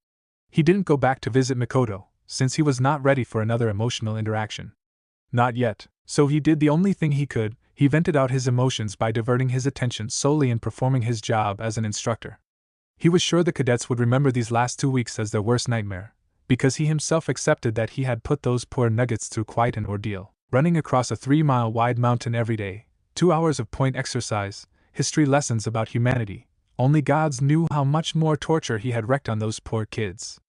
He didn't go back to visit Mikoto, since he was not ready for another emotional interaction. Not yet, so he did the only thing he could. He vented out his emotions by diverting his attention solely in performing his job as an instructor. He was sure the cadets would remember these last 2 weeks as their worst nightmare, because he himself accepted that he had put those poor nuggets through quite an ordeal. Running across a 3-mile-wide mountain every day, 2 hours of point exercise, history lessons about humanity, only gods knew how much more torture he had wreaked on those poor kids.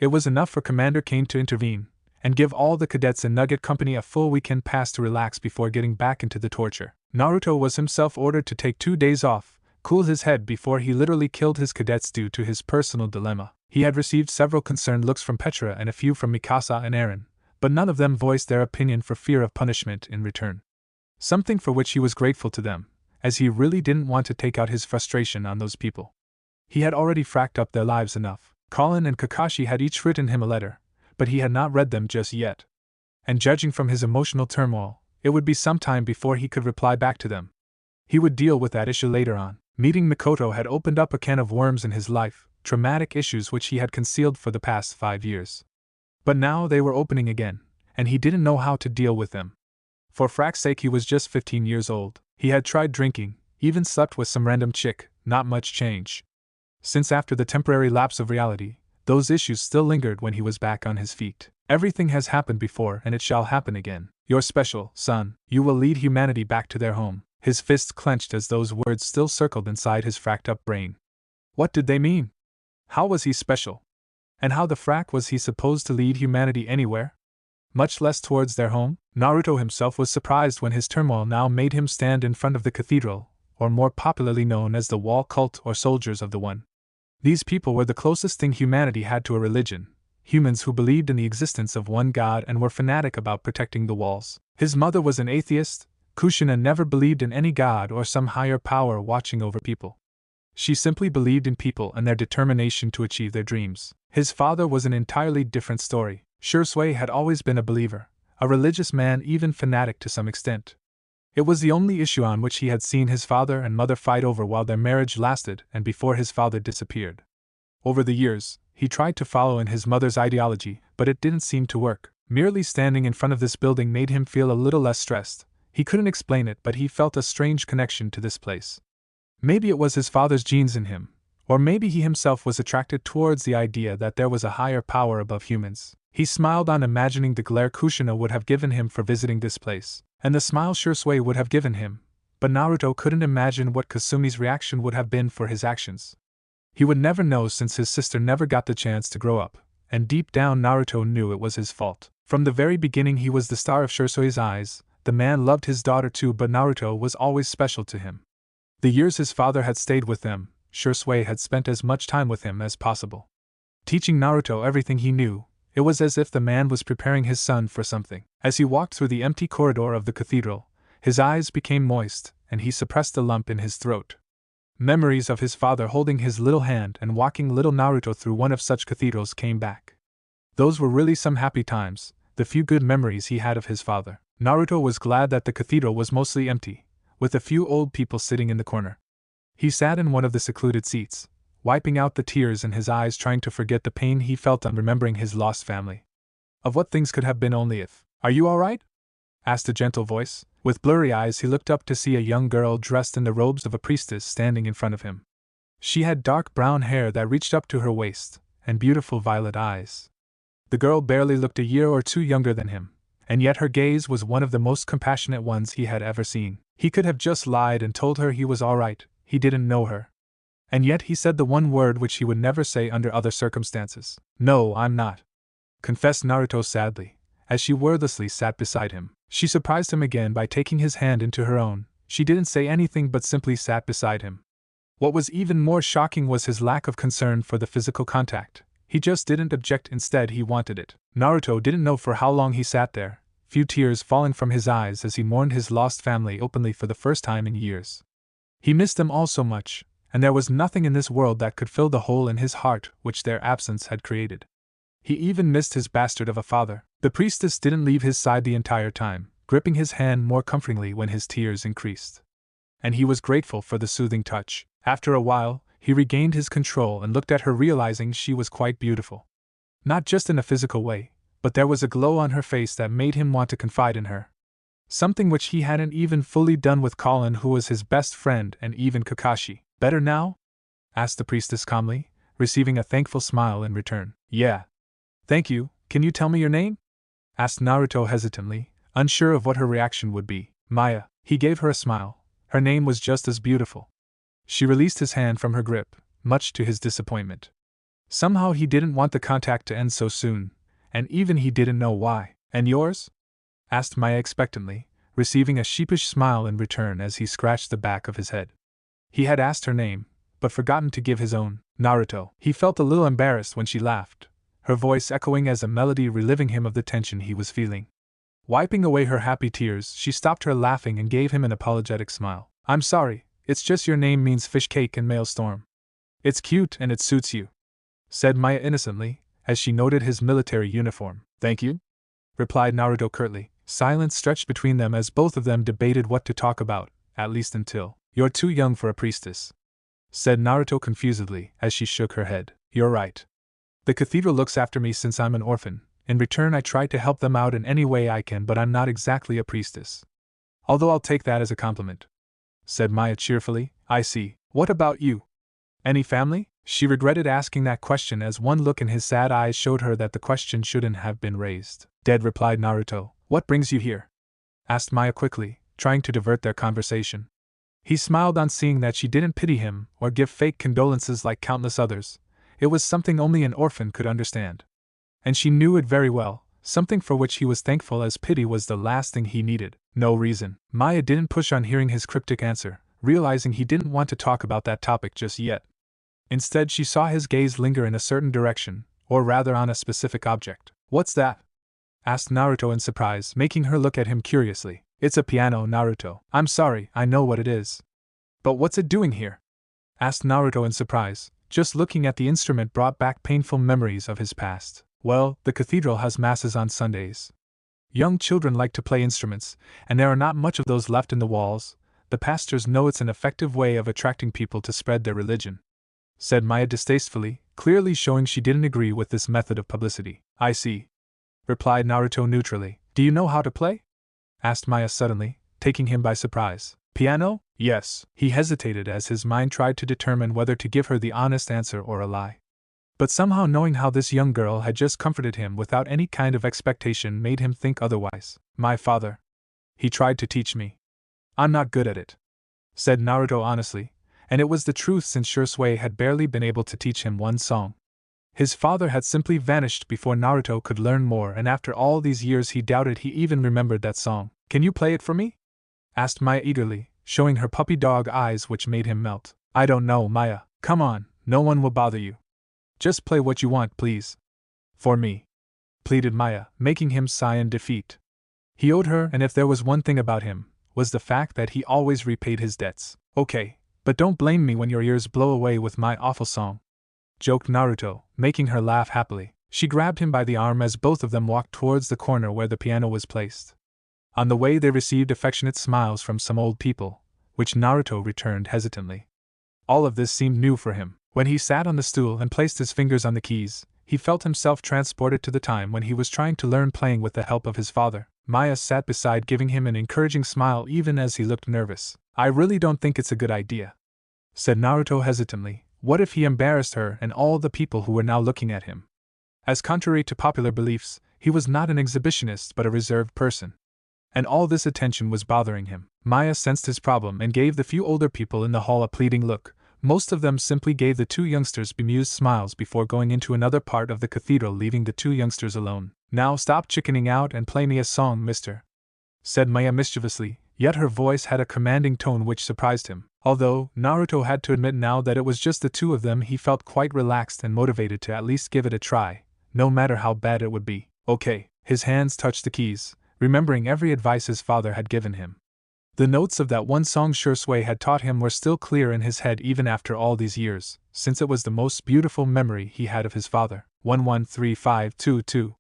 It was enough for Commander Kane to intervene, and give all the cadets in Nugget Company a full weekend pass to relax before getting back into the torture. Naruto was himself ordered to take 2 days off, cool his head before he literally killed his cadets due to his personal dilemma. He had received several concerned looks from Petra and a few from Mikasa and Eren, but none of them voiced their opinion for fear of punishment in return. Something for which he was grateful to them, as he really didn't want to take out his frustration on those people. He had already fracked up their lives enough. Colin and Kakashi had each written him a letter, but he had not read them just yet. And judging from his emotional turmoil, it would be some time before he could reply back to them. He would deal with that issue later on. Meeting Mikoto had opened up a can of worms in his life, traumatic issues which he had concealed for the past 5 years. But now they were opening again, and he didn't know how to deal with them. For frack's sake, he was just 15 years old. He had tried drinking, even slept with some random chick, not much change. Since after the temporary lapse of reality, those issues still lingered when he was back on his feet. Everything has happened before and it shall happen again. You're special, son. You will lead humanity back to their home. His fists clenched as those words still circled inside his fracked up brain. What did they mean? How was he special? And how the frack was he supposed to lead humanity anywhere? Much less towards their home? Naruto himself was surprised when his turmoil now made him stand in front of the cathedral, or more popularly known as the Wall Cult or Soldiers of the One. These people were the closest thing humanity had to a religion, humans who believed in the existence of one god and were fanatic about protecting the walls. His mother was an atheist. Kushina never believed in any god or some higher power watching over people. She simply believed in people and their determination to achieve their dreams. His father was an entirely different story. Shursui had always been a believer, a religious man, even fanatic to some extent. It was the only issue on which he had seen his father and mother fight over while their marriage lasted and before his father disappeared. Over the years, he tried to follow in his mother's ideology, but it didn't seem to work. Merely standing in front of this building made him feel a little less stressed. He couldn't explain it, but he felt a strange connection to this place. Maybe it was his father's genes in him, or maybe he himself was attracted towards the idea that there was a higher power above humans. He smiled on imagining the glare Kushina would have given him for visiting this place, and the smile Shursui would have given him, but Naruto couldn't imagine what Kasumi's reaction would have been for his actions. He would never know since his sister never got the chance to grow up, and deep down Naruto knew it was his fault. From the very beginning he was the star of Shursui's eyes. The man loved his daughter too, but Naruto was always special to him. The years his father had stayed with them, Shursui had spent as much time with him as possible. Teaching Naruto everything he knew, it was as if the man was preparing his son for something. As he walked through the empty corridor of the cathedral, his eyes became moist, and he suppressed a lump in his throat. Memories of his father holding his little hand and walking little Naruto through one of such cathedrals came back. Those were really some happy times, the few good memories he had of his father. Naruto was glad that the cathedral was mostly empty, with a few old people sitting in the corner. He sat in one of the secluded seats, wiping out the tears in his eyes, trying to forget the pain he felt on remembering his lost family. Of what things could have been only if. "Are you all right?" asked a gentle voice. With blurry eyes he looked up to see a young girl dressed in the robes of a priestess standing in front of him. She had dark brown hair that reached up to her waist, and beautiful violet eyes. The girl barely looked a year or two younger than him, and yet her gaze was one of the most compassionate ones he had ever seen. He could have just lied and told her he was all right, he didn't know her. And yet he said the one word which he would never say under other circumstances. "No, I'm not," confessed Naruto sadly, as she wordlessly sat beside him. She surprised him again by taking his hand into her own. She didn't say anything but simply sat beside him. What was even more shocking was his lack of concern for the physical contact. He just didn't object, instead he wanted it. Naruto didn't know for how long he sat there, few tears falling from his eyes as he mourned his lost family openly for the first time in years. He missed them all so much, and there was nothing in this world that could fill the hole in his heart which their absence had created. He even missed his bastard of a father. The priestess didn't leave his side the entire time, gripping his hand more comfortingly when his tears increased. And he was grateful for the soothing touch. After a while, he regained his control and looked at her, realizing she was quite beautiful. Not just in a physical way, but there was a glow on her face that made him want to confide in her. Something which he hadn't even fully done with Colin, who was his best friend, and even Kakashi. Better now? Asked the priestess calmly, receiving a thankful smile in return. Yeah. Thank you. Can you tell me your name? Asked Naruto hesitantly, unsure of what her reaction would be. Maya. He gave her a smile. Her name was just as beautiful. She released his hand from her grip, much to his disappointment. Somehow he didn't want the contact to end so soon, and even he didn't know why. And yours? Asked Maya expectantly, receiving a sheepish smile in return as he scratched the back of his head. He had asked her name, but forgotten to give his own. Naruto. He felt a little embarrassed when she laughed, her voice echoing as a melody relieving him of the tension he was feeling. Wiping away her happy tears, she stopped her laughing and gave him an apologetic smile. I'm sorry, it's just your name means fish cake in Maelstrom. It's cute and it suits you, said Maya innocently, as she noted his military uniform. Thank you, replied Naruto curtly. Silence stretched between them as both of them debated what to talk about, at least until. You're too young for a priestess, said Naruto confusedly as she shook her head. You're right. The cathedral looks after me since I'm an orphan. In return, I try to help them out in any way I can, but I'm not exactly a priestess. Although I'll take that as a compliment, said Maya cheerfully. I see. What about you? Any family? She regretted asking that question as one look in his sad eyes showed her that the question shouldn't have been raised. Dead, replied Naruto. What brings you here? Asked Maya quickly, trying to divert their conversation. He smiled on seeing that she didn't pity him or give fake condolences like countless others. It was something only an orphan could understand. And she knew it very well, something for which he was thankful, as pity was the last thing he needed. No reason. Maya didn't push on hearing his cryptic answer, realizing he didn't want to talk about that topic just yet. Instead, she saw his gaze linger in a certain direction, or rather on a specific object. What's that? Asked Naruto in surprise, making her look at him curiously. It's a piano, Naruto. I'm sorry, I know what it is. But what's it doing here? Asked Naruto in surprise. Just looking at the instrument brought back painful memories of his past. Well, the cathedral has masses on Sundays. Young children like to play instruments, and there are not much of those left in the walls. The pastors know it's an effective way of attracting people to spread their religion, said Maya distastefully, clearly showing she didn't agree with this method of publicity. I see, replied Naruto neutrally. Do you know how to play? Asked Maya suddenly, taking him by surprise. Piano? Yes. He hesitated as his mind tried to determine whether to give her the honest answer or a lie. But somehow knowing how this young girl had just comforted him without any kind of expectation made him think otherwise. My father. He tried to teach me. I'm not good at it, said Naruto honestly, and it was the truth since Shursui had barely been able to teach him one song. His father had simply vanished before Naruto could learn more, and after all these years he doubted he even remembered that song. Can you play it for me? Asked Maya eagerly, showing her puppy dog eyes which made him melt. I don't know, Maya. Come on, no one will bother you. Just play what you want, please. For me, pleaded Maya, making him sigh in defeat. He owed her, and if there was one thing about him, was the fact that he always repaid his debts. Okay, but don't blame me when your ears blow away with my awful song, joked Naruto, making her laugh happily. She grabbed him by the arm as both of them walked towards the corner where the piano was placed. On the way they received affectionate smiles from some old people, which Naruto returned hesitantly. All of this seemed new for him. When he sat on the stool and placed his fingers on the keys, he felt himself transported to the time when he was trying to learn playing with the help of his father. Maya sat beside, giving him an encouraging smile even as he looked nervous. I really don't think it's a good idea, said Naruto hesitantly. What if he embarrassed her and all the people who were now looking at him? As contrary to popular beliefs, he was not an exhibitionist but a reserved person. And all this attention was bothering him. Maya sensed his problem and gave the few older people in the hall a pleading look. Most of them simply gave the two youngsters bemused smiles before going into another part of the cathedral, leaving the two youngsters alone. Now stop chickening out and play me a song, mister, said Maya mischievously, yet her voice had a commanding tone which surprised him. Although Naruto had to admit now that it was just the two of them, he felt quite relaxed and motivated to at least give it a try, no matter how bad it would be. Okay. His hands touched the keys, remembering every advice his father had given him. The notes of that one song Shursui had taught him were still clear in his head even after all these years, since it was the most beautiful memory he had of his father. 113522,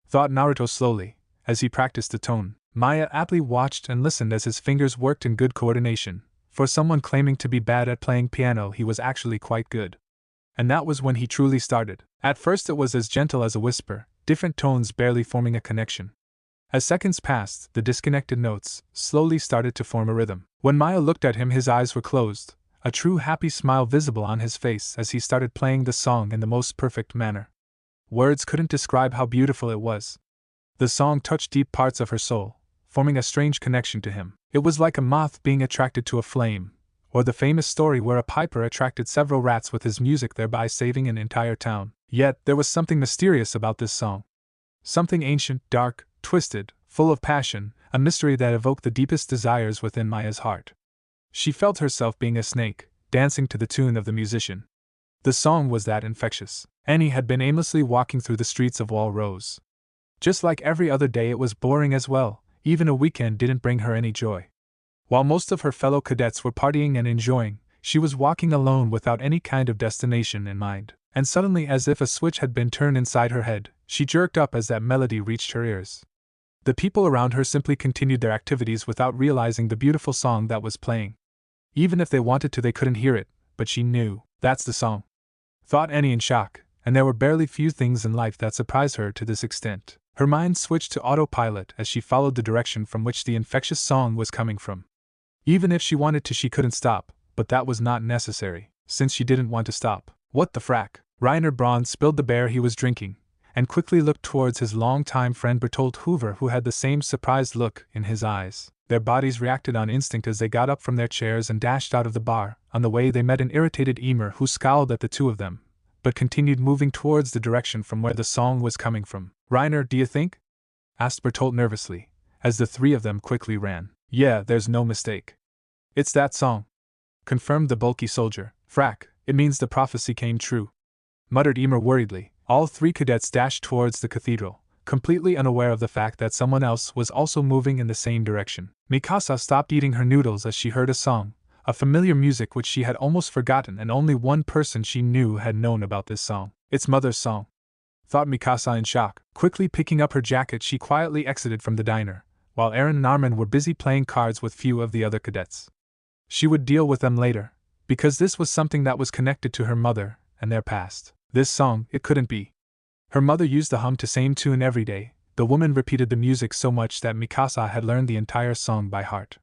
thought Naruto slowly, as he practiced the tone. Maya aptly watched and listened as his fingers worked in good coordination. For someone claiming to be bad at playing piano, he was actually quite good. And that was when he truly started. At first it was as gentle as a whisper, different tones barely forming a connection. As seconds passed, the disconnected notes slowly started to form a rhythm. When Maya looked at him, his eyes were closed, a true happy smile visible on his face as he started playing the song in the most perfect manner. Words couldn't describe how beautiful it was. The song touched deep parts of her soul, forming a strange connection to him. It was like a moth being attracted to a flame, or the famous story where a piper attracted several rats with his music, thereby saving an entire town. Yet, there was something mysterious about this song. Something ancient, dark, twisted, full of passion, a mystery that evoked the deepest desires within Maya's heart. She felt herself being a snake, dancing to the tune of the musician. The song was that infectious. Annie had been aimlessly walking through the streets of Wall Rose. Just like every other day, it was boring as well. Even a weekend didn't bring her any joy. While most of her fellow cadets were partying and enjoying, she was walking alone without any kind of destination in mind. And suddenly, as if a switch had been turned inside her head, she jerked up as that melody reached her ears. The people around her simply continued their activities without realizing the beautiful song that was playing. Even if they wanted to, they couldn't hear it, but she knew. That's the song, thought Annie in shock, and there were barely few things in life that surprised her to this extent. Her mind switched to autopilot as she followed the direction from which the infectious song was coming from. Even if she wanted to, she couldn't stop, but that was not necessary, since she didn't want to stop. What the frack? Reiner Braun spilled the beer he was drinking, and quickly looked towards his longtime friend Bertolt Hoover, who had the same surprised look in his eyes. Their bodies reacted on instinct as they got up from their chairs and dashed out of the bar. On the way they met an irritated Emer who scowled at the two of them, but continued moving towards the direction from where the song was coming from. Reiner, do you think? Asked Bertolt nervously, as the three of them quickly ran. Yeah, there's no mistake. It's that song, confirmed the bulky soldier. Frack, it means the prophecy came true, muttered Emer worriedly. All three cadets dashed towards the cathedral, completely unaware of the fact that someone else was also moving in the same direction. Mikasa stopped eating her noodles as she heard a song, a familiar music which she had almost forgotten, and only one person she knew had known about this song. It's Mother's song, thought Mikasa in shock. Quickly picking up her jacket, she quietly exited from the diner, while Eren and Armin were busy playing cards with few of the other cadets. She would deal with them later, because this was something that was connected to her mother and their past. This song, it couldn't be. Her mother used to hum to same tune every day. The woman repeated the music so much that Mikasa had learned the entire song by heart.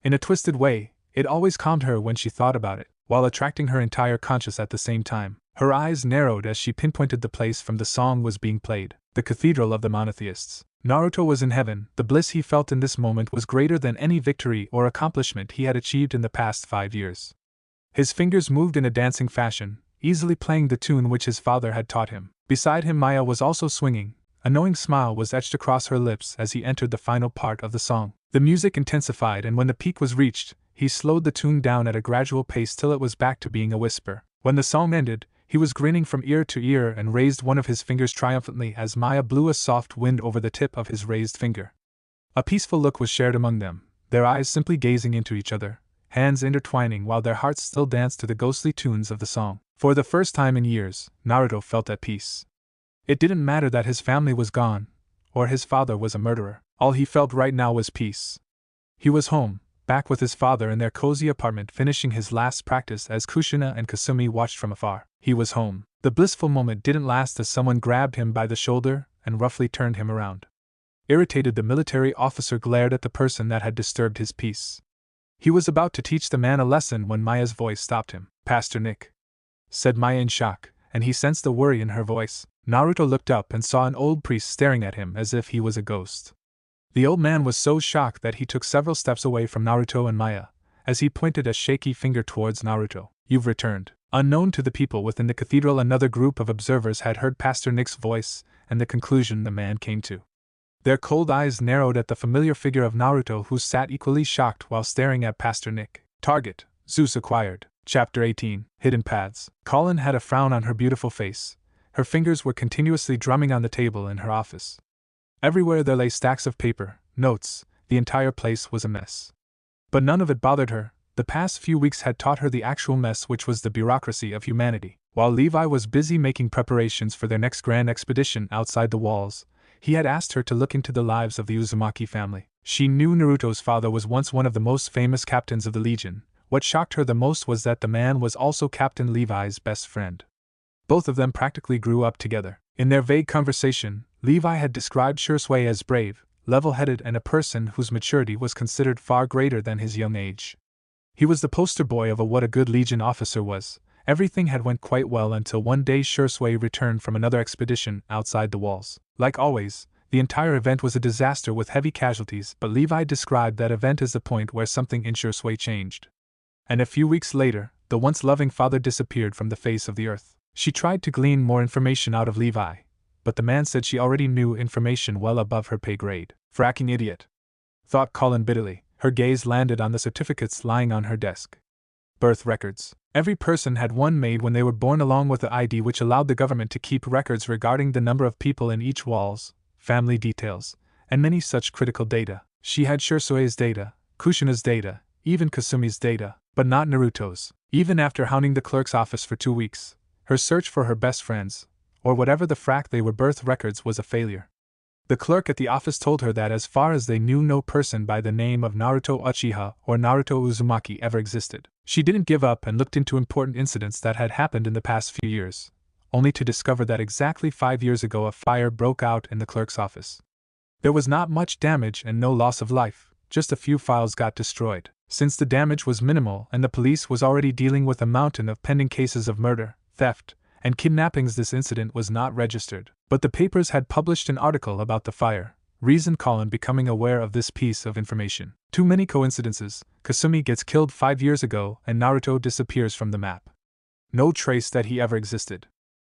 In a twisted way, it always calmed her when she thought about it, while attracting her entire conscience at the same time. Her eyes narrowed as she pinpointed the place from the song was being played, the Cathedral of the Monotheists. Naruto was in heaven. The bliss he felt in this moment was greater than any victory or accomplishment he had achieved in the past 5 years. His fingers moved in a dancing fashion, easily playing the tune which his father had taught him. Beside him Maya was also swinging. A knowing smile was etched across her lips as he entered the final part of the song. The music intensified, and when the peak was reached, he slowed the tune down at a gradual pace till it was back to being a whisper. When the song ended, he was grinning from ear to ear and raised one of his fingers triumphantly as Maya blew a soft wind over the tip of his raised finger. A peaceful look was shared among them, their eyes simply gazing into each other, hands intertwining while their hearts still danced to the ghostly tunes of the song. For the first time in years, Naruto felt at peace. It didn't matter that his family was gone, or his father was a murderer. All he felt right now was peace. He was home, back with his father in their cozy apartment, finishing his last practice as Kushina and Kasumi watched from afar. He was home. The blissful moment didn't last as someone grabbed him by the shoulder and roughly turned him around. Irritated, the military officer glared at the person that had disturbed his peace. He was about to teach the man a lesson when Maya's voice stopped him. Pastor Nick, said Maya in shock, and he sensed the worry in her voice. Naruto looked up and saw an old priest staring at him as if he was a ghost. The old man was so shocked that he took several steps away from Naruto and Maya, as he pointed a shaky finger towards Naruto. You've returned. Unknown to the people within the cathedral, another group of observers had heard Pastor Nick's voice and the conclusion the man came to. Their cold eyes narrowed at the familiar figure of Naruto, who sat equally shocked while staring at Pastor Nick. Target, Zeus acquired. Chapter 18, Hidden Paths. Colin had a frown on her beautiful face. Her fingers were continuously drumming on the table in her office. Everywhere there lay stacks of paper, notes, the entire place was a mess. But none of it bothered her. The past few weeks had taught her the actual mess, which was the bureaucracy of humanity. While Levi was busy making preparations for their next grand expedition outside the walls, he had asked her to look into the lives of the Uzumaki family. She knew Naruto's father was once one of the most famous captains of the Legion. What shocked her the most was that the man was also Captain Levi's best friend. Both of them practically grew up together. In their vague conversation, Levi had described Shursui as brave, level-headed, and a person whose maturity was considered far greater than his young age. He was the poster boy of what a good Legion officer was. Everything had went quite well until one day Shursui returned from another expedition outside the walls. Like always, the entire event was a disaster with heavy casualties, but Levi described that event as the point where something in Shursui changed. And a few weeks later, the once loving father disappeared from the face of the earth. She tried to glean more information out of Levi, but the man said she already knew information well above her pay grade. Fracking idiot, thought Colin bitterly. Her gaze landed on the certificates lying on her desk. Birth records. Every person had one made when they were born, along with the ID which allowed the government to keep records regarding the number of people in each walls, family details, and many such critical data. She had Shursui's data, Kushina's data, even Kasumi's data, but not Naruto's. Even after hounding the clerk's office for 2 weeks, her search for her best friends, or whatever the frack they were, birth records, was a failure. The clerk at the office told her that as far as they knew, no person by the name of Naruto Uchiha or Naruto Uzumaki ever existed. She didn't give up and looked into important incidents that had happened in the past few years, only to discover that exactly 5 years ago a fire broke out in the clerk's office. There was not much damage and no loss of life, just a few files got destroyed. Since the damage was minimal and the police was already dealing with a mountain of pending cases of murder, theft, and kidnappings, this incident was not registered. But the papers had published an article about the fire, reason Colin becoming aware of this piece of information. Too many coincidences. Kasumi gets killed 5 years ago and Naruto disappears from the map. No trace that he ever existed.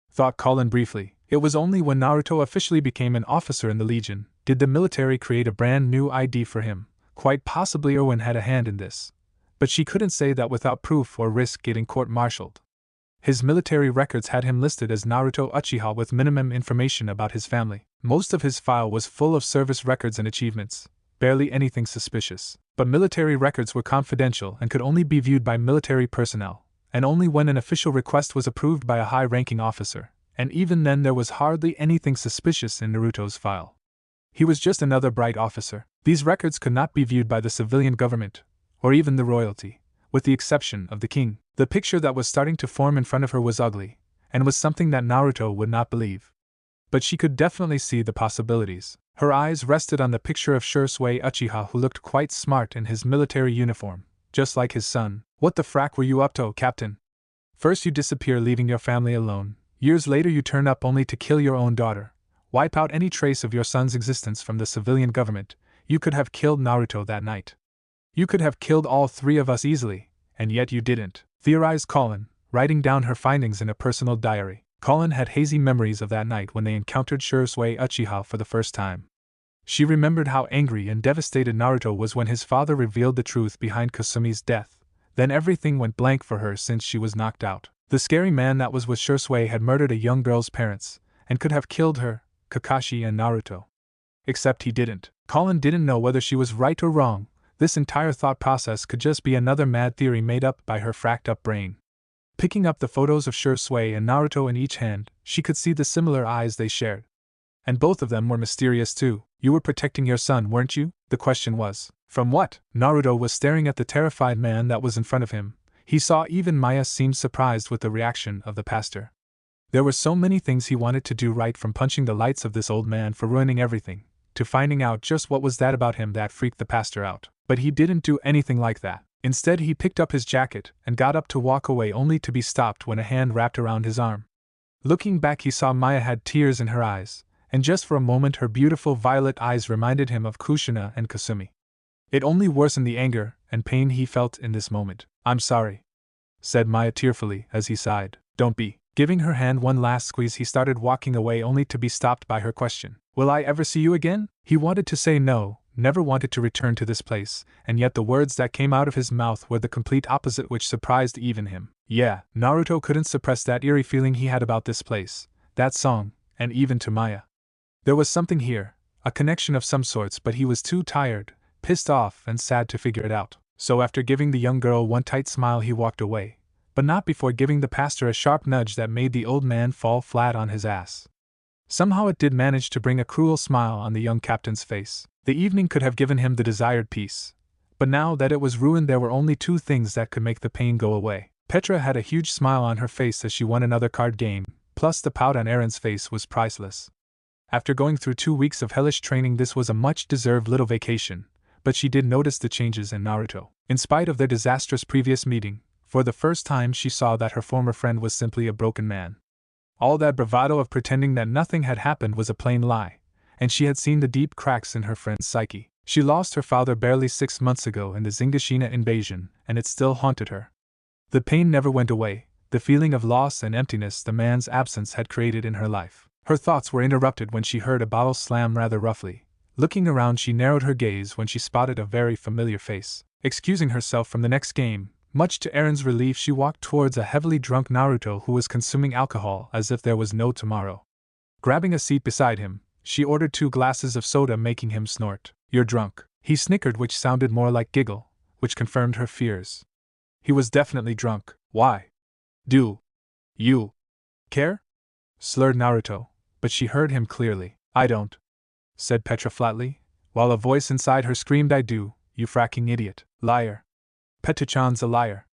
Thought Colin briefly. It was only when Naruto officially became an officer in the Legion did the military create a brand new ID for him. Quite possibly Erwin had a hand in this, but she couldn't say that without proof or risk getting court-martialed. His military records had him listed as Naruto Uchiha with minimum information about his family. Most of his file was full of service records and achievements, barely anything suspicious. But military records were confidential and could only be viewed by military personnel, and only when an official request was approved by a high-ranking officer, and even then there was hardly anything suspicious in Naruto's file. He was just another bright officer. These records could not be viewed by the civilian government, or even the royalty, with the exception of the king. The picture that was starting to form in front of her was ugly, and was something that Naruto would not believe. But she could definitely see the possibilities. Her eyes rested on the picture of Shursui Uchiha, who looked quite smart in his military uniform, just like his son. What the frack were you up to, Captain? First you disappear leaving your family alone, years later you turn up only to kill your own daughter, wipe out any trace of your son's existence from the civilian government. You could have killed Naruto that night. You could have killed all 3 of us easily, and yet you didn't, theorized Colin, writing down her findings in a personal diary. Colin had hazy memories of that night when they encountered Shursui Uchiha for the first time. She remembered how angry and devastated Naruto was when his father revealed the truth behind Kasumi's death. Then everything went blank for her since she was knocked out. The scary man that was with Shursui had murdered a young girl's parents, and could have killed her, Kakashi and Naruto. Except he didn't. Colin didn't know whether she was right or wrong. This entire thought process could just be another mad theory made up by her fracked-up brain. Picking up the photos of Shursui and Naruto in each hand, she could see the similar eyes they shared. And both of them were mysterious too. You were protecting your son, weren't you? The question was. From what? Naruto was staring at the terrified man that was in front of him. He saw even Maya seemed surprised with the reaction of the pastor. There were so many things he wanted to do, right from punching the lights of this old man for ruining everything, to finding out just what was that about him that freaked the pastor out. But he didn't do anything like that. Instead, he picked up his jacket and got up to walk away, only to be stopped when a hand wrapped around his arm. Looking back, he saw Maya had tears in her eyes, and just for a moment her beautiful violet eyes reminded him of Kushina and Kasumi. It only worsened the anger and pain he felt in this moment. I'm sorry, said Maya tearfully as he sighed. Don't be. Giving her hand one last squeeze, he started walking away, only to be stopped by her question. Will I ever see you again? He wanted to say no, never wanted to return to this place, and yet the words that came out of his mouth were the complete opposite, which surprised even him. Yeah, Naruto couldn't suppress that eerie feeling he had about this place, that song, and even to Maya. There was something here, a connection of some sorts, but he was too tired, pissed off, and sad to figure it out. So after giving the young girl one tight smile, he walked away, but not before giving the pastor a sharp nudge that made the old man fall flat on his ass. Somehow it did manage to bring a cruel smile on the young captain's face. The evening could have given him the desired peace, but now that it was ruined there were only two things that could make the pain go away. Petra had a huge smile on her face as she won another card game, plus the pout on Aaron's face was priceless. After going through 2 weeks of hellish training, this was a much-deserved little vacation, but she did notice the changes in Naruto. In spite of their disastrous previous meeting, for the first time she saw that her former friend was simply a broken man. All that bravado of pretending that nothing had happened was a plain lie, and she had seen the deep cracks in her friend's psyche. She lost her father barely 6 months ago in the Zingashina invasion, and it still haunted her. The pain never went away, the feeling of loss and emptiness the man's absence had created in her life. Her thoughts were interrupted when she heard a bottle slam rather roughly. Looking around, she narrowed her gaze when she spotted a very familiar face. Excusing herself from the next game, much to Aaron's relief, she walked towards a heavily drunk Naruto who was consuming alcohol as if there was no tomorrow. Grabbing a seat beside him, she ordered 2 glasses of soda, making him snort. "You're drunk." He snickered, which sounded more like giggle, which confirmed her fears. He was definitely drunk. "Why? Do you care?" slurred Naruto, but she heard him clearly. "I don't," said Petra flatly, while a voice inside her screamed, "I do, you fracking idiot. Liar. Petra-chan's a liar,"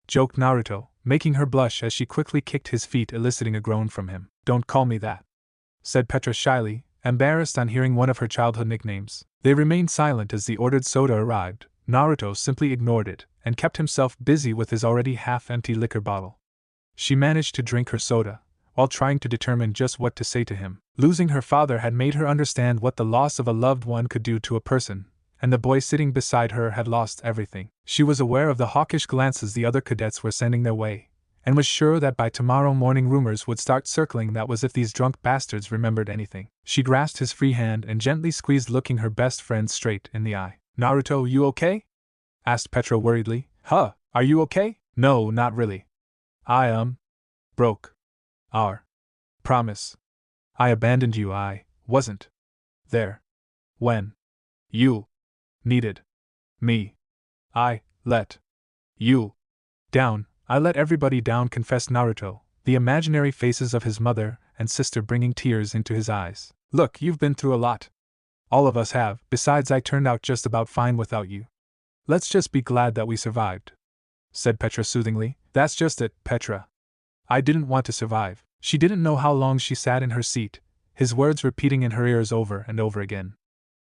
joked Naruto, making her blush as she quickly kicked his feet, eliciting a groan from him. "Don't call me that," said Petra shyly, embarrassed on hearing one of her childhood nicknames. They remained silent as the ordered soda arrived. Naruto simply ignored it, and kept himself busy with his already half-empty liquor bottle. She managed to drink her soda, while trying to determine just what to say to him. Losing her father had made her understand what the loss of a loved one could do to a person, and the boy sitting beside her had lost everything. She was aware of the hawkish glances the other cadets were sending their way, and was sure that by tomorrow morning rumors would start circling that was if these drunk bastards remembered anything. She grasped his free hand and gently squeezed, looking her best friend straight in the eye. "Naruto, you okay?" asked Petra worriedly. "Huh, are you okay?" "No, not really. I, broke our promise. I abandoned you. I wasn't there when you needed me. I let you down. I let everybody down," confessed Naruto, the imaginary faces of his mother and sister bringing tears into his eyes. "Look, you've been through a lot. All of us have. Besides, I turned out just about fine without you. Let's just be glad that we survived," said Petra soothingly. "That's just it, Petra. I didn't want to survive." She didn't know how long she sat in her seat, his words repeating in her ears over and over again.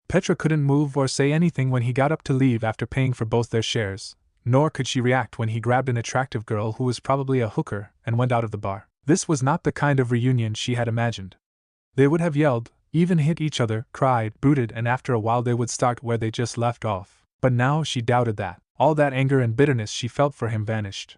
Petra couldn't move or say anything when he got up to leave after paying for both their shares, nor could she react when he grabbed an attractive girl who was probably a hooker and went out of the bar. This was not the kind of reunion she had imagined. They would have yelled, even hit each other, cried, brooded, and after a while they would start where they just left off. But now she doubted that. All that anger and bitterness she felt for him vanished.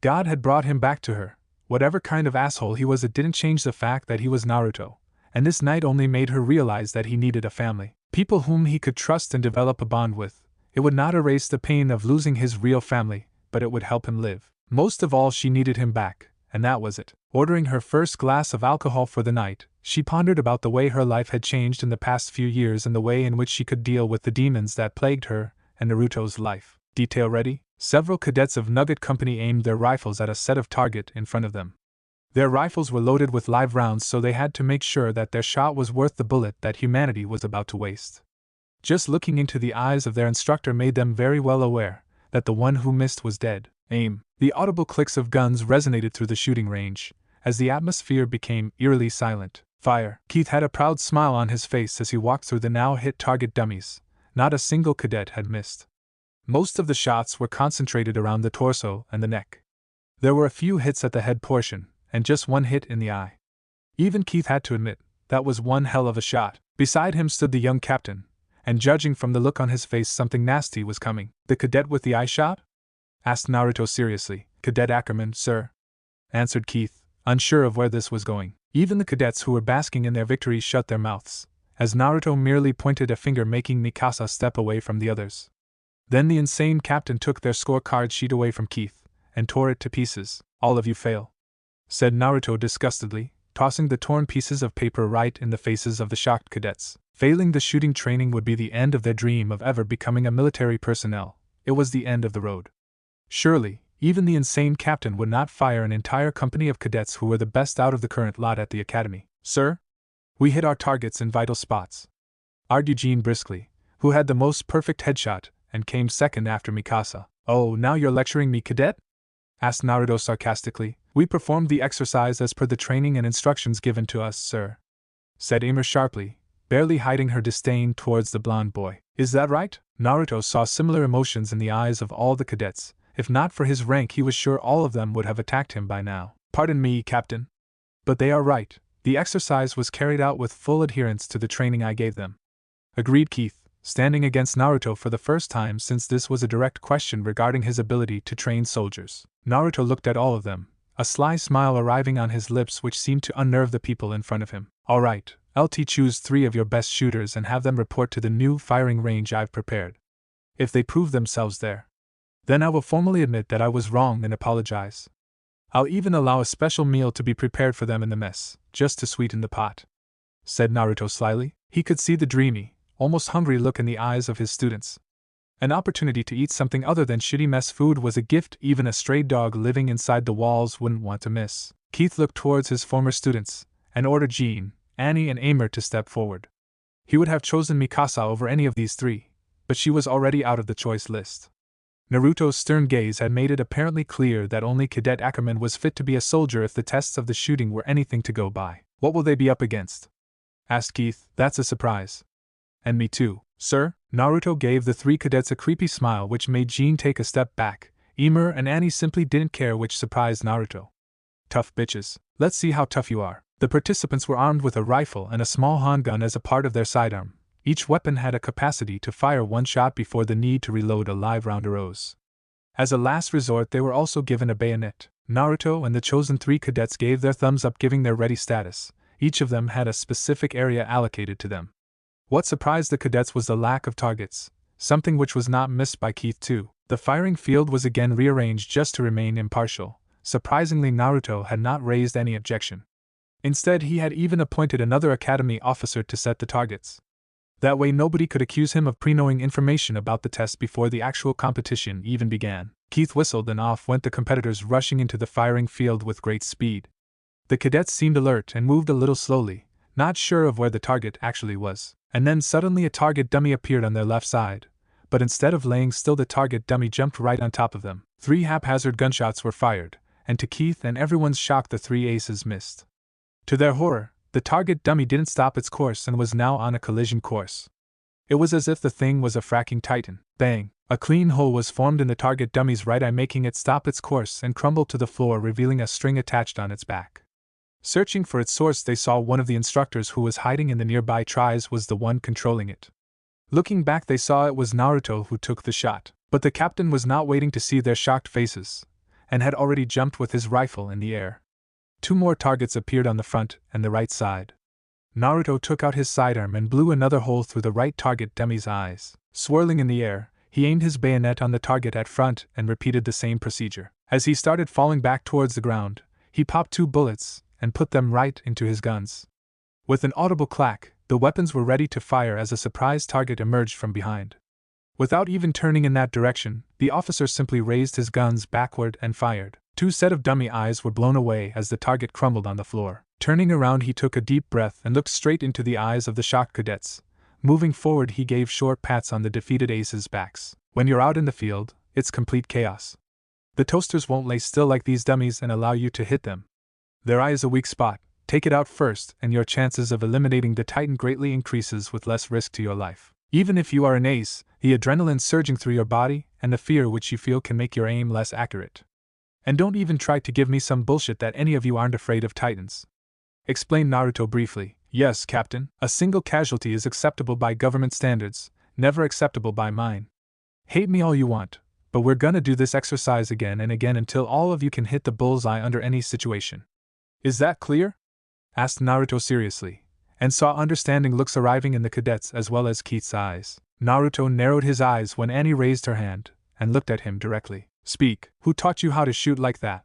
God had brought him back to her. Whatever kind of asshole he was, it didn't change the fact that he was Naruto, and this night only made her realize that he needed a family. People whom he could trust and develop a bond with. It would not erase the pain of losing his real family, but it would help him live. Most of all, she needed him back, and that was it. Ordering her first glass of alcohol for the night, she pondered about the way her life had changed in the past few years and the way in which she could deal with the demons that plagued her and Naruto's life. Detail ready? Several cadets of Nugget Company aimed their rifles at a set of target in front of them. Their rifles were loaded with live rounds, so they had to make sure that their shot was worth the bullet that humanity was about to waste. Just looking into the eyes of their instructor made them very well aware that the one who missed was dead. Aim. The audible clicks of guns resonated through the shooting range, as the atmosphere became eerily silent. Fire. Keith had a proud smile on his face as he walked through the now hit target dummies. Not a single cadet had missed. Most of the shots were concentrated around the torso and the neck. There were a few hits at the head portion, and just one hit in the eye. Even Keith had to admit, that was one hell of a shot. Beside him stood the young captain, and judging from the look on his face, something nasty was coming. "The cadet with the eye shot?" asked Naruto seriously. "Cadet Ackerman, sir," answered Keith, unsure of where this was going. Even the cadets who were basking in their victory shut their mouths, as Naruto merely pointed a finger, making Mikasa step away from the others. Then the insane captain took their scorecard sheet away from Keith, and tore it to pieces. "All of you fail," said Naruto disgustedly, tossing the torn pieces of paper right in the faces of the shocked cadets. Failing the shooting training would be the end of their dream of ever becoming a military personnel. It was the end of the road. Surely, even the insane captain would not fire an entire company of cadets who were the best out of the current lot at the academy. Sir? We hit our targets in vital spots, argued Jean briskly, who had the most perfect headshot and came second after Mikasa. Oh, now you're lecturing me, cadet? Asked Naruto sarcastically. We performed the exercise as per the training and instructions given to us, sir, said Aimer sharply, barely hiding her disdain towards the blonde boy. Is that right? Naruto saw similar emotions in the eyes of all the cadets. If not for his rank, he was sure all of them would have attacked him by now. Pardon me, Captain, but they are right. The exercise was carried out with full adherence to the training I gave them, agreed Keith, standing against Naruto for the first time since this was a direct question regarding his ability to train soldiers. Naruto looked at all of them, a sly smile arriving on his lips which seemed to unnerve the people in front of him. All right, LT, choose 3 of your best shooters and have them report to the new firing range I've prepared. If they prove themselves there, then I will formally admit that I was wrong and apologize. I'll even allow a special meal to be prepared for them in the mess, just to sweeten the pot, said Naruto slyly. He could see the dreamy, almost hungry look in the eyes of his students. An opportunity to eat something other than shitty mess food was a gift even a stray dog living inside the walls wouldn't want to miss. Keith looked towards his former students and ordered Jean, Annie, and Aimer to step forward. He would have chosen Mikasa over any of these 3, but she was already out of the choice list. Naruto's stern gaze had made it apparently clear that only Cadet Ackerman was fit to be a soldier if the tests of the shooting were anything to go by. What will they be up against? Asked Keith. That's a surprise. And me too, sir. Naruto gave the 3 cadets a creepy smile which made Jean take a step back. Aimer and Annie simply didn't care, which surprised Naruto. Tough bitches. Let's see how tough you are. The participants were armed with a rifle and a small handgun as a part of their sidearm. Each weapon had a capacity to fire 1 shot before the need to reload a live round arose. As a last resort, they were also given a bayonet. Naruto and the chosen 3 cadets gave their thumbs up, giving their ready status. Each of them had a specific area allocated to them. What surprised the cadets was the lack of targets, something which was not missed by Keith too. The firing field was again rearranged just to remain impartial. Surprisingly, Naruto had not raised any objection. Instead, he had even appointed another academy officer to set the targets. That way nobody could accuse him of pre-knowing information about the test before the actual competition even began. Keith whistled and off went the competitors, rushing into the firing field with great speed. The cadets seemed alert and moved a little slowly, not sure of where the target actually was. And then suddenly a target dummy appeared on their left side, but instead of laying still, the target dummy jumped right on top of them. 3 haphazard gunshots were fired, and to Keith and everyone's shock, the 3 aces missed. To their horror, the target dummy didn't stop its course and was now on a collision course. It was as if the thing was a fracking titan. Bang! A clean hole was formed in the target dummy's right eye, making it stop its course and crumble to the floor, revealing a string attached on its back. Searching for its source, they saw one of the instructors who was hiding in the nearby trees was the one controlling it. Looking back, they saw it was Naruto who took the shot. But the captain was not waiting to see their shocked faces, and had already jumped with his rifle in the air. 2 more targets appeared on the front and the right side. Naruto took out his sidearm and blew another hole through the right target dummy's eyes. Swirling in the air, he aimed his bayonet on the target at front and repeated the same procedure. As he started falling back towards the ground, he popped 2 bullets and put them right into his guns. With an audible clack, the weapons were ready to fire as a surprise target emerged from behind. Without even turning in that direction, the officer simply raised his guns backward and fired. 2 sets of dummy eyes were blown away as the target crumbled on the floor. Turning around, he took a deep breath and looked straight into the eyes of the shocked cadets. Moving forward, he gave short pats on the defeated aces' backs. When you're out in the field, it's complete chaos. The toasters won't lay still like these dummies and allow you to hit them. Their eye is a weak spot. Take it out first, and your chances of eliminating the titan greatly increases with less risk to your life. Even if you are an ace, the adrenaline surging through your body and the fear which you feel can make your aim less accurate. And don't even try to give me some bullshit that any of you aren't afraid of titans, explained Naruto briefly. Yes, Captain, a single casualty is acceptable by government standards, never acceptable by mine. Hate me all you want, but we're gonna do this exercise again and again until all of you can hit the bullseye under any situation. Is that clear? Asked Naruto seriously, and saw understanding looks arriving in the cadets as well as Keith's eyes. Naruto narrowed his eyes when Annie raised her hand and looked at him directly. Speak, who taught you how to shoot like that?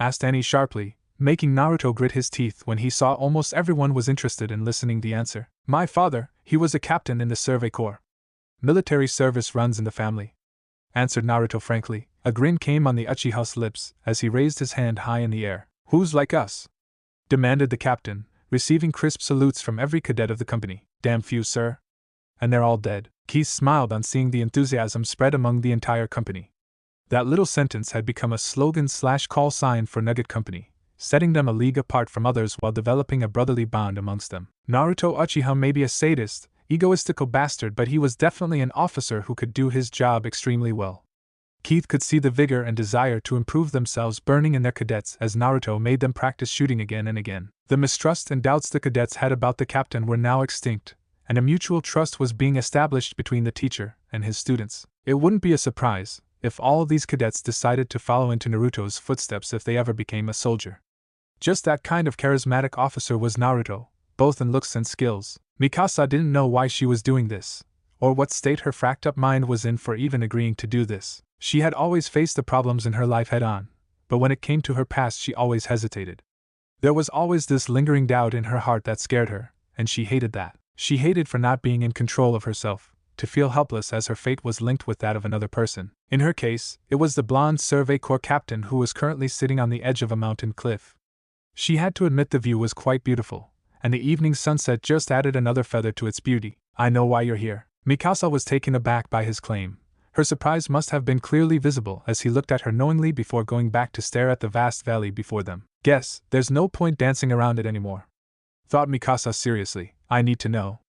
Asked Annie sharply, making Naruto grit his teeth when he saw almost everyone was interested in listening the answer. My father, he was a captain in the Survey Corps. Military service runs in the family, answered Naruto frankly. A grin came on the Uchiha's lips as he raised his hand high in the air. "Who's like us?" demanded the captain, receiving crisp salutes from every cadet of the company. "Damn few, sir. And they're all dead." Keith smiled on seeing the enthusiasm spread among the entire company. That little sentence had become a slogan/call sign for Nugget Company, setting them a league apart from others while developing a brotherly bond amongst them. Naruto Uchiha may be a sadist, egoistical bastard, but he was definitely an officer who could do his job extremely well. Keith could see the vigor and desire to improve themselves burning in their cadets as Naruto made them practice shooting again and again. The mistrust and doubts the cadets had about the captain were now extinct, and a mutual trust was being established between the teacher and his students. It wouldn't be a surprise if all of these cadets decided to follow into Naruto's footsteps if they ever became a soldier. Just that kind of charismatic officer was Naruto, both in looks and skills. Mikasa didn't know why she was doing this, or what state her fracked up mind was in for even agreeing to do this. She had always faced the problems in her life head on, but when it came to her past she always hesitated. There was always this lingering doubt in her heart that scared her, and she hated that. She hated for not being in control of herself, to feel helpless as her fate was linked with that of another person. In her case, it was the blonde Survey Corps captain who was currently sitting on the edge of a mountain cliff. She had to admit the view was quite beautiful, and the evening sunset just added another feather to its beauty. "I know why you're here." Mikasa was taken aback by his claim. Her surprise must have been clearly visible as he looked at her knowingly before going back to stare at the vast valley before them. "Guess, there's no point dancing around it anymore," thought Mikasa seriously. "I need to know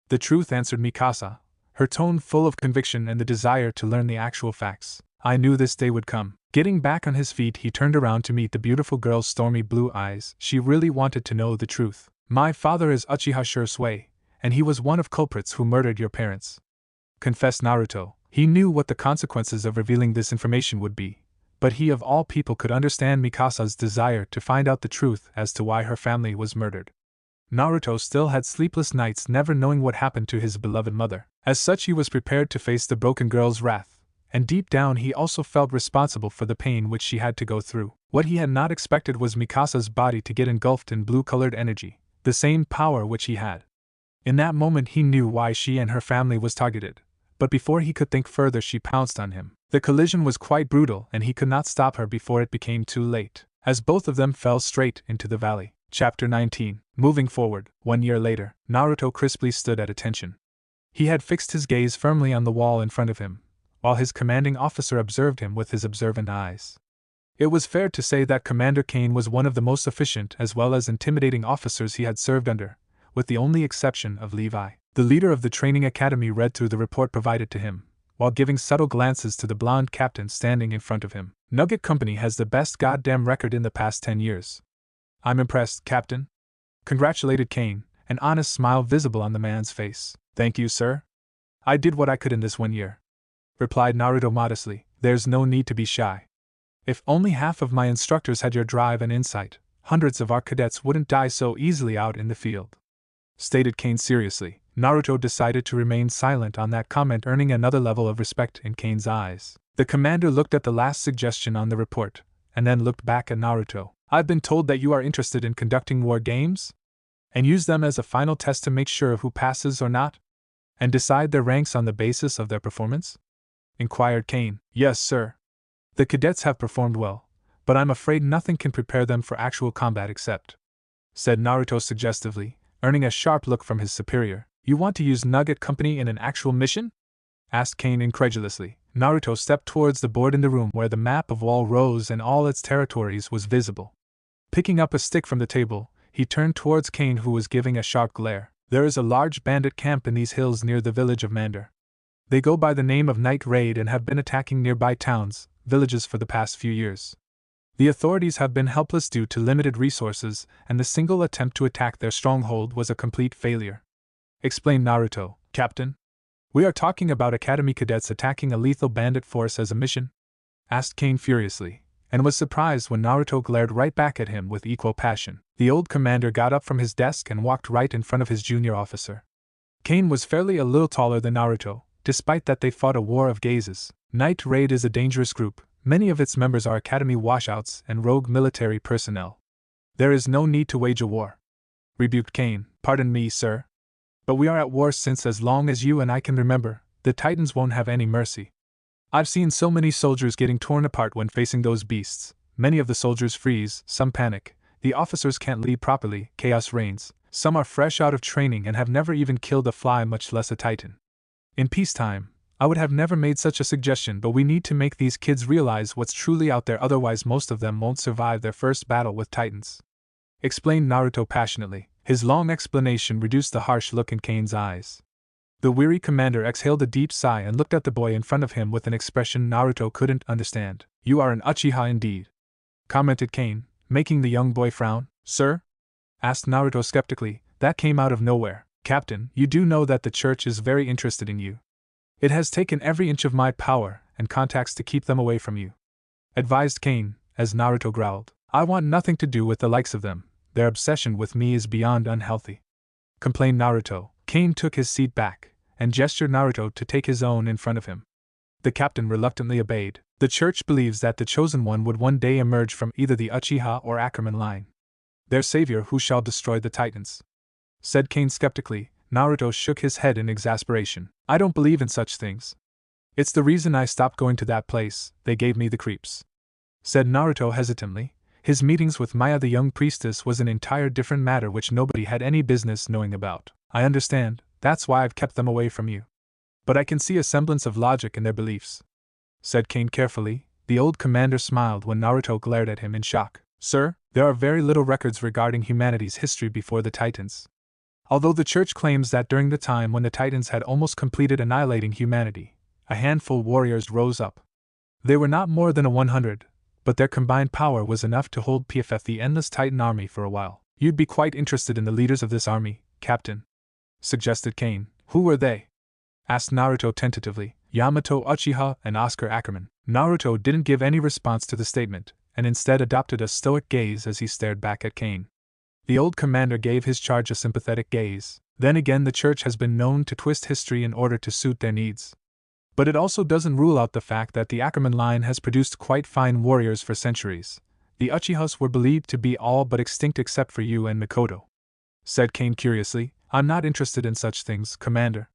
the truth," answered Mikasa, her tone full of conviction and the desire to learn the actual facts. "I knew this day would come." Getting back on his feet, he turned around to meet the beautiful girl's stormy blue eyes. She really wanted to know the truth. "My father is Uchiha Shursui, and he was one of culprits who murdered your parents," confessed Naruto. He knew what the consequences of revealing this information would be, but he of all people could understand Mikasa's desire to find out the truth as to why her family was murdered. Naruto still had sleepless nights never knowing what happened to his beloved mother. As such, he was prepared to face the broken girl's wrath, and deep down he also felt responsible for the pain which she had to go through. What he had not expected was Mikasa's body to get engulfed in blue-colored energy, the same power which he had. In that moment he knew why she and her family was targeted, but before he could think further she pounced on him. The collision was quite brutal and he could not stop her before it became too late, as both of them fell straight into the valley. Chapter 19. Moving forward, 1 year later, Naruto crisply stood at attention. He had fixed his gaze firmly on the wall in front of him, while his commanding officer observed him with his observant eyes. It was fair to say that Commander Kane was one of the most efficient as well as intimidating officers he had served under, with the only exception of Levi. The leader of the training academy read through the report provided to him, while giving subtle glances to the blonde captain standing in front of him. "Nugget Company has the best goddamn record in the past 10 years. I'm impressed, Captain," congratulated Kane, an honest smile visible on the man's face. "Thank you, sir. I did what I could in this 1 year," replied Naruto modestly. "There's no need to be shy. If only half of my instructors had your drive and insight, hundreds of our cadets wouldn't die so easily out in the field," stated Kane seriously. Naruto decided to remain silent on that comment, earning another level of respect in Kane's eyes. The commander looked at the last suggestion on the report, and then looked back at Naruto. "I've been told that you are interested in conducting war games? And use them as a final test to make sure of who passes or not? And decide their ranks on the basis of their performance?" inquired Kane. "Yes, sir. The cadets have performed well, but I'm afraid nothing can prepare them for actual combat except," said Naruto suggestively, earning a sharp look from his superior. "You want to use Nugget Company in an actual mission?" asked Kane incredulously. Naruto stepped towards the board in the room where the map of Wall Rose and all its territories was visible. Picking up a stick from the table, he turned towards Kane, who was giving a sharp glare. "There is a large bandit camp in these hills near the village of Mander. They go by the name of Night Raid and have been attacking nearby towns, villages for the past few years. The authorities have been helpless due to limited resources, and the single attempt to attack their stronghold was a complete failure," explained Naruto. "Captain, we are talking about Academy cadets attacking a lethal bandit force as a mission?" asked Kane furiously, and was surprised when Naruto glared right back at him with equal passion. The old commander got up from his desk and walked right in front of his junior officer. Kane was fairly a little taller than Naruto, despite that they fought a war of gazes. Night Raid is a dangerous group. Many of its members are Academy washouts and rogue military personnel. "There is no need to wage a war," rebuked Kane. "Pardon me, sir, but we are at war since as long as you and I can remember. The Titans won't have any mercy." I've seen so many soldiers getting torn apart when facing those beasts. Many of the soldiers freeze, some panic, the officers can't lead properly, chaos reigns, some are fresh out of training and have never even killed a fly, much less a titan. In peacetime, I would have never made such a suggestion, but we need to make these kids realize what's truly out there, otherwise most of them won't survive their first battle with titans. Explained Naruto passionately. His long explanation reduced the harsh look in Kane's eyes. The weary commander exhaled a deep sigh and looked at the boy in front of him with an expression Naruto couldn't understand. You are an Uchiha indeed, commented Kane, making the young boy frown. Sir? Asked Naruto skeptically. That came out of nowhere. Captain, you do know that the church is very interested in you. It has taken every inch of my power and contacts to keep them away from you, advised Kane, as Naruto growled. I want nothing to do with the likes of them. Their obsession with me is beyond unhealthy, complained Naruto. Kane took his seat back and gestured Naruto to take his own in front of him. The captain reluctantly obeyed. The church believes that the chosen one would one day emerge from either the Uchiha or Ackerman line, their savior who shall destroy the titans, said Kane skeptically. Naruto shook his head in exasperation. I don't believe in such things. It's the reason I stopped going to that place. They gave me the creeps, said Naruto hesitantly. His meetings with Maya the young priestess was an entire different matter which nobody had any business knowing about. I understand, that's why I've kept them away from you. But I can see a semblance of logic in their beliefs, said Kane carefully. The old commander smiled when Naruto glared at him in shock. Sir, there are very little records regarding humanity's history before the Titans. Although the church claims that during the time when the Titans had almost completed annihilating humanity, a handful of warriors rose up. They were not more than 100, but their combined power was enough to hold PFF the endless Titan army for a while. You'd be quite interested in the leaders of this army, Captain, suggested Kane. Who were they? Asked Naruto tentatively. Yamato Uchiha and Oscar Ackerman. Naruto didn't give any response to the statement, and instead adopted a stoic gaze as he stared back at Kane. The old commander gave his charge a sympathetic gaze. Then again, the church has been known to twist history in order to suit their needs. But it also doesn't rule out the fact that the Ackerman line has produced quite fine warriors for centuries. The Uchihas were believed to be all but extinct except for you and Mikoto, said Kane curiously. I'm not interested in such things, Commander.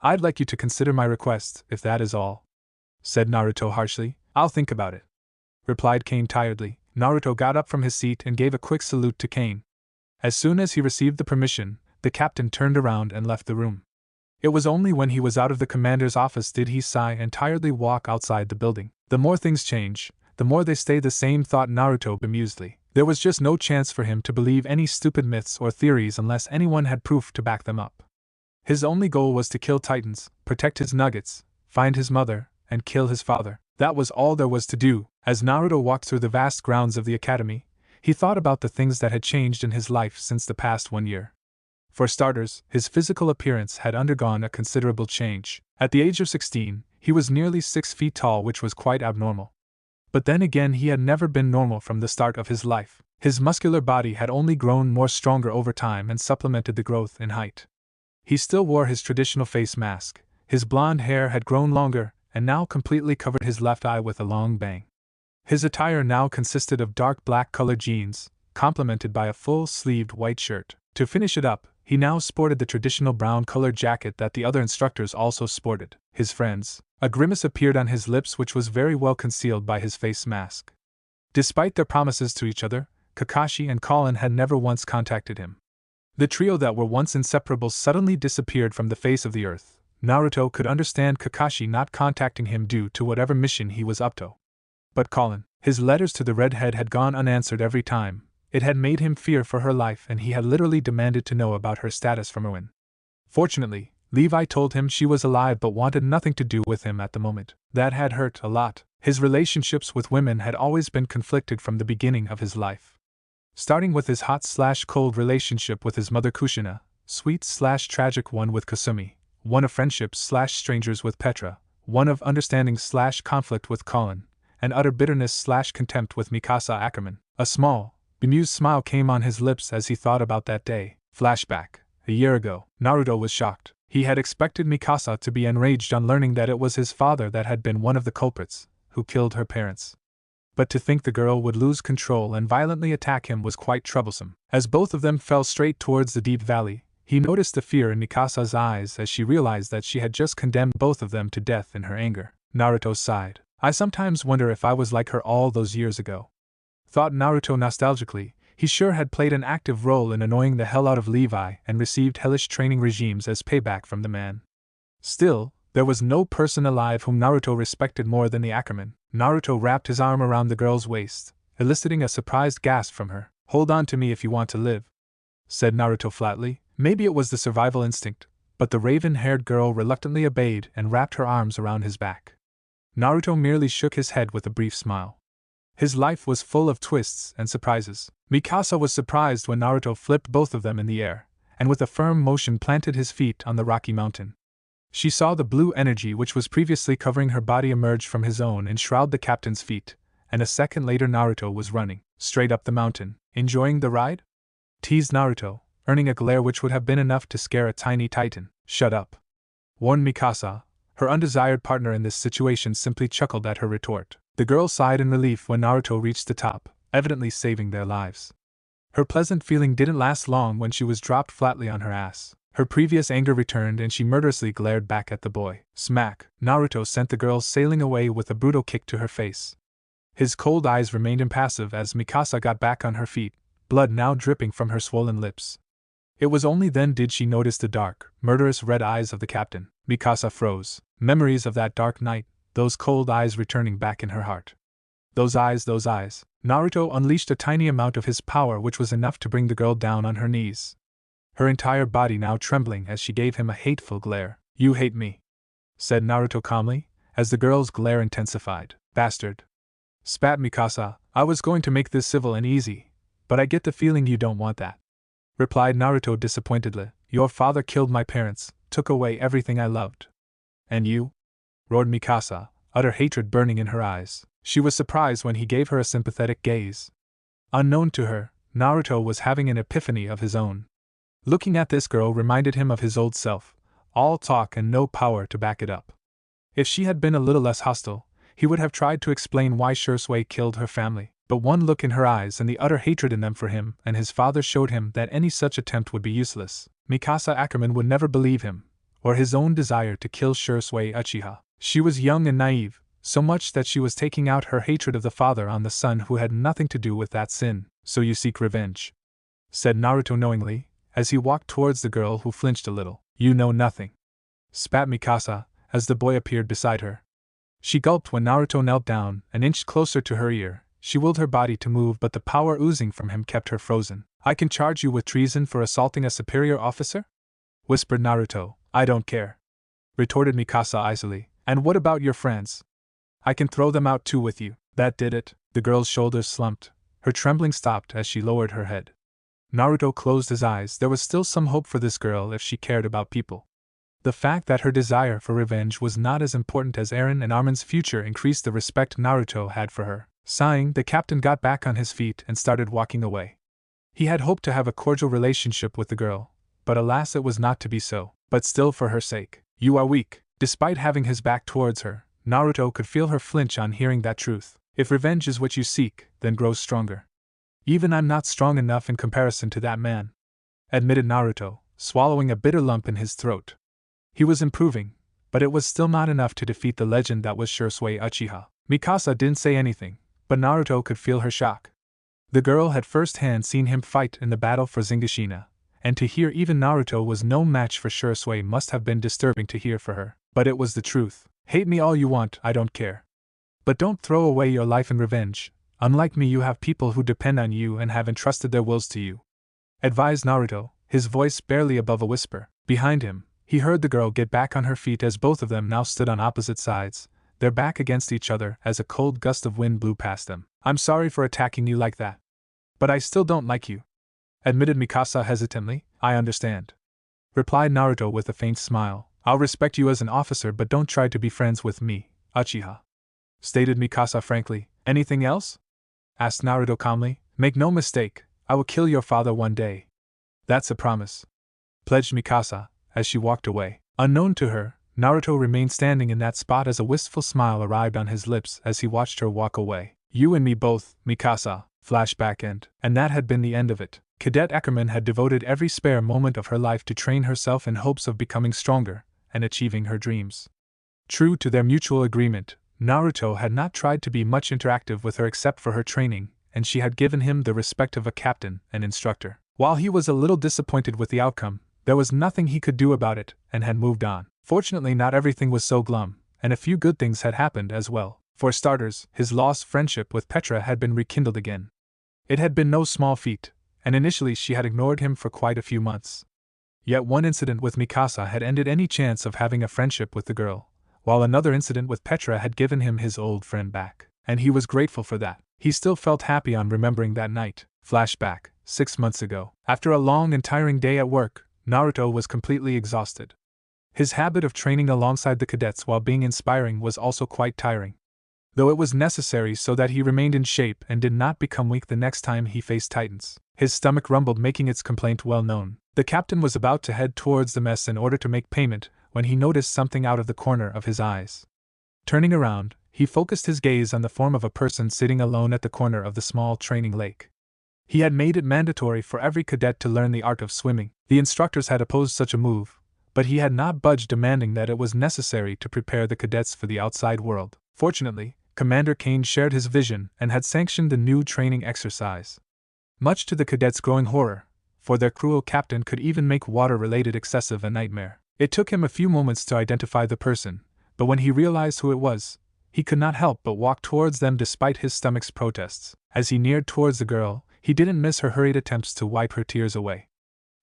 I'd like you to consider my request, if that is all, said Naruto harshly. I'll think about it, replied Kane tiredly. Naruto got up from his seat and gave a quick salute to Kane. As soon as he received the permission, the captain turned around and left the room. It was only when he was out of the commander's office did he sigh and tiredly walk outside the building. The more things change, the more they stay the same, thought Naruto bemusedly. There was just no chance for him to believe any stupid myths or theories unless anyone had proof to back them up. His only goal was to kill titans, protect his nuggets, find his mother, and kill his father. That was all there was to do. As Naruto walked through the vast grounds of the academy, he thought about the things that had changed in his life since the past 1 year. For starters, his physical appearance had undergone a considerable change. At the age of 16, he was nearly 6 feet tall, which was quite abnormal. But then again, he had never been normal from the start of his life. His muscular body had only grown more stronger over time and supplemented the growth in height. He still wore his traditional face mask. His blonde hair had grown longer and now completely covered his left eye with a long bang. His attire now consisted of dark black colored jeans, complemented by a full-sleeved white shirt. To finish it up, he now sported the traditional brown-colored jacket that the other instructors also sported. His friends. A grimace appeared on his lips which was very well concealed by his face mask. Despite their promises to each other, Kakashi and Colin had never once contacted him. The trio that were once inseparable suddenly disappeared from the face of the earth. Naruto could understand Kakashi not contacting him due to whatever mission he was up to. But Colin, his letters to the redhead had gone unanswered every time. It had made him fear for her life, and he had literally demanded to know about her status from Erwin. Fortunately, Levi told him she was alive but wanted nothing to do with him at the moment. That had hurt a lot. His relationships with women had always been conflicted from the beginning of his life. Starting with his hot/cold relationship with his mother Kushina, sweet/tragic one with Kasumi, one of friendships/strangers with Petra, one of understanding/conflict with Colin, and utter bitterness/contempt with Mikasa Ackerman. A small, bemused smile came on his lips as he thought about that day. Flashback. A year ago, Naruto was shocked. He had expected Mikasa to be enraged on learning that it was his father that had been one of the culprits, who killed her parents. But to think the girl would lose control and violently attack him was quite troublesome. As both of them fell straight towards the deep valley, he noticed the fear in Mikasa's eyes as she realized that she had just condemned both of them to death in her anger. Naruto sighed. I sometimes wonder if I was like her all those years ago. Thought Naruto nostalgically. He sure had played an active role in annoying the hell out of Levi and received hellish training regimes as payback from the man. Still, there was no person alive whom Naruto respected more than the Ackerman. Naruto wrapped his arm around the girl's waist, eliciting a surprised gasp from her. Hold on to me if you want to live, said Naruto flatly. Maybe it was the survival instinct, but the raven-haired girl reluctantly obeyed and wrapped her arms around his back. Naruto merely shook his head with a brief smile. His life was full of twists and surprises. Mikasa was surprised when Naruto flipped both of them in the air, and with a firm motion planted his feet on the rocky mountain. She saw the blue energy which was previously covering her body emerge from his own and shroud the captain's feet, and a second later Naruto was running, straight up the mountain. Enjoying the ride? Teased Naruto, earning a glare which would have been enough to scare a tiny titan. Shut up, warned Mikasa. Her undesired partner in this situation simply chuckled at her retort. The girl sighed in relief when Naruto reached the top, evidently saving their lives. Her pleasant feeling didn't last long when she was dropped flatly on her ass. Her previous anger returned and she murderously glared back at the boy. Smack! Naruto sent the girl sailing away with a brutal kick to her face. His cold eyes remained impassive as Mikasa got back on her feet, blood now dripping from her swollen lips. It was only then did she notice the dark, murderous red eyes of the captain. Mikasa froze. Memories of that dark night, those cold eyes returning back in her heart. Those eyes. Naruto unleashed a tiny amount of his power which was enough to bring the girl down on her knees, her entire body now trembling as she gave him a hateful glare. You hate me, said Naruto calmly, as the girl's glare intensified. Bastard, spat Mikasa. I was going to make this civil and easy, but I get the feeling you don't want that, replied Naruto disappointedly. Your father killed my parents, took away everything I loved. And you? Roared Mikasa, utter hatred burning in her eyes. She was surprised when he gave her a sympathetic gaze. Unknown to her, Naruto was having an epiphany of his own. Looking at this girl reminded him of his old self, all talk and no power to back it up. If she had been a little less hostile, he would have tried to explain why Shursui killed her family, but one look in her eyes and the utter hatred in them for him and his father showed him that any such attempt would be useless. Mikasa Ackerman would never believe him, or his own desire to kill Shursui Uchiha. She was young and naive, so much that she was taking out her hatred of the father on the son who had nothing to do with that sin. So you seek revenge, said Naruto knowingly, as he walked towards the girl who flinched a little. You know nothing, spat Mikasa, as the boy appeared beside her. She gulped when Naruto knelt down and inched closer to her ear. She willed her body to move, but the power oozing from him kept her frozen. I can charge you with treason for assaulting a superior officer? Whispered Naruto. I don't care, retorted Mikasa icily. And what about your friends? I can throw them out too with you. That did it. The girl's shoulders slumped. Her trembling stopped as she lowered her head. Naruto closed his eyes. There was still some hope for this girl if she cared about people. The fact that her desire for revenge was not as important as Eren and Armin's future increased the respect Naruto had for her. Sighing, the captain got back on his feet and started walking away. He had hoped to have a cordial relationship with the girl, but alas, it was not to be so. But still, for her sake. You are weak. Despite having his back towards her, Naruto could feel her flinch on hearing that truth. If revenge is what you seek, then grow stronger. Even I'm not strong enough in comparison to that man, admitted Naruto, swallowing a bitter lump in his throat. He was improving, but it was still not enough to defeat the legend that was Shursui Uchiha. Mikasa didn't say anything, but Naruto could feel her shock. The girl had first-hand seen him fight in the battle for Zingashina, and to hear even Naruto was no match for Shursui must have been disturbing to hear for her. But it was the truth. Hate me all you want, I don't care. But don't throw away your life in revenge. Unlike me, you have people who depend on you and have entrusted their wills to you, advised Naruto, his voice barely above a whisper. Behind him, he heard the girl get back on her feet as both of them now stood on opposite sides, their back against each other as a cold gust of wind blew past them. I'm sorry for attacking you like that, but I still don't like you, admitted Mikasa hesitantly. I understand, replied Naruto with a faint smile. I'll respect you as an officer, but don't try to be friends with me, Uchiha, stated Mikasa frankly. Anything else? Asked Naruto calmly. Make no mistake, I will kill your father one day. That's a promise, pledged Mikasa, as she walked away. Unknown to her, Naruto remained standing in that spot as a wistful smile arrived on his lips as he watched her walk away. You and me both, Mikasa, flashback end. And that had been the end of it. Cadet Ackerman had devoted every spare moment of her life to train herself in hopes of becoming stronger and achieving her dreams. True to their mutual agreement, Naruto had not tried to be much interactive with her except for her training, and she had given him the respect of a captain and instructor. While he was a little disappointed with the outcome, there was nothing he could do about it and had moved on. Fortunately, not everything was so glum, and a few good things had happened as well. For starters, his lost friendship with Petra had been rekindled again. It had been no small feat, and initially she had ignored him for quite a few months. Yet one incident with Mikasa had ended any chance of having a friendship with the girl, while another incident with Petra had given him his old friend back, and he was grateful for that. He still felt happy on remembering that night. Flashback, 6 months ago. After a long and tiring day at work, Naruto was completely exhausted. His habit of training alongside the cadets while being inspiring was also quite tiring, though it was necessary so that he remained in shape and did not become weak the next time he faced Titans. His stomach rumbled, making its complaint well known. The captain was about to head towards the mess in order to make payment when he noticed something out of the corner of his eyes. Turning around, he focused his gaze on the form of a person sitting alone at the corner of the small training lake. He had made it mandatory for every cadet to learn the art of swimming. The instructors had opposed such a move, but he had not budged, demanding that it was necessary to prepare the cadets for the outside world. Fortunately, Commander Kane shared his vision and had sanctioned the new training exercise. Much to the cadets' growing horror, for their cruel captain could even make water-related excessive a nightmare. It took him a few moments to identify the person, but when he realized who it was, he could not help but walk towards them despite his stomach's protests. As he neared towards the girl, he didn't miss her hurried attempts to wipe her tears away.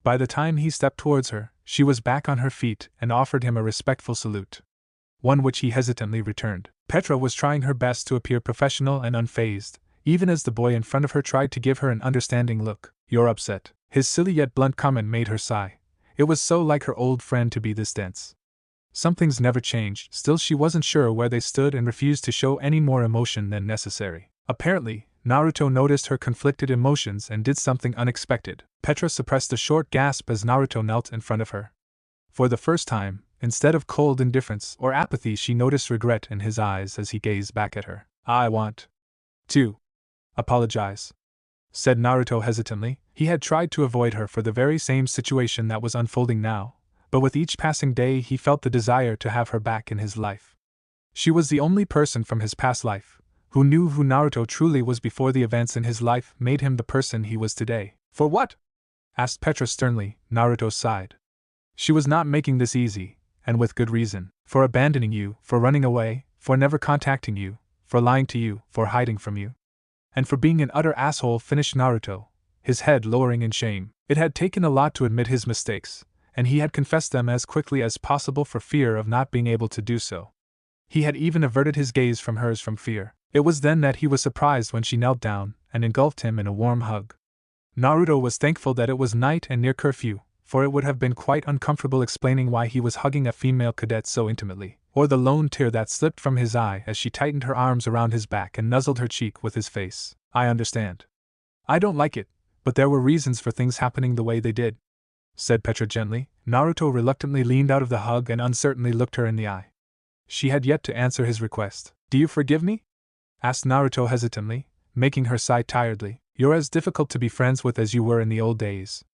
By the time he stepped towards her, she was back on her feet and offered him a respectful salute, one which he hesitantly returned. Petra was trying her best to appear professional and unfazed, even as the boy in front of her tried to give her an understanding look. "You're upset." His silly yet blunt comment made her sigh. It was so like her old friend to be this dense. Some things never changed. Still, she wasn't sure where they stood and refused to show any more emotion than necessary. Apparently, Naruto noticed her conflicted emotions and did something unexpected. Petra suppressed a short gasp as Naruto knelt in front of her. For the first time, instead of cold indifference or apathy, she noticed regret in his eyes as he gazed back at her. "I want to apologize," said Naruto hesitantly. He had tried to avoid her for the very same situation that was unfolding now, but with each passing day he felt the desire to have her back in his life. She was the only person from his past life who knew who Naruto truly was before the events in his life made him the person he was today. "For what?" asked Petra sternly. Naruto sighed. She was not making this easy, and with good reason. "For abandoning you, for running away, for never contacting you, for lying to you, for hiding from you, and for being an utter asshole," finished Naruto, his head lowering in shame. It had taken a lot to admit his mistakes, and he had confessed them as quickly as possible for fear of not being able to do so. He had even averted his gaze from hers from fear. It was then that he was surprised when she knelt down and engulfed him in a warm hug. Naruto was thankful that it was night and near curfew, for it would have been quite uncomfortable explaining why he was hugging a female cadet so intimately, or the lone tear that slipped from his eye as she tightened her arms around his back and nuzzled her cheek with his face. "I understand. I don't like it, but there were reasons for things happening the way they did," said Petra gently. Naruto reluctantly leaned out of the hug and uncertainly looked her in the eye. She had yet to answer his request. "Do you forgive me?" asked Naruto hesitantly, making her sigh tiredly. "You're as difficult to be friends with as you were in the old days.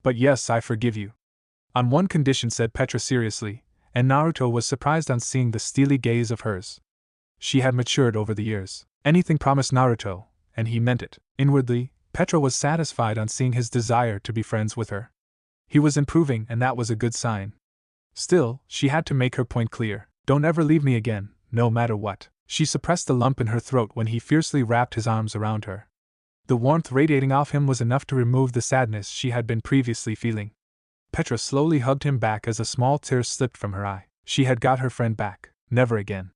But yes, I forgive you. On one condition," said Petra seriously, and Naruto was surprised on seeing the steely gaze of hers. She had matured over the years. Anything promised Naruto, and he meant it. Inwardly, Petra was satisfied on seeing his desire to be friends with her. He was improving, and that was a good sign. Still, she had to make her point clear. "Don't ever leave me again, no matter what." She suppressed the lump in her throat when he fiercely wrapped his arms around her. The warmth radiating off him was enough to remove the sadness she had been previously feeling. Petra slowly hugged him back as a small tear slipped from her eye. She had got her friend back. "Never again,"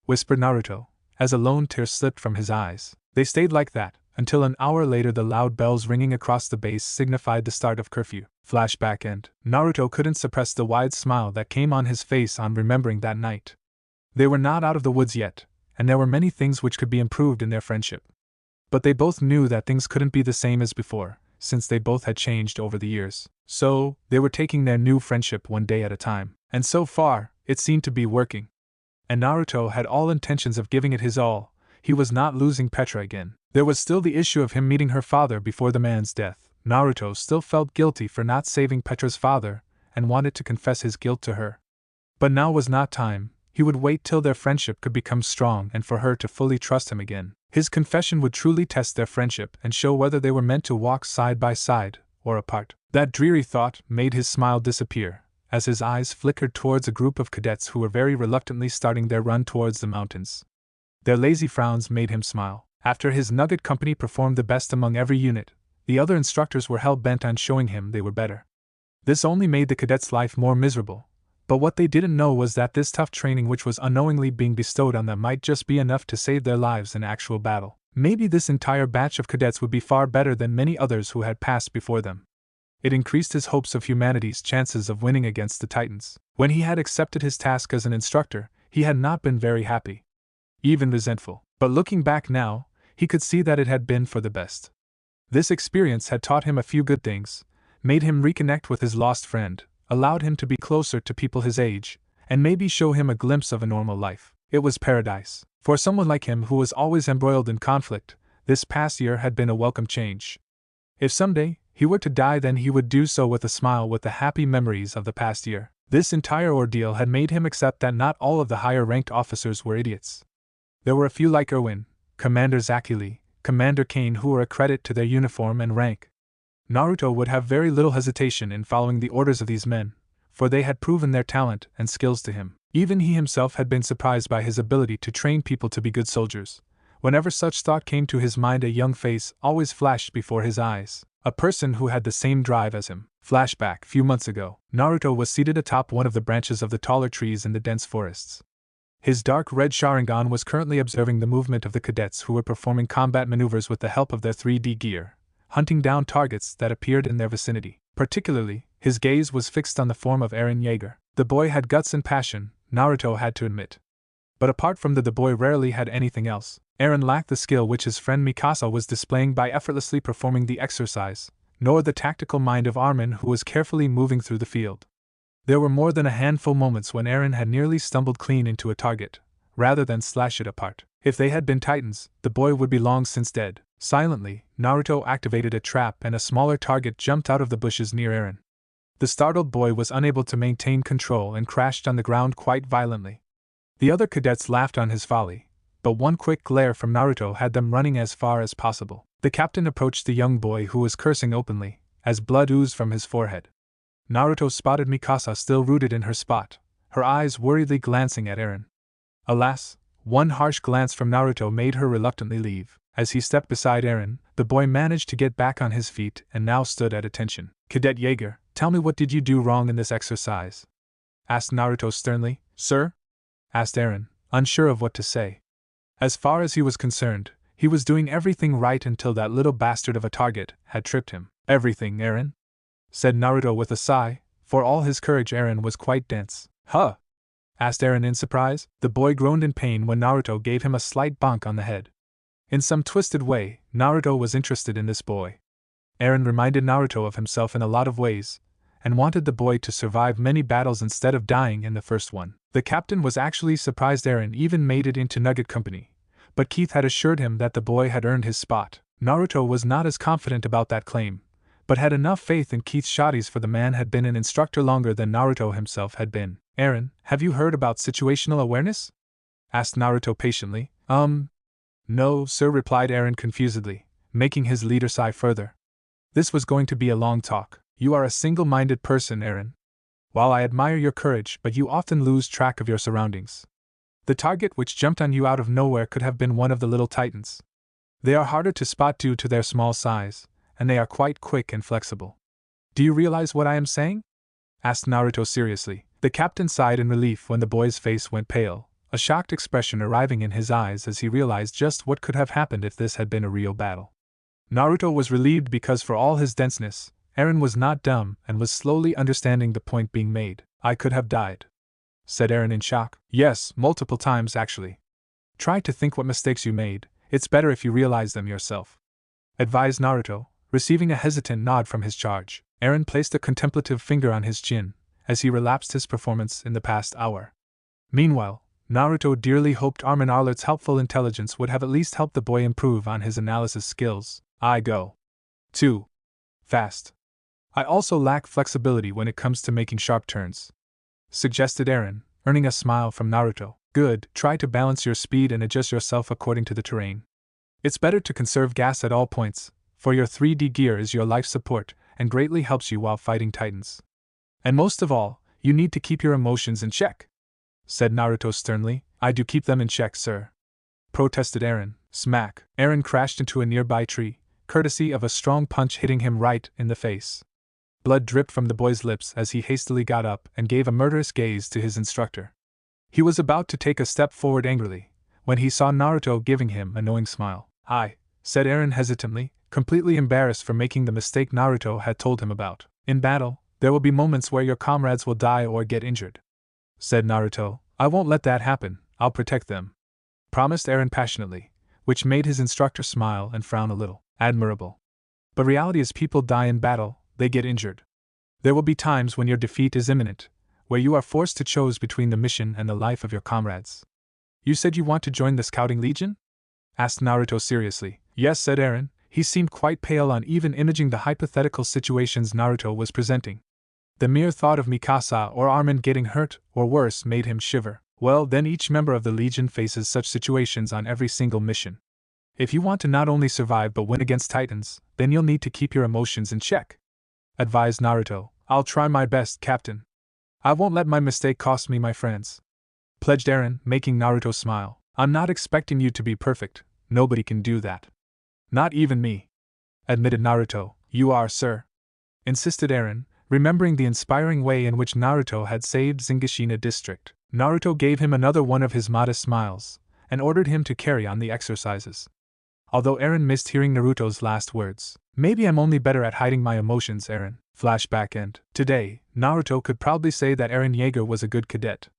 whispered Naruto, as a lone tear slipped from his eyes. They stayed like that, until an hour later the loud bells ringing across the base signified the start of curfew. Flashback end. Naruto couldn't suppress the wide smile that came on his face on remembering that night. They were not out of the woods yet, and there were many things which could be improved in their friendship. But they both knew that things couldn't be the same as before, since they both had changed over the years. So, they were taking their new friendship one day at a time. And so far, it seemed to be working. And Naruto had all intentions of giving it his all. He was not losing Petra again. There was still the issue of him meeting her father before the man's death. Naruto still felt guilty for not saving Petra's father, and wanted to confess his guilt to her. But now was not time, he would wait till their friendship could become strong and for her to fully trust him again. His confession would truly test their friendship and show whether they were meant to walk side by side or apart. That dreary thought made his smile disappear, as his eyes flickered towards a group of cadets who were very reluctantly starting their run towards the mountains. Their lazy frowns made him smile. After his nugget company performed the best among every unit, the other instructors were hell-bent on showing him they were better. This only made the cadets' life more miserable, but what they didn't know was that this tough training which was unknowingly being bestowed on them might just be enough to save their lives in actual battle. Maybe this entire batch of cadets would be far better than many others who had passed before them. It increased his hopes of humanity's chances of winning against the Titans. When he had accepted his task as an instructor, he had not been very happy, even resentful. But looking back now, he could see that it had been for the best. This experience had taught him a few good things, made him reconnect with his lost friend, allowed him to be closer to people his age, and maybe show him a glimpse of a normal life. It was paradise. For someone like him who was always embroiled in conflict, this past year had been a welcome change. If someday he were to die, then he would do so with a smile, with the happy memories of the past year. This entire ordeal had made him accept that not all of the higher-ranked officers were idiots. There were a few like Erwin, Commander Zakili, Commander Kane, who were a credit to their uniform and rank. Naruto would have very little hesitation in following the orders of these men, for they had proven their talent and skills to him. Even he himself had been surprised by his ability to train people to be good soldiers. Whenever such thought came to his mind, a young face always flashed before his eyes. A person who had the same drive as him. Flashback. Few months ago, Naruto was seated atop one of the branches of the taller trees in the dense forests. His dark red Sharingan was currently observing the movement of the cadets who were performing combat maneuvers with the help of their 3D gear, hunting down targets that appeared in their vicinity. Particularly, his gaze was fixed on the form of Eren Yeager. The boy had guts and passion, Naruto had to admit. But apart from that, the boy rarely had anything else. Eren lacked the skill which his friend Mikasa was displaying by effortlessly performing the exercise, nor the tactical mind of Armin, who was carefully moving through the field. There were more than a handful moments when Eren had nearly stumbled clean into a target, rather than slash it apart. If they had been Titans, the boy would be long since dead. Silently, Naruto activated a trap and a smaller target jumped out of the bushes near Eren. The startled boy was unable to maintain control and crashed on the ground quite violently. The other cadets laughed on his folly, but one quick glare from Naruto had them running as far as possible. The captain approached the young boy, who was cursing openly, as blood oozed from his forehead. Naruto spotted Mikasa still rooted in her spot, her eyes worriedly glancing at Eren. Alas, one harsh glance from Naruto made her reluctantly leave. As he stepped beside Eren, the boy managed to get back on his feet and now stood at attention. Cadet Yeager, tell me, what did you do wrong in this exercise? Asked Naruto sternly. Sir? Asked Eren, unsure of what to say. As far as he was concerned, he was doing everything right until that little bastard of a target had tripped him. Everything, Eren? Said Naruto with a sigh. For all his courage, Eren was quite dense. Huh? Asked Eren in surprise. The boy groaned in pain when Naruto gave him a slight bonk on the head. In some twisted way, Naruto was interested in this boy. Eren reminded Naruto of himself in a lot of ways, and wanted the boy to survive many battles instead of dying in the first one. The captain was actually surprised Eren even made it into Nugget Company, but Keith had assured him that the boy had earned his spot. Naruto was not as confident about that claim, but had enough faith in Keith's shotties, for the man had been an instructor longer than Naruto himself had been. Eren, have you heard about situational awareness? Asked Naruto patiently. No, sir, replied Eren confusedly, making his leader sigh further. This was going to be a long talk. You are a single-minded person, Eren. While I admire your courage, but you often lose track of your surroundings. The target which jumped on you out of nowhere could have been one of the little Titans. They are harder to spot due to their small size, and they are quite quick and flexible. Do you realize what I am saying? Asked Naruto seriously. The captain sighed in relief when the boy's face went pale, a shocked expression arriving in his eyes as he realized just what could have happened if this had been a real battle. Naruto was relieved because, for all his denseness, Eren was not dumb and was slowly understanding the point being made. I could have died, said Eren in shock. Yes, multiple times actually. Try to think what mistakes you made. It's better if you realize them yourself, advised Naruto, receiving a hesitant nod from his charge. Eren placed a contemplative finger on his chin as he relapsed his performance in the past hour. Meanwhile, Naruto dearly hoped Armin Arlert's helpful intelligence would have at least helped the boy improve on his analysis skills. I go too fast. I also lack flexibility when it comes to making sharp turns, suggested Eren, earning a smile from Naruto. Good, try to balance your speed and adjust yourself according to the terrain. It's better to conserve gas at all points, for your 3D gear is your life support and greatly helps you while fighting titans. And most of all, you need to keep your emotions in check, said Naruto sternly. I do keep them in check, sir, protested Eren. Smack! Eren crashed into a nearby tree, courtesy of a strong punch hitting him right in the face. Blood dripped from the boy's lips as he hastily got up and gave a murderous gaze to his instructor. He was about to take a step forward angrily, when he saw Naruto giving him a knowing smile. "I," said Eren hesitantly, completely embarrassed for making the mistake Naruto had told him about. "In battle, there will be moments where your comrades will die or get injured," said Naruto. "I won't let that happen, I'll protect them," promised Eren passionately, which made his instructor smile and frown a little. Admirable. But reality is people die in battle, they get injured. There will be times when your defeat is imminent, where you are forced to choose between the mission and the life of your comrades. "You said you want to join the Scouting Legion?" asked Naruto seriously. "Yes," said Eren. He seemed quite pale on even imaging the hypothetical situations Naruto was presenting. The mere thought of Mikasa or Armin getting hurt, or worse, made him shiver. "Well, then each member of the Legion faces such situations on every single mission. If you want to not only survive but win against Titans, then you'll need to keep your emotions in check," advised Naruto. "I'll try my best, Captain. I won't let my mistake cost me my friends," pledged Eren, making Naruto smile. "I'm not expecting you to be perfect, nobody can do that." "Not even me," admitted Naruto. "You are, sir," insisted Eren, remembering the inspiring way in which Naruto had saved Zingashina district. Naruto gave him another one of his modest smiles, and ordered him to carry on the exercises. Although Eren missed hearing Naruto's last words. "Maybe I'm only better at hiding my emotions, Eren." Flashback end. Today, Naruto could proudly say that Eren Yeager was a good cadet.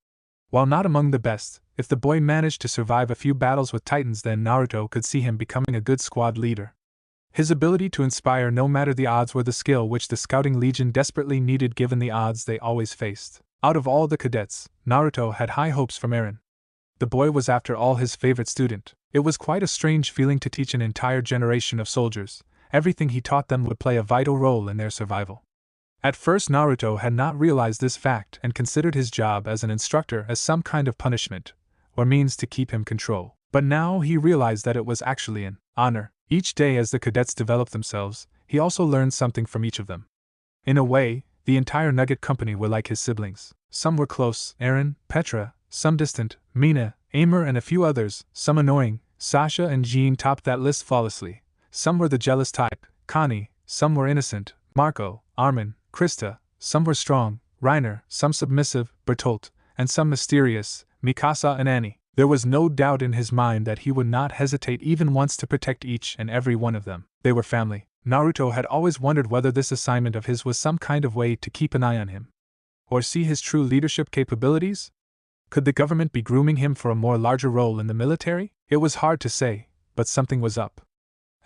While not among the best, if the boy managed to survive a few battles with Titans, then Naruto could see him becoming a good squad leader. His ability to inspire no matter the odds were the skill which the Scouting Legion desperately needed given the odds they always faced. Out of all the cadets, Naruto had high hopes from Eren. The boy was after all his favorite student. It was quite a strange feeling to teach an entire generation of soldiers. Everything he taught them would play a vital role in their survival. At first Naruto had not realized this fact and considered his job as an instructor as some kind of punishment, or means to keep him control. But now he realized that it was actually an honor. Each day as the cadets developed themselves, he also learned something from each of them. In a way, the entire Nugget Company were like his siblings. Some were close, Eren, Petra, some distant, Mina, Aimer and a few others, some annoying, Sasha and Jean topped that list flawlessly. Some were the jealous type, Connie, some were innocent, Marco, Armin, Krista, some were strong, Reiner, some submissive, Bertolt, and some mysterious, Mikasa and Annie. There was no doubt in his mind that he would not hesitate even once to protect each and every one of them. They were family. Naruto had always wondered whether this assignment of his was some kind of way to keep an eye on him, or see his true leadership capabilities? Could the government be grooming him for a more larger role in the military? It was hard to say, but something was up.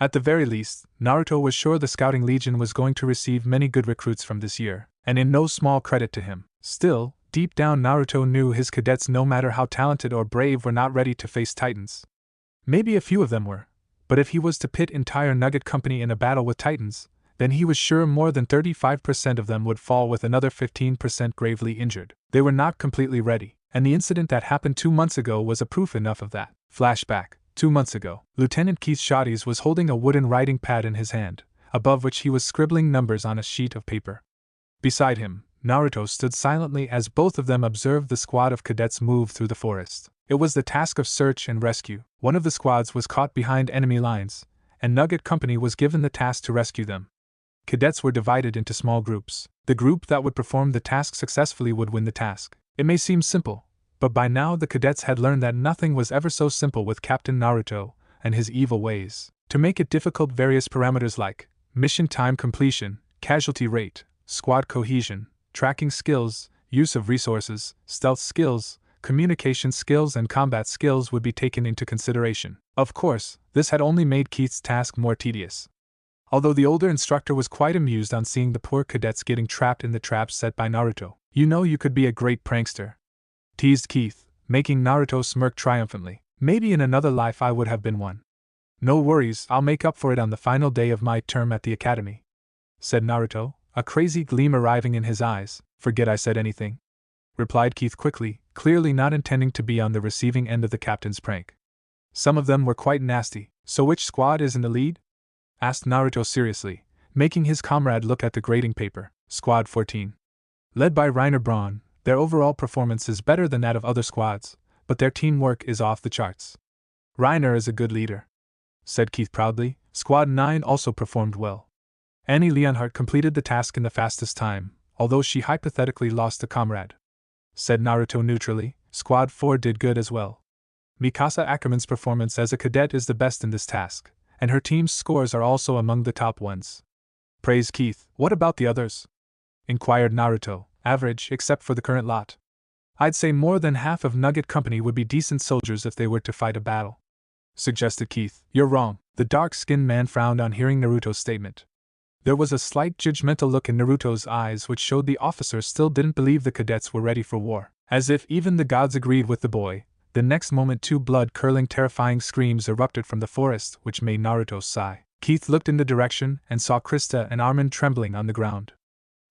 At the very least, Naruto was sure the Scouting Legion was going to receive many good recruits from this year, and in no small credit to him. Still, deep down Naruto knew his cadets, no matter how talented or brave, were not ready to face Titans. Maybe a few of them were, but if he was to pit entire Nugget Company in a battle with Titans, then he was sure more than 35% of them would fall with another 15% gravely injured. They were not completely ready, and the incident that happened 2 months ago was a proof enough of that. Flashback. 2 months ago, Lieutenant Keith Shotties was holding a wooden writing pad in his hand, above which he was scribbling numbers on a sheet of paper. Beside him, Naruto stood silently as both of them observed the squad of cadets move through the forest. It was the task of search and rescue. One of the squads was caught behind enemy lines, and Nugget Company was given the task to rescue them. Cadets were divided into small groups. The group that would perform the task successfully would win the task. It may seem simple, but by now the cadets had learned that nothing was ever so simple with Captain Naruto and his evil ways. To make it difficult, various parameters like mission time completion, casualty rate, squad cohesion, tracking skills, use of resources, stealth skills, communication skills and combat skills would be taken into consideration. Of course, this had only made Keith's task more tedious. Although the older instructor was quite amused on seeing the poor cadets getting trapped in the traps set by Naruto. "You know you could be a great prankster," teased Keith, making Naruto smirk triumphantly. "Maybe in another life I would have been one." "No worries, I'll make up for it on the final day of my term at the academy," said Naruto, a crazy gleam arriving in his eyes. "Forget I said anything," replied Keith quickly, clearly not intending to be on the receiving end of the captain's prank. Some of them were quite nasty. So which squad is in the lead? Asked Naruto seriously, making his comrade look at the grading paper. Squad 14. Led by Reiner Braun, their overall performance is better than that of other squads, but their teamwork is off the charts. Reiner is a good leader, said Keith proudly. Squad 9 also performed well. Annie Leonhardt completed the task in the fastest time, although she hypothetically lost a comrade. Said Naruto neutrally. Squad 4 did good as well. Mikasa Ackerman's performance as a cadet is the best in this task, and her team's scores are also among the top ones. Praised Keith. What about the others? Inquired Naruto. Average, except for the current lot. I'd say more than half of Nugget Company would be decent soldiers if they were to fight a battle, suggested Keith. You're wrong. The dark-skinned man frowned on hearing Naruto's statement. There was a slight judgmental look in Naruto's eyes which showed the officer still didn't believe the cadets were ready for war. As if even the gods agreed with the boy, the next moment two blood-curdling terrifying screams erupted from the forest which made Naruto sigh. Keith looked in the direction and saw Krista and Armin trembling on the ground.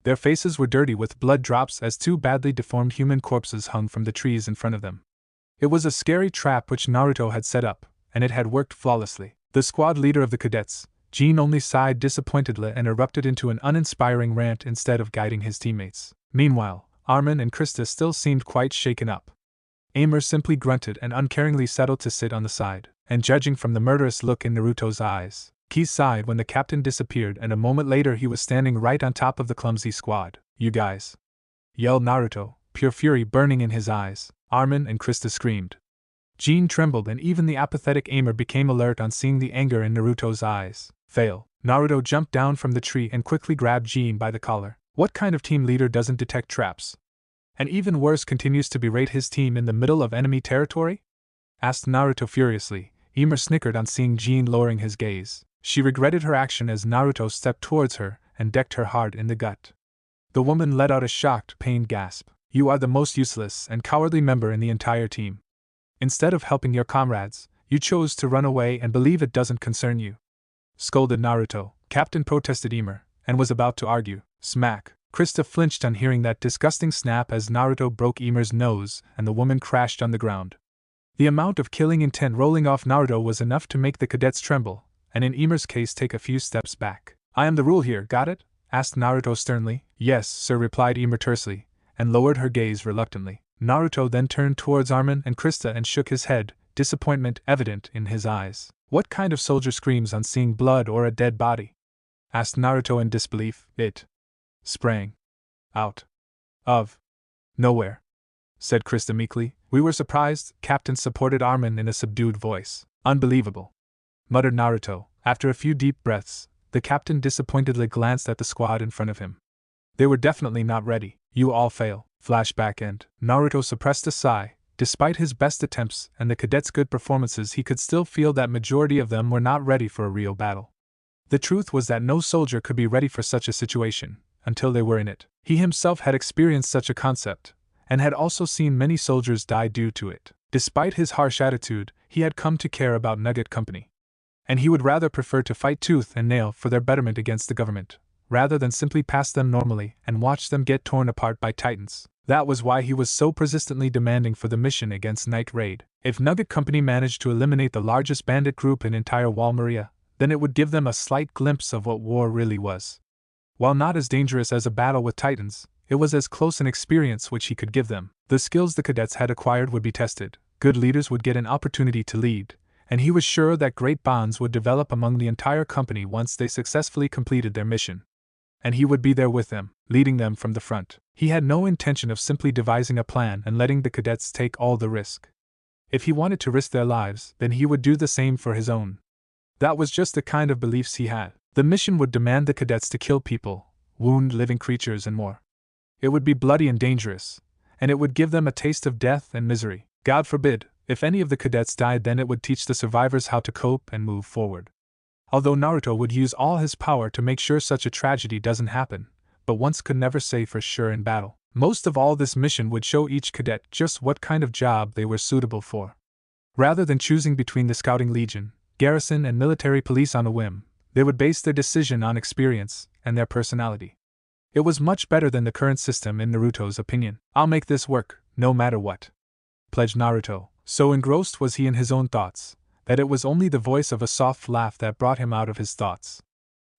Their faces were dirty with blood drops as two badly deformed human corpses hung from the trees in front of them. It was a scary trap which Naruto had set up, and it had worked flawlessly. The squad leader of the cadets, Jean, only sighed disappointedly and erupted into an uninspiring rant instead of guiding his teammates. Meanwhile, Armin and Krista still seemed quite shaken up. Aimer simply grunted and uncaringly settled to sit on the side, and judging from the murderous look in Naruto's eyes, Keith sighed when the captain disappeared, and a moment later he was standing right on top of the clumsy squad. You guys! Yelled Naruto, pure fury burning in his eyes. Armin and Krista screamed. Jean trembled, and even the apathetic Aimer became alert on seeing the anger in Naruto's eyes. Fail. Naruto jumped down from the tree and quickly grabbed Jean by the collar. What kind of team leader doesn't detect traps? And even worse, continues to berate his team in the middle of enemy territory? Asked Naruto furiously. Aimer snickered on seeing Jean lowering his gaze. She regretted her action as Naruto stepped towards her and decked her hard in the gut. The woman let out a shocked, pained gasp. You are the most useless and cowardly member in the entire team. Instead of helping your comrades, you chose to run away and believe it doesn't concern you. Scolded Naruto. Captain, protested Aimer, and was about to argue. Smack. Krista flinched on hearing that disgusting snap as Naruto broke Aimer's nose and the woman crashed on the ground. The amount of killing intent rolling off Naruto was enough to make the cadets tremble, and in Aimer's case take a few steps back. I am the rule here, got it? Asked Naruto sternly. Yes, sir, replied Aimer tersely, and lowered her gaze reluctantly. Naruto then turned towards Armin and Krista and shook his head, disappointment evident in his eyes. What kind of soldier screams on seeing blood or a dead body? Asked Naruto in disbelief. It sprang out of nowhere, said Krista meekly. We were surprised, Captain, supported Armin in a subdued voice. Unbelievable, muttered Naruto. After a few deep breaths, the captain disappointedly glanced at the squad in front of him. They were definitely not ready. You all fail. Flashback end. Naruto suppressed a sigh. Despite his best attempts and the cadets' good performances, he could still feel that majority of them were not ready for a real battle. The truth was that no soldier could be ready for such a situation until they were in it. He himself had experienced such a concept, and had also seen many soldiers die due to it. Despite his harsh attitude, he had come to care about Nugget Company. And he would rather prefer to fight tooth and nail for their betterment against the government, rather than simply pass them normally and watch them get torn apart by titans. That was why he was so persistently demanding for the mission against Night Raid. If Nugget Company managed to eliminate the largest bandit group in entire Walmaria, then it would give them a slight glimpse of what war really was. While not as dangerous as a battle with titans, it was as close an experience which he could give them. The skills the cadets had acquired would be tested, good leaders would get an opportunity to lead, and he was sure that great bonds would develop among the entire company once they successfully completed their mission. And he would be there with them, leading them from the front. He had no intention of simply devising a plan and letting the cadets take all the risk. If he wanted to risk their lives, then he would do the same for his own. That was just the kind of beliefs he had. The mission would demand the cadets to kill people, wound living creatures, and more. It would be bloody and dangerous, and it would give them a taste of death and misery. God forbid, if any of the cadets died, then it would teach the survivors how to cope and move forward. Although Naruto would use all his power to make sure such a tragedy doesn't happen, but once could never say for sure in battle. Most of all, this mission would show each cadet just what kind of job they were suitable for. Rather than choosing between the Scouting Legion, Garrison, and Military Police on a whim, they would base their decision on experience and their personality. It was much better than the current system in Naruto's opinion. I'll make this work, no matter what, pledged Naruto. So engrossed was he in his own thoughts, that it was only the voice of a soft laugh that brought him out of his thoughts.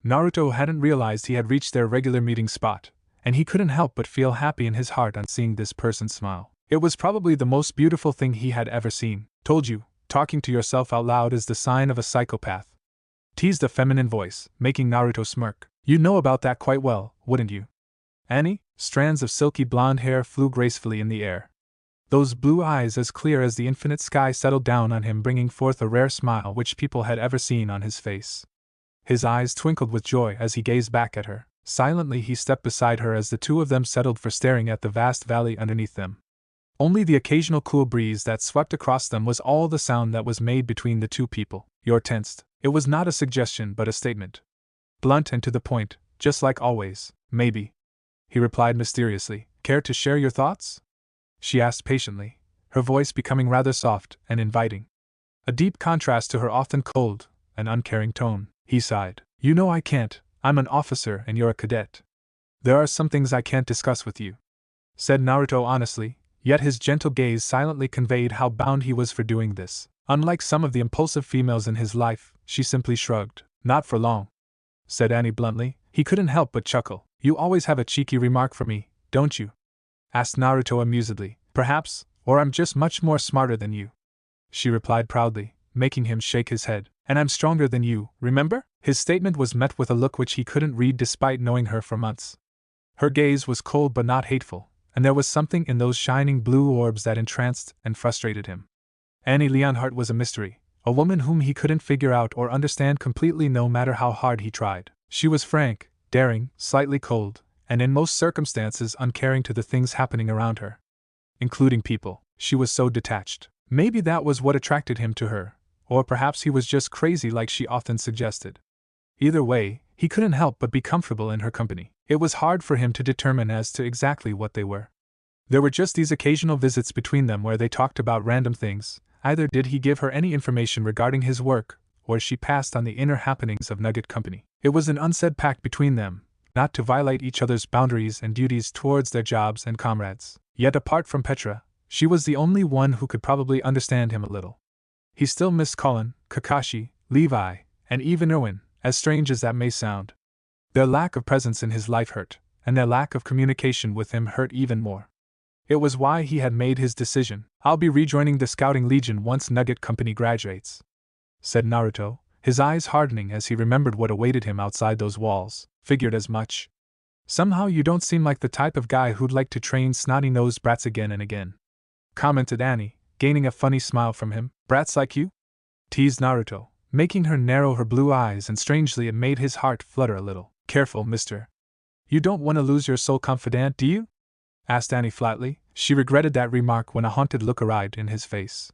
Naruto hadn't realized he had reached their regular meeting spot, and he couldn't help but feel happy in his heart on seeing this person smile. It was probably the most beautiful thing he had ever seen. Told you, talking to yourself out loud is the sign of a psychopath, teased a feminine voice, making Naruto smirk. You know about that quite well, wouldn't you? Annie? Strands of silky blonde hair flew gracefully in the air. Those blue eyes as clear as the infinite sky settled down on him, bringing forth a rare smile which people had ever seen on his face. His eyes twinkled with joy as he gazed back at her. Silently he stepped beside her as the two of them settled for staring at the vast valley underneath them. Only the occasional cool breeze that swept across them was all the sound that was made between the two people. You're tensed. It was not a suggestion but a statement. Blunt and to the point, just like always. Maybe, he replied mysteriously. Care to share your thoughts? She asked patiently, her voice becoming rather soft and inviting. A deep contrast to her often cold and uncaring tone. He sighed. You know I can't. I'm an officer and you're a cadet. There are some things I can't discuss with you, said Naruto honestly, yet his gentle gaze silently conveyed how bound he was for doing this. Unlike some of the impulsive females in his life, she simply shrugged. Not for long, said Annie bluntly. He couldn't help but chuckle. You always have a cheeky remark for me, don't you? Asked Naruto amusedly. Perhaps, or I'm just much more smarter than you, she replied proudly, making him shake his head. And I'm stronger than you, remember? His statement was met with a look which he couldn't read despite knowing her for months. Her gaze was cold but not hateful, and there was something in those shining blue orbs that entranced and frustrated him. Annie Leonhardt was a mystery, a woman whom he couldn't figure out or understand completely no matter how hard he tried. She was frank, daring, slightly cold, and in most circumstances uncaring to the things happening around her, including people. She was so detached. Maybe that was what attracted him to her, or perhaps he was just crazy like she often suggested. Either way, he couldn't help but be comfortable in her company. It was hard for him to determine as to exactly what they were. There were just these occasional visits between them where they talked about random things. Either did he give her any information regarding his work, or she passed on the inner happenings of Nugget Company. It was an unsaid pact between them, not to violate each other's boundaries and duties towards their jobs and comrades. Yet apart from Petra, she was the only one who could probably understand him a little. He still missed Colin, Kakashi, Levi, and even Erwin, as strange as that may sound. Their lack of presence in his life hurt, and their lack of communication with him hurt even more. It was why he had made his decision. I'll be rejoining the Scouting Legion once Nugget Company graduates, said Naruto, his eyes hardening as he remembered what awaited him outside those walls. Figured as much. Somehow you don't seem like the type of guy who'd like to train snotty-nosed brats again and again, commented Annie, gaining a funny smile from him. Brats like you? Teased Naruto, making her narrow her blue eyes, and strangely it made his heart flutter a little. Careful, mister. You don't want to lose your soul confidant, do you? Asked Annie flatly. She regretted that remark when a haunted look arrived in his face.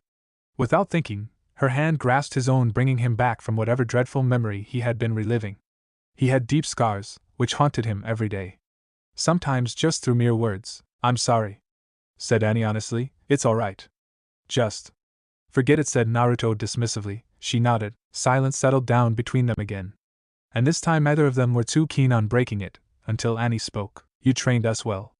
Without thinking, her hand grasped his own, bringing him back from whatever dreadful memory he had been reliving. He had deep scars, which haunted him every day. Sometimes just through mere words. I'm sorry, said Annie honestly. It's all right. Just forget it, said Naruto dismissively. She nodded. Silence settled down between them again. And this time neither of them were too keen on breaking it, until Annie spoke. You trained us well,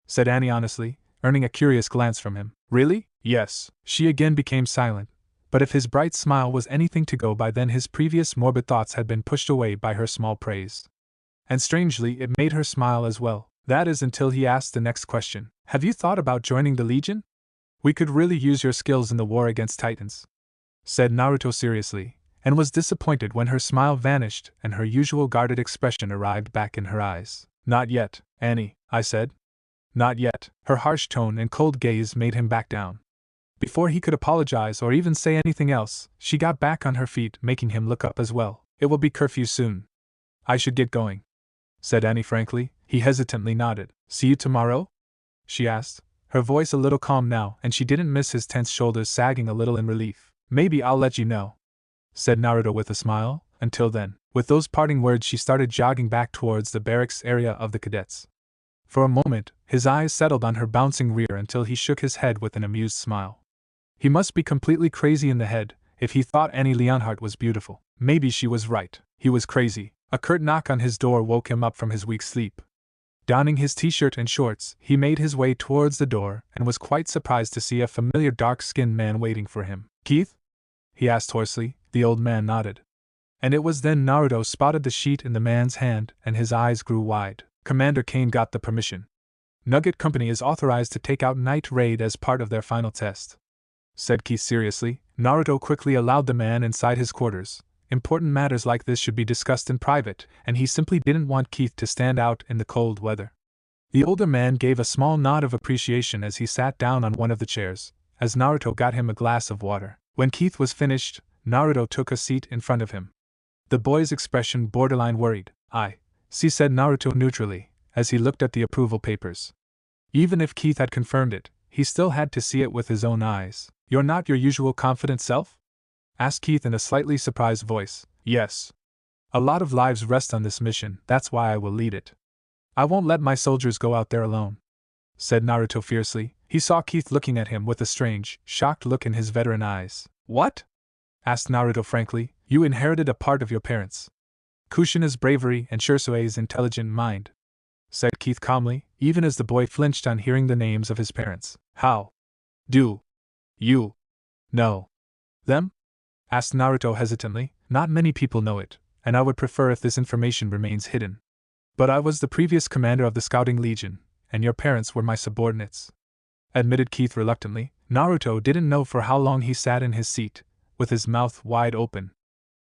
said Annie honestly, earning a curious glance from him. Really? Yes. She again became silent, but if his bright smile was anything to go by, then his previous morbid thoughts had been pushed away by her small praise. And strangely, it made her smile as well. That is, until he asked the next question. Have you thought about joining the Legion? We could really use your skills in the war against Titans, said Naruto seriously, and was disappointed when her smile vanished and her usual guarded expression arrived back in her eyes. Not yet, Annie, I said. Not yet. Her harsh tone and cold gaze made him back down. Before he could apologize or even say anything else, she got back on her feet, making him look up as well. It will be curfew soon. I should get going, said Annie frankly. He hesitantly nodded. See you tomorrow? She asked, her voice a little calm now, and she didn't miss his tense shoulders sagging a little in relief. Maybe I'll let you know, said Naruto with a smile. Until then. With those parting words she started jogging back towards the barracks area of the cadets. For a moment, his eyes settled on her bouncing rear until he shook his head with an amused smile. He must be completely crazy in the head if he thought Annie Leonhardt was beautiful. Maybe she was right. He was crazy. A curt knock on his door woke him up from his weak sleep. Donning his t-shirt and shorts, he made his way towards the door and was quite surprised to see a familiar dark-skinned man waiting for him. "Keith?" he asked hoarsely. The old man nodded. And it was then Naruto spotted the sheet in the man's hand and his eyes grew wide. "Commander Kane got the permission. Nugget Company is authorized to take out Night Raid as part of their final test," said Keith seriously. Naruto quickly allowed the man inside his quarters. Important matters like this should be discussed in private, and he simply didn't want Keith to stand out in the cold weather. The older man gave a small nod of appreciation as he sat down on one of the chairs, as Naruto got him a glass of water. When Keith was finished, Naruto took a seat in front of him. The boy's expression borderline worried. "I see," said Naruto neutrally, as he looked at the approval papers. Even if Keith had confirmed it, he still had to see it with his own eyes. "You're not your usual confident self?" asked Keith in a slightly surprised voice. "Yes. A lot of lives rest on this mission, that's why I will lead it. I won't let my soldiers go out there alone," said Naruto fiercely. He saw Keith looking at him with a strange, shocked look in his veteran eyes. "What?" asked Naruto frankly. "You inherited a part of your parents. Kushina's bravery and Shursue's intelligent mind," said Keith calmly, even as the boy flinched on hearing the names of his parents. "How do you know them?" asked Naruto hesitantly. "Not many people know it, and I would prefer if this information remains hidden. But I was the previous commander of the Scouting Legion, and your parents were my subordinates," admitted Keith reluctantly. Naruto didn't know for how long he sat in his seat, with his mouth wide open.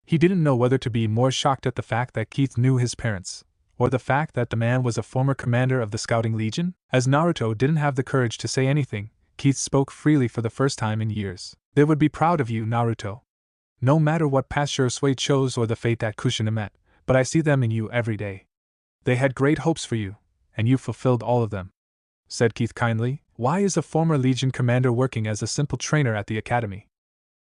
He didn't know whether to be more shocked at the fact that Keith knew his parents, or the fact that the man was a former commander of the Scouting Legion. As Naruto didn't have the courage to say anything, Keith spoke freely for the first time in years. "They would be proud of you, Naruto. No matter what path Shurasue chose or the fate that Kushina met, but I see them in you every day. They had great hopes for you, and you fulfilled all of them," said Keith kindly. "Why is a former Legion commander working as a simple trainer at the academy?"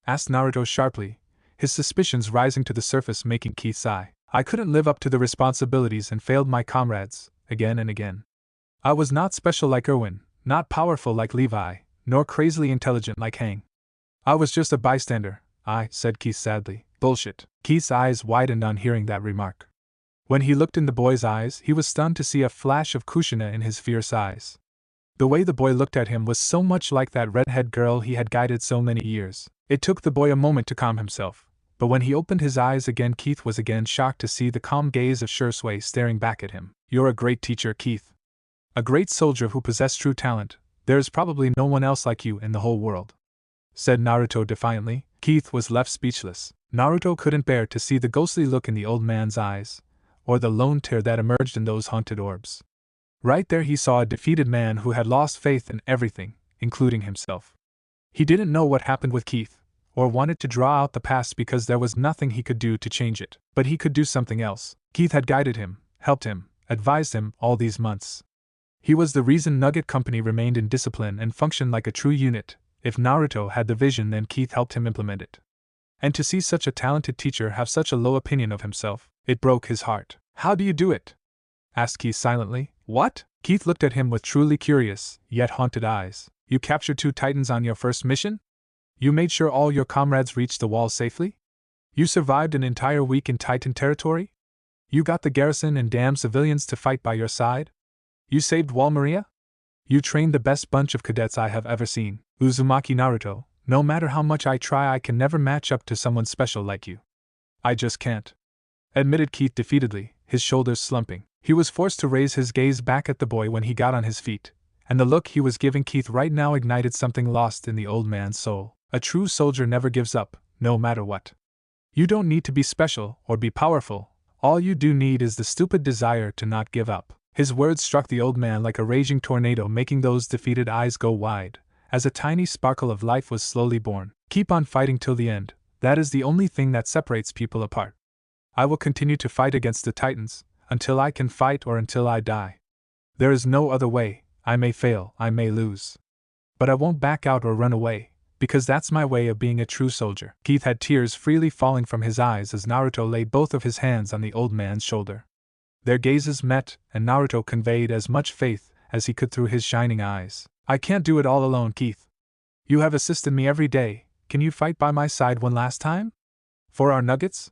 asked Naruto sharply, his suspicions rising to the surface making Keith sigh. "I couldn't live up to the responsibilities and failed my comrades, again and again. I was not special like Erwin, not powerful like Levi, nor crazily intelligent like Hang. I was just a bystander," said Keith sadly. "Bullshit." Keith's eyes widened on hearing that remark. When he looked in the boy's eyes, he was stunned to see a flash of Kushina in his fierce eyes. The way the boy looked at him was so much like that redhead girl he had guided so many years. It took the boy a moment to calm himself, but when he opened his eyes again, Keith was again shocked to see the calm gaze of Shurasue staring back at him. "You're a great teacher, Keith. A great soldier who possessed true talent. There is probably no one else like you in the whole world," said Naruto defiantly. Keith was left speechless. Naruto couldn't bear to see the ghostly look in the old man's eyes, or the lone tear that emerged in those haunted orbs. Right there he saw a defeated man who had lost faith in everything, including himself. He didn't know what happened with Keith, or wanted to draw out the past because there was nothing he could do to change it. But he could do something else. Keith had guided him, helped him, advised him all these months. He was the reason Nugget Company remained in discipline and functioned like a true unit. If Naruto had the vision, then Keith helped him implement it. And to see such a talented teacher have such a low opinion of himself, it broke his heart. "How do you do it?" asked Keith silently. "What?" Keith looked at him with truly curious, yet haunted eyes. "You captured 2 Titans on your first mission? You made sure all your comrades reached the wall safely? You survived an entire week in Titan territory? You got the garrison and damned civilians to fight by your side? You saved Wall Maria? You trained the best bunch of cadets I have ever seen. Uzumaki Naruto, no matter how much I try, I can never match up to someone special like you. I just can't," admitted Keith defeatedly, his shoulders slumping. He was forced to raise his gaze back at the boy when he got on his feet, and the look he was giving Keith right now ignited something lost in the old man's soul. A true soldier never gives up, no matter what. You don't need to be special or be powerful, all you do need is the stupid desire to not give up. His words struck the old man like a raging tornado, making those defeated eyes go wide, as a tiny sparkle of life was slowly born. "Keep on fighting till the end, that is the only thing that separates people apart. I will continue to fight against the Titans, until I can fight or until I die. There is no other way. I may fail, I may lose. But I won't back out or run away, because that's my way of being a true soldier." Keith had tears freely falling from his eyes as Naruto laid both of his hands on the old man's shoulder. Their gazes met, and Naruto conveyed as much faith as he could through his shining eyes. "I can't do it all alone, Keith. You have assisted me every day. Can you fight by my side one last time? For our nuggets?"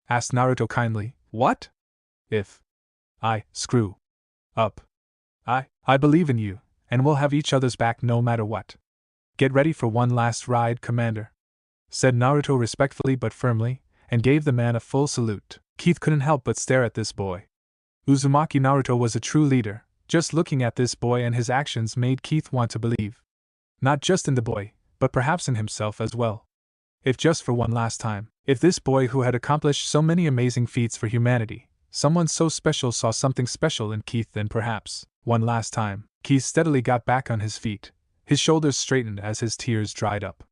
asked Naruto kindly. "What? If I screw up?" I believe in you, and we'll have each other's back no matter what. Get ready for one last ride, Commander, said Naruto respectfully but firmly, and gave the man a full salute. Keith couldn't help but stare at this boy. Uzumaki Naruto was a true leader. Just looking at this boy and his actions made Keith want to believe. Not just in the boy, but perhaps in himself as well. If just for one last time, if this boy who had accomplished so many amazing feats for humanity, someone so special saw something special in Keith, then perhaps, one last time, Keith steadily got back on his feet. His shoulders straightened as his tears dried up.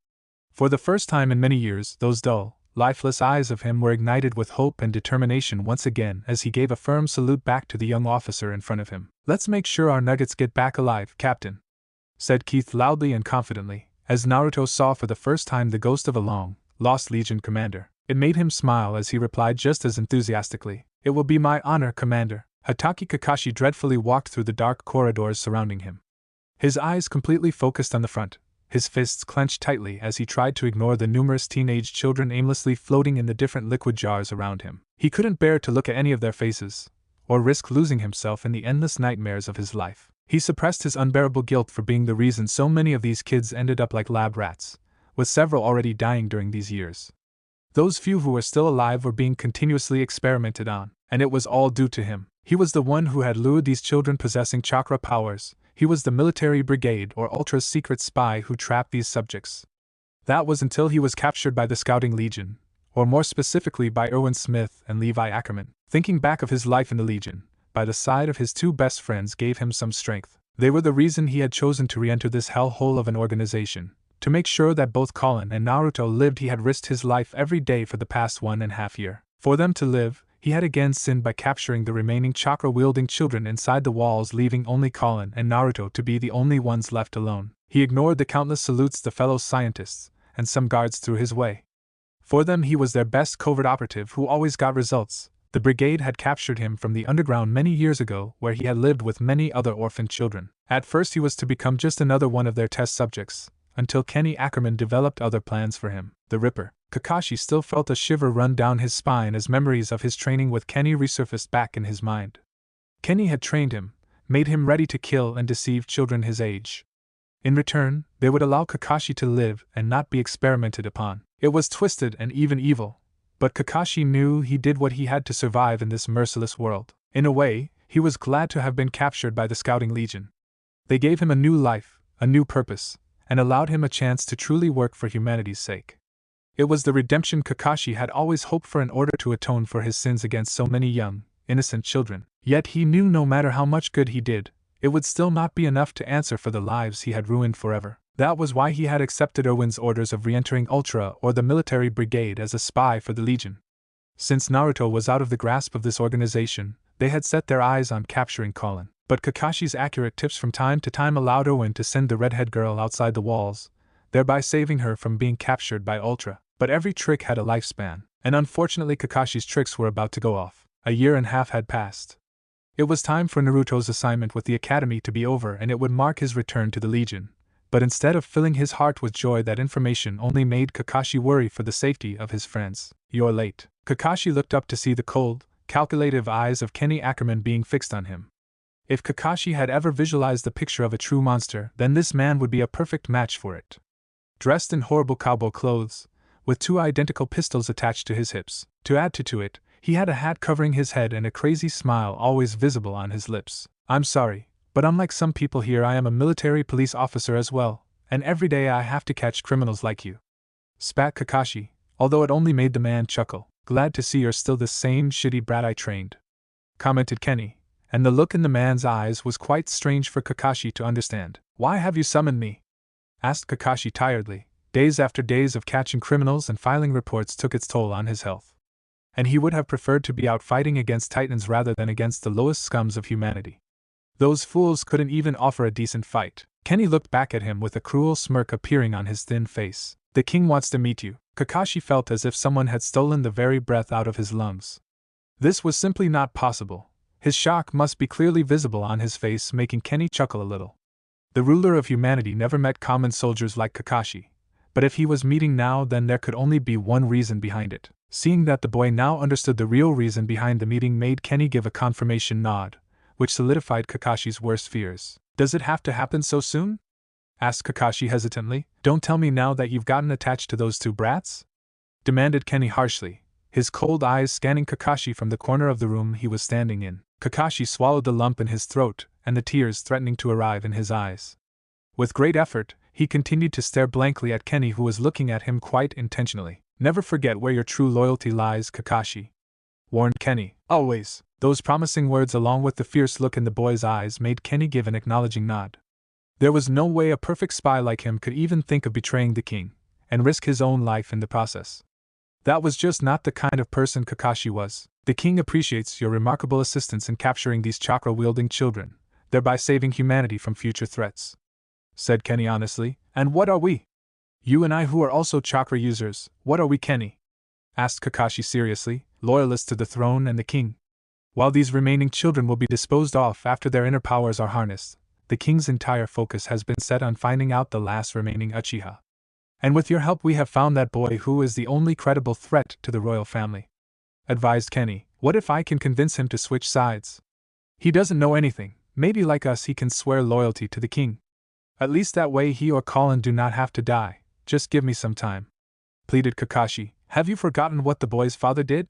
For the first time in many years, those dull, lifeless eyes of him were ignited with hope and determination once again as he gave a firm salute back to the young officer in front of him. Let's make sure our nuggets get back alive, Captain, said Keith loudly and confidently, as Naruto saw for the first time the ghost of a long-lost Legion commander. It made him smile as he replied just as enthusiastically, "It will be my honor, Commander." Hatake Kakashi dreadfully walked through the dark corridors surrounding him. His eyes completely focused on the front, his fists clenched tightly as he tried to ignore the numerous teenage children aimlessly floating in the different liquid jars around him. He couldn't bear to look at any of their faces, or risk losing himself in the endless nightmares of his life. He suppressed his unbearable guilt for being the reason so many of these kids ended up like lab rats, with several already dying during these years. Those few who were still alive were being continuously experimented on, and it was all due to him. He was the one who had lured these children possessing chakra powers. He was the military brigade or Ultra's secret spy who trapped these subjects. That was until he was captured by the Scouting Legion, or more specifically by Erwin Smith and Levi Ackerman. Thinking back of his life in the Legion, by the side of his two best friends gave him some strength. They were the reason he had chosen to re-enter this hellhole of an organization. To make sure that both Colin and Naruto lived, he had risked his life every day for the past 1.5 years. For them to live, he had again sinned by capturing the remaining chakra-wielding children inside the walls, leaving only Colin and Naruto to be the only ones left alone. He ignored the countless salutes the fellow scientists and some guards threw his way. For them he was their best covert operative who always got results. The brigade had captured him from the underground many years ago, where he had lived with many other orphaned children. At first he was to become just another one of their test subjects, until Kenny Ackerman developed other plans for him. The Ripper. Kakashi still felt a shiver run down his spine as memories of his training with Kenny resurfaced back in his mind. Kenny had trained him, made him ready to kill and deceive children his age. In return, they would allow Kakashi to live and not be experimented upon. It was twisted and even evil, but Kakashi knew he did what he had to survive in this merciless world. In a way, he was glad to have been captured by the Scouting Legion. They gave him a new life, a new purpose, and allowed him a chance to truly work for humanity's sake. It was the redemption Kakashi had always hoped for in order to atone for his sins against so many young, innocent children. Yet he knew no matter how much good he did, it would still not be enough to answer for the lives he had ruined forever. That was why he had accepted Erwin's orders of re-entering Ultra or the military brigade as a spy for the Legion. Since Naruto was out of the grasp of this organization, they had set their eyes on capturing Colin. But Kakashi's accurate tips from time to time allowed Erwin to send the redhead girl outside the walls, thereby saving her from being captured by Ultra. But every trick had a lifespan, and unfortunately Kakashi's tricks were about to go off. 1.5 years had passed. It was time for Naruto's assignment with the academy to be over and it would mark his return to the Legion. But instead of filling his heart with joy, that information only made Kakashi worry for the safety of his friends. "You're late." Kakashi looked up to see the cold, calculative eyes of Kenny Ackerman being fixed on him. If Kakashi had ever visualized the picture of a true monster, then this man would be a perfect match for it. Dressed in horrible cowboy clothes, with 2 identical pistols attached to his hips. To add to it, he had a hat covering his head and a crazy smile always visible on his lips. "I'm sorry, but unlike some people here, I am a military police officer as well, and every day I have to catch criminals like you," spat Kakashi, although it only made the man chuckle. "Glad to see you're still the same shitty brat I trained," commented Kenny, and the look in the man's eyes was quite strange for Kakashi to understand. "Why have you summoned me?" asked Kakashi tiredly. Days after days of catching criminals and filing reports took its toll on his health, and he would have preferred to be out fighting against titans rather than against the lowest scums of humanity. Those fools couldn't even offer a decent fight. Kenny looked back at him with a cruel smirk appearing on his thin face. "The king wants to meet you." Kakashi felt as if someone had stolen the very breath out of his lungs. This was simply not possible. His shock must be clearly visible on his face, making Kenny chuckle a little. The ruler of humanity never met common soldiers like Kakashi. But if he was meeting now, then there could only be one reason behind it. Seeing that the boy now understood the real reason behind the meeting made Kenny give a confirmation nod, which solidified Kakashi's worst fears. Does it have to happen so soon? Asked Kakashi hesitantly. Don't tell me now that you've gotten attached to those two brats? Demanded Kenny harshly, his cold eyes scanning Kakashi from the corner of the room he was standing in. Kakashi swallowed the lump in his throat and the tears threatening to arrive in his eyes. With great effort, he continued to stare blankly at Kenny, who was looking at him quite intentionally. Never forget where your true loyalty lies, Kakashi, warned Kenny. Always. Those promising words along with the fierce look in the boy's eyes made Kenny give an acknowledging nod. There was no way a perfect spy like him could even think of betraying the king, and risk his own life in the process. That was just not the kind of person Kakashi was. The king appreciates your remarkable assistance in capturing these chakra-wielding children, thereby saving humanity from future threats, said Kenny honestly. And what are we? You and I, who are also chakra users, what are we, Kenny? Asked Kakashi seriously, loyalist to the throne and the king. While these remaining children will be disposed of after their inner powers are harnessed, the king's entire focus has been set on finding out the last remaining Uchiha. And with your help we have found that boy who is the only credible threat to the royal family, advised Kenny. What if I can convince him to switch sides? He doesn't know anything. Maybe like us he can swear loyalty to the king. At least that way he or Colin do not have to die. Just give me some time, pleaded Kakashi. Have you forgotten what the boy's father did?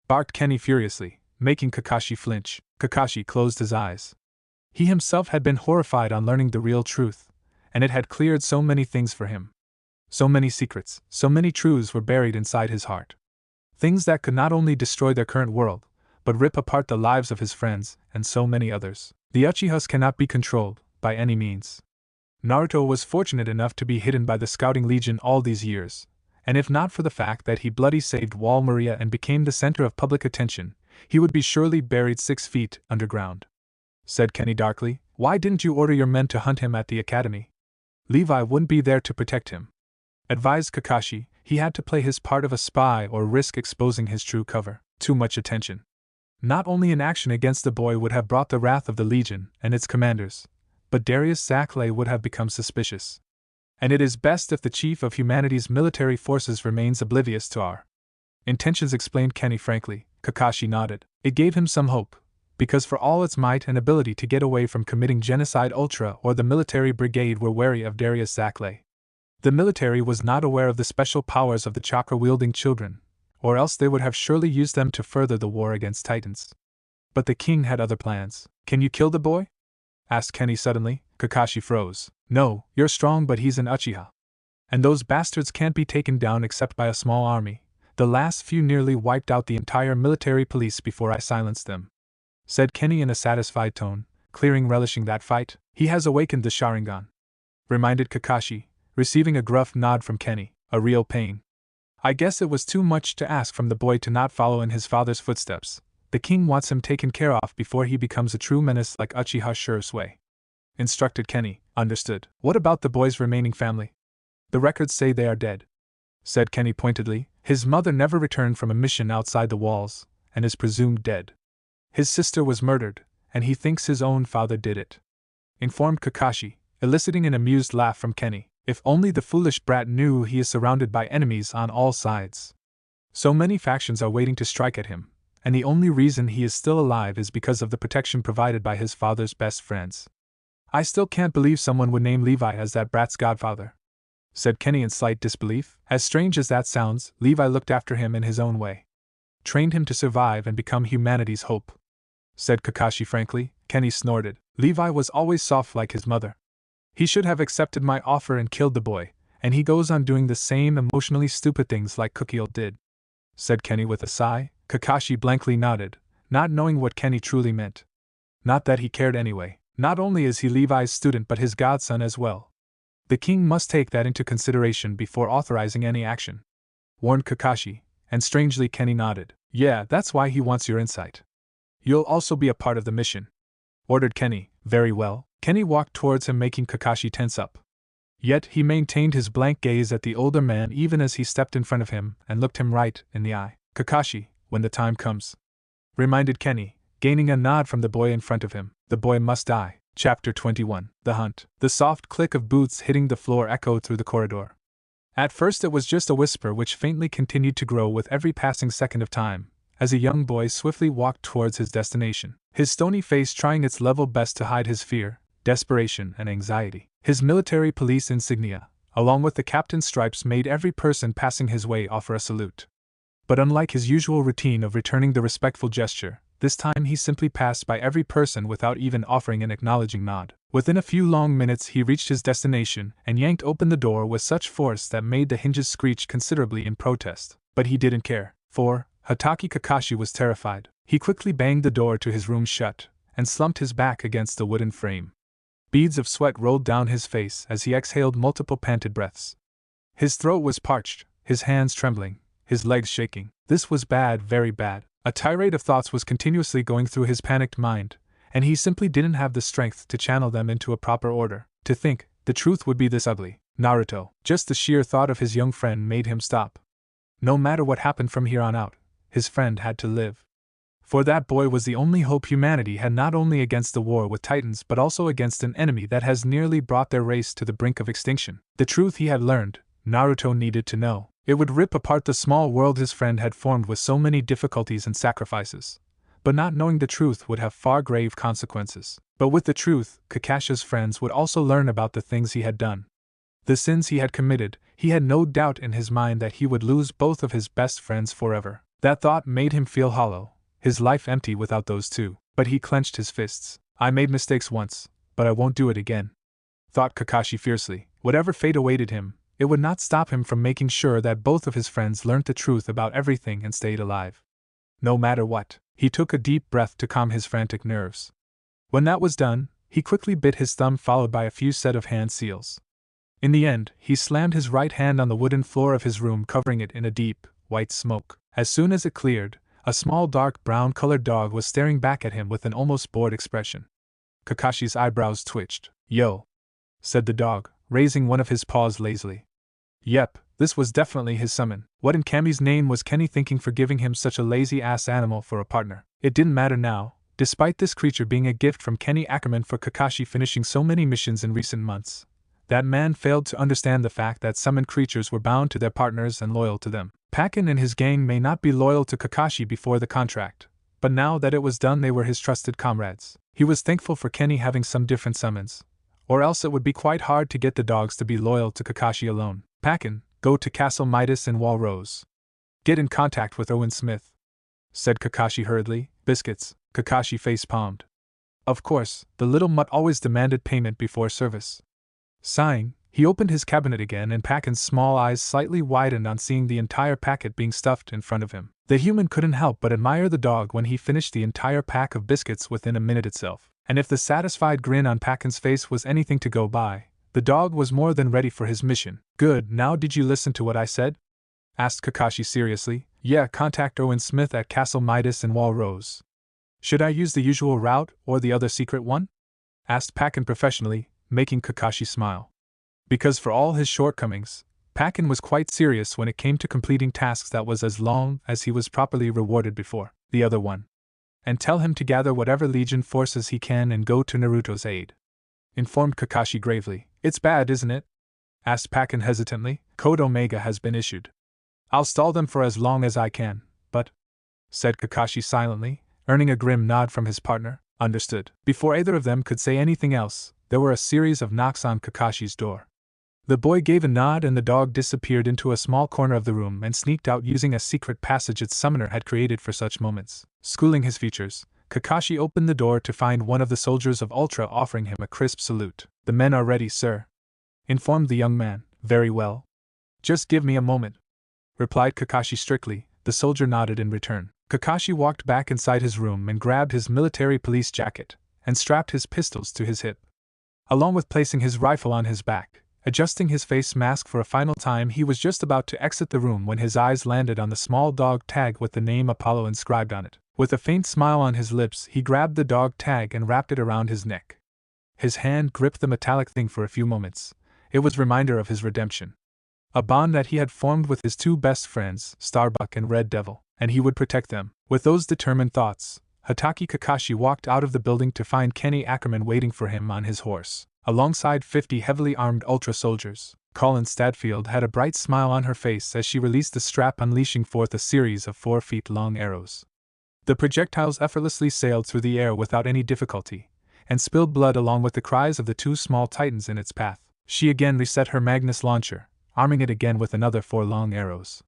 Barked Kenny furiously, making Kakashi flinch. Kakashi closed his eyes. He himself had been horrified on learning the real truth, and it had cleared so many things for him. So many secrets, so many truths were buried inside his heart. Things that could not only destroy their current world, but rip apart the lives of his friends and so many others. The Uchihas cannot be controlled, by any means. Naruto was fortunate enough to be hidden by the Scouting Legion all these years, and if not for the fact that he bloody saved Wall Maria and became the center of public attention, he would be surely buried 6 feet underground, said Kenny darkly. Why didn't you order your men to hunt him at the academy? Levi wouldn't be there to protect him, advised Kakashi. He had to play his part of a spy or risk exposing his true cover. Too much attention. Not only an action against the boy would have brought the wrath of the Legion and its commanders, but Darius Zackley would have become suspicious. And it is best if the chief of humanity's military forces remains oblivious to our intentions, explained Kenny frankly. Kakashi nodded. It gave him some hope, because for all its might and ability to get away from committing genocide, Ultra or the military brigade were wary of Darius Zackley. The military was not aware of the special powers of the chakra-wielding children, or else they would have surely used them to further the war against Titans. But the king had other plans. Can you kill the boy? Asked Kenny suddenly. Kakashi froze. No, you're strong, but he's an Uchiha. And those bastards can't be taken down except by a small army. The last few nearly wiped out the entire military police before I silenced them, said Kenny in a satisfied tone, clearly relishing that fight. He has awakened the Sharingan, reminded Kakashi, receiving a gruff nod from Kenny. A real pain. I guess it was too much to ask from the boy to not follow in his father's footsteps. The king wants him taken care of before he becomes a true menace like Uchiha Shursui, instructed Kenny. Understood. What about the boy's remaining family? The records say they are dead, said Kenny pointedly. His mother never returned from a mission outside the walls, and is presumed dead. His sister was murdered, and he thinks his own father did it, informed Kakashi, eliciting an amused laugh from Kenny. If only the foolish brat knew he is surrounded by enemies on all sides. So many factions are waiting to strike at him, and the only reason he is still alive is because of the protection provided by his father's best friends. I still can't believe someone would name Levi as that brat's godfather, said Kenny in slight disbelief. As strange as that sounds, Levi looked after him in his own way. Trained him to survive and become humanity's hope, said Kakashi frankly. Kenny snorted. Levi was always soft like his mother. He should have accepted my offer and killed the boy, and he goes on doing the same emotionally stupid things like Cookie did, said Kenny with a sigh. Kakashi blankly nodded, not knowing what Kenny truly meant. Not that he cared anyway. Not only is he Levi's student but his godson as well. The king must take that into consideration before authorizing any action, warned Kakashi, and strangely Kenny nodded. Yeah, that's why he wants your insight. You'll also be a part of the mission, ordered Kenny. Very well. Kenny walked towards him, making Kakashi tense up. Yet he maintained his blank gaze at the older man even as he stepped in front of him and looked him right in the eye. Kakashi, when the time comes, reminded Kenny, gaining a nod from the boy in front of him. The boy must die. Chapter 21. The Hunt. The soft click of boots hitting the floor echoed through the corridor. At first it was just a whisper which faintly continued to grow with every passing second of time, as a young boy swiftly walked towards his destination. his stony face trying its level best to hide his fear, desperation, and anxiety. His military police insignia, along with the captain's stripes, made every person passing his way offer a salute. But unlike his usual routine of returning the respectful gesture, this time he simply passed by every person without even offering an acknowledging nod. Within a few long minutes he reached his destination and yanked open the door with such force that made the hinges screech considerably in protest. But he didn't care, for Hatake Kakashi was terrified. He quickly banged the door to his room shut and slumped his back against the wooden frame. Beads of sweat rolled down his face as he exhaled multiple panted breaths. His throat was parched, his hands trembling, his legs shaking. This was bad, very bad. A tirade of thoughts was continuously going through his panicked mind, and he simply didn't have the strength to channel them into a proper order. To think the truth would be this ugly. Naruto. Just the sheer thought of his young friend made him stop. No matter what happened from here on out, his friend had to live. For that boy was the only hope humanity had, not only against the war with Titans but also against an enemy that has nearly brought their race to the brink of extinction. The truth he had learned, Naruto needed to know. It would rip apart the small world his friend had formed with so many difficulties and sacrifices. But not knowing the truth would have far grave consequences. But with the truth, Kakashi's friends would also learn about the things he had done. The sins he had committed. He had no doubt in his mind that he would lose both of his best friends forever. That thought made him feel hollow, his life empty without those two. But he clenched his fists. I made mistakes once, but I won't do it again, thought Kakashi fiercely. Whatever fate awaited him, it would not stop him from making sure that both of his friends learnt the truth about everything and stayed alive. No matter what. He took a deep breath to calm his frantic nerves. When that was done, he quickly bit his thumb, followed by a few set of hand seals. In the end, he slammed his right hand on the wooden floor of his room, covering it in a deep, white smoke. As soon as it cleared, a small dark brown-colored dog was staring back at him with an almost bored expression. Kakashi's eyebrows twitched. Yo, said the dog, raising one of his paws lazily. Yep, this was definitely his summon. What in Kami's name was Kenny thinking for giving him such a lazy-ass animal for a partner? It didn't matter now, despite this creature being a gift from Kenny Ackerman for Kakashi finishing so many missions in recent months. That man failed to understand the fact that summoned creatures were bound to their partners and loyal to them. Pakken and his gang may not be loyal to Kakashi before the contract, but now that it was done they were his trusted comrades. He was thankful for Kenny having some different summons, or else it would be quite hard to get the dogs to be loyal to Kakashi alone. Pakken, go to Castle Midas in Wall Rose. Get in contact with Owen Smith, said Kakashi hurriedly. Biscuits. Kakashi face-palmed. Of course, the little mutt always demanded payment before service. Sighing, he opened his cabinet again, and Pakken's small eyes slightly widened on seeing the entire packet being stuffed in front of him. The human couldn't help but admire the dog when he finished the entire pack of biscuits within a minute itself. And if the satisfied grin on Pakken's face was anything to go by, the dog was more than ready for his mission. Good, now did you listen to what I said? Asked Kakashi seriously. Yeah, contact Owen Smith at Castle Midas in Wall Rose. Should I use the usual route or the other secret one? Asked Pakken professionally, making Kakashi smile. Because for all his shortcomings, Pakken was quite serious when it came to completing tasks that was as long as he was properly rewarded before. The other one. And tell him to gather whatever Legion forces he can and go to Naruto's aid, informed Kakashi gravely. It's bad, isn't it? Asked Pakken hesitantly. Code Omega has been issued. I'll stall them for as long as I can, but, said Kakashi silently, earning a grim nod from his partner. Understood. Before either of them could say anything else, there were a series of knocks on Kakashi's door. The boy gave a nod and the dog disappeared into a small corner of the room and sneaked out using a secret passage its summoner had created for such moments. Schooling his features, Kakashi opened the door to find one of the soldiers of Ultra offering him a crisp salute. The men are ready, sir, informed the young man. Very well. Just give me a moment, replied Kakashi strictly. The soldier nodded in return. Kakashi walked back inside his room and grabbed his military police jacket and strapped his pistols to his hip, along with placing his rifle on his back. Adjusting his face mask for a final time, he was just about to exit the room when his eyes landed on the small dog tag with the name Apollo inscribed on it. With a faint smile on his lips, he grabbed the dog tag and wrapped it around his neck. His hand gripped the metallic thing for a few moments. It was a reminder of his redemption, a bond that he had formed with his two best friends, Starbuck and Red Devil, and he would protect them. With those determined thoughts, Hatake Kakashi walked out of the building to find Kenny Ackerman waiting for him on his horse, alongside 50 heavily armed Ultra soldiers. Colin Stadfield had a bright smile on her face as she released the strap, unleashing forth a series of 4 feet long arrows. The projectiles effortlessly sailed through the air without any difficulty, and spilled blood along with the cries of the two small titans in its path. She again reset her Magnus launcher, arming it again with another 4 long arrows.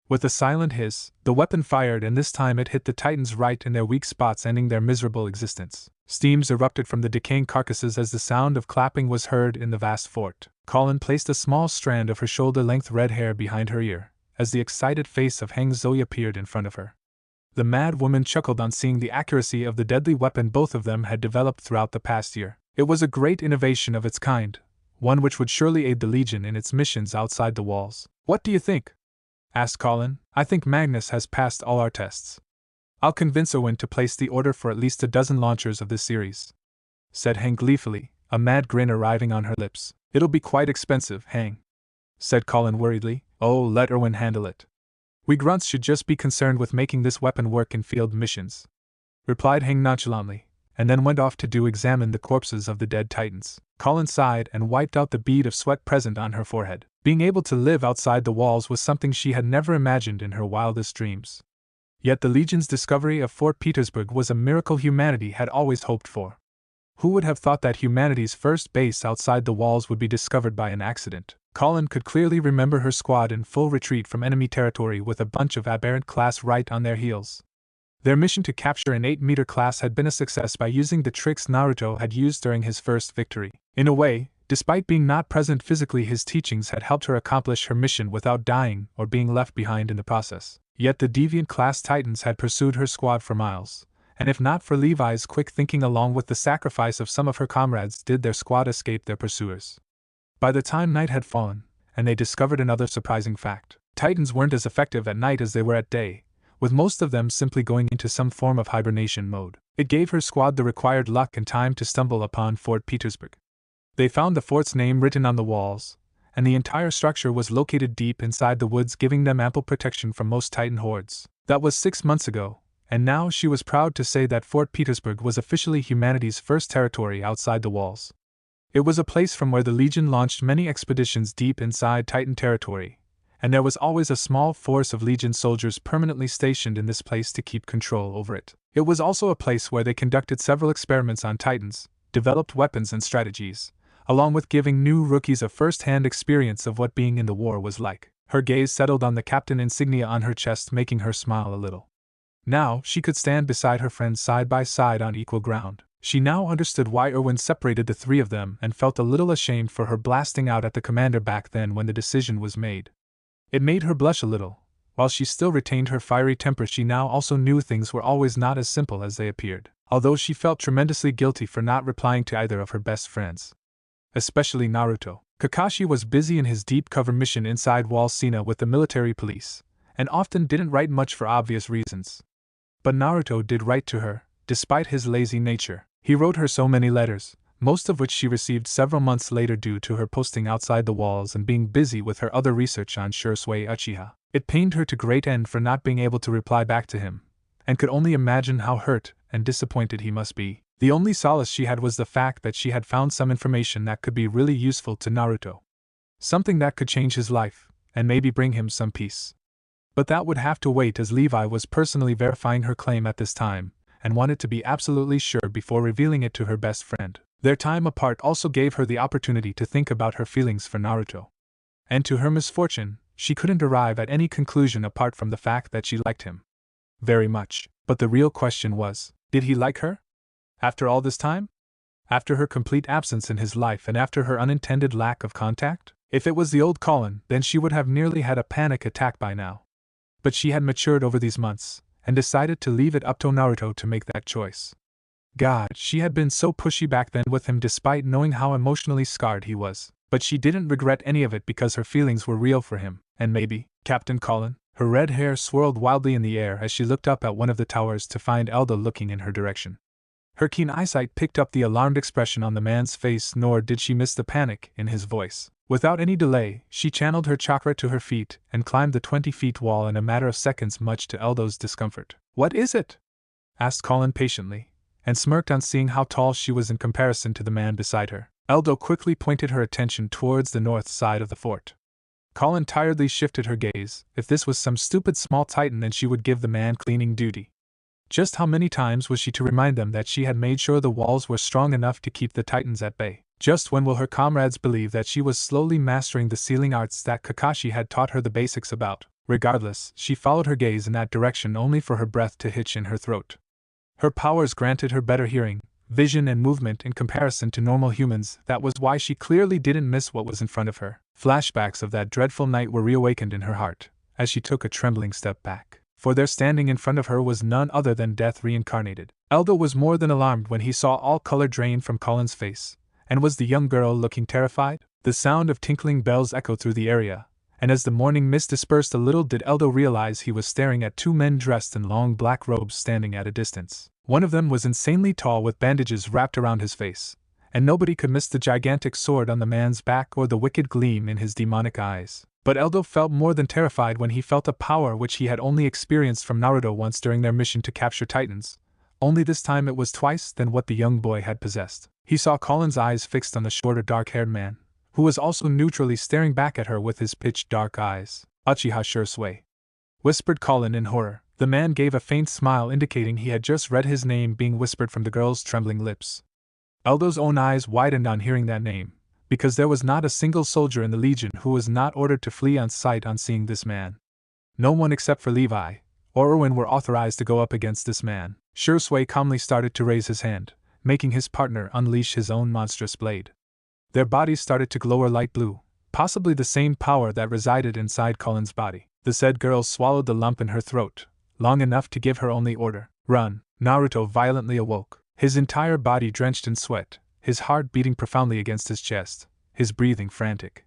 With a silent hiss, the weapon fired, and this time it hit the titans right in their weak spots, ending their miserable existence. Steams erupted from the decaying carcasses as the sound of clapping was heard in the vast fort. Colin placed a small strand of her shoulder-length red hair behind her ear, as the excited face of Heng Zoe appeared in front of her. The mad woman chuckled on seeing the accuracy of the deadly weapon both of them had developed throughout the past year. It was a great innovation of its kind, one which would surely aid the Legion in its missions outside the walls. "What do you think?" asked Colin. "I think Magnus has passed all our tests. I'll convince Owen to place the order for at least a dozen launchers of this series," said Heng gleefully, a mad grin arriving on her lips. "It'll be quite expensive, Heng," said Colin worriedly. "Oh, let Erwin handle it. We grunts should just be concerned with making this weapon work in field missions," replied Heng nonchalantly, and then went off to examine the corpses of the dead titans. Colin sighed and wiped out the bead of sweat present on her forehead. Being able to live outside the walls was something she had never imagined in her wildest dreams. Yet the Legion's discovery of Fort Petersburg was a miracle humanity had always hoped for. Who would have thought that humanity's first base outside the walls would be discovered by an accident? Colin could clearly remember her squad in full retreat from enemy territory with a bunch of aberrant class right on their heels. Their mission to capture an 8-meter class had been a success by using the tricks Naruto had used during his first victory. In a way, despite being not present physically, his teachings had helped her accomplish her mission without dying or being left behind in the process. Yet the deviant class titans had pursued her squad for miles, and if not for Levi's quick thinking along with the sacrifice of some of her comrades, did their squad escape their pursuers. By the time night had fallen, and they discovered another surprising fact. Titans weren't as effective at night as they were at day, with most of them simply going into some form of hibernation mode. It gave her squad the required luck and time to stumble upon Fort Petersburg. They found the fort's name written on the walls, and the entire structure was located deep inside the woods, giving them ample protection from most Titan hordes. That was 6 months ago, and now she was proud to say that Fort Petersburg was officially humanity's first territory outside the walls. It was a place from where the Legion launched many expeditions deep inside Titan territory, and there was always a small force of Legion soldiers permanently stationed in this place to keep control over it. It was also a place where they conducted several experiments on Titans, developed weapons and strategies, along with giving new rookies a first-hand experience of what being in the war was like. Her gaze settled on the captain insignia on her chest, making her smile a little. Now she could stand beside her friends side by side on equal ground. She now understood why Erwin separated the three of them and felt a little ashamed for her blasting out at the commander back then when the decision was made. It made her blush a little. While she still retained her fiery temper, she now also knew things were always not as simple as they appeared, although she felt tremendously guilty for not replying to either of her best friends. Especially Naruto. Kakashi was busy in his deep cover mission inside Wall Sina with the military police, and often didn't write much for obvious reasons. But Naruto did write to her, despite his lazy nature. He wrote her so many letters, most of which she received several months later due to her posting outside the walls and being busy with her other research on Shursui Uchiha. It pained her to great end for not being able to reply back to him, and could only imagine how hurt and disappointed he must be. The only solace she had was the fact that she had found some information that could be really useful to Naruto. Something that could change his life, and maybe bring him some peace. But that would have to wait, as Levi was personally verifying her claim at this time, and wanted to be absolutely sure before revealing it to her best friend. Their time apart also gave her the opportunity to think about her feelings for Naruto. And to her misfortune, she couldn't arrive at any conclusion apart from the fact that she liked him very much. But the real question was, did he like her? After all this time? After her complete absence in his life and after her unintended lack of contact? If it was the old Colin, then she would have nearly had a panic attack by now. But she had matured over these months, and decided to leave it up to Naruto to make that choice. God, she had been so pushy back then with him despite knowing how emotionally scarred he was. But she didn't regret any of it because her feelings were real for him. And maybe, Captain Colin? Her red hair swirled wildly in the air as she looked up at one of the towers to find Elda looking in her direction. Her keen eyesight picked up the alarmed expression on the man's face, nor did she miss the panic in his voice. Without any delay, she channeled her chakra to her feet and climbed the 20-feet wall in a matter of seconds, much to Eldo's discomfort. "What is it?" asked Colin patiently, and smirked on seeing how tall she was in comparison to the man beside her. Eldo quickly pointed her attention towards the north side of the fort. Colin tiredly shifted her gaze. If this was some stupid small titan, then she would give the man cleaning duty. Just how many times was she to remind them that she had made sure the walls were strong enough to keep the titans at bay? Just when will her comrades believe that she was slowly mastering the sealing arts that Kakashi had taught her the basics about? Regardless, she followed her gaze in that direction only for her breath to hitch in her throat. Her powers granted her better hearing, vision and movement in comparison to normal humans. That was why she clearly didn't miss what was in front of her. Flashbacks of that dreadful night were reawakened in her heart, as she took a trembling step back. For there standing in front of her was none other than Death reincarnated. Eldo was more than alarmed when he saw all color drain from Colin's face. And was the young girl looking terrified? The sound of tinkling bells echoed through the area, and as the morning mist dispersed a little did Eldo realize he was staring at two men dressed in long black robes standing at a distance. One of them was insanely tall with bandages wrapped around his face, and nobody could miss the gigantic sword on the man's back or the wicked gleam in his demonic eyes. But Eldo felt more than terrified when he felt a power which he had only experienced from Naruto once during their mission to capture Titans, only this time it was twice than what the young boy had possessed. He saw Colin's eyes fixed on the shorter dark-haired man, who was also neutrally staring back at her with his pitch-dark eyes. "Uchiha Shursui," whispered Colin in horror. The man gave a faint smile indicating he had just read his name being whispered from the girl's trembling lips. Eldo's own eyes widened on hearing that name, because there was not a single soldier in the Legion who was not ordered to flee on sight on seeing this man. No one except for Levi or Erwin were authorized to go up against this man. Shursui calmly started to raise his hand, making his partner unleash his own monstrous blade. Their bodies started to glow a light blue, possibly the same power that resided inside Colin's body. The said girl swallowed the lump in her throat, long enough to give her only order: "Run!" Naruto violently awoke, his entire body drenched in sweat, his heart beating profoundly against his chest, his breathing frantic.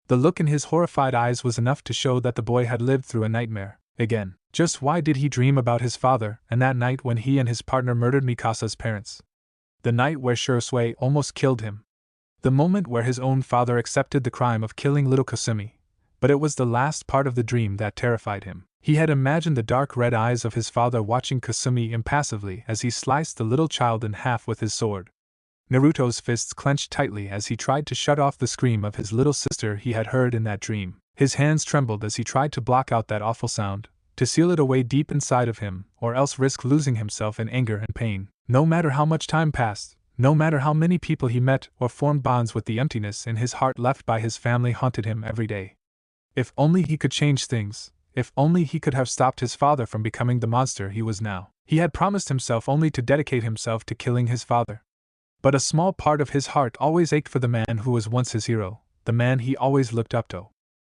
The look in his horrified eyes was enough to show that the boy had lived through a nightmare. Again, just why did he dream about his father and that night when he and his partner murdered Mikasa's parents? The night where Shursui almost killed him. The moment where his own father accepted the crime of killing little Kasumi. But it was the last part of the dream that terrified him. He had imagined the dark red eyes of his father watching Kasumi impassively as he sliced the little child in half with his sword. Naruto's fists clenched tightly as he tried to shut off the scream of his little sister he had heard in that dream. His hands trembled as he tried to block out that awful sound, to seal it away deep inside of him, or else risk losing himself in anger and pain. No matter how much time passed, no matter how many people he met or formed bonds with, the emptiness in his heart left by his family haunted him every day. If only he could change things, if only he could have stopped his father from becoming the monster he was now. He had promised himself only to dedicate himself to killing his father. But a small part of his heart always ached for the man who was once his hero, the man he always looked up to.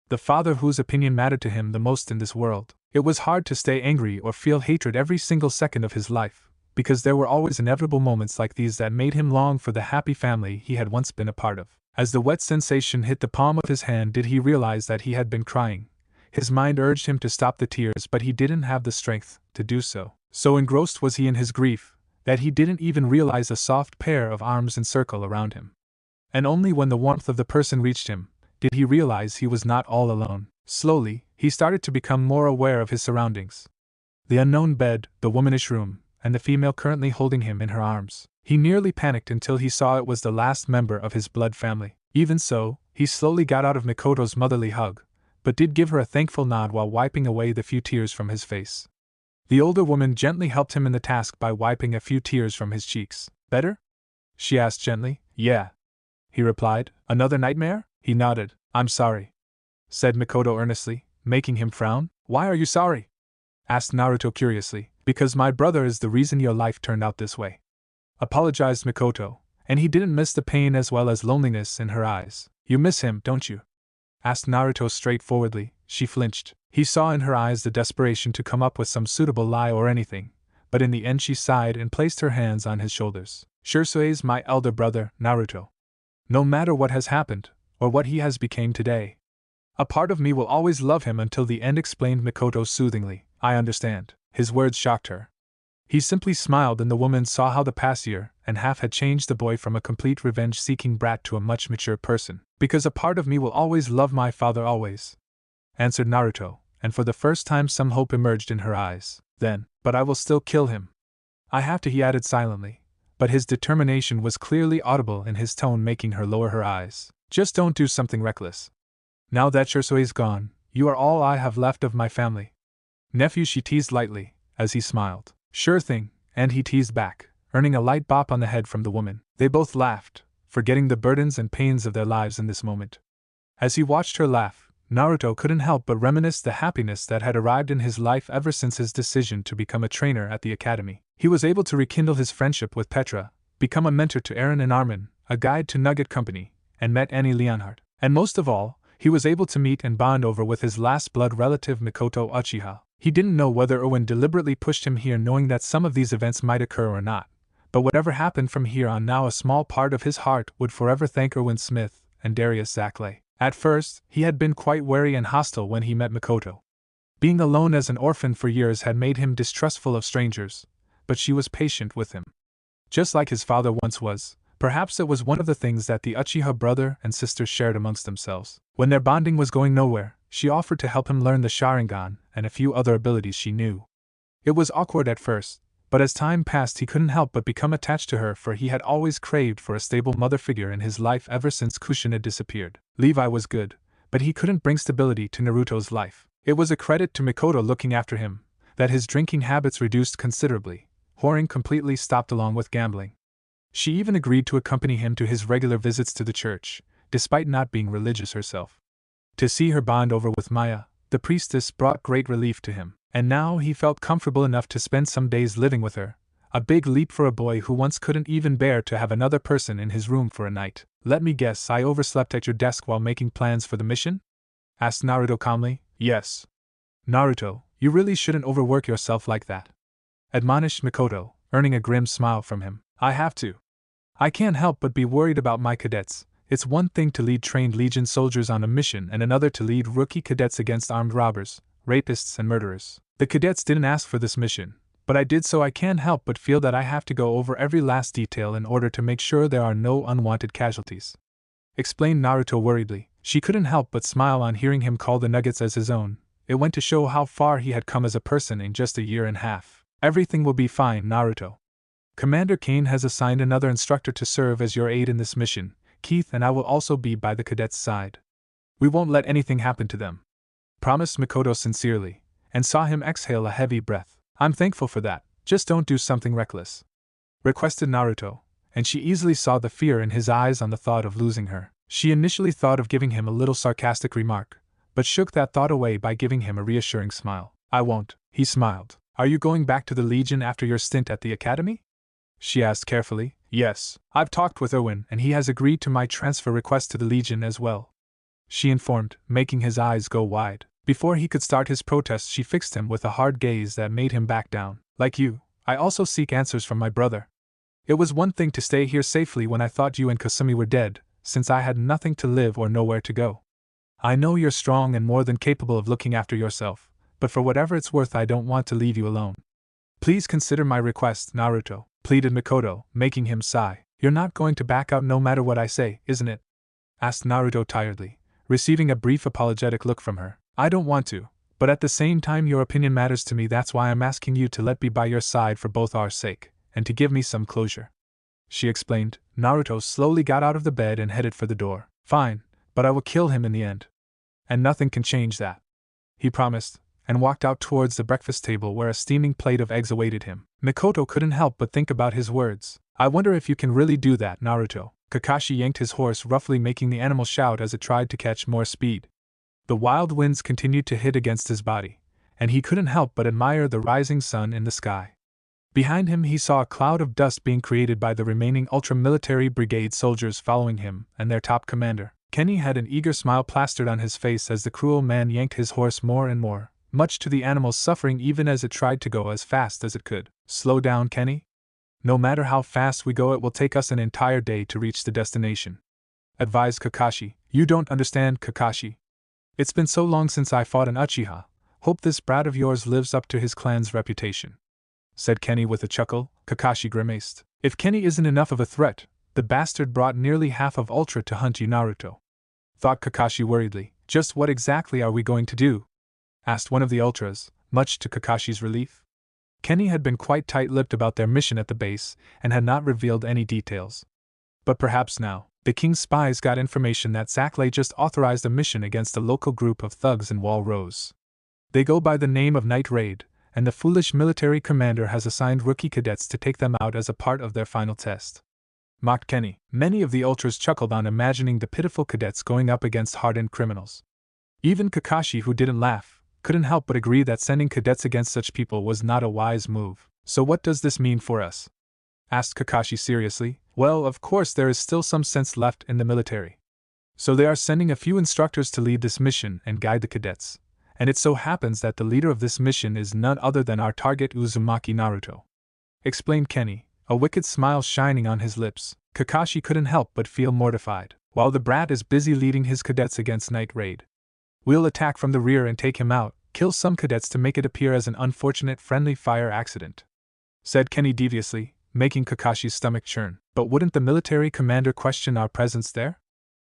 The father whose opinion mattered to him the most in this world. It was hard to stay angry or feel hatred every single second of his life, because there were always inevitable moments like these that made him long for the happy family he had once been a part of. As the wet sensation hit the palm of his hand did he realize that he had been crying. His mind urged him to stop the tears, but he didn't have the strength to do so. So engrossed was he in his grief, that he didn't even realize a soft pair of arms encircle around him. And only when the warmth of the person reached him, did he realize he was not all alone. Slowly, he started to become more aware of his surroundings. The unknown bed, the womanish room, and the female currently holding him in her arms. He nearly panicked until he saw it was the last member of his blood family. Even so, he slowly got out of Mikoto's motherly hug, but did give her a thankful nod while wiping away the few tears from his face. The older woman gently helped him in the task by wiping a few tears from his cheeks. "Better?" she asked gently. "Yeah," he replied. "Another nightmare?" He nodded. "I'm sorry," said Mikoto earnestly, making him frown. "Why are you sorry?" asked Naruto curiously. "Because my brother is the reason your life turned out this way," apologized Mikoto, and he didn't miss the pain as well as loneliness in her eyes. "You miss him, don't you?" asked Naruto straightforwardly. She flinched. He saw in her eyes the desperation to come up with some suitable lie or anything, but in the end she sighed and placed her hands on his shoulders. "Shursui's my elder brother, Naruto. No matter what has happened, or what he has become today, a part of me will always love him until the end," explained Mikoto soothingly. "I understand." His words shocked her. He simply smiled, and the woman saw how the past year and half had changed the boy from a complete revenge-seeking brat to a much mature person. "Because a part of me will always love my father, always," answered Naruto, and for the first time some hope emerged in her eyes. "Then, but I will still kill him. I have to," he added silently, but his determination was clearly audible in his tone, making her lower her eyes. "Just don't do something reckless. Now that Shursui's gone, you are all I have left of my family." "Nephew," she teased lightly, as he smiled. Sure thing, and he teased back, earning a light bop on the head from the woman. They both laughed, forgetting the burdens and pains of their lives in this moment. As he watched her laugh, Naruto couldn't help but reminisce the happiness that had arrived in his life ever since his decision to become a trainer at the academy. He was able to rekindle his friendship with Petra, become a mentor to Eren and Armin, a guide to Nugget Company, and met Annie Leonhardt. And most of all, he was able to meet and bond over with his last blood relative Mikoto Uchiha. He didn't know whether Owen deliberately pushed him here knowing that some of these events might occur or not, but whatever happened from here on now a small part of his heart would forever thank Erwin Smith and Darius Zackley. At first, he had been quite wary and hostile when he met Mikoto. Being alone as an orphan for years had made him distrustful of strangers, but she was patient with him. Just like his father once was, perhaps it was one of the things that the Uchiha brother and sister shared amongst themselves. When their bonding was going nowhere, she offered to help him learn the Sharingan and a few other abilities she knew. It was awkward at first, but as time passed he couldn't help but become attached to her, for he had always craved for a stable mother figure in his life ever since Kushina disappeared. Levi was good, but he couldn't bring stability to Naruto's life. It was a credit to Mikoto looking after him that his drinking habits reduced considerably, whoring completely stopped along with gambling. She even agreed to accompany him to his regular visits to the church, despite not being religious herself. To see her bond over with Maya, the priestess, brought great relief to him. And now he felt comfortable enough to spend some days living with her, a big leap for a boy who once couldn't even bear to have another person in his room for a night. Let me guess, I overslept at your desk while making plans for the mission? Asked Naruto calmly. Yes. Naruto, you really shouldn't overwork yourself like that, admonished Mikoto, earning a grim smile from him. I have to. I can't help but be worried about my cadets. It's one thing to lead trained Legion soldiers on a mission and another to lead rookie cadets against armed robbers, rapists and murderers. The cadets didn't ask for this mission, but I did, so I can't help but feel that I have to go over every last detail in order to make sure there are no unwanted casualties, explained Naruto worriedly. She couldn't help but smile on hearing him call the Nuggets as his own. It went to show how far he had come as a person in just a year and a half. Everything will be fine, Naruto. Commander Kane has assigned another instructor to serve as your aide in this mission. Keith and I will also be by the cadets' side. We won't let anything happen to them, promised Mikoto sincerely, and saw him exhale a heavy breath. I'm thankful for that, just don't do something reckless, requested Naruto, and she easily saw the fear in his eyes on the thought of losing her. She initially thought of giving him a little sarcastic remark, but shook that thought away by giving him a reassuring smile. I won't, he smiled. Are you going back to the Legion after your stint at the academy? She asked carefully. Yes, I've talked with Owen and he has agreed to my transfer request to the Legion as well, she informed, making his eyes go wide. Before he could start his protest, she fixed him with a hard gaze that made him back down. Like you, I also seek answers from my brother. It was one thing to stay here safely when I thought you and Kasumi were dead, since I had nothing to live or nowhere to go. I know you're strong and more than capable of looking after yourself, but for whatever it's worth I don't want to leave you alone. Please consider my request, Naruto, pleaded Mikoto, making him sigh. You're not going to back out no matter what I say, isn't it? Asked Naruto tiredly, receiving a brief apologetic look from her. I don't want to, but at the same time your opinion matters to me, that's why I'm asking you to let me by your side for both our sake, and to give me some closure, she explained. Naruto slowly got out of the bed and headed for the door. Fine, but I will kill him in the end. And nothing can change that, he promised, and walked out towards the breakfast table where a steaming plate of eggs awaited him. Mikoto couldn't help but think about his words. I wonder if you can really do that, Naruto. Kakashi yanked his horse roughly, making the animal shout as it tried to catch more speed. The wild winds continued to hit against his body, and he couldn't help but admire the rising sun in the sky. Behind him he saw a cloud of dust being created by the remaining ultra-military brigade soldiers following him and their top commander. Kenny had an eager smile plastered on his face as the cruel man yanked his horse more and more, much to the animal's suffering even as it tried to go as fast as it could. Slow down, Kenny. No matter how fast we go, it will take us an entire day to reach the destination, advised Kakashi. You don't understand, Kakashi. It's been so long since I fought an Uchiha. Hope this brat of yours lives up to his clan's reputation, said Kenny with a chuckle. Kakashi grimaced. If Kenny isn't enough of a threat, the bastard brought nearly half of Ultra to hunt you, Naruto, thought Kakashi worriedly. Just what exactly are we going to do? Asked one of the Ultras, much to Kakashi's relief. Kenny had been quite tight-lipped about their mission at the base and had not revealed any details. But perhaps now, the king's spies got information that Zackley just authorized a mission against a local group of thugs in Wall Rose. They go by the name of Night Raid, and the foolish military commander has assigned rookie cadets to take them out as a part of their final test," mocked Kenny. Many of the ultras chuckled on imagining the pitiful cadets going up against hardened criminals. Even Kakashi, who didn't laugh, couldn't help but agree that sending cadets against such people was not a wise move. "So what does this mean for us?" asked Kakashi seriously. "Well, of course there is still some sense left in the military. So they are sending a few instructors to lead this mission and guide the cadets. And it so happens that the leader of this mission is none other than our target Uzumaki Naruto," explained Kenny, a wicked smile shining on his lips. Kakashi couldn't help but feel mortified. "While the brat is busy leading his cadets against Night Raid, we'll attack from the rear and take him out, kill some cadets to make it appear as an unfortunate friendly fire accident," said Kenny deviously, making Kakashi's stomach churn. "But wouldn't the military commander question our presence there?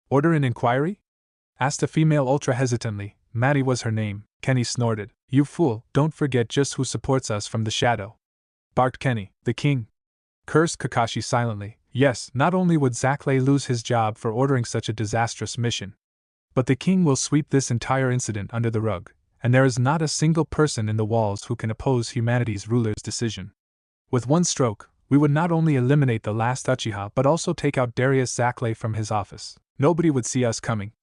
Order an inquiry?" asked a female ultra hesitantly. Maddie was her name. Kenny snorted. "You fool, don't forget just who supports us from the shadow," barked Kenny. "The king," cursed Kakashi silently. "Yes, not only would Zackley lose his job for ordering such a disastrous mission, but the king will sweep this entire incident under the rug, and there is not a single person in the walls who can oppose humanity's ruler's decision. With one stroke, we would not only eliminate the last Uchiha but also take out Darius Zackley from his office. Nobody would see us coming,"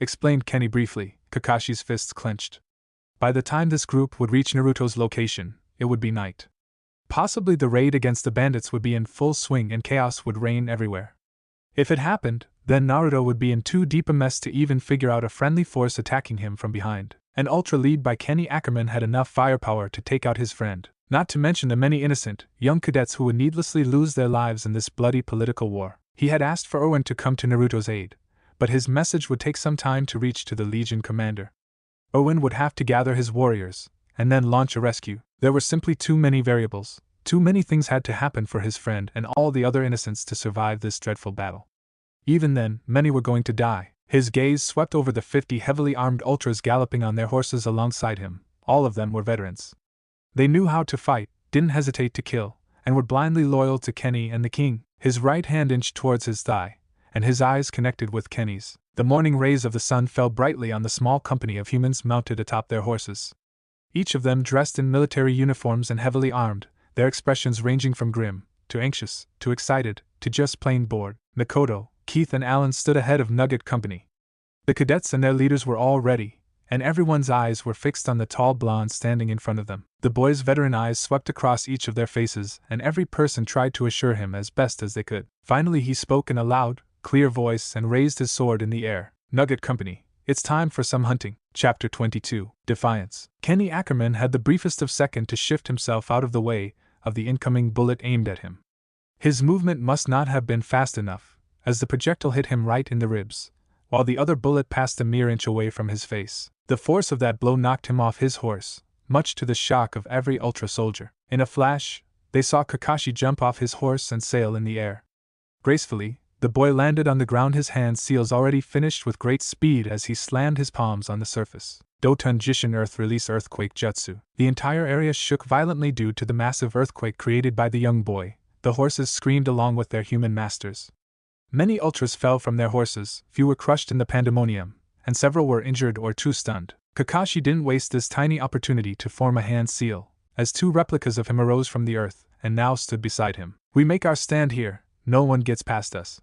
explained Kenny briefly, Kakashi's fists clenched. "By the time this group would reach Naruto's location, it would be night. Possibly the raid against the bandits would be in full swing and chaos would reign everywhere. If it happened, then Naruto would be in too deep a mess to even figure out a friendly force attacking him from behind. An ultra lead by Kenny Ackerman had enough firepower to take out his friend, not to mention the many innocent, young cadets who would needlessly lose their lives in this bloody political war. He had asked for Owen to come to Naruto's aid, but his message would take some time to reach to the Legion commander. Owen would have to gather his warriors, and then launch a rescue. There were simply too many variables, too many things had to happen for his friend and all the other innocents to survive this dreadful battle. Even then, many were going to die. His gaze swept over the 50 heavily armed ultras galloping on their horses alongside him. All of them were veterans. They knew how to fight, didn't hesitate to kill, and were blindly loyal to Kenny and the king. His right hand inched towards his thigh, and his eyes connected with Kenny's. The morning rays of the sun fell brightly on the small company of humans mounted atop their horses. Each of them dressed in military uniforms and heavily armed, their expressions ranging from grim, to anxious, to excited, to just plain bored. Mikoto, Keith and Alan stood ahead of Nugget Company. The cadets and their leaders were all ready, and everyone's eyes were fixed on the tall blonde standing in front of them. The boys' veteran eyes swept across each of their faces, and every person tried to assure him as best as they could. Finally he spoke in a loud, clear voice and raised his sword in the air. "Nugget Company, it's time for some hunting." Chapter 22, Defiance. Kenny Ackerman had the briefest of second to shift himself out of the way of the incoming bullet aimed at him. His movement must not have been fast enough, as the projectile hit him right in the ribs, while the other bullet passed a mere inch away from his face. The force of that blow knocked him off his horse, much to the shock of every ultra soldier. In a flash, they saw Kakashi jump off his horse and sail in the air. Gracefully, the boy landed on the ground, his hand seals already finished with great speed as he slammed his palms on the surface. Doton Jishin Earth Release Earthquake Jutsu. The entire area shook violently due to the massive earthquake created by the young boy. The horses screamed along with their human masters. Many ultras fell from their horses, few were crushed in the pandemonium, and several were injured or too stunned. Kakashi didn't waste this tiny opportunity to form a hand seal, as two replicas of him arose from the earth and now stood beside him. "We make our stand here, no one gets past us,"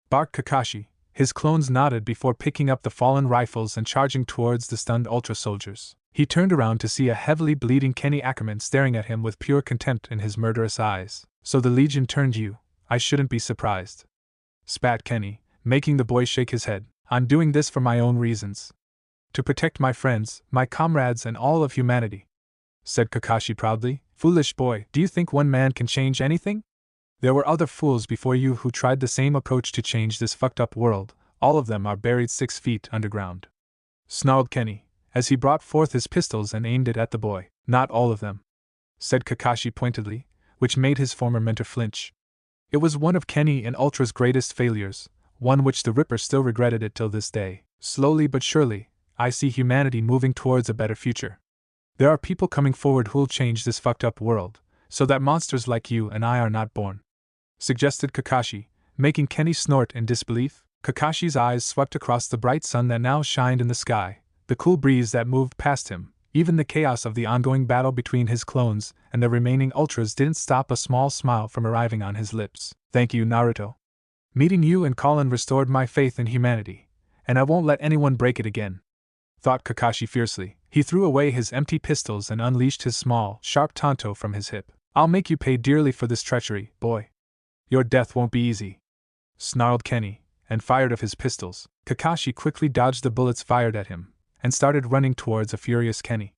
barked Kakashi. His clones nodded before picking up the fallen rifles and charging towards the stunned ultra soldiers. He turned around to see a heavily bleeding Kenny Ackerman staring at him with pure contempt in his murderous eyes. "So the Legion turned you, I shouldn't be surprised," spat Kenny, making the boy shake his head. "I'm doing this for my own reasons. To protect my friends, my comrades and all of humanity," said Kakashi proudly. "Foolish boy, do you think one man can change anything? There were other fools before you who tried the same approach to change this fucked up world. All of them are buried 6 feet underground," snarled Kenny, as he brought forth his pistols and aimed it at the boy. "Not all of them," said Kakashi pointedly, which made his former mentor flinch. It was one of Kenny and Ultra's greatest failures, one which the Ripper still regretted it till this day. "Slowly but surely, I see humanity moving towards a better future. There are people coming forward who'll change this fucked up world, so that monsters like you and I are not born," suggested Kakashi, making Kenny snort in disbelief. Kakashi's eyes swept across the bright sun that now shined in the sky, the cool breeze that moved past him, Even the chaos of the ongoing battle between his clones and the remaining ultras didn't stop a small smile from arriving on his lips. Thank you, Naruto. Meeting you and Colin restored my faith in humanity, and I won't let anyone break it again, thought Kakashi fiercely. He threw away his empty pistols and unleashed his small, sharp tanto from his hip. I'll make you pay dearly for this treachery, boy. Your death won't be easy, snarled Kenny, and fired of his pistols. Kakashi quickly dodged the bullets fired at him, and started running towards a furious Kenny.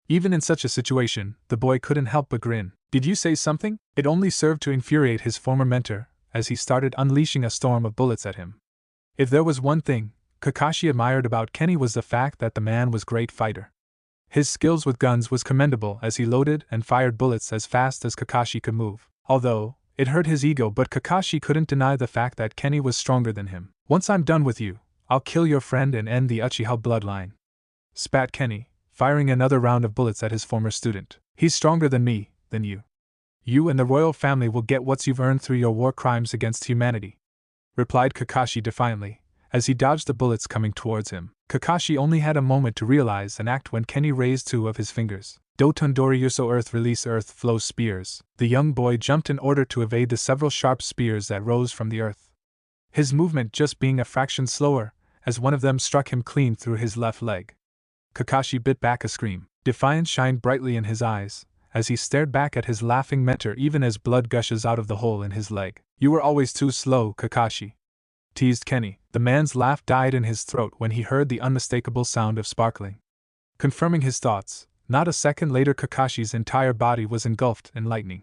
Even in such a situation, the boy couldn't help but grin. Did you say something? It only served to infuriate his former mentor, as he started unleashing a storm of bullets at him. If there was one thing Kakashi admired about Kenny was the fact that the man was a great fighter. His skills with guns was commendable as he loaded and fired bullets as fast as Kakashi could move. Although, it hurt his ego, but Kakashi couldn't deny the fact that Kenny was stronger than him. Once I'm done with you, I'll kill your friend and end the Uchiha bloodline, spat Kenny, firing another round of bullets at his former student. He's stronger than me, than you. You and the royal family will get what you've earned through your war crimes against humanity, replied Kakashi defiantly, as he dodged the bullets coming towards him. Kakashi only had a moment to realize and act when Kenny raised two of his fingers. Dotondori Yuso Earth Release Earth Flow Spears. The young boy jumped in order to evade the several sharp spears that rose from the earth, his movement just being a fraction slower, as one of them struck him clean through his left leg. Kakashi bit back a scream. Defiance shined brightly in his eyes, as he stared back at his laughing mentor even as blood gushes out of the hole in his leg. You were always too slow, Kakashi, teased Kenny. The man's laugh died in his throat when he heard the unmistakable sound of sparkling. Confirming his thoughts, not a second later Kakashi's entire body was engulfed in lightning.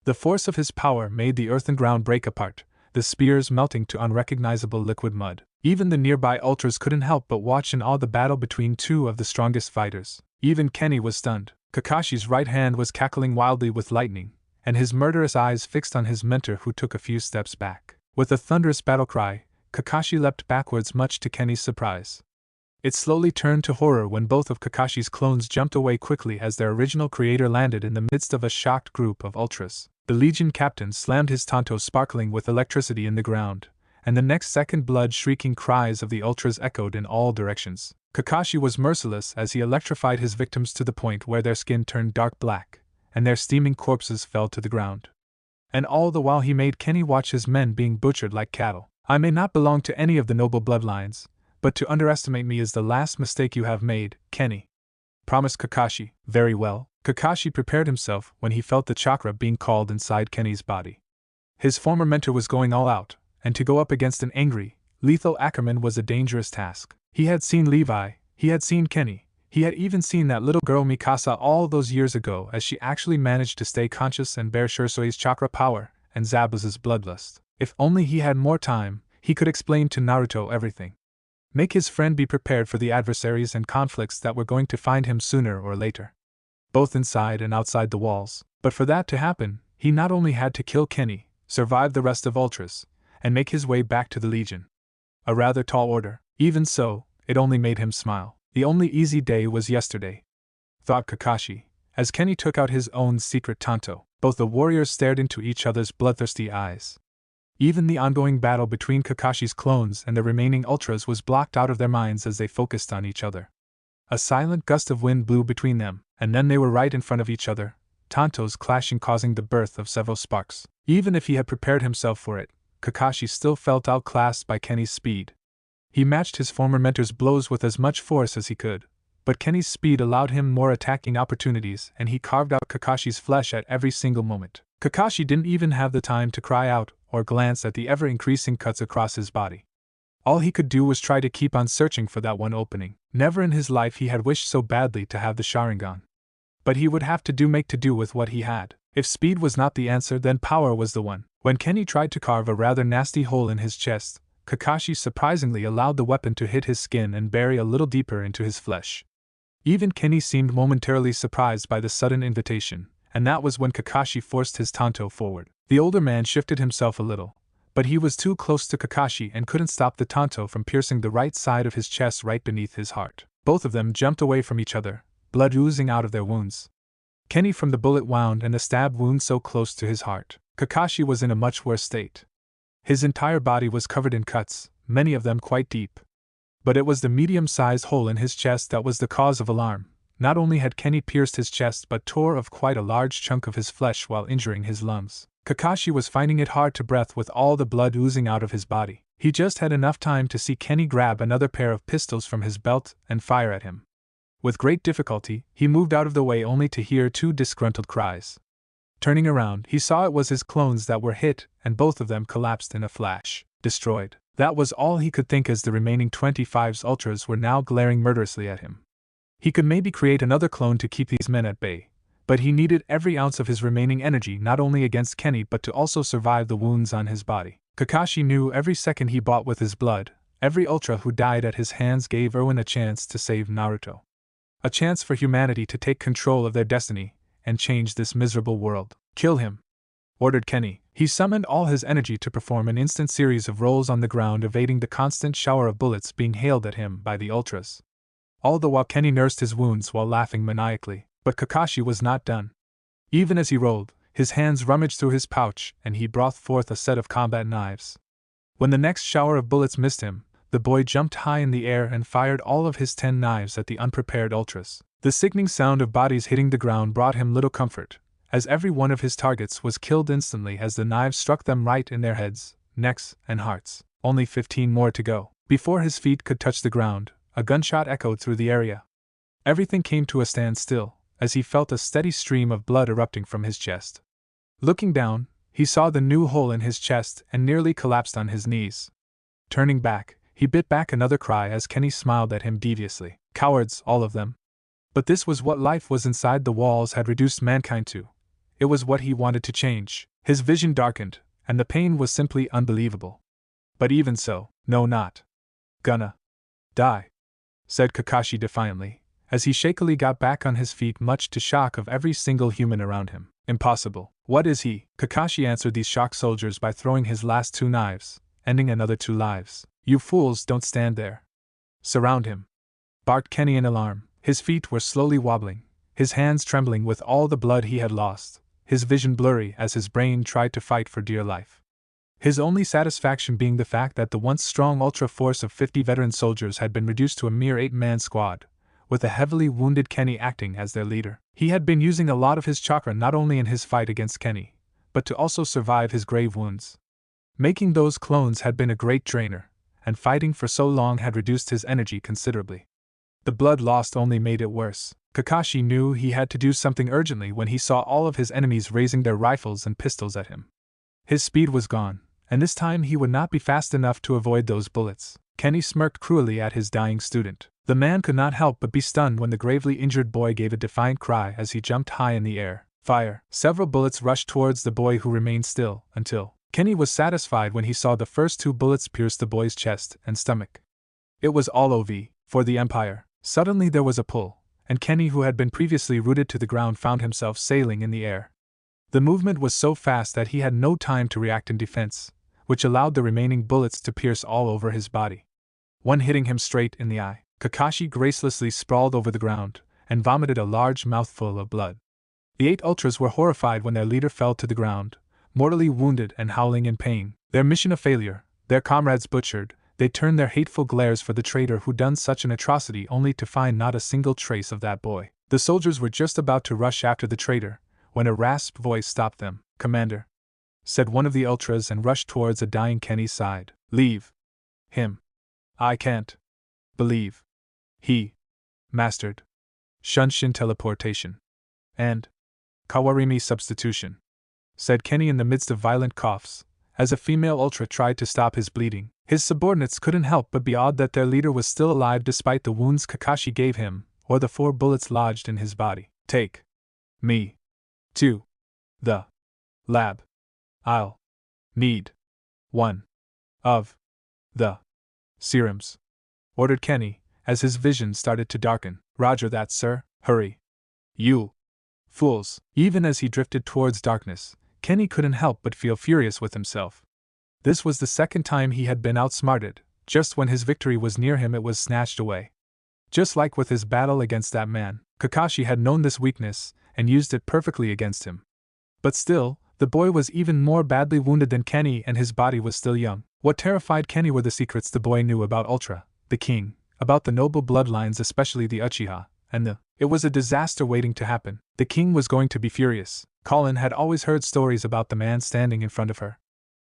The force of his power made the earth and ground break apart, the spears melting to unrecognizable liquid mud. Even the nearby ultras couldn't help but watch in awe the battle between two of the strongest fighters. Even Kenny was stunned. Kakashi's right hand was cackling wildly with lightning, and his murderous eyes fixed on his mentor who took a few steps back. With a thunderous battle cry, Kakashi leapt backwards much to Kenny's surprise. It slowly turned to horror when both of Kakashi's clones jumped away quickly as their original creator landed in the midst of a shocked group of ultras. The Legion captain slammed his tanto sparkling with electricity in the ground, and the next second blood-shrieking cries of the ultras echoed in all directions. Kakashi was merciless as he electrified his victims to the point where their skin turned dark black, and their steaming corpses fell to the ground. And all the while he made Kenny watch his men being butchered like cattle. I may not belong to any of the noble bloodlines, but to underestimate me is the last mistake you have made, Kenny, promised Kakashi. Very well. Kakashi prepared himself when he felt the chakra being called inside Kenny's body. His former mentor was going all out, and to go up against an angry, lethal Ackerman was a dangerous task. He had seen Levi, he had seen Kenny, he had even seen that little girl Mikasa all those years ago as she actually managed to stay conscious and bear Shursei's chakra power and Zabuza's bloodlust. If only he had more time, he could explain to Naruto everything. Make his friend be prepared for the adversaries and conflicts that were going to find him sooner or later, both inside and outside the walls. But for that to happen, he not only had to kill Kenny, survive the rest of Ultras, and make his way back to the Legion. A rather tall order. Even so, it only made him smile. The only easy day was yesterday, thought Kakashi, as Kenny took out his own secret tanto. Both the warriors stared into each other's bloodthirsty eyes. Even the ongoing battle between Kakashi's clones and the remaining Ultras was blocked out of their minds as they focused on each other. A silent gust of wind blew between them, and then they were right in front of each other, tantos clashing causing the birth of several sparks. Even if he had prepared himself for it, Kakashi still felt outclassed by Kenny's speed. He matched his former mentor's blows with as much force as he could, but Kenny's speed allowed him more attacking opportunities and he carved out Kakashi's flesh at every single moment. Kakashi didn't even have the time to cry out or glance at the ever-increasing cuts across his body. All he could do was try to keep on searching for that one opening. Never in his life he had wished so badly to have the Sharingan. But he would have to make do with what he had. If speed was not the answer, then power was the one. When Kenny tried to carve a rather nasty hole in his chest, Kakashi surprisingly allowed the weapon to hit his skin and bury a little deeper into his flesh. Even Kenny seemed momentarily surprised by the sudden invitation, and that was when Kakashi forced his tanto forward. The older man shifted himself a little, but he was too close to Kakashi and couldn't stop the tanto from piercing the right side of his chest right beneath his heart. Both of them jumped away from each other, blood oozing out of their wounds. Kenny from the bullet wound and the stab wound so close to his heart. Kakashi was in a much worse state. His entire body was covered in cuts, many of them quite deep. But it was the medium-sized hole in his chest that was the cause of alarm, Not only had Kenny pierced his chest but tore off quite a large chunk of his flesh while injuring his lungs. Kakashi was finding it hard to breathe with all the blood oozing out of his body. He just had enough time to see Kenny grab another pair of pistols from his belt and fire at him. With great difficulty, he moved out of the way only to hear two disgruntled cries. Turning around, he saw it was his clones that were hit, and both of them collapsed in a flash, destroyed. That was all he could think as the remaining 25's ultras were now glaring murderously at him. He could maybe create another clone to keep these men at bay, but he needed every ounce of his remaining energy not only against Kenny but to also survive the wounds on his body. Kakashi knew every second he bought with his blood, every ultra who died at his hands gave Erwin a chance to save Naruto. A chance for humanity to take control of their destiny and change this miserable world. Kill him, ordered Kenny. He summoned all his energy to perform an instant series of rolls on the ground, evading the constant shower of bullets being hailed at him by the ultras. All the while Kenny nursed his wounds while laughing maniacally, but Kakashi was not done. Even as he rolled, his hands rummaged through his pouch and he brought forth a set of combat knives. When the next shower of bullets missed him, the boy jumped high in the air and fired all of his 10 knives at the unprepared ultras. The sickening sound of bodies hitting the ground brought him little comfort, as every one of his targets was killed instantly as the knives struck them right in their heads, necks, and hearts. Only 15 more to go. Before his feet could touch the ground, a gunshot echoed through the area. Everything came to a standstill, as he felt a steady stream of blood erupting from his chest. Looking down, he saw the new hole in his chest and nearly collapsed on his knees. Turning back, he bit back another cry as Kenny smiled at him deviously. Cowards, all of them. But this was what life was inside the walls had reduced mankind to. It was what he wanted to change. His vision darkened, and the pain was simply unbelievable. But even so, no, not gonna die, said Kakashi defiantly, as he shakily got back on his feet, much to shock of every single human around him. Impossible. What is he? Kakashi answered these shocked soldiers by throwing his last 2 knives, ending another 2 lives. You fools, don't stand there. Surround him, barked Kenny in alarm. His feet were slowly wobbling, his hands trembling with all the blood he had lost, his vision blurry as his brain tried to fight for dear life. His only satisfaction being the fact that the once strong ultra force of 50 veteran soldiers had been reduced to a mere 8-man squad, with a heavily wounded Kenny acting as their leader. He had been using a lot of his chakra not only in his fight against Kenny, but to also survive his grave wounds. Making those clones had been a great drainer, and fighting for so long had reduced his energy considerably. The blood lost only made it worse. Kakashi knew he had to do something urgently when he saw all of his enemies raising their rifles and pistols at him. His speed was gone, and this time he would not be fast enough to avoid those bullets. Kenny smirked cruelly at his dying student. The man could not help but be stunned when the gravely injured boy gave a defiant cry as he jumped high in the air. Fire! Several bullets rushed towards the boy, who remained still, until Kenny was satisfied when he saw the first 2 bullets pierce the boy's chest and stomach. It was all over for the Empire. Suddenly there was a pull, and Kenny, who had been previously rooted to the ground, found himself sailing in the air. The movement was so fast that he had no time to react in defense, which allowed the remaining bullets to pierce all over his body. One hitting him straight in the eye, Kakashi gracelessly sprawled over the ground and vomited a large mouthful of blood. The 8 ultras were horrified when their leader fell to the ground, mortally wounded and howling in pain. Their mission a failure, their comrades butchered, they turned their hateful glares for the traitor who done such an atrocity, only to find not a single trace of that boy. The soldiers were just about to rush after the traitor, when a rasped voice stopped them. Commander, said one of the ultras and rushed towards a dying Kenny's side. Leave him. I can't believe he mastered Shunshin teleportation and Kawarimi substitution, said Kenny in the midst of violent coughs, as a female ultra tried to stop his bleeding. His subordinates couldn't help but be awed that their leader was still alive despite the wounds Kakashi gave him, or the 4 bullets lodged in his body. Take me to the lab. I'll need one of the serums, ordered Kenny, as his vision started to darken. Roger that, sir. Hurry. You fools. Even as he drifted towards darkness, Kenny couldn't help but feel furious with himself. This was the second time he had been outsmarted. Just when his victory was near him, it was snatched away. Just like with his battle against that man, Kakashi had known this weakness and used it perfectly against him. But still, the boy was even more badly wounded than Kenny, and his body was still young. What terrified Kenny were the secrets the boy knew about Ultra, the king, about the noble bloodlines, especially the Uchiha, and the It was a disaster waiting to happen. The king was going to be furious. Colin had always heard stories about the man standing in front of her.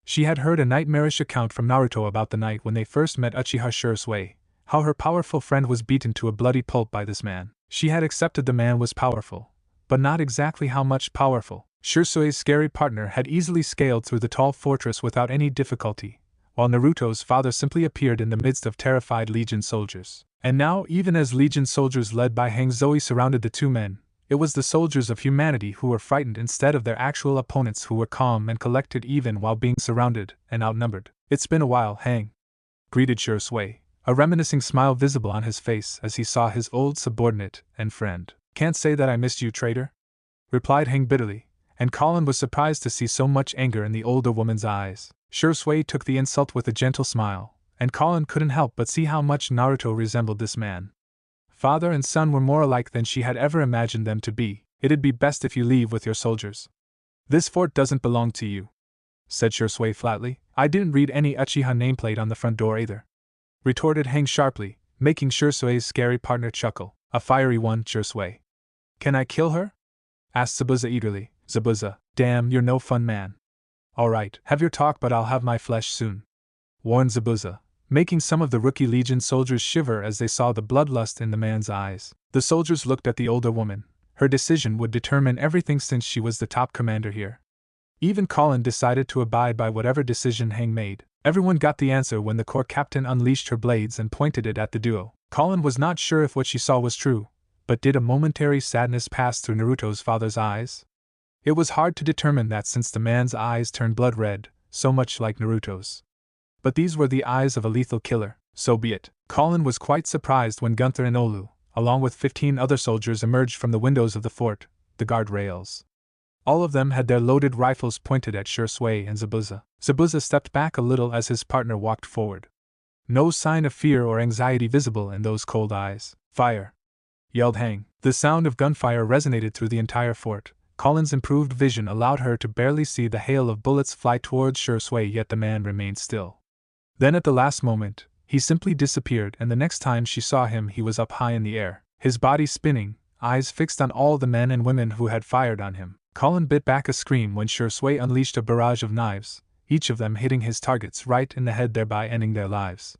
She had heard a nightmarish account from Naruto about the night when they first met Uchiha Shursui, how her powerful friend was beaten to a bloody pulp by this man. She had accepted the man was powerful, but not exactly how much powerful. Shursui's scary partner had easily scaled through the tall fortress without any difficulty, while Naruto's father simply appeared in the midst of terrified Legion soldiers. And now, even as Legion soldiers led by Hangzhou surrounded the two men, it was the soldiers of humanity who were frightened instead of their actual opponents who were calm and collected even while being surrounded and outnumbered. "It's been a while, Hang," greeted Shursui, a reminiscing smile visible on his face as he saw his old subordinate and friend. "Can't say that I missed you, traitor," replied Hang bitterly, and Colin was surprised to see so much anger in the older woman's eyes. Shursui took the insult with a gentle smile, and Colin couldn't help but see how much Naruto resembled this man. Father and son were more alike than she had ever imagined them to be. "It'd be best if you leave with your soldiers. This fort doesn't belong to you," said Shursui flatly. "I didn't read any Uchiha nameplate on the front door either," retorted Hang sharply, making Shursui's scary partner chuckle. "A fiery one, Shursui." "Can I kill her?" asked Zabuza eagerly. "Zabuza, damn, you're no fun man." "All right, have your talk, but I'll have my flesh soon," warned Zabuza, making some of the rookie Legion soldiers shiver as they saw the bloodlust in the man's eyes. The soldiers looked at the older woman. Her decision would determine everything since she was the top commander here. Even Colin decided to abide by whatever decision Hang made. Everyone got the answer when the corps captain unleashed her blades and pointed it at the duo. Colin was not sure if what she saw was true, but did a momentary sadness pass through Naruto's father's eyes? It was hard to determine that since the man's eyes turned blood red, so much like Naruto's. But these were the eyes of a lethal killer, so be it. Colin was quite surprised when Gunther and Olu, along with 15 other soldiers, emerged from the windows of the fort, the guard rails. All of them had their loaded rifles pointed at Shursui and Zabuza. Zabuza stepped back a little as his partner walked forward. No sign of fear or anxiety visible in those cold eyes. "Fire!" yelled Hang. The sound of gunfire resonated through the entire fort. Colin's improved vision allowed her to barely see the hail of bullets fly towards Shursui, yet the man remained still. Then at the last moment, he simply disappeared, and the next time she saw him he was up high in the air, his body spinning, eyes fixed on all the men and women who had fired on him. Colin bit back a scream when Shursui unleashed a barrage of knives, each of them hitting his targets right in the head, thereby ending their lives.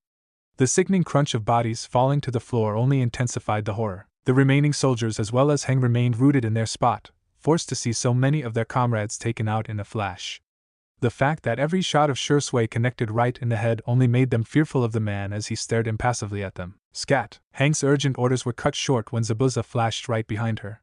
The sickening crunch of bodies falling to the floor only intensified the horror. The remaining soldiers as well as Hang remained rooted in their spot, forced to see so many of their comrades taken out in a flash. The fact that every shot of Shursui connected right in the head only made them fearful of the man as he stared impassively at them. Scat! Hang's urgent orders were cut short when Zabuza flashed right behind her.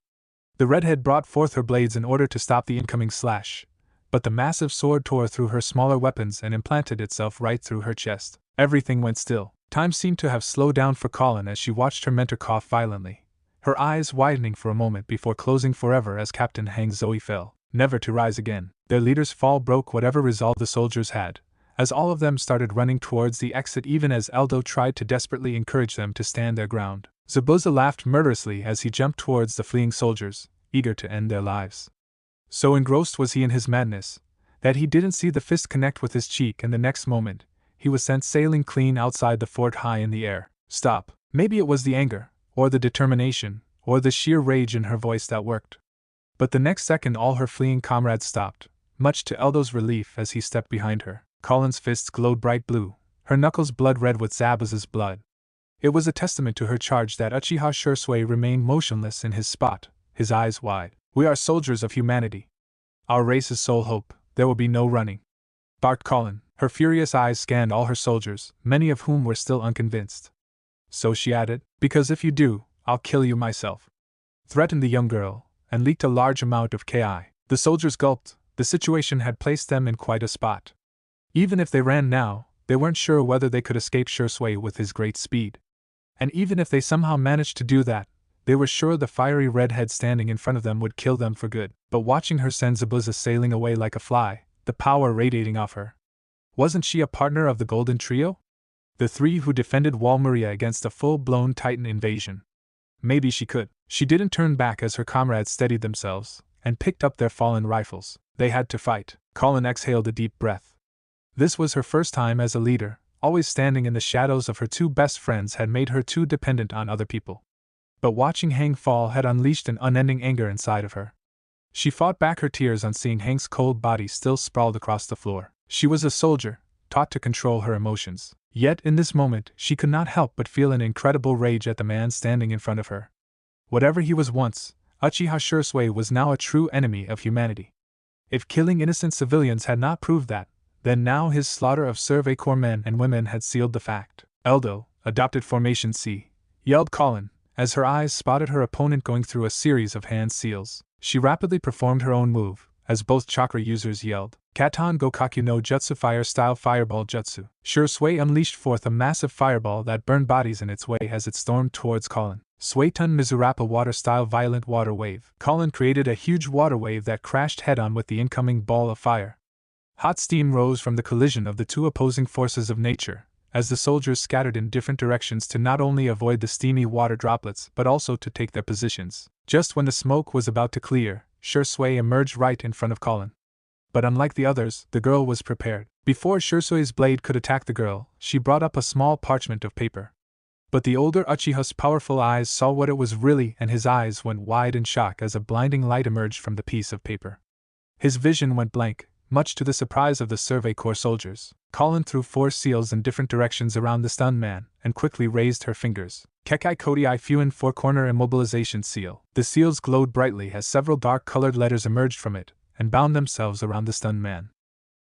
The redhead brought forth her blades in order to stop the incoming slash, but the massive sword tore through her smaller weapons and implanted itself right through her chest. Everything went still. Time seemed to have slowed down for Colin as she watched her mentor cough violently, her eyes widening for a moment before closing forever as Captain Hangzhou fell, never to rise again. Their leader's fall broke whatever resolve the soldiers had, as all of them started running towards the exit even as Eldo tried to desperately encourage them to stand their ground. Zabuza laughed murderously as he jumped towards the fleeing soldiers, eager to end their lives. So engrossed was he in his madness, that he didn't see the fist connect with his cheek, and the next moment, he was sent sailing clean outside the fort high in the air. Stop! Maybe it was the anger, or the determination, or the sheer rage in her voice that worked. But the next second all her fleeing comrades stopped, much to Eldo's relief as he stepped behind her. Colin's fists glowed bright blue, her knuckles blood red with Zabuza's blood. It was a testament to her charge that Uchiha Shursui remained motionless in his spot, his eyes wide. "We are soldiers of humanity. Our race's sole hope, there will be no running," barked Colin. Her furious eyes scanned all her soldiers, many of whom were still unconvinced. "So," she added, "because if you do, I'll kill you myself," threatened the young girl, and leaked a large amount of Ki. The soldiers gulped. The situation had placed them in quite a spot. Even if they ran now, they weren't sure whether they could escape Shursui with his great speed. And even if they somehow managed to do that, they were sure the fiery redhead standing in front of them would kill them for good. But watching her send Zabuza sailing away like a fly, the power radiating off her. Wasn't she a partner of the Golden Trio? The three who defended Wall Maria against a full-blown Titan invasion. Maybe she could. She didn't turn back as her comrades steadied themselves and picked up their fallen rifles. They had to fight. Colin exhaled a deep breath. This was her first time as a leader. Always standing in the shadows of her two best friends had made her too dependent on other people. But watching Hank fall had unleashed an unending anger inside of her. She fought back her tears on seeing Hank's cold body still sprawled across the floor. She was a soldier, taught to control her emotions. Yet in this moment she could not help but feel an incredible rage at the man standing in front of her. Whatever he was once, Uchiha Shisui was now a true enemy of humanity. If killing innocent civilians had not proved that, then now his slaughter of Survey Corps men and women had sealed the fact. Eldo, adopted Formation C, yelled Colin, as her eyes spotted her opponent going through a series of hand seals. She rapidly performed her own move, as both chakra users yelled, Katon Gokaku no Jutsu Fire-style Fireball Jutsu. Shisui unleashed forth a massive fireball that burned bodies in its way as it stormed towards Colin. Suetun Mizurappa Water-style Violent Water Wave. Colin created a huge water wave that crashed head-on with the incoming ball of fire. Hot steam rose from the collision of the two opposing forces of nature, as the soldiers scattered in different directions to not only avoid the steamy water droplets but also to take their positions. Just when the smoke was about to clear, Shisui emerged right in front of Colin. But unlike the others, the girl was prepared. Before Shisui's blade could attack the girl, she brought up a small parchment of paper. But the older Uchiha's powerful eyes saw what it was really, and his eyes went wide in shock as a blinding light emerged from the piece of paper. His vision went blank, much to the surprise of the Survey Corps soldiers. Colin threw 4 seals in different directions around the stunned man, and quickly raised her fingers. Kekai Kodai Fuin 4-corner immobilization seal. The seals glowed brightly as several dark-colored letters emerged from it, and bound themselves around the stunned man.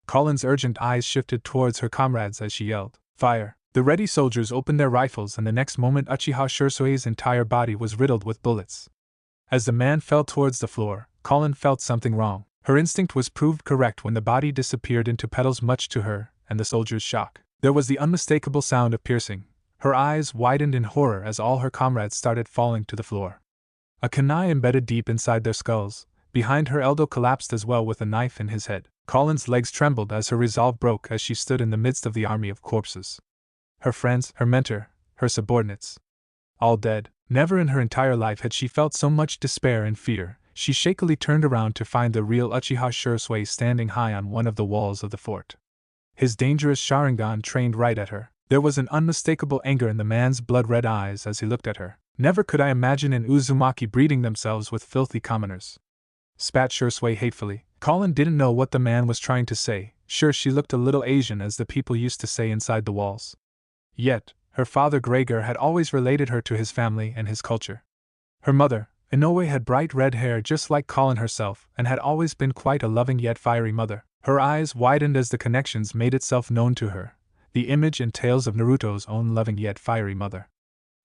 Colin's urgent eyes shifted towards her comrades as she yelled, Fire! The ready soldiers opened their rifles, and the next moment Uchiha Shisui's entire body was riddled with bullets. As the man fell towards the floor, Colin felt something wrong. Her instinct was proved correct when the body disappeared into petals, much to her and the soldiers' shock. There was the unmistakable sound of piercing. Her eyes widened in horror as all her comrades started falling to the floor. A kunai embedded deep inside their skulls. Behind her, Eldo collapsed as well with a knife in his head. Colin's legs trembled as her resolve broke as she stood in the midst of the army of corpses. Her friends, her mentor, her subordinates. All dead. Never in her entire life had she felt so much despair and fear. She shakily turned around to find the real Uchiha Shisui standing high on one of the walls of the fort. His dangerous Sharingan trained right at her. There was an unmistakable anger in the man's blood-red eyes as he looked at her. Never could I imagine an Uzumaki breeding themselves with filthy commoners. Spat Shisui hatefully. Colin didn't know what the man was trying to say. Sure, she looked a little Asian, as the people used to say inside the walls. Yet, her father Gregor had always related her to his family and his culture. Her mother, Inoue, had bright red hair just like Colin herself, and had always been quite a loving yet fiery mother. Her eyes widened as the connections made itself known to her, the image and tales of Naruto's own loving yet fiery mother.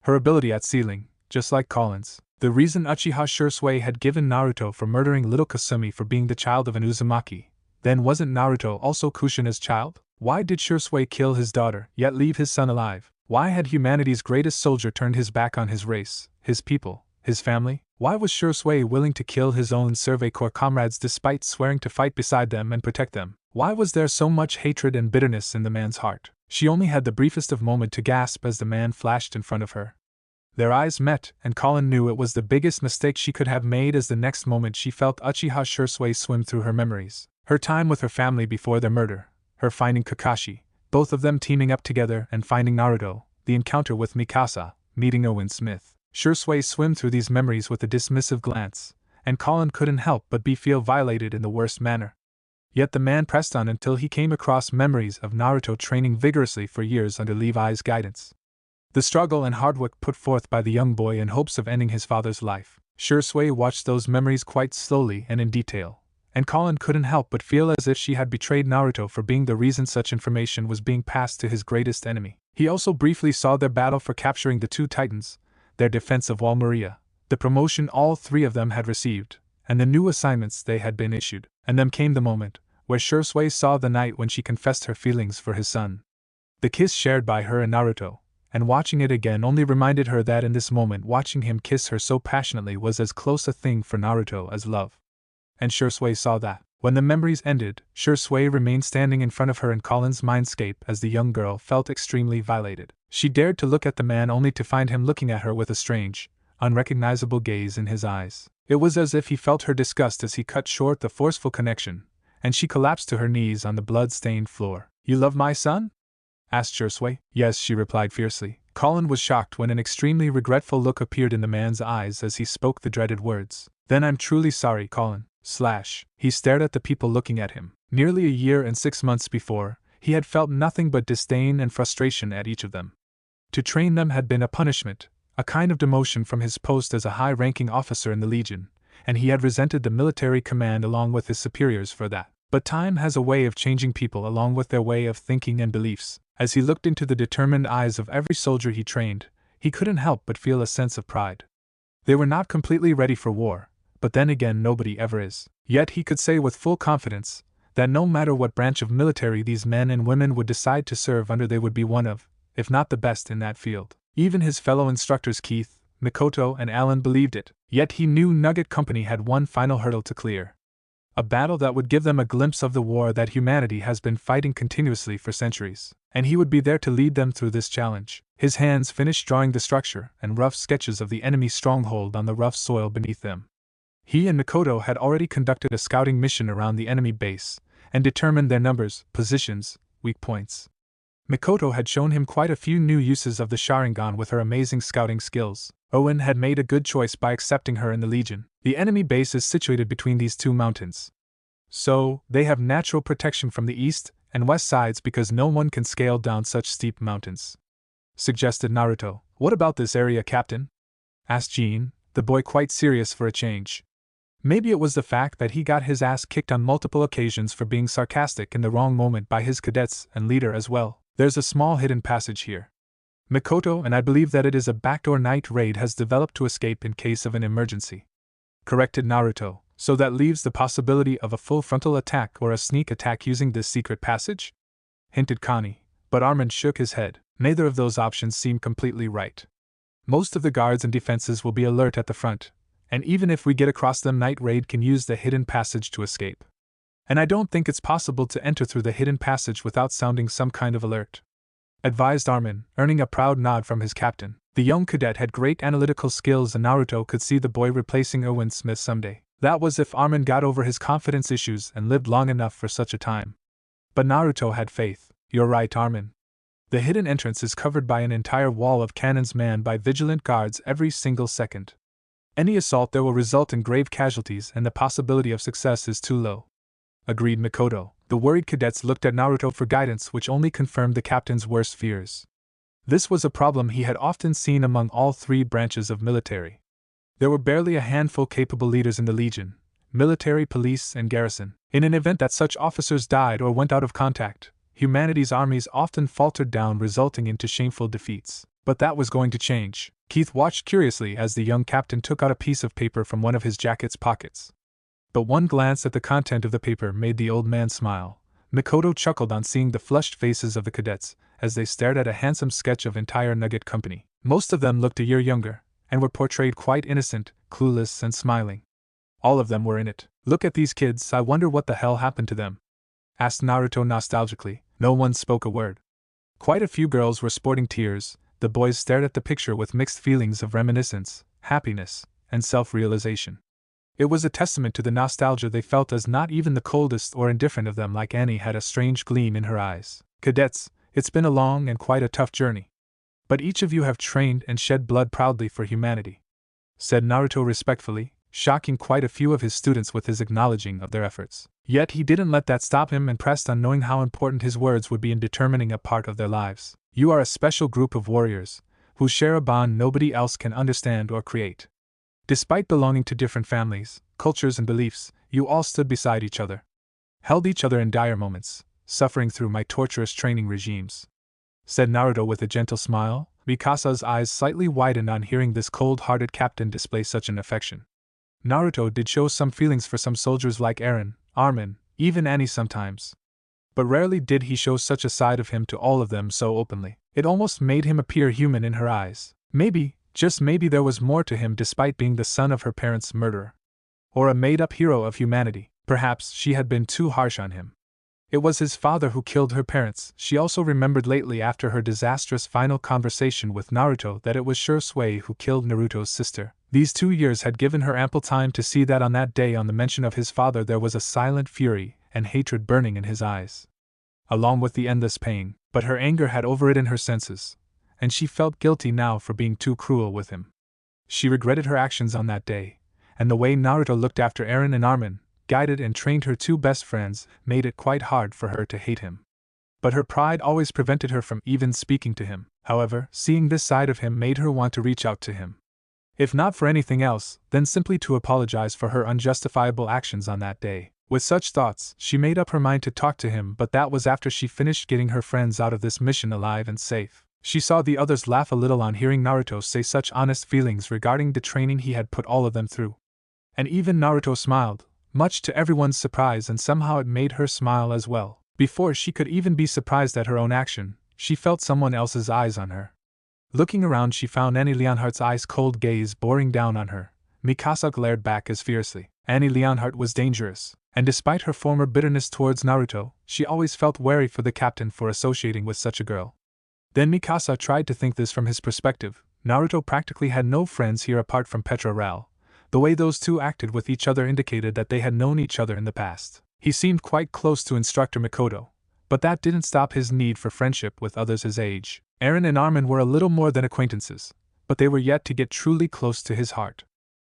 Her ability at sealing, just like Colin's. The reason Uchiha Shisui had given Naruto for murdering little Kasumi for being the child of an Uzumaki, then wasn't Naruto also Kushina's child? Why did Shisui kill his daughter, yet leave his son alive? Why had humanity's greatest soldier turned his back on his race, his people, his family? Why was Shisui willing to kill his own Survey Corps comrades despite swearing to fight beside them and protect them? Why was there so much hatred and bitterness in the man's heart? She only had the briefest of moment to gasp as the man flashed in front of her. Their eyes met, and Colin knew it was the biggest mistake she could have made, as the next moment she felt Uchiha Shisui swim through her memories. Her time with her family before their murder, her finding Kakashi, both of them teaming up together, and finding Naruto, the encounter with Mikasa, meeting Owen Smith. Shisui swam through these memories with a dismissive glance, and Colin couldn't help but feel violated in the worst manner. Yet the man pressed on until he came across memories of Naruto training vigorously for years under Levi's guidance. The struggle and hard work put forth by the young boy in hopes of ending his father's life. Shisui watched those memories quite slowly and in detail, and Colin couldn't help but feel as if she had betrayed Naruto for being the reason such information was being passed to his greatest enemy. He also briefly saw their battle for capturing the 2 titans, their defense of Wall Maria, the promotion all 3 of them had received, and the new assignments they had been issued. And then came the moment where Shisui saw the night when she confessed her feelings for his son. The kiss shared by her and Naruto, and watching it again only reminded her that in this moment watching him kiss her so passionately was as close a thing for Naruto as love. And Shisui saw that. When the memories ended, Shisui remained standing in front of her in Colin's mindscape as the young girl felt extremely violated. She dared to look at the man only to find him looking at her with a strange, unrecognizable gaze in his eyes. It was as if he felt her disgust as he cut short the forceful connection, and she collapsed to her knees on the blood-stained floor. "You love my son?" asked Shisui. "Yes," she replied fiercely. Colin was shocked when an extremely regretful look appeared in the man's eyes as he spoke the dreaded words. Then I'm truly sorry, Colin. He stared at the people looking at him. Nearly a year and 6 months before, he had felt nothing but disdain and frustration at each of them. To train them had been a punishment, a kind of demotion from his post as a high-ranking officer in the Legion, and he had resented the military command along with his superiors for that. But time has a way of changing people along with their way of thinking and beliefs. As he looked into the determined eyes of every soldier he trained, he couldn't help but feel a sense of pride. They were not completely ready for war, but then again nobody ever is. Yet he could say with full confidence that no matter what branch of military these men and women would decide to serve under, they would be one of, if not the best in that field. Even his fellow instructors Keith, Mikoto, and Alan believed it, yet he knew Nugget Company had one final hurdle to clear. A battle that would give them a glimpse of the war that humanity has been fighting continuously for centuries, and he would be there to lead them through this challenge. His hands finished drawing the structure and rough sketches of the enemy stronghold on the rough soil beneath them. He and Mikoto had already conducted a scouting mission around the enemy base, and determined their numbers, positions, weak points. Mikoto had shown him quite a few new uses of the Sharingan with her amazing scouting skills. Owen had made a good choice by accepting her in the Legion. The enemy base is situated between these two mountains, so they have natural protection from the east and west sides because no one can scale down such steep mountains, suggested Naruto. What about this area, Captain? Asked Jean, the boy quite serious for a change. Maybe it was the fact that he got his ass kicked on multiple occasions for being sarcastic in the wrong moment by his cadets and leader as well. There's a small hidden passage here, Mikoto, and I believe that it is a backdoor night raid has developed to escape in case of an emergency, corrected Naruto. So that leaves the possibility of a full frontal attack or a sneak attack using this secret passage? Hinted Connie, but Armin shook his head. Neither of those options seem completely right. Most of the guards and defenses will be alert at the front, and even if we get across them, night raid can use the hidden passage to escape. And I don't think it's possible to enter through the hidden passage without sounding some kind of alert, advised Armin, earning a proud nod from his captain. The young cadet had great analytical skills, and Naruto could see the boy replacing Owen Smith someday. That was if Armin got over his confidence issues and lived long enough for such a time. But Naruto had faith. You're right, Armin. The hidden entrance is covered by an entire wall of cannons manned by vigilant guards every single second. Any assault there will result in grave casualties, and the possibility of success is too low, agreed Mikoto. The worried cadets looked at Naruto for guidance, which only confirmed the captain's worst fears. This was a problem he had often seen among all three branches of military. There were barely a handful capable leaders in the Legion, military, police, and garrison. In an event that such officers died or went out of contact, humanity's armies often faltered down, resulting into shameful defeats. But that was going to change. Keith watched curiously as the young captain took out a piece of paper from one of his jacket's pockets. But one glance at the content of the paper made the old man smile. Mikoto chuckled on seeing the flushed faces of the cadets as they stared at a handsome sketch of entire Nugget Company. Most of them looked a year younger, and were portrayed quite innocent, clueless, and smiling. All of them were in it. Look at these kids, I wonder what the hell happened to them? Asked Naruto nostalgically. No one spoke a word. Quite a few girls were sporting tears. The boys stared at the picture with mixed feelings of reminiscence, happiness, and self-realization. It was a testament to the nostalgia they felt, as not even the coldest or indifferent of them, like Annie, had a strange gleam in her eyes. Cadets, it's been a long and quite a tough journey. But each of you have trained and shed blood proudly for humanity, said Naruto respectfully, shocking quite a few of his students with his acknowledging of their efforts. Yet he didn't let that stop him and pressed on, knowing how important his words would be in determining a part of their lives. You are a special group of warriors, who share a bond nobody else can understand or create. Despite belonging to different families, cultures, and beliefs, you all stood beside each other, held each other in dire moments, suffering through my torturous training regimes, said Naruto with a gentle smile. Mikasa's eyes slightly widened on hearing this cold-hearted captain display such an affection. Naruto did show some feelings for some soldiers like Eren, Armin, even Annie sometimes. But rarely did he show such a side of him to all of them so openly. It almost made him appear human in her eyes. Maybe, just maybe, there was more to him despite being the son of her parents' murderer, or a made-up hero of humanity. Perhaps she had been too harsh on him. It was his father who killed her parents. She also remembered lately, after her disastrous final conversation with Naruto, that it was Shursui who killed Naruto's sister. These 2 years had given her ample time to see that on that day, on the mention of his father, there was a silent fury and hatred burning in his eyes, along with the endless pain. But her anger had overridden her senses, and she felt guilty now for being too cruel with him. She regretted her actions on that day, and the way Naruto looked after Eren and Armin, guided and trained her two best friends, made it quite hard for her to hate him. But her pride always prevented her from even speaking to him. However, seeing this side of him made her want to reach out to him. If not for anything else, then simply to apologize for her unjustifiable actions on that day. With such thoughts, she made up her mind to talk to him, but that was after she finished getting her friends out of this mission alive and safe. She saw the others laugh a little on hearing Naruto say such honest feelings regarding the training he had put all of them through. And even Naruto smiled, much to everyone's surprise, and somehow it made her smile as well. Before she could even be surprised at her own action, she felt someone else's eyes on her. Looking around, she found Annie Leonhardt's ice-cold gaze boring down on her. Mikasa glared back as fiercely. Annie Leonhardt was dangerous, and despite her former bitterness towards Naruto, she always felt wary for the captain for associating with such a girl. Then Mikasa tried to think this from his perspective. Naruto practically had no friends here apart from Petra Ral. The way those two acted with each other indicated that they had known each other in the past. He seemed quite close to Instructor Mikoto, but that didn't stop his need for friendship with others his age. Eren and Armin were a little more than acquaintances, but they were yet to get truly close to his heart.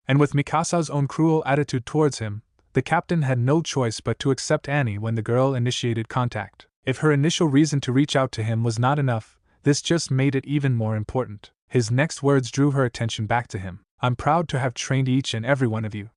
And with Mikasa's own cruel attitude towards him, the captain had no choice but to accept Annie when the girl initiated contact. If her initial reason to reach out to him was not enough, this just made it even more important. His next words drew her attention back to him. "I'm proud to have trained each and every one of you,"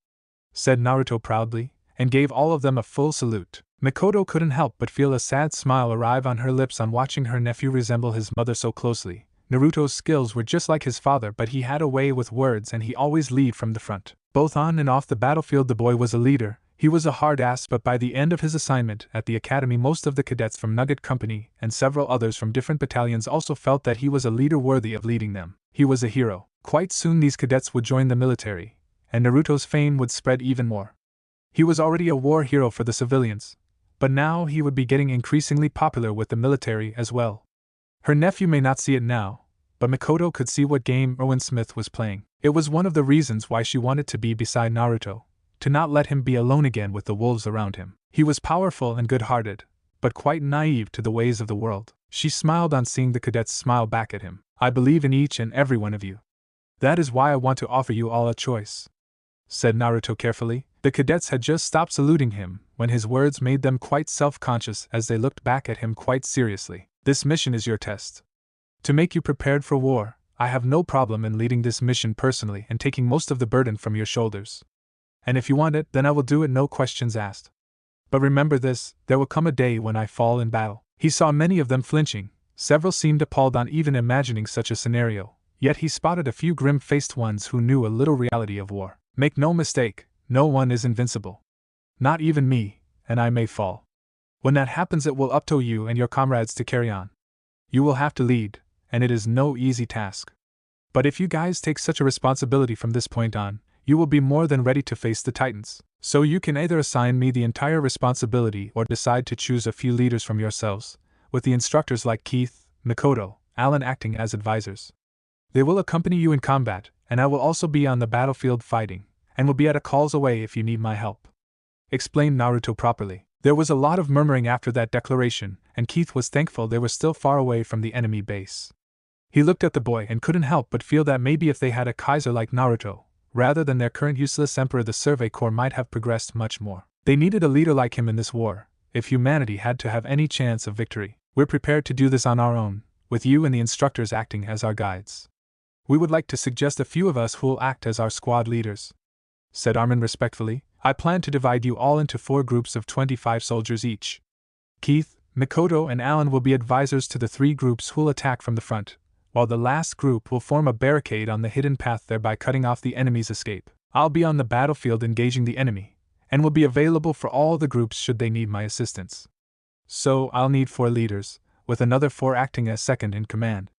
said Naruto proudly, and gave all of them a full salute. Mikoto couldn't help but feel a sad smile arrive on her lips on watching her nephew resemble his mother so closely. Naruto's skills were just like his father, but he had a way with words and he always lead from the front. Both on and off the battlefield the boy was a leader. He was a hard ass, but by the end of his assignment at the academy, most of the cadets from Nugget Company and several others from different battalions also felt that he was a leader worthy of leading them. He was a hero. Quite soon these cadets would join the military, and Naruto's fame would spread even more. He was already a war hero for the civilians, but now he would be getting increasingly popular with the military as well. Her nephew may not see it now, but Mikoto could see what game Erwin Smith was playing. It was one of the reasons why she wanted to be beside Naruto, to not let him be alone again with the wolves around him. He was powerful and good-hearted, but quite naive to the ways of the world. She smiled on seeing the cadets smile back at him. "I believe in each and every one of you. That is why I want to offer you all a choice," said Naruto carefully. The cadets had just stopped saluting him when his words made them quite self-conscious as they looked back at him quite seriously. "This mission is your test. To make you prepared for war, I have no problem in leading this mission personally and taking most of the burden from your shoulders. And if you want it, then I will do it, no questions asked. But remember this, there will come a day when I fall in battle." He saw many of them flinching. Several seemed appalled on even imagining such a scenario, yet he spotted a few grim-faced ones who knew a little reality of war. "Make no mistake, no one is invincible. Not even me, and I may fall. When that happens, it will up to you and your comrades to carry on. You will have to lead, and it is no easy task. But if you guys take such a responsibility from this point on, you will be more than ready to face the Titans. So you can either assign me the entire responsibility or decide to choose a few leaders from yourselves, with the instructors like Keith, Mikoto, Alan acting as advisors. They will accompany you in combat, and I will also be on the battlefield fighting, and will be at a call's away if you need my help," explained Naruto properly. There was a lot of murmuring after that declaration, and Keith was thankful they were still far away from the enemy base. He looked at the boy and couldn't help but feel that maybe if they had a Kaiser like Naruto, rather than their current useless emperor, the Survey Corps might have progressed much more. They needed a leader like him in this war, if humanity had to have any chance of victory. "We're prepared to do this on our own, with you and the instructors acting as our guides. We would like to suggest a few of us who will act as our squad leaders," said Armin respectfully. "I plan to divide you all into 4 groups of 25 soldiers each. Keith, Mikoto, and Alan will be advisors to the 3 groups who will attack from the front, while the last group will form a barricade on the hidden path, thereby cutting off the enemy's escape. I'll be on the battlefield engaging the enemy, and will be available for all the groups should they need my assistance. So I'll need 4 leaders, with another 4 acting as second in command,"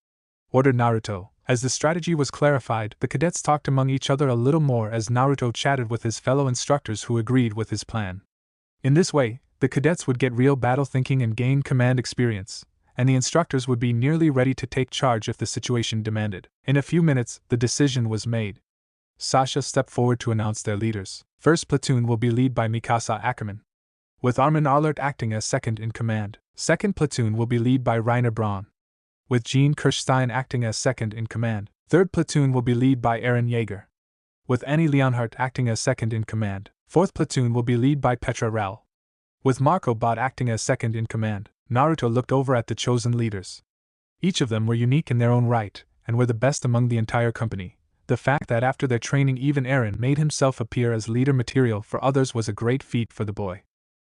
ordered Naruto. As the strategy was clarified, the cadets talked among each other a little more as Naruto chatted with his fellow instructors who agreed with his plan. In this way, the cadets would get real battle thinking and gain command experience, and the instructors would be nearly ready to take charge if the situation demanded. In a few minutes, the decision was made. Sasha stepped forward to announce their leaders. First platoon will be led by Mikasa Ackerman, with Armin Allert acting as second in command. Second platoon will be led by Rainer Braun, with Jean Kirstein acting as second in command. Third platoon will be led by Aaron Yeager, with Annie Leonhardt acting as second in command. Fourth platoon will be led by Petra Rao, with Marco Bot acting as second in command. Naruto looked over at the chosen leaders. Each of them were unique in their own right, and were the best among the entire company. The fact that after their training even Aaron made himself appear as leader material for others was a great feat for the boy.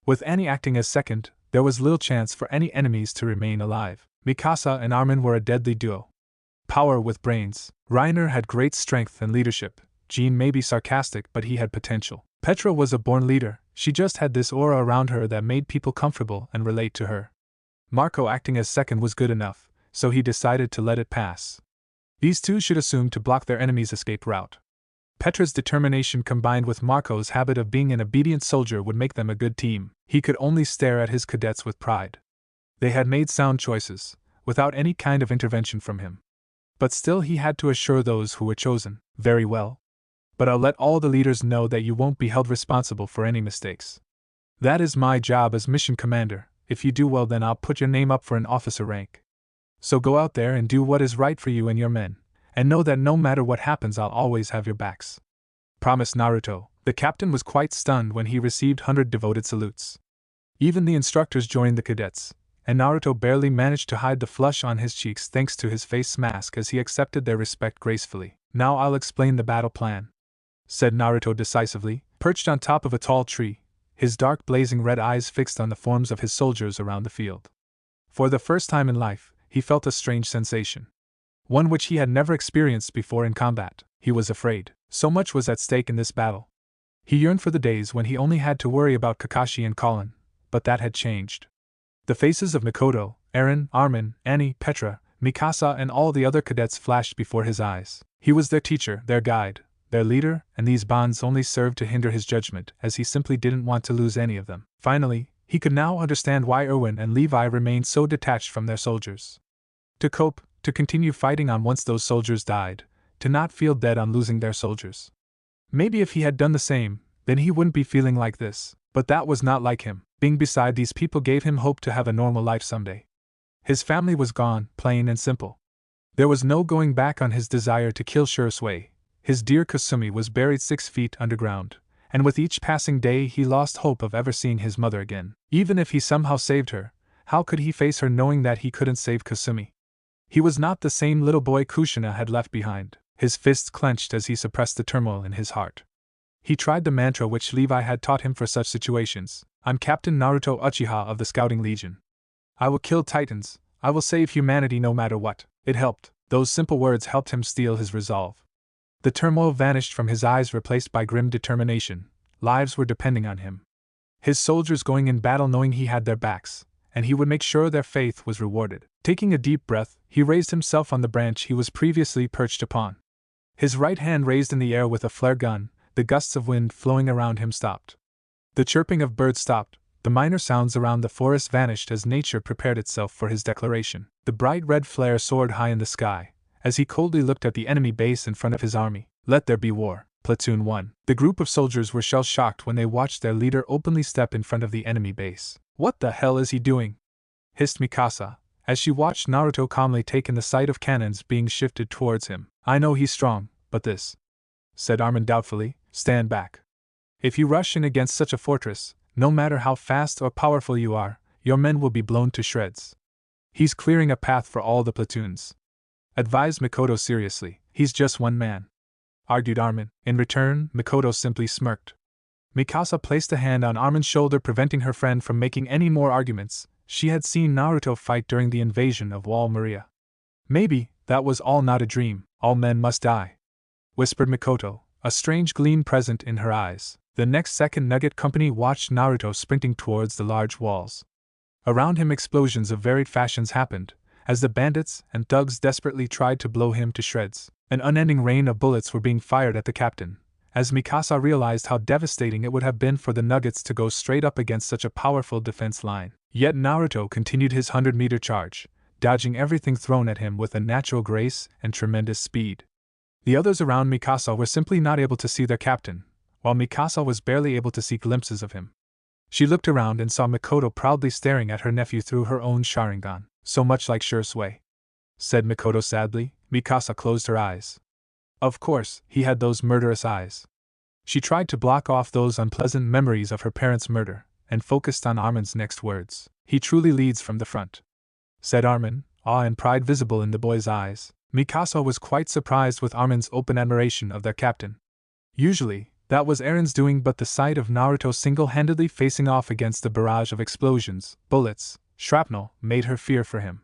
With Annie acting as second, there was little chance for any enemies to remain alive. Mikasa and Armin were a deadly duo. Power with brains. Reiner had great strength and leadership. Jean may be sarcastic, but he had potential. Petra was a born leader. She just had this aura around her that made people comfortable and relate to her. Marco acting as second was good enough, so he decided to let it pass. These two should assume to block their enemy's escape route. Petra's determination combined with Marco's habit of being an obedient soldier would make them a good team. He could only stare at his cadets with pride. They had made sound choices, without any kind of intervention from him. But still he had to assure those who were chosen. Very well. But I'll let all the leaders know that you won't be held responsible for any mistakes. That is my job as mission commander. If you do well, then I'll put your name up for an officer rank. So go out there and do what is right for you and your men, and know that no matter what happens I'll always have your backs. Promised Naruto. The captain was quite stunned when he received 100 devoted salutes. Even the instructors joined the cadets, and Naruto barely managed to hide the flush on his cheeks thanks to his face mask as he accepted their respect gracefully. Now I'll explain the battle plan, said Naruto decisively, perched on top of a tall tree, his dark blazing red eyes fixed on the forms of his soldiers around the field. For the first time in life, he felt a strange sensation. One which he had never experienced before in combat. He was afraid. So much was at stake in this battle. He yearned for the days when he only had to worry about Kakashi and Colin, but that had changed. The faces of Mikoto, Aaron, Armin, Annie, Petra, Mikasa and all the other cadets flashed before his eyes. He was their teacher, their guide, their leader, and these bonds only served to hinder his judgment, as he simply didn't want to lose any of them. Finally, he could now understand why Erwin and Levi remained so detached from their soldiers. To cope, to continue fighting on once those soldiers died, to not feel dead on losing their soldiers. Maybe if he had done the same, then he wouldn't be feeling like this, but that was not like him. Being beside these people gave him hope to have a normal life someday. His family was gone, plain and simple. There was no going back on his desire to kill Shursui. His dear Kasumi was buried 6 feet underground, and with each passing day he lost hope of ever seeing his mother again. Even if he somehow saved her, how could he face her knowing that he couldn't save Kasumi? He was not the same little boy Kushina had left behind. His fists clenched as he suppressed the turmoil in his heart. He tried the mantra which Levi had taught him for such situations. I'm Captain Naruto Uchiha of the Scouting Legion. I will kill titans. I will save humanity no matter what. It helped. Those simple words helped him steel his resolve. The turmoil vanished from his eyes, replaced by grim determination. Lives were depending on him. His soldiers going in battle knowing he had their backs, and he would make sure their faith was rewarded. Taking a deep breath, he raised himself on the branch he was previously perched upon. His right hand raised in the air with a flare gun, the gusts of wind flowing around him stopped. The chirping of birds stopped, the minor sounds around the forest vanished as nature prepared itself for his declaration. The bright red flare soared high in the sky, as he coldly looked at the enemy base in front of his army. Let there be war. Platoon 1. The group of soldiers were shell-shocked when they watched their leader openly step in front of the enemy base. What the hell is he doing? Hissed Mikasa, as she watched Naruto calmly take in the sight of cannons being shifted towards him. I know he's strong, but this, said Armin doubtfully, stand back. If you rush in against such a fortress, no matter how fast or powerful you are, your men will be blown to shreds. He's clearing a path for all the platoons, advised Mikoto seriously. He's just one man, argued Armin. In return, Mikoto simply smirked. Mikasa placed a hand on Armin's shoulder, preventing her friend from making any more arguments. She had seen Naruto fight during the invasion of Wall Maria. Maybe that was all not a dream. All men must die, whispered Mikoto, a strange gleam present in her eyes. The next second Nugget Company watched Naruto sprinting towards the large walls. Around him explosions of varied fashions happened, as the bandits and thugs desperately tried to blow him to shreds. An unending rain of bullets were being fired at the captain, as Mikasa realized how devastating it would have been for the Nuggets to go straight up against such a powerful defense line. Yet Naruto continued his 100-meter charge, dodging everything thrown at him with a natural grace and tremendous speed. The others around Mikasa were simply not able to see their captain, while Mikasa was barely able to see glimpses of him. She looked around and saw Mikoto proudly staring at her nephew through her own Sharingan, so much like Shursui. said Mikoto sadly. Mikasa closed her eyes. Of course, he had those murderous eyes. She tried to block off those unpleasant memories of her parents' murder, and focused on Armin's next words. He truly leads from the front, said Armin, awe and pride visible in the boy's eyes. Mikasa was quite surprised with Armin's open admiration of their captain. Usually, that was Eren's doing, but the sight of Naruto single-handedly facing off against the barrage of explosions, bullets, shrapnel, made her fear for him.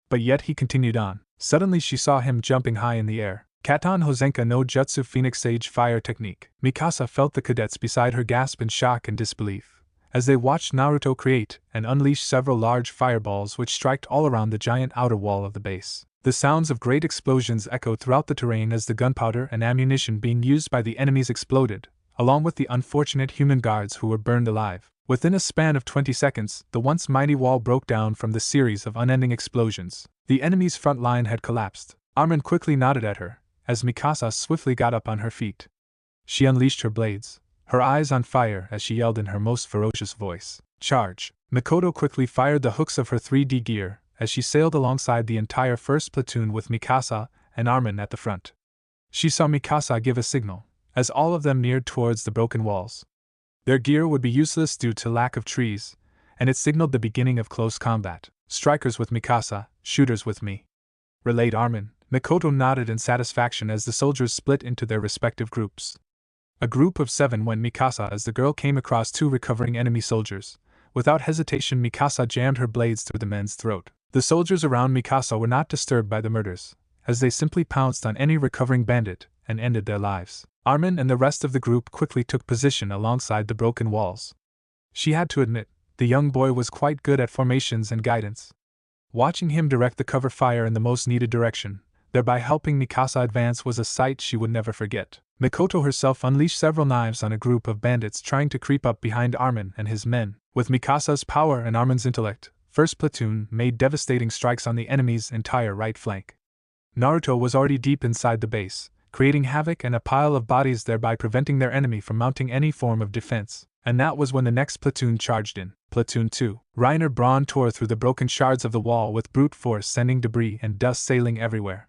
But yet he continued on. Suddenly she saw him jumping high in the air. Katan Hozenka no Jutsu Phoenix Sage Fire Technique. Mikasa felt the cadets beside her gasp in shock and disbelief, as they watched Naruto create and unleash several large fireballs which struck all around the giant outer wall of the base. The sounds of great explosions echoed throughout the terrain as the gunpowder and ammunition being used by the enemies exploded, along with the unfortunate human guards who were burned alive. Within a span of 20 seconds, the once mighty wall broke down from the series of unending explosions. The enemy's front line had collapsed. Armin quickly nodded at her, as Mikasa swiftly got up on her feet. She unleashed her blades, her eyes on fire as she yelled in her most ferocious voice, "Charge!" Mikoto quickly fired the hooks of her 3D gear, as she sailed alongside the entire first platoon with Mikasa and Armin at the front. She saw Mikasa give a signal, as all of them neared towards the broken walls. Their gear would be useless due to lack of trees, and it signaled the beginning of close combat. "Strikers with Mikasa, shooters with me," relayed Armin. Mikoto nodded in satisfaction as the soldiers split into their respective groups. A group of 7 went Mikasa as the girl came across 2 recovering enemy soldiers. Without hesitation, Mikasa jammed her blades through the men's throat. The soldiers around Mikasa were not disturbed by the murders, as they simply pounced on any recovering bandit and ended their lives. Armin and the rest of the group quickly took position alongside the broken walls. She had to admit, the young boy was quite good at formations and guidance. Watching him direct the cover fire in the most needed direction, thereby helping Mikasa advance, was a sight she would never forget. Mikoto herself unleashed several knives on a group of bandits trying to creep up behind Armin and his men. With Mikasa's power and Armin's intellect, First Platoon made devastating strikes on the enemy's entire right flank. Naruto was already deep inside the base, creating havoc and a pile of bodies, thereby preventing their enemy from mounting any form of defense. And that was when the next platoon charged in. Platoon 2. Reiner Braun tore through the broken shards of the wall with brute force, sending debris and dust sailing everywhere.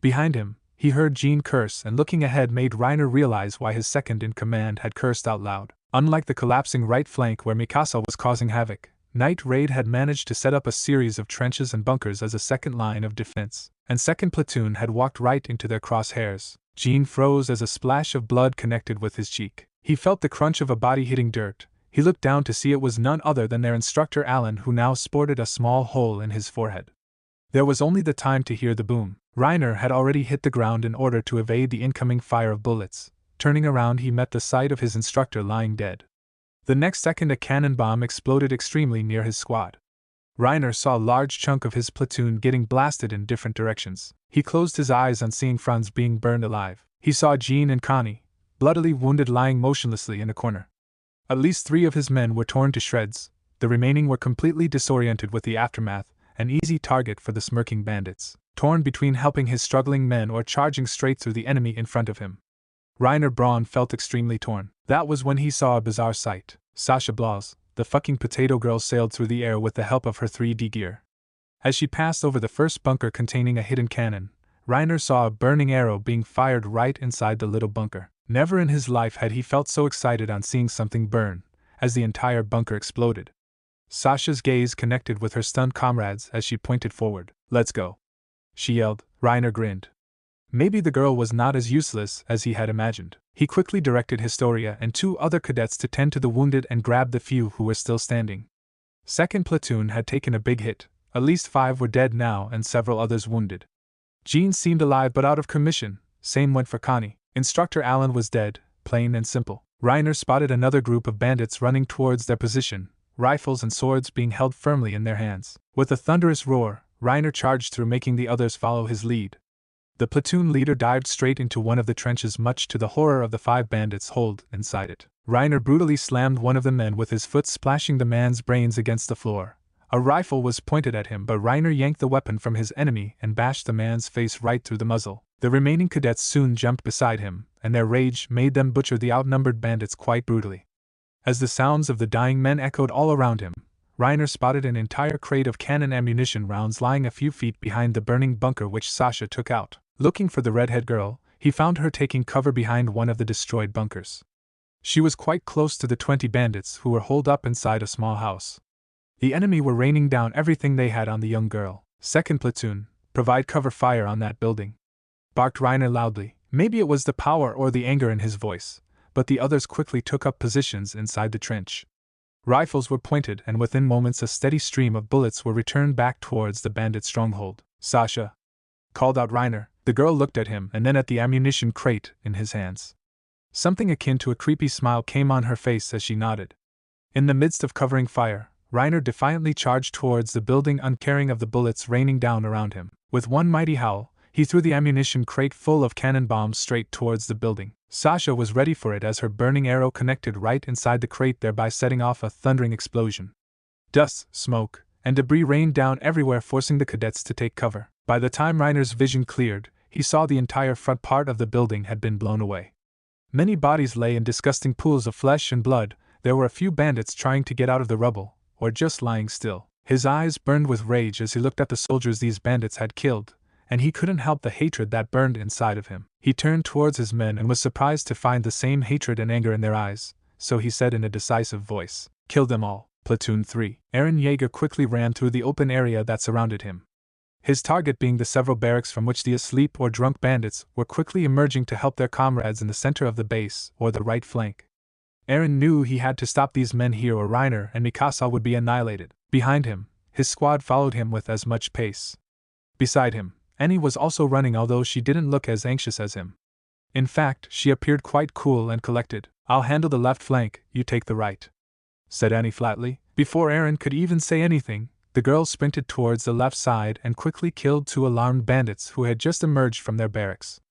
Behind him, he heard Jean curse, and looking ahead made Reiner realize why his second-in-command had cursed out loud. Unlike the collapsing right flank where Mikasa was causing havoc, Night Raid had managed to set up a series of trenches and bunkers as a second line of defense, and second platoon had walked right into their crosshairs. Jean froze as a splash of blood connected with his cheek. He felt the crunch of a body hitting dirt. He looked down to see it was none other than their instructor Alan, who now sported a small hole in his forehead. There was only the time to hear the boom. Reiner had already hit the ground in order to evade the incoming fire of bullets. Turning around, he met the sight of his instructor lying dead. The next second, a cannon bomb exploded extremely near his squad. Reiner saw a large chunk of his platoon getting blasted in different directions. He closed his eyes on seeing Franz being burned alive. He saw Jean and Connie, bloodily wounded, lying motionlessly in a corner. At least 3 of his men were torn to shreds. The remaining were completely disoriented with the aftermath, an easy target for the smirking bandits, torn between helping his struggling men or charging straight through the enemy in front of him. Reiner Braun felt extremely torn. That was when he saw a bizarre sight. Sasha Blaus, the fucking potato girl, sailed through the air with the help of her 3D gear. As she passed over the first bunker containing a hidden cannon, Reiner saw a burning arrow being fired right inside the little bunker. Never in his life had he felt so excited on seeing something burn, as the entire bunker exploded. Sasha's gaze connected with her stunned comrades as she pointed forward. "Let's go," she yelled. Reiner grinned. Maybe the girl was not as useless as he had imagined. He quickly directed Historia and 2 other cadets to tend to the wounded and grab the few who were still standing. Second platoon had taken a big hit. At least 5 were dead now and several others wounded. Jean seemed alive but out of commission. Same went for Connie. Instructor Allen was dead, plain and simple. Reiner spotted another group of bandits running towards their position, rifles and swords being held firmly in their hands. With a thunderous roar, Reiner charged through, making the others follow his lead. The platoon leader dived straight into one of the trenches, much to the horror of the 5 bandits holed inside it. Reiner brutally slammed one of the men with his foot, splashing the man's brains against the floor. A rifle was pointed at him, but Reiner yanked the weapon from his enemy and bashed the man's face right through the muzzle. The remaining cadets soon jumped beside him, and their rage made them butcher the outnumbered bandits quite brutally. As the sounds of the dying men echoed all around him, Reiner spotted an entire crate of cannon ammunition rounds lying a few feet behind the burning bunker which Sasha took out. Looking for the redhead girl, he found her taking cover behind one of the destroyed bunkers. She was quite close to the 20 bandits who were holed up inside a small house. The enemy were raining down everything they had on the young girl. "Second platoon, provide cover fire on that building," barked Reiner loudly. Maybe it was the power or the anger in his voice, but the others quickly took up positions inside the trench. Rifles were pointed, and within moments a steady stream of bullets were returned back towards the bandit stronghold. "Sasha!" called out Reiner. The girl looked at him and then at the ammunition crate in his hands. Something akin to a creepy smile came on her face as she nodded. In the midst of covering fire, Reiner defiantly charged towards the building, uncaring of the bullets raining down around him. With one mighty howl, he threw the ammunition crate full of cannon bombs straight towards the building. Sasha was ready for it as her burning arrow connected right inside the crate, thereby setting off a thundering explosion. Dust, smoke, and debris rained down everywhere, forcing the cadets to take cover. By the time Reiner's vision cleared, he saw the entire front part of the building had been blown away. Many bodies lay in disgusting pools of flesh and blood. There were a few bandits trying to get out of the rubble, or just lying still. His eyes burned with rage as he looked at the soldiers these bandits had killed, and he couldn't help the hatred that burned inside of him. He turned towards his men and was surprised to find the same hatred and anger in their eyes, so he said in a decisive voice, "Kill them all." Platoon 3. Eren Yeager quickly ran through the open area that surrounded him, his target being the several barracks from which the asleep or drunk bandits were quickly emerging to help their comrades in the center of the base or the right flank. Eren knew he had to stop these men here or Reiner and Mikasa would be annihilated. Behind him, his squad followed him with as much pace. Beside him, Annie was also running, although she didn't look as anxious as him. In fact, she appeared quite cool and collected. "I'll handle the left flank, you take the right," said Annie flatly. Before Eren could even say anything, the girl sprinted towards the left side and quickly killed 2 alarmed bandits who had just emerged from their barracks.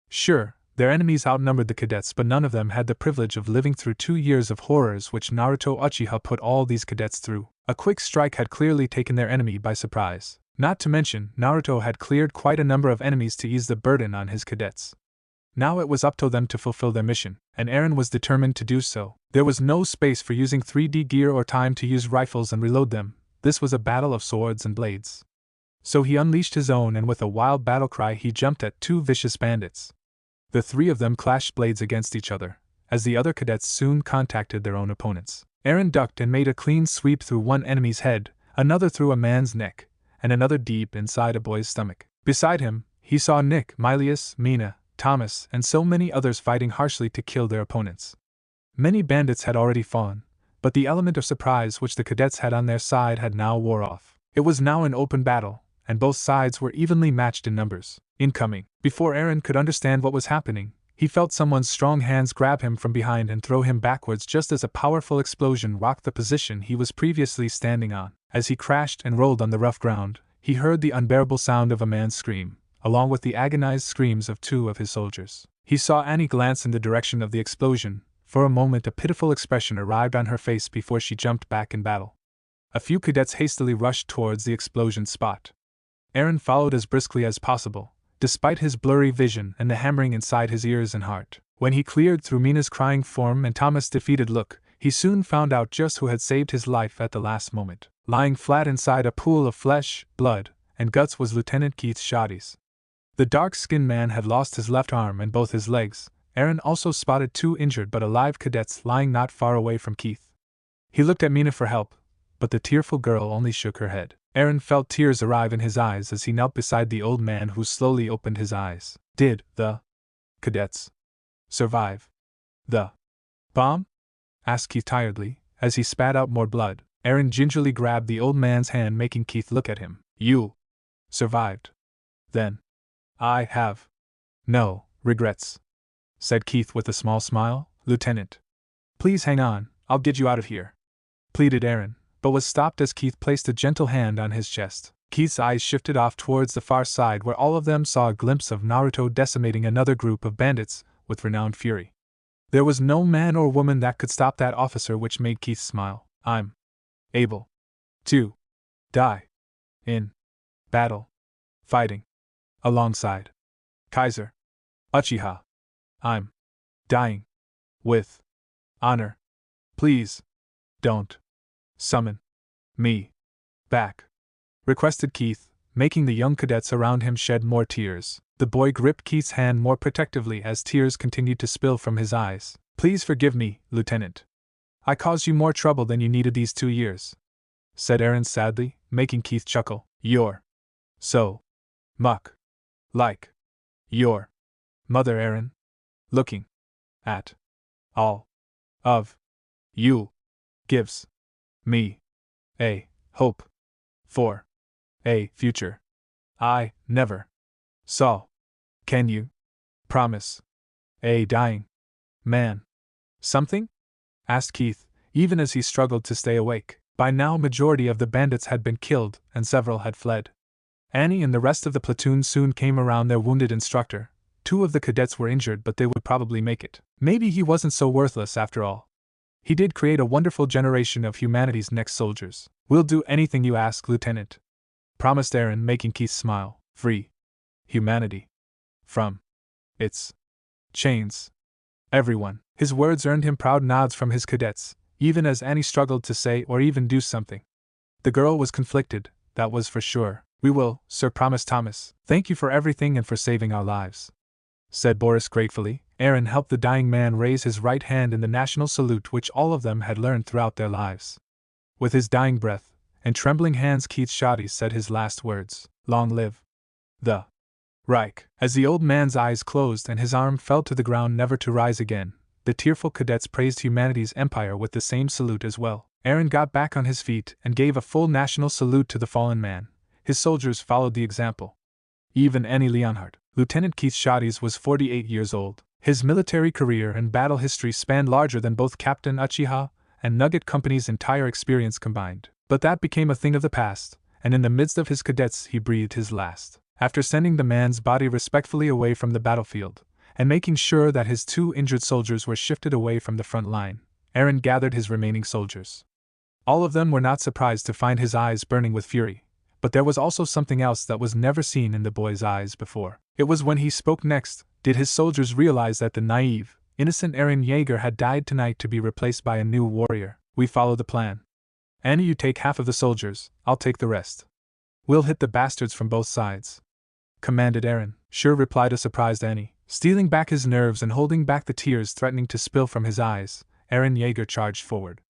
Sure, their enemies outnumbered the cadets, but none of them had the privilege of living through 2 years of horrors which Naruto Uchiha put all these cadets through. A quick strike had clearly taken their enemy by surprise. Not to mention, Naruto had cleared quite a number of enemies to ease the burden on his cadets. Now it was up to them to fulfill their mission, and Eren was determined to do so. There was no space for using 3D gear or time to use rifles and reload them. This was a battle of swords and blades. So he unleashed his own, and with a wild battle cry he jumped at 2 vicious bandits. The 3 of them clashed blades against each other, as the other cadets soon contacted their own opponents. Eren ducked and made a clean sweep through one enemy's head, another through a man's neck, and another deep inside a boy's stomach. Beside him, he saw Nick, Mylius, Mina, Thomas, and so many others fighting harshly to kill their opponents. Many bandits had already fallen, but the element of surprise which the cadets had on their side had now wore off. It was now an open battle, and both sides were evenly matched in numbers. Incoming. Before Eren could understand what was happening, he felt someone's strong hands grab him from behind and throw him backwards just as a powerful explosion rocked the position he was previously standing on. As he crashed and rolled on the rough ground, he heard the unbearable sound of a man's scream, along with the agonized screams of 2 of his soldiers. He saw Annie glance in the direction of the explosion. For a moment a pitiful expression arrived on her face before she jumped back in battle. A few cadets hastily rushed towards the explosion spot. Eren followed as briskly as possible, despite his blurry vision and the hammering inside his ears and heart. When he cleared through Mina's crying form and Thomas' defeated look, he soon found out just who had saved his life at the last moment. Lying flat inside a pool of flesh, blood, and guts was Lieutenant Keith Shadis. The dark-skinned man had lost his left arm and both his legs. Eren also spotted 2 injured but alive cadets lying not far away from Keith. He looked at Mina for help, but the tearful girl only shook her head. Eren felt tears arrive in his eyes as he knelt beside the old man, who slowly opened his eyes. "Did the cadets survive the bomb?" asked Keith tiredly, as he spat out more blood. Eren gingerly grabbed the old man's hand, making Keith look at him. "You survived. Then I have no regrets," said Keith with a small smile. "Lieutenant, please hang on, I'll get you out of here," pleaded Eren, but was stopped as Keith placed a gentle hand on his chest. Keith's eyes shifted off towards the far side, where all of them saw a glimpse of Naruto decimating another group of bandits with renowned fury. There was no man or woman that could stop that officer, which made Keith smile. "I'm able to die in battle, fighting alongside Kaiser Uchiha. I'm dying with honor. Please don't summon me back," requested Keith, making the young cadets around him shed more tears. The boy gripped Keith's hand more protectively as tears continued to spill from his eyes. "Please forgive me, Lieutenant. I caused you more trouble than you needed these 2 years," said Aaron sadly, making Keith chuckle. "You're so muck like your mother, Aaron. Looking at all of you gives me a hope for a future I never saw. Can you promise a dying man something?" asked Keith, even as he struggled to stay awake. By now, majority of the bandits had been killed and several had fled. Annie and the rest of the platoon soon came around their wounded instructor. 2 of the cadets were injured, but they would probably make it. Maybe he wasn't so worthless after all. He did create a wonderful generation of humanity's next soldiers. "We'll do anything you ask, Lieutenant," promised Aaron, making Keith smile. "Free humanity from its chains, everyone." His words earned him proud nods from his cadets, even as Annie struggled to say or even do something. The girl was conflicted, that was for sure. "We will, sir," promised Thomas. "Thank you for everything and for saving our lives," said Boris gratefully. Aaron helped the dying man raise his right hand in the national salute which all of them had learned throughout their lives. With his dying breath and trembling hands, Keith Shoddy said his last words: "Long live the Reich." As the old man's eyes closed and his arm fell to the ground never to rise again, the tearful cadets praised humanity's empire with the same salute as well. Aaron got back on his feet and gave a full national salute to the fallen man. His soldiers followed the example. Even Annie Leonhardt. Lieutenant Keith Shoddy's was 48 years old. His military career and battle history spanned larger than both Captain Uchiha and Nugget Company's entire experience combined. But that became a thing of the past, and in the midst of his cadets he breathed his last. After sending the man's body respectfully away from the battlefield, and making sure that his 2 injured soldiers were shifted away from the front line, Aaron gathered his remaining soldiers. All of them were not surprised to find his eyes burning with fury, but there was also something else that was never seen in the boy's eyes before. It was when he spoke next, did his soldiers realize that the naive, innocent Aaron Yeager had died tonight to be replaced by a new warrior. "We follow the plan. Annie, you take half of the soldiers, I'll take the rest. We'll hit the bastards from both sides," commanded Aaron. "Sure," replied a surprised Annie. Stealing back his nerves and holding back the tears threatening to spill from his eyes, Aaron Yeager charged forward.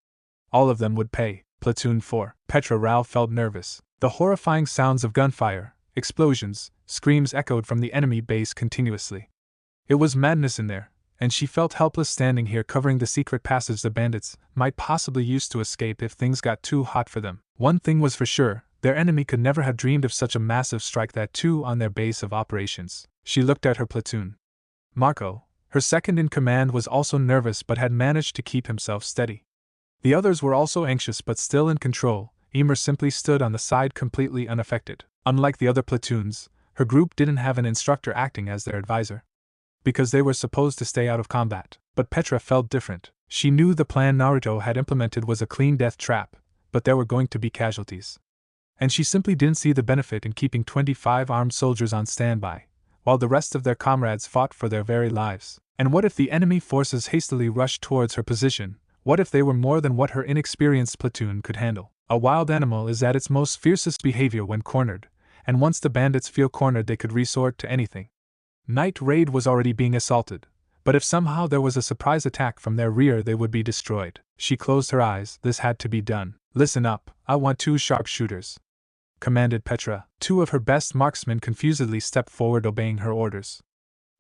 All of them would pay. Platoon 4. Petra Rao felt nervous. The horrifying sounds of gunfire, explosions, screams echoed from the enemy base continuously. It was madness in there, and she felt helpless standing here covering the secret passage the bandits might possibly use to escape if things got too hot for them. One thing was for sure, their enemy could never have dreamed of such a massive strike, that too on their base of operations. She looked at her platoon. Marco, her second in command, was also nervous but had managed to keep himself steady. The others were also anxious but still in control. Emer simply stood on the side completely unaffected. Unlike the other platoons, her group didn't have an instructor acting as their advisor, because they were supposed to stay out of combat. But Petra felt different. She knew the plan Naruto had implemented was a clean death trap, but there were going to be casualties. And she simply didn't see the benefit in keeping 25 armed soldiers on standby, while the rest of their comrades fought for their very lives. And what if the enemy forces hastily rushed towards her position? What if they were more than what her inexperienced platoon could handle? A wild animal is at its most fiercest behavior when cornered, and once the bandits feel cornered they could resort to anything. Night Raid was already being assaulted, but if somehow there was a surprise attack from their rear they would be destroyed. She closed her eyes. This had to be done. "Listen up, I want 2 sharpshooters," commanded Petra. 2 of her best marksmen confusedly stepped forward, obeying her orders.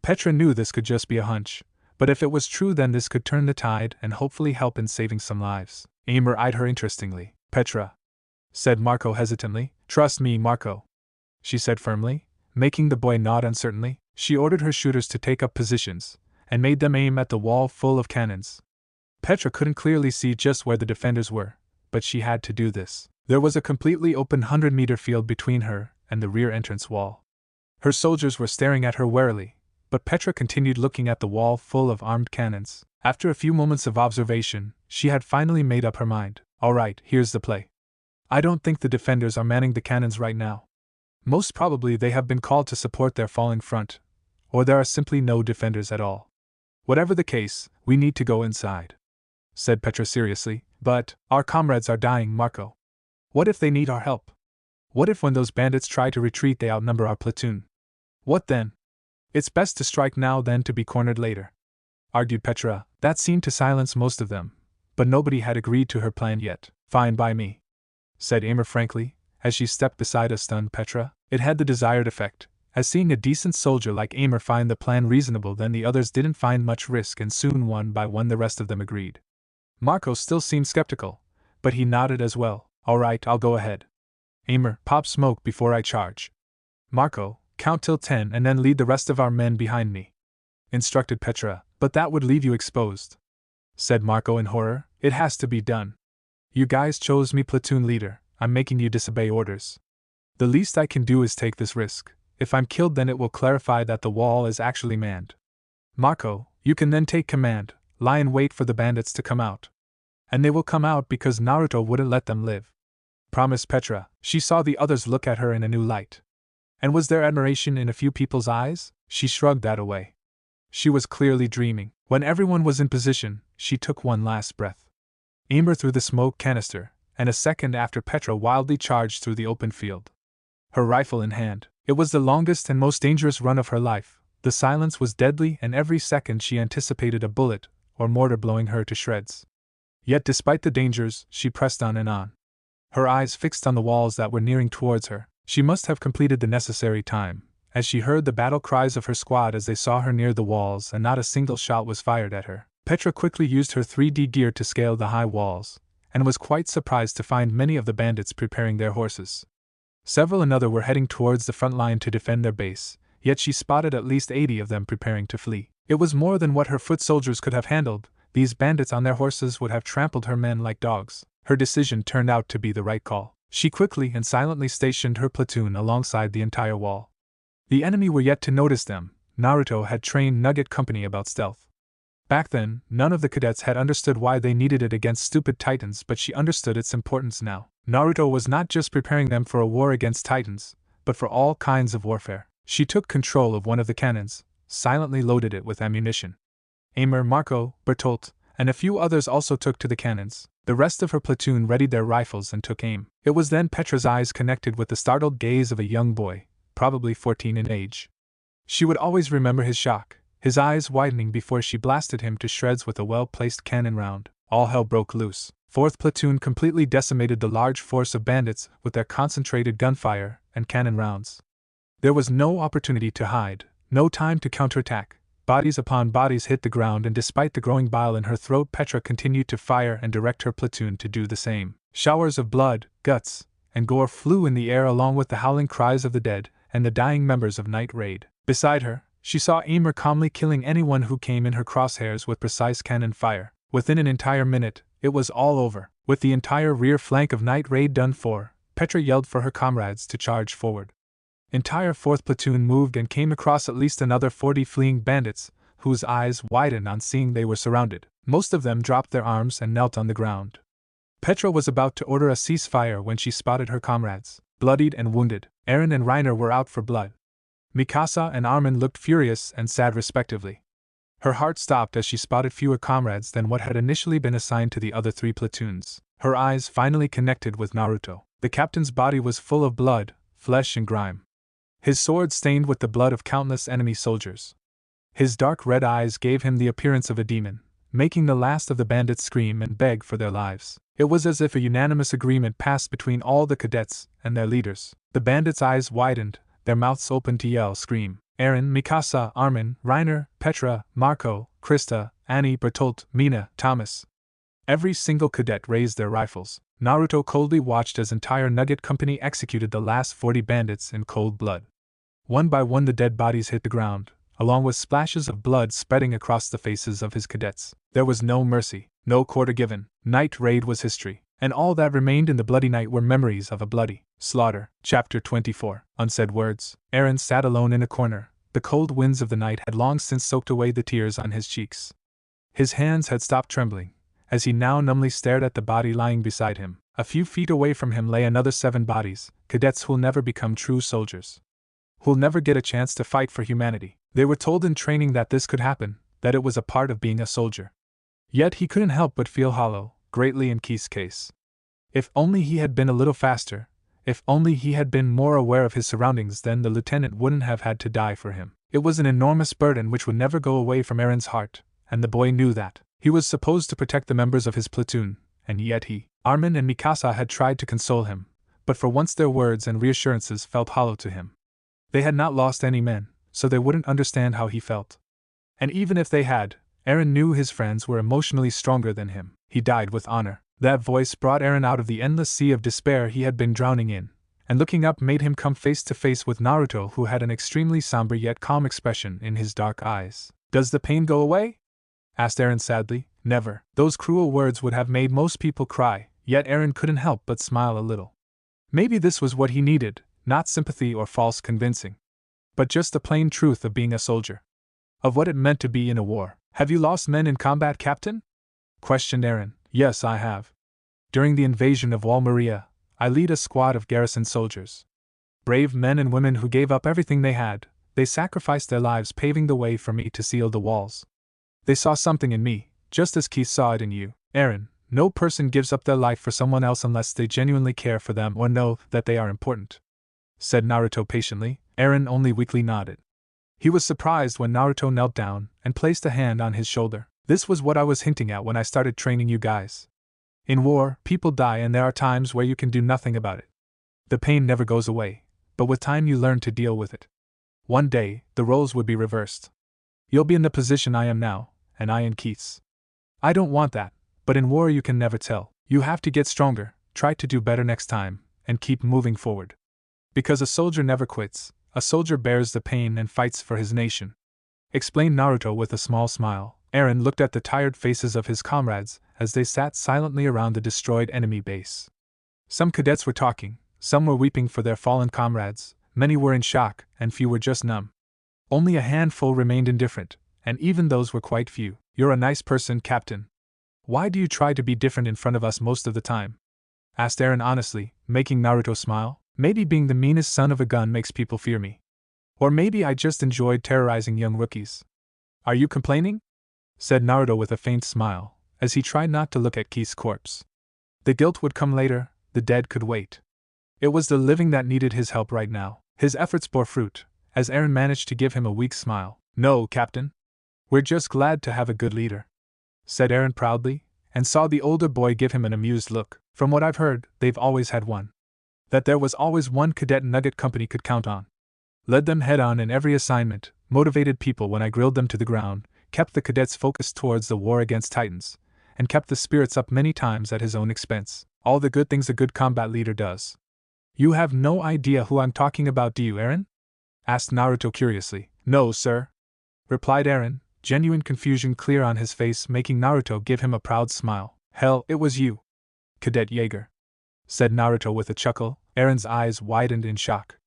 Petra knew this could just be a hunch, but if it was true then this could turn the tide and hopefully help in saving some lives. Emer eyed her interestingly. "Petra," said Marco hesitantly. "Trust me, Marco," she said firmly, making the boy nod uncertainly. She ordered her shooters to take up positions, and made them aim at the wall full of cannons. Petra couldn't clearly see just where the defenders were, but she had to do this. There was a completely open 100-meter field between her and the rear entrance wall. Her soldiers were staring at her warily, but Petra continued looking at the wall full of armed cannons. After a few moments of observation, she had finally made up her mind. "All right, here's the play. I don't think the defenders are manning the cannons right now. Most probably they have been called to support their falling front, or there are simply no defenders at all. Whatever the case, we need to go inside," said Petra seriously. "But our comrades are dying, Marco," What if they need our help? What if when those bandits try to retreat they outnumber our platoon? What then? It's best to strike now than to be cornered later, argued Petra. That seemed to silence most of them, but nobody had agreed to her plan yet. Fine by me, said Aimer frankly, as she stepped beside a stunned Petra. It had the desired effect, as seeing a decent soldier like Aimer find the plan reasonable, then the others didn't find much risk, and soon one by one the rest of them agreed. Marco still seemed skeptical, but he nodded as well. All right, I'll go ahead. Aimer, pop smoke before I charge. Marco, count till 10 and then lead the rest of our men behind me, instructed Petra. But that would leave you exposed, said Marco in horror. It has to be done. You guys chose me platoon leader. I'm making you disobey orders. The least I can do is take this risk. If I'm killed, then it will clarify that the wall is actually manned. Marco, you can then take command, lie in wait for the bandits to come out. And they will come out because Naruto wouldn't let them live, promised Petra. She saw the others look at her in a new light. And was there admiration in a few people's eyes? She shrugged that away. She was clearly dreaming. When everyone was in position, she took one last breath. Aimer threw the smoke canister, and a second after Petra wildly charged through the open field, her rifle in hand. It was the longest and most dangerous run of her life. The silence was deadly, and every second she anticipated a bullet or mortar blowing her to shreds. Yet despite the dangers, she pressed on and on, her eyes fixed on the walls that were nearing towards her. She must have completed the necessary time, as she heard the battle cries of her squad as they saw her near the walls, and not a single shot was fired at her. Petra quickly used her 3D gear to scale the high walls, and was quite surprised to find many of the bandits preparing their horses. Several another were heading towards the front line to defend their base, yet she spotted at least 80 of them preparing to flee. It was more than what her foot soldiers could have handled. These bandits on their horses would have trampled her men like dogs. Her decision turned out to be the right call. She quickly and silently stationed her platoon alongside the entire wall. The enemy were yet to notice them. Naruto had trained Nugget Company about stealth. Back then, none of the cadets had understood why they needed it against stupid titans, but she understood its importance now. Naruto was not just preparing them for a war against titans, but for all kinds of warfare. She took control of one of the cannons, silently loaded it with ammunition. Aimer, Marco, Bertolt, and a few others also took to the cannons. The rest of her platoon readied their rifles and took aim. It was then Petra's eyes connected with the startled gaze of a young boy, probably 14 in age. She would always remember his shock, his eyes widening before she blasted him to shreds with a well-placed cannon round. All hell broke loose. 4th Platoon completely decimated the large force of bandits with their concentrated gunfire and cannon rounds. There was no opportunity to hide, no time to counterattack. Bodies upon bodies hit the ground, and despite the growing bile in her throat, Petra continued to fire and direct her platoon to do the same. Showers of blood, guts, and gore flew in the air, along with the howling cries of the dead and the dying members of Night Raid. Beside her, she saw Aimer calmly killing anyone who came in her crosshairs with precise cannon fire. Within an entire minute, it was all over. With the entire rear flank of Night Raid done for, Petra yelled for her comrades to charge forward. Entire 4th Platoon moved and came across at least another 40 fleeing bandits, whose eyes widened on seeing they were surrounded. Most of them dropped their arms and knelt on the ground. Petra was about to order a ceasefire when she spotted her comrades, bloodied and wounded. Eren and Reiner were out for blood. Mikasa and Armin looked furious and sad respectively. Her heart stopped as she spotted fewer comrades than what had initially been assigned to the other 3 platoons. Her eyes finally connected with Naruto. The captain's body was full of blood, flesh and grime. His sword stained with the blood of countless enemy soldiers. His dark red eyes gave him the appearance of a demon, making the last of the bandits scream and beg for their lives. It was as if a unanimous agreement passed between all the cadets and their leaders. The bandits' eyes widened, their mouths opened to yell, scream. Eren, Mikasa, Armin, Reiner, Petra, Marco, Krista, Annie, Bertolt, Mina, Thomas. Every single cadet raised their rifles. Naruto coldly watched as entire Nugget Company executed the last 40 bandits in cold blood. One by one the dead bodies hit the ground, along with splashes of blood spreading across the faces of his cadets. There was no mercy, no quarter given. Night Raid was history, and all that remained in the bloody night were memories of a bloody slaughter. Chapter 24. Unsaid words. Eren sat alone in a corner. The cold winds of the night had long since soaked away the tears on his cheeks. His hands had stopped trembling, as he now numbly stared at the body lying beside him. A few feet away from him lay another 7 bodies, cadets who'll never become true soldiers, who'll never get a chance to fight for humanity. They were told in training that this could happen, that it was a part of being a soldier. Yet he couldn't help but feel hollow, greatly in Keith's case. If only he had been a little faster, if only he had been more aware of his surroundings, then the lieutenant wouldn't have had to die for him. It was an enormous burden which would never go away from Aaron's heart, and the boy knew that. He was supposed to protect the members of his platoon, and yet Armin and Mikasa had tried to console him, but for once their words and reassurances felt hollow to him. They had not lost any men, so they wouldn't understand how he felt. And even if they had, Aaron knew his friends were emotionally stronger than him. He died with honor. That voice brought Aaron out of the endless sea of despair he had been drowning in, and looking up made him come face to face with Naruto, who had an extremely somber yet calm expression in his dark eyes. "Does the pain go away?" asked Aaron sadly. Never. Those cruel words would have made most people cry, yet Aaron couldn't help but smile a little. Maybe this was what he needed, not sympathy or false convincing, but just the plain truth of being a soldier. Of what it meant to be in a war. "Have you lost men in combat, Captain?" questioned Aaron. "Yes, I have. During the invasion of Wall Maria, I lead a squad of garrison soldiers. Brave men and women who gave up everything they had. They sacrificed their lives paving the way for me to seal the walls. They saw something in me, just as Keith saw it in you. Aaron, no person gives up their life for someone else unless they genuinely care for them or know that they are important," said Naruto patiently. Aaron only weakly nodded. He was surprised when Naruto knelt down and placed a hand on his shoulder. "This was what I was hinting at when I started training you guys. In war, people die and there are times where you can do nothing about it. The pain never goes away, but with time you learn to deal with it. One day, the roles would be reversed. You'll be in the position I am now, and I in Keith's. I don't want that, but in war you can never tell. You have to get stronger, try to do better next time, and keep moving forward. Because a soldier never quits, a soldier bears the pain and fights for his nation," explained Naruto with a small smile. Aaron looked at the tired faces of his comrades as they sat silently around the destroyed enemy base. Some cadets were talking, some were weeping for their fallen comrades, many were in shock, and few were just numb. Only a handful remained indifferent, and even those were quite few. "You're a nice person, Captain. Why do you try to be different in front of us most of the time?" asked Aaron honestly, making Naruto smile. "Maybe being the meanest son of a gun makes people fear me. Or maybe I just enjoyed terrorizing young rookies." "Are you complaining?" said Naruto with a faint smile, as he tried not to look at Keith's corpse. The guilt would come later, the dead could wait. It was the living that needed his help right now. His efforts bore fruit, as Aaron managed to give him a weak smile. "No, Captain. We're just glad to have a good leader," said Aaron proudly, and saw the older boy give him an amused look. "From what I've heard, they've always had one. That there was always one cadet Nugget Company could count on. Led them head on in every assignment, motivated people when I grilled them to the ground, kept the cadets focused towards the war against Titans, and kept the spirits up many times at his own expense. All the good things a good combat leader does." "You have no idea who I'm talking about, do you, Aaron?" asked Naruto curiously. "No, sir," replied Aaron, genuine confusion clear on his face making Naruto give him a proud smile. "Hell, it was you, Cadet Jaeger," said Naruto with a chuckle. Aaron's eyes widened in shock.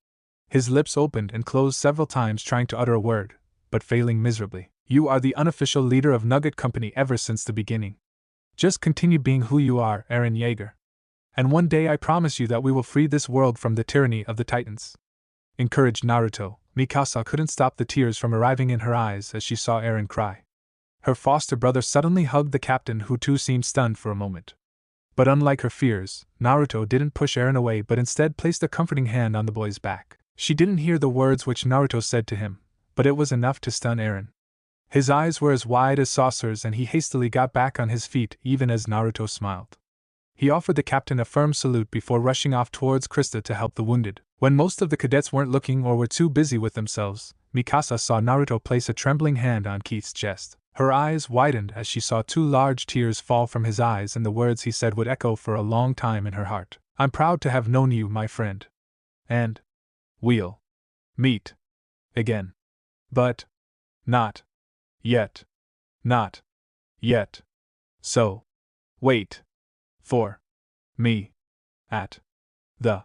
His lips opened and closed several times trying to utter a word, but failing miserably. "You are the unofficial leader of Nugget Company ever since the beginning. Just continue being who you are, Aaron Jaeger. And one day I promise you that we will free this world from the tyranny of the Titans," encouraged Naruto. Mikasa couldn't stop the tears from arriving in her eyes as she saw Aaron cry. Her foster brother suddenly hugged the captain, who too seemed stunned for a moment. But unlike her fears, Naruto didn't push Aaron away but instead placed a comforting hand on the boy's back. She didn't hear the words which Naruto said to him, but it was enough to stun Aaron. His eyes were as wide as saucers and he hastily got back on his feet even as Naruto smiled. He offered the captain a firm salute before rushing off towards Krista to help the wounded. When most of the cadets weren't looking or were too busy with themselves, Mikasa saw Naruto place a trembling hand on Keith's chest. Her eyes widened as she saw 2 large tears fall from his eyes, and the words he said would echo for a long time in her heart. "I'm proud to have known you, my friend. And we'll meet again. But not yet. Not yet. So wait for me at the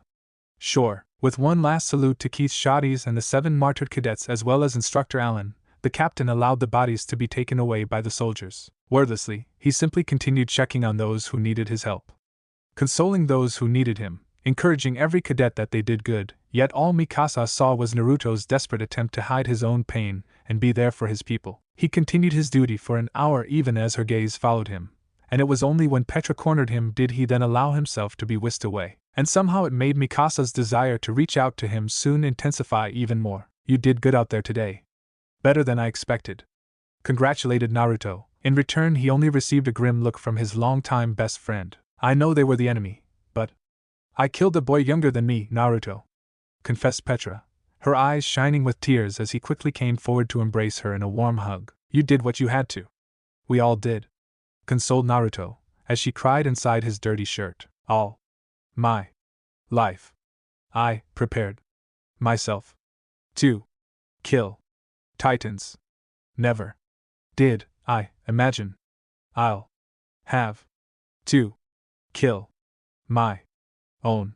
shore." With one last salute to Keith's shotties and the 7 martyred cadets as well as Instructor Allen, the captain allowed the bodies to be taken away by the soldiers. Wordlessly, he simply continued checking on those who needed his help, consoling those who needed him, encouraging every cadet that they did good, yet all Mikasa saw was Naruto's desperate attempt to hide his own pain and be there for his people. He continued his duty for an hour even as her gaze followed him, and it was only when Petra cornered him did he then allow himself to be whisked away. And somehow it made Mikasa's desire to reach out to him soon intensify even more. You did good out there today. Better than I expected. Congratulated Naruto. In return, he only received a grim look from his longtime best friend. I know they were the enemy, but I killed a boy younger than me, Naruto, confessed Petra, her eyes shining with tears as he quickly came forward to embrace her in a warm hug. You did what you had to. We all did, consoled Naruto, as she cried inside his dirty shirt. All my life, I prepared myself to kill titans. Never did I imagine I'll have to kill my own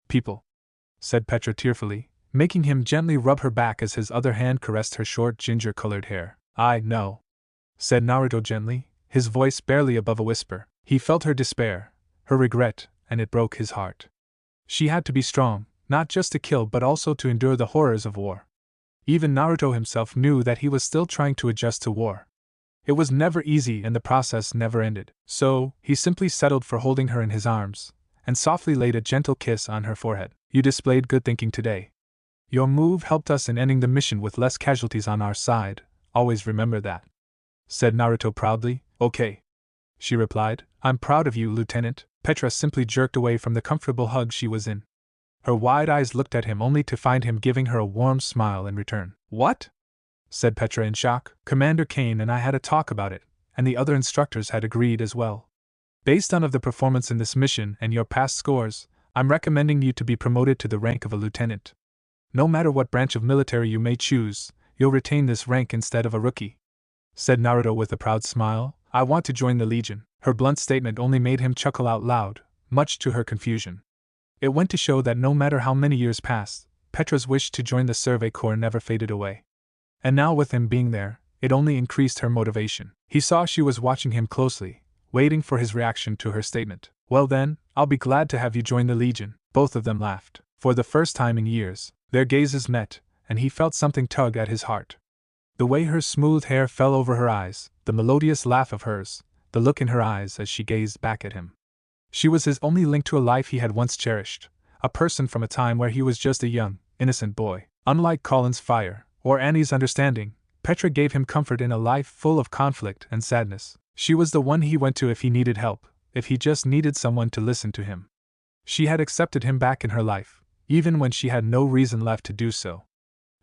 people, said Petra tearfully, making him gently rub her back as his other hand caressed her short ginger-colored hair. I know, said Naruto gently, his voice barely above a whisper. He felt her despair, her regret, and it broke his heart. She had to be strong, not just to kill but also to endure the horrors of war. Even Naruto himself knew that he was still trying to adjust to war. It was never easy and the process never ended. So, he simply settled for holding her in his arms, and softly laid a gentle kiss on her forehead. You displayed good thinking today. Your move helped us in ending the mission with less casualties on our side, always remember that, said Naruto proudly. Okay, she replied. I'm proud of you, Lieutenant. Petra simply jerked away from the comfortable hug she was in. Her wide eyes looked at him only to find him giving her a warm smile in return. What? Said Petra in shock. Commander Kane and I had a talk about it, and the other instructors had agreed as well. Based on the performance in this mission and your past scores, I'm recommending you to be promoted to the rank of a lieutenant. No matter what branch of military you may choose, you'll retain this rank instead of a rookie, said Naruto with a proud smile. I want to join the Legion. Her blunt statement only made him chuckle out loud, much to her confusion. It went to show that no matter how many years passed, Petra's wish to join the Survey Corps never faded away. And now with him being there, it only increased her motivation. He saw she was watching him closely, waiting for his reaction to her statement. Well then, I'll be glad to have you join the Legion. Both of them laughed. For the first time in years, their gazes met, and he felt something tug at his heart. The way her smooth hair fell over her eyes, the melodious laugh of hers, the look in her eyes as she gazed back at him. She was his only link to a life he had once cherished, a person from a time where he was just a young, innocent boy. Unlike Colin's fire, or Annie's understanding, Petra gave him comfort in a life full of conflict and sadness. She was the one he went to if he needed help, if he just needed someone to listen to him. She had accepted him back in her life, even when she had no reason left to do so.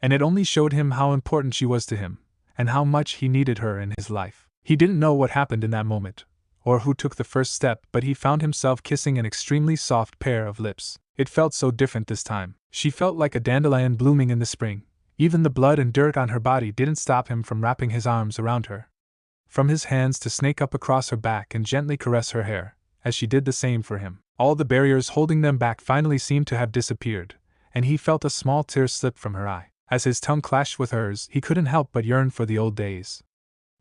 And it only showed him how important she was to him, and how much he needed her in his life. He didn't know what happened in that moment, or who took the first step, but he found himself kissing an extremely soft pair of lips. It felt so different this time. She felt like a dandelion blooming in the spring. Even the blood and dirt on her body didn't stop him from wrapping his arms around her. From his hands to snake up across her back and gently caress her hair, as she did the same for him. All the barriers holding them back finally seemed to have disappeared, and he felt a small tear slip from her eye. As his tongue clashed with hers, he couldn't help but yearn for the old days.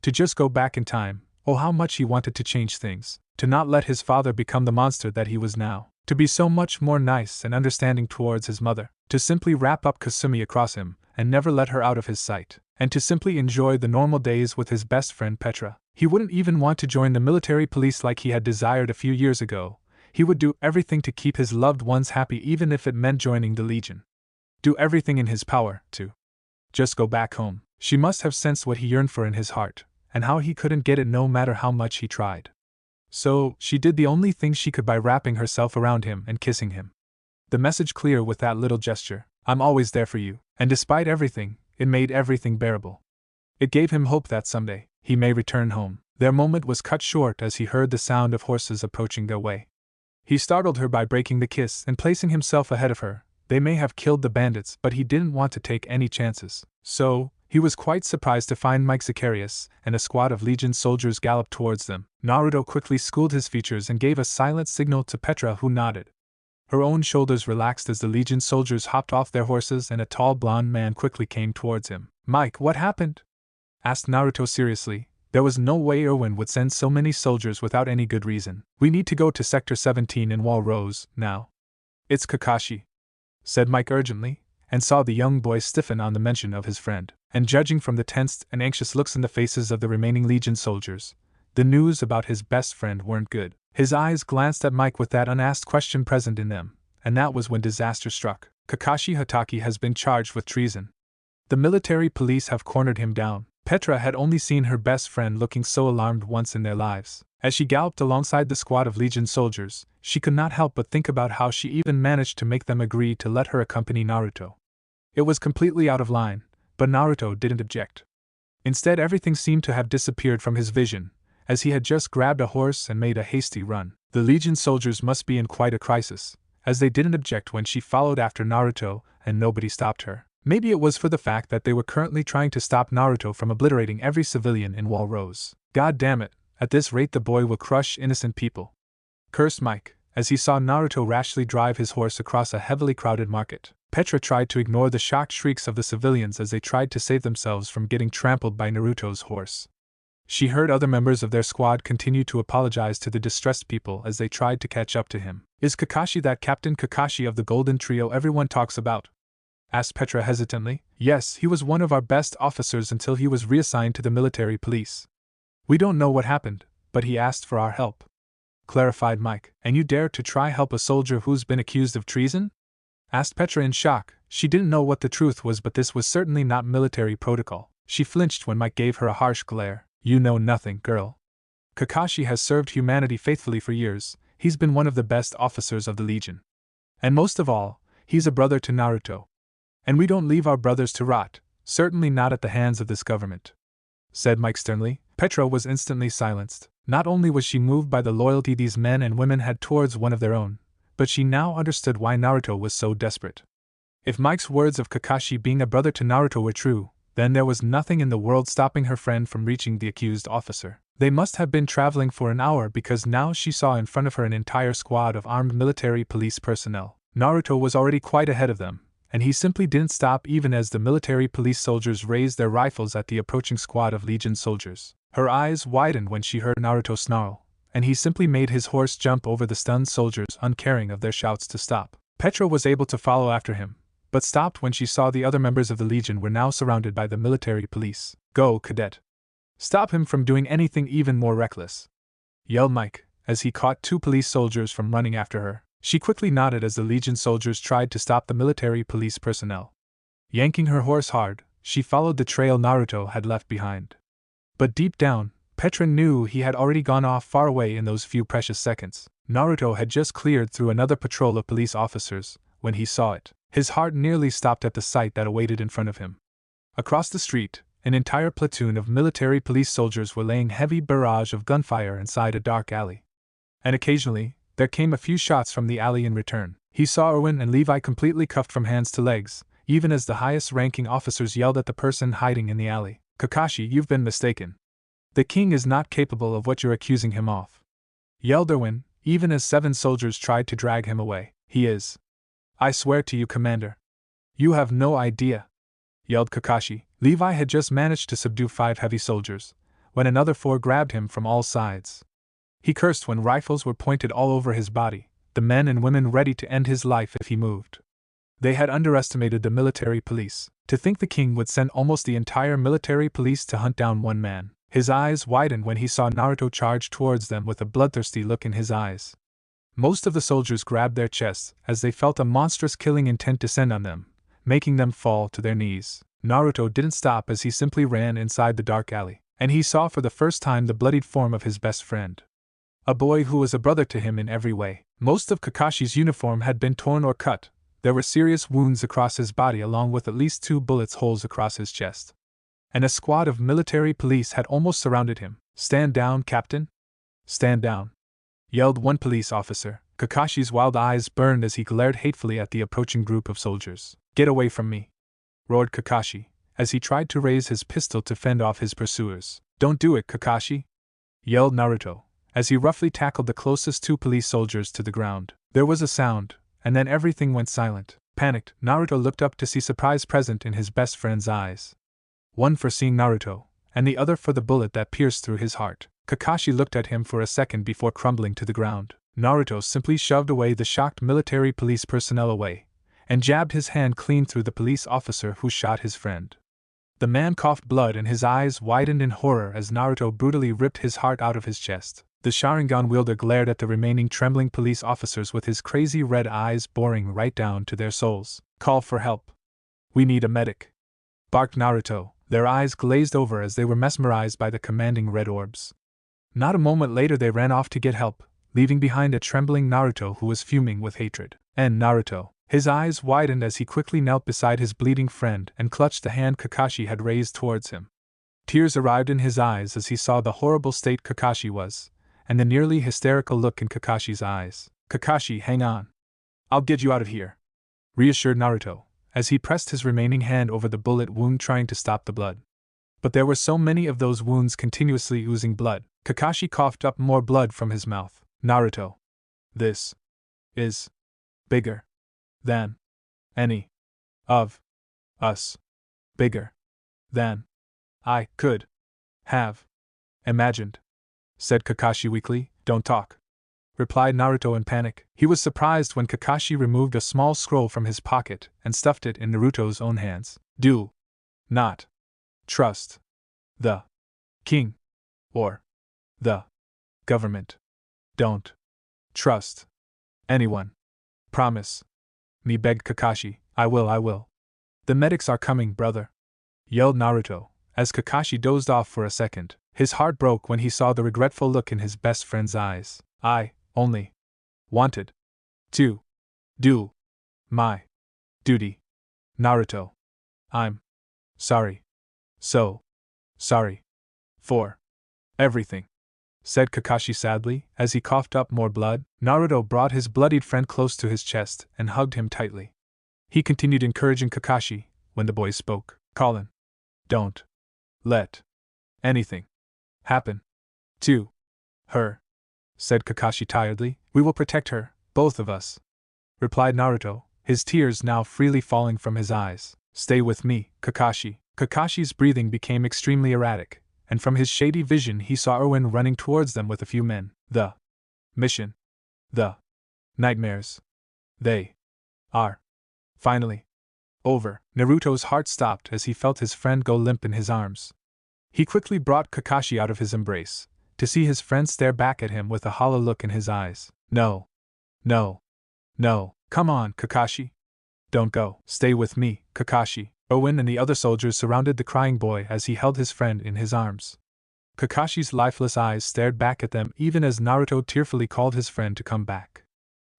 To just go back in time. Oh, how much he wanted to change things. To not let his father become the monster that he was now. To be so much more nice and understanding towards his mother. To simply wrap up Kasumi across him, and never let her out of his sight. And to simply enjoy the normal days with his best friend Petra. He wouldn't even want to join the military police like he had desired a few years ago. He would do everything to keep his loved ones happy, even if it meant joining the Legion. Do everything in his power to just go back home. She must have sensed what he yearned for in his heart, and how he couldn't get it no matter how much he tried. So, she did the only thing she could by wrapping herself around him and kissing him. The message clear with that little gesture, I'm always there for you, and despite everything, it made everything bearable. It gave him hope that someday, he may return home. Their moment was cut short as he heard the sound of horses approaching their way. He startled her by breaking the kiss and placing himself ahead of her. They may have killed the bandits, but he didn't want to take any chances. So, he was quite surprised to find Mike Zacharias and a squad of Legion soldiers gallop towards them. Naruto quickly schooled his features and gave a silent signal to Petra, who nodded. Her own shoulders relaxed as the Legion soldiers hopped off their horses and a tall blonde man quickly came towards him. Mike, what happened? Asked Naruto seriously. There was no way Erwin would send so many soldiers without any good reason. We need to go to Sector 17 in Wall Rose, now. It's Kakashi, said Mike urgently, and saw the young boy stiffen on the mention of his friend. And judging from the tensed and anxious looks in the faces of the remaining Legion soldiers, The news about his best friend weren't good. His eyes glanced at Mike with that unasked question present in them, and that was when disaster struck. Kakashi Hatake has been charged with treason. The military police have cornered him down. Petra had only seen her best friend looking so alarmed once in their lives. As she galloped alongside the squad of Legion soldiers, she could not help but think about how she even managed to make them agree to let her accompany Naruto. It was completely out of line, but Naruto didn't object. Instead, everything seemed to have disappeared from his vision, as he had just grabbed a horse and made a hasty run. The Legion soldiers must be in quite a crisis, as they didn't object when she followed after Naruto and nobody stopped her. Maybe it was for the fact that they were currently trying to stop Naruto from obliterating every civilian in Walrose. God damn it, at this rate the boy will crush innocent people, cursed Mike, as he saw Naruto rashly drive his horse across a heavily crowded market. Petra tried to ignore the shocked shrieks of the civilians as they tried to save themselves from getting trampled by Naruto's horse. She heard other members of their squad continue to apologize to the distressed people as they tried to catch up to him. Is Kakashi that Captain Kakashi of the Golden Trio everyone talks about? Asked Petra hesitantly. Yes, he was one of our best officers until he was reassigned to the military police. We don't know what happened, but he asked for our help, clarified Mike. And you dare to try help a soldier who's been accused of treason? Asked Petra in shock. She didn't know what the truth was, but this was certainly not military protocol. She flinched when Mike gave her a harsh glare. You know nothing, girl. Kakashi has served humanity faithfully for years. He's been one of the best officers of the Legion. And most of all, he's a brother to Naruto. And we don't leave our brothers to rot, certainly not at the hands of this government, said Mike sternly. Petra was instantly silenced. Not only was she moved by the loyalty these men and women had towards one of their own, but she now understood why Naruto was so desperate. If Mike's words of Kakashi being a brother to Naruto were true, then there was nothing in the world stopping her friend from reaching the accused officer. They must have been traveling for an hour because now she saw in front of her an entire squad of armed military police personnel. Naruto was already quite ahead of them, and he simply didn't stop even as the military police soldiers raised their rifles at the approaching squad of Legion soldiers. Her eyes widened when she heard Naruto snarl, and he simply made his horse jump over the stunned soldiers, uncaring of their shouts to stop. Petra was able to follow after him, but stopped when she saw the other members of the Legion were now surrounded by the military police. Go, cadet! Stop him from doing anything even more reckless, yelled Mike, as he caught two police soldiers from running after her. She quickly nodded as the Legion soldiers tried to stop the military police personnel. Yanking her horse hard, she followed the trail Naruto had left behind. But deep down, Petra knew he had already gone off far away in those few precious seconds. Naruto had just cleared through another patrol of police officers when he saw it. His heart nearly stopped at the sight that awaited in front of him. Across the street, an entire platoon of military police soldiers were laying heavy barrage of gunfire inside a dark alley. And occasionally, there came a few shots from the alley in return. He saw Erwin and Levi completely cuffed from hands to legs, even as the highest-ranking officers yelled at the person hiding in the alley. Kakashi, you've been mistaken. The king is not capable of what you're accusing him of, yelled Erwin, even as 7 soldiers tried to drag him away. He is. I swear to you, Commander. You have no idea, yelled Kakashi. Levi had just managed to subdue 5 heavy soldiers, when another 4 grabbed him from all sides. He cursed when rifles were pointed all over his body, the men and women ready to end his life if he moved. They had underestimated the military police. To think the king would send almost the entire military police to hunt down one man. His eyes widened when he saw Naruto charge towards them with a bloodthirsty look in his eyes. Most of the soldiers grabbed their chests as they felt a monstrous killing intent descend on them, making them fall to their knees. Naruto didn't stop as he simply ran inside the dark alley, and he saw for the first time the bloodied form of his best friend. A boy who was a brother to him in every way. Most of Kakashi's uniform had been torn or cut. There were serious wounds across his body along with at least 2 bullet holes across his chest. And a squad of military police had almost surrounded him. Stand down, Captain! Stand down! Yelled one police officer. Kakashi's wild eyes burned as he glared hatefully at the approaching group of soldiers. Get away from me! Roared Kakashi, as he tried to raise his pistol to fend off his pursuers. Don't do it, Kakashi! Yelled Naruto, as he roughly tackled the closest 2 police soldiers to the ground. There was a sound, and then everything went silent. Panicked, Naruto looked up to see surprise present in his best friend's eyes. One for seeing Naruto, and the other for the bullet that pierced through his heart. Kakashi looked at him for a second before crumbling to the ground. Naruto simply shoved away the shocked military police personnel away, and jabbed his hand clean through the police officer who shot his friend. The man coughed blood and his eyes widened in horror as Naruto brutally ripped his heart out of his chest. The Sharingan wielder glared at the remaining trembling police officers with his crazy red eyes boring right down to their souls. Call for help. We need a medic, barked Naruto, their eyes glazed over as they were mesmerized by the commanding red orbs. Not a moment later they ran off to get help, leaving behind a trembling Naruto who was fuming with hatred. And Naruto. His eyes widened as he quickly knelt beside his bleeding friend and clutched the hand Kakashi had raised towards him. Tears arrived in his eyes as he saw the horrible state Kakashi was, and the nearly hysterical look in Kakashi's eyes. Kakashi, hang on. I'll get you out of here, reassured Naruto, as he pressed his remaining hand over the bullet wound trying to stop the blood. But there were so many of those wounds continuously oozing blood. Kakashi coughed up more blood from his mouth. Naruto. This is bigger than any of us. Bigger than I could have imagined, said Kakashi weakly. Don't talk, replied Naruto in panic. He was surprised when Kakashi removed a small scroll from his pocket and stuffed it in Naruto's own hands. Do not trust the king or the government. Don't trust anyone. Promise me, begged Kakashi. I will. The medics are coming, brother, yelled Naruto, as Kakashi dozed off for a second. His heart broke when he saw the regretful look in his best friend's eyes. I only wanted to do my duty, Naruto. I'm sorry. So sorry for everything, said Kakashi sadly, as he coughed up more blood. Naruto brought his bloodied friend close to his chest and hugged him tightly. He continued encouraging Kakashi when the boy spoke. Colin, don't let anything happen to her, said Kakashi tiredly. We will protect her, both of us, replied Naruto, his tears now freely falling from his eyes. Stay with me, Kakashi. Kakashi's breathing became extremely erratic, and from his shady vision he saw Erwin running towards them with a few men. The mission. The nightmares. They are finally over. Naruto's heart stopped as he felt his friend go limp in his arms. He quickly brought Kakashi out of his embrace, to see his friend stare back at him with a hollow look in his eyes. No. Come on, Kakashi. Don't go. Stay with me, Kakashi. Erwin and the other soldiers surrounded the crying boy as he held his friend in his arms. Kakashi's lifeless eyes stared back at them even as Naruto tearfully called his friend to come back.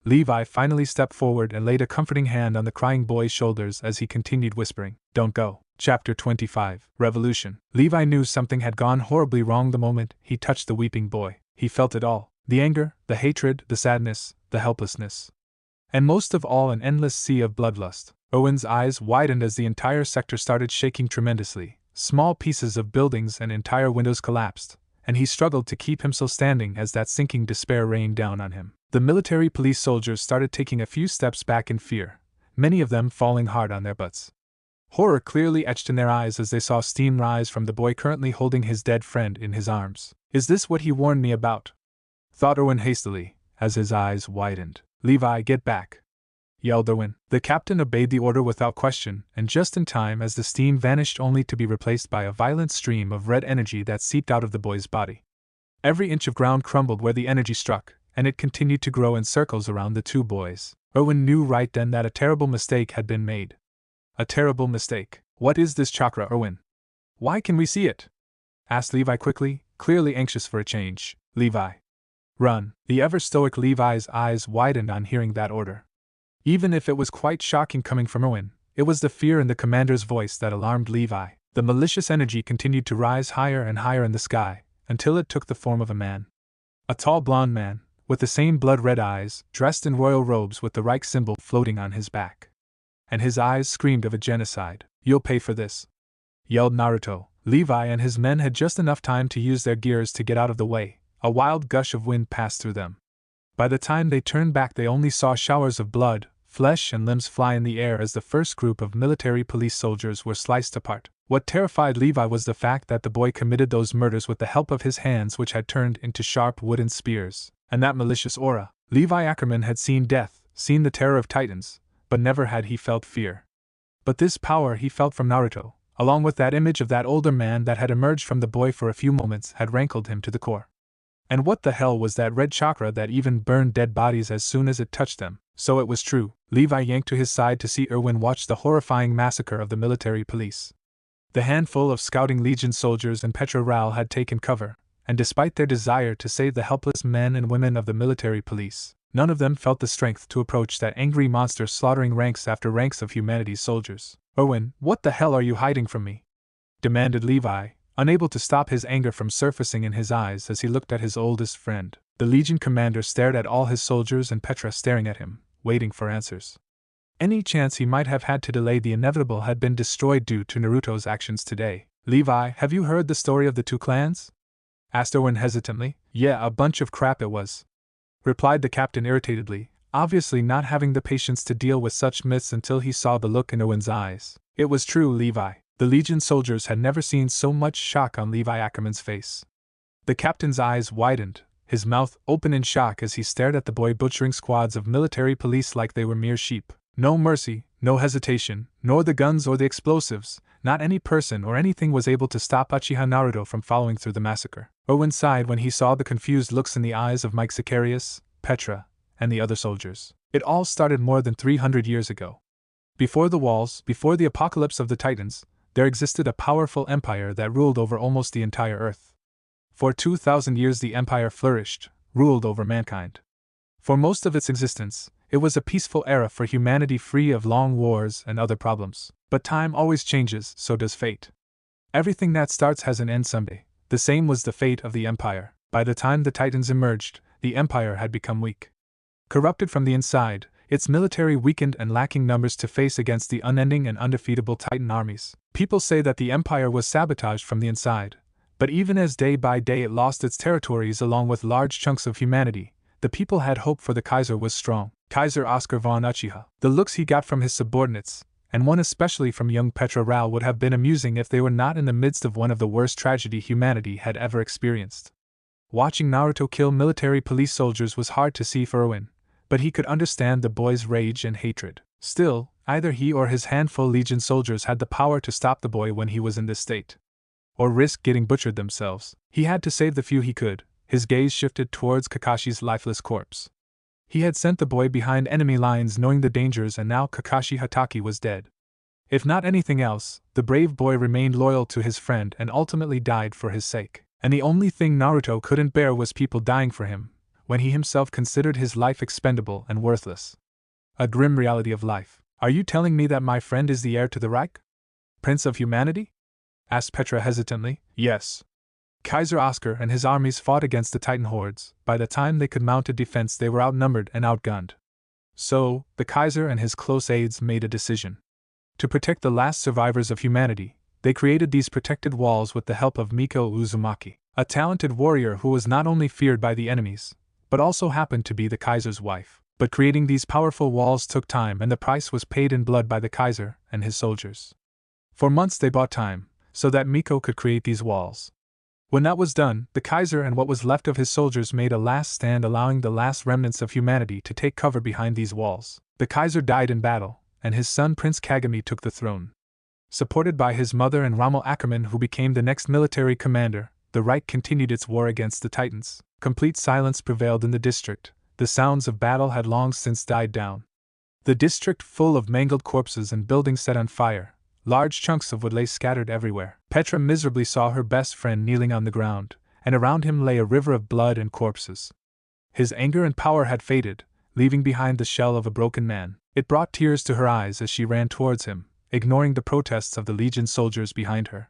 Levi finally stepped forward and laid a comforting hand on the crying boy's shoulders as he continued whispering, Don't go. Chapter 25. Revolution. Levi knew something had gone horribly wrong the moment he touched the weeping boy. He felt it all. The anger, the hatred, the sadness, the helplessness. And most of all an endless sea of bloodlust. Erwin's eyes widened as the entire sector started shaking tremendously. Small pieces of buildings and entire windows collapsed, and he struggled to keep himself standing as that sinking despair rained down on him. The military police soldiers started taking a few steps back in fear, many of them falling hard on their butts. Horror clearly etched in their eyes as they saw steam rise from the boy currently holding his dead friend in his arms. Is this what he warned me about? Thought Erwin hastily, as his eyes widened. Levi, get back, yelled Erwin. The captain obeyed the order without question, and just in time as the steam vanished only to be replaced by a violent stream of red energy that seeped out of the boy's body. Every inch of ground crumbled where the energy struck, and it continued to grow in circles around the two boys. Erwin knew right then that a terrible mistake had been made. A terrible mistake. What is this chakra, Erwin? Why can we see it? Asked Levi quickly, clearly anxious for a change. Levi. Run. The ever-stoic Levi's eyes widened on hearing that order. Even if it was quite shocking coming from Erwin, it was the fear in the commander's voice that alarmed Levi. The malicious energy continued to rise higher and higher in the sky, until it took the form of a man. A tall blonde man, with the same blood-red eyes, dressed in royal robes with the Reich symbol floating on his back. And his eyes screamed of a genocide. You'll pay for this, yelled Naruto. Levi and his men had just enough time to use their gears to get out of the way. A wild gush of wind passed through them. By the time they turned back they only saw showers of blood, flesh and limbs fly in the air as the first group of military police soldiers were sliced apart. What terrified Levi was the fact that the boy committed those murders with the help of his hands which had turned into sharp wooden spears, and that malicious aura. Levi Ackerman had seen death, seen the terror of titans, but never had he felt fear. But this power he felt from Naruto, along with that image of that older man that had emerged from the boy for a few moments, had rankled him to the core. And what the hell was that red chakra that even burned dead bodies as soon as it touched them? So it was true. Levi yanked to his side to see Irwin watch the horrifying massacre of the military police. The handful of Scouting Legion soldiers and Petra Rao had taken cover, and despite their desire to save the helpless men and women of the military police, none of them felt the strength to approach that angry monster slaughtering ranks after ranks of humanity's soldiers. Irwin, what the hell are you hiding from me? Demanded Levi, unable to stop his anger from surfacing in his eyes as he looked at his oldest friend. The Legion commander stared at all his soldiers and Petra staring at him, waiting for answers. Any chance he might have had to delay the inevitable had been destroyed due to Naruto's actions today. Levi, have you heard the story of the two clans? Asked Irwin hesitantly. Yeah, a bunch of crap it was, replied the captain irritatedly, obviously not having the patience to deal with such myths until he saw the look in Irwin's eyes. It was true, Levi. The Legion soldiers had never seen so much shock on Levi Ackerman's face. The captain's eyes widened, his mouth open in shock as he stared at the boy butchering squads of military police like they were mere sheep. No mercy, no hesitation, nor the guns or the explosives, not any person or anything was able to stop Uchiha Naruto from following through the massacre. Irwin sighed when he saw the confused looks in the eyes of Mike Sicarius, Petra, and the other soldiers. It all started more than 300 years ago. Before the walls, before the apocalypse of the Titans, there existed a powerful empire that ruled over almost the entire Earth. For 2,000 years the empire flourished, ruled over mankind. For most of its existence, it was a peaceful era for humanity free of long wars and other problems. But time always changes, so does fate. Everything that starts has an end someday. The same was the fate of the empire. By the time the Titans emerged, the empire had become weak. Corrupted from the inside, its military weakened and lacking numbers to face against the unending and undefeatable Titan armies. People say that the empire was sabotaged from the inside, but even as day by day it lost its territories along with large chunks of humanity, the people had hope for the Kaiser was strong. Kaiser Oscar von Uchiha. The looks he got from his subordinates, and one especially from young Petra Rao, would have been amusing if they were not in the midst of one of the worst tragedy humanity had ever experienced. Watching Naruto kill military police soldiers was hard to see for Irwin, but he could understand the boy's rage and hatred. Still, either he or his handful Legion soldiers had the power to stop the boy when he was in this state, or risk getting butchered themselves. He had to save the few he could. His gaze shifted towards Kakashi's lifeless corpse. He had sent the boy behind enemy lines knowing the dangers, and now Kakashi Hatake was dead. If not anything else, the brave boy remained loyal to his friend and ultimately died for his sake. And the only thing Naruto couldn't bear was people dying for him, when he himself considered his life expendable and worthless. A grim reality of life. Are you telling me that my friend is the heir to the Reich? Prince of Humanity? Asked Petra hesitantly. Yes. Kaiser Oscar and his armies fought against the Titan hordes. By the time they could mount a defense, they were outnumbered and outgunned. So, the Kaiser and his close aides made a decision. To protect the last survivors of humanity, they created these protected walls with the help of Miko Uzumaki, a talented warrior who was not only feared by the enemies, but also happened to be the Kaiser's wife. But creating these powerful walls took time, and the price was paid in blood by the Kaiser and his soldiers. For months they bought time, so that Miko could create these walls. When that was done, the Kaiser and what was left of his soldiers made a last stand, allowing the last remnants of humanity to take cover behind these walls. The Kaiser died in battle, and his son Prince Kagami took the throne. Supported by his mother and Rommel Ackerman, who became the next military commander, the Reich continued its war against the Titans. Complete silence prevailed in the district. The sounds of battle had long since died down. The district full of mangled corpses and buildings set on fire. Large chunks of wood lay scattered everywhere. Petra miserably saw her best friend kneeling on the ground, and around him lay a river of blood and corpses. His anger and power had faded, leaving behind the shell of a broken man. It brought tears to her eyes as she ran towards him, ignoring the protests of the Legion soldiers behind her.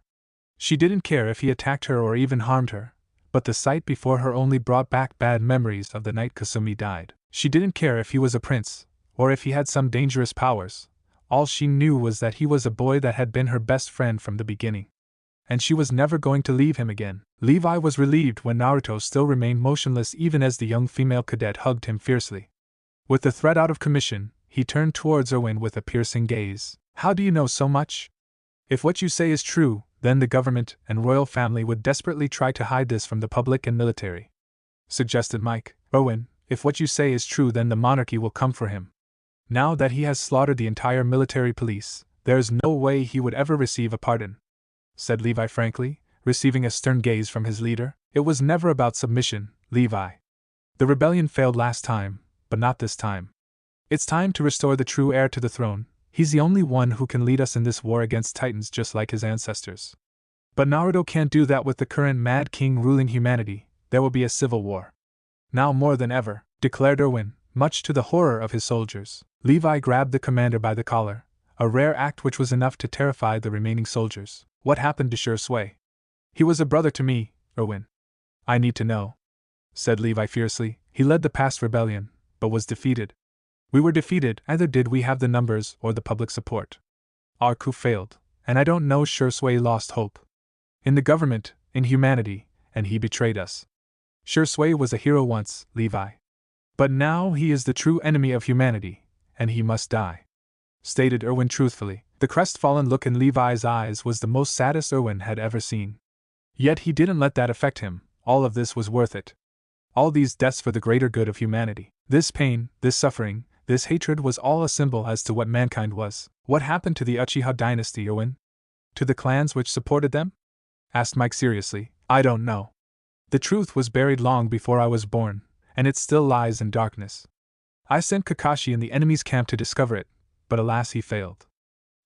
She didn't care if he attacked her or even harmed her, but the sight before her only brought back bad memories of the night Kasumi died. She didn't care if he was a prince, or if he had some dangerous powers. All she knew was that he was a boy that had been her best friend from the beginning. And she was never going to leave him again. Levi was relieved when Naruto still remained motionless, even as the young female cadet hugged him fiercely. With the threat out of commission, he turned towards Irwin with a piercing gaze. How do you know so much? If what you say is true, then the government and royal family would desperately try to hide this from the public and military, suggested Mike. Irwin, if what you say is true, then the monarchy will come for him. Now that he has slaughtered the entire military police, There's no way he would ever receive a pardon," said Levi frankly, receiving a stern gaze from his leader. "It was never about submission, Levi. The rebellion failed last time, but not this time. It's time to restore the true heir to the throne. He's the only one who can lead us in this war against Titans just like his ancestors. But Naruto can't do that with the current Mad King ruling humanity. There will be a civil war. Now more than ever," declared Erwin, much to the horror of his soldiers. Levi grabbed the commander by the collar, a rare act which was enough to terrify the remaining soldiers. "What happened to Shui? He was a brother to me, Erwin." "I need to know," said Levi fiercely. "He led the past rebellion, but was defeated. We were defeated, either did we have the numbers or the public support. Our coup failed, and I don't know Shui lost hope. In the government, in humanity, and he betrayed us. Shui was a hero once, Levi. But now he is the true enemy of humanity, and he must die," stated Erwin truthfully. The crestfallen look in Levi's eyes was the most saddest Erwin had ever seen. Yet he didn't let that affect him. All of this was worth it. All these deaths for the greater good of humanity. This pain, this suffering, this hatred was all a symbol as to what mankind was. "What happened to the Uchiha dynasty, Erwin? To the clans which supported them?" asked Mike seriously. "I don't know. The truth was buried long before I was born, and it still lies in darkness. I sent Kakashi in the enemy's camp to discover it, but alas he failed.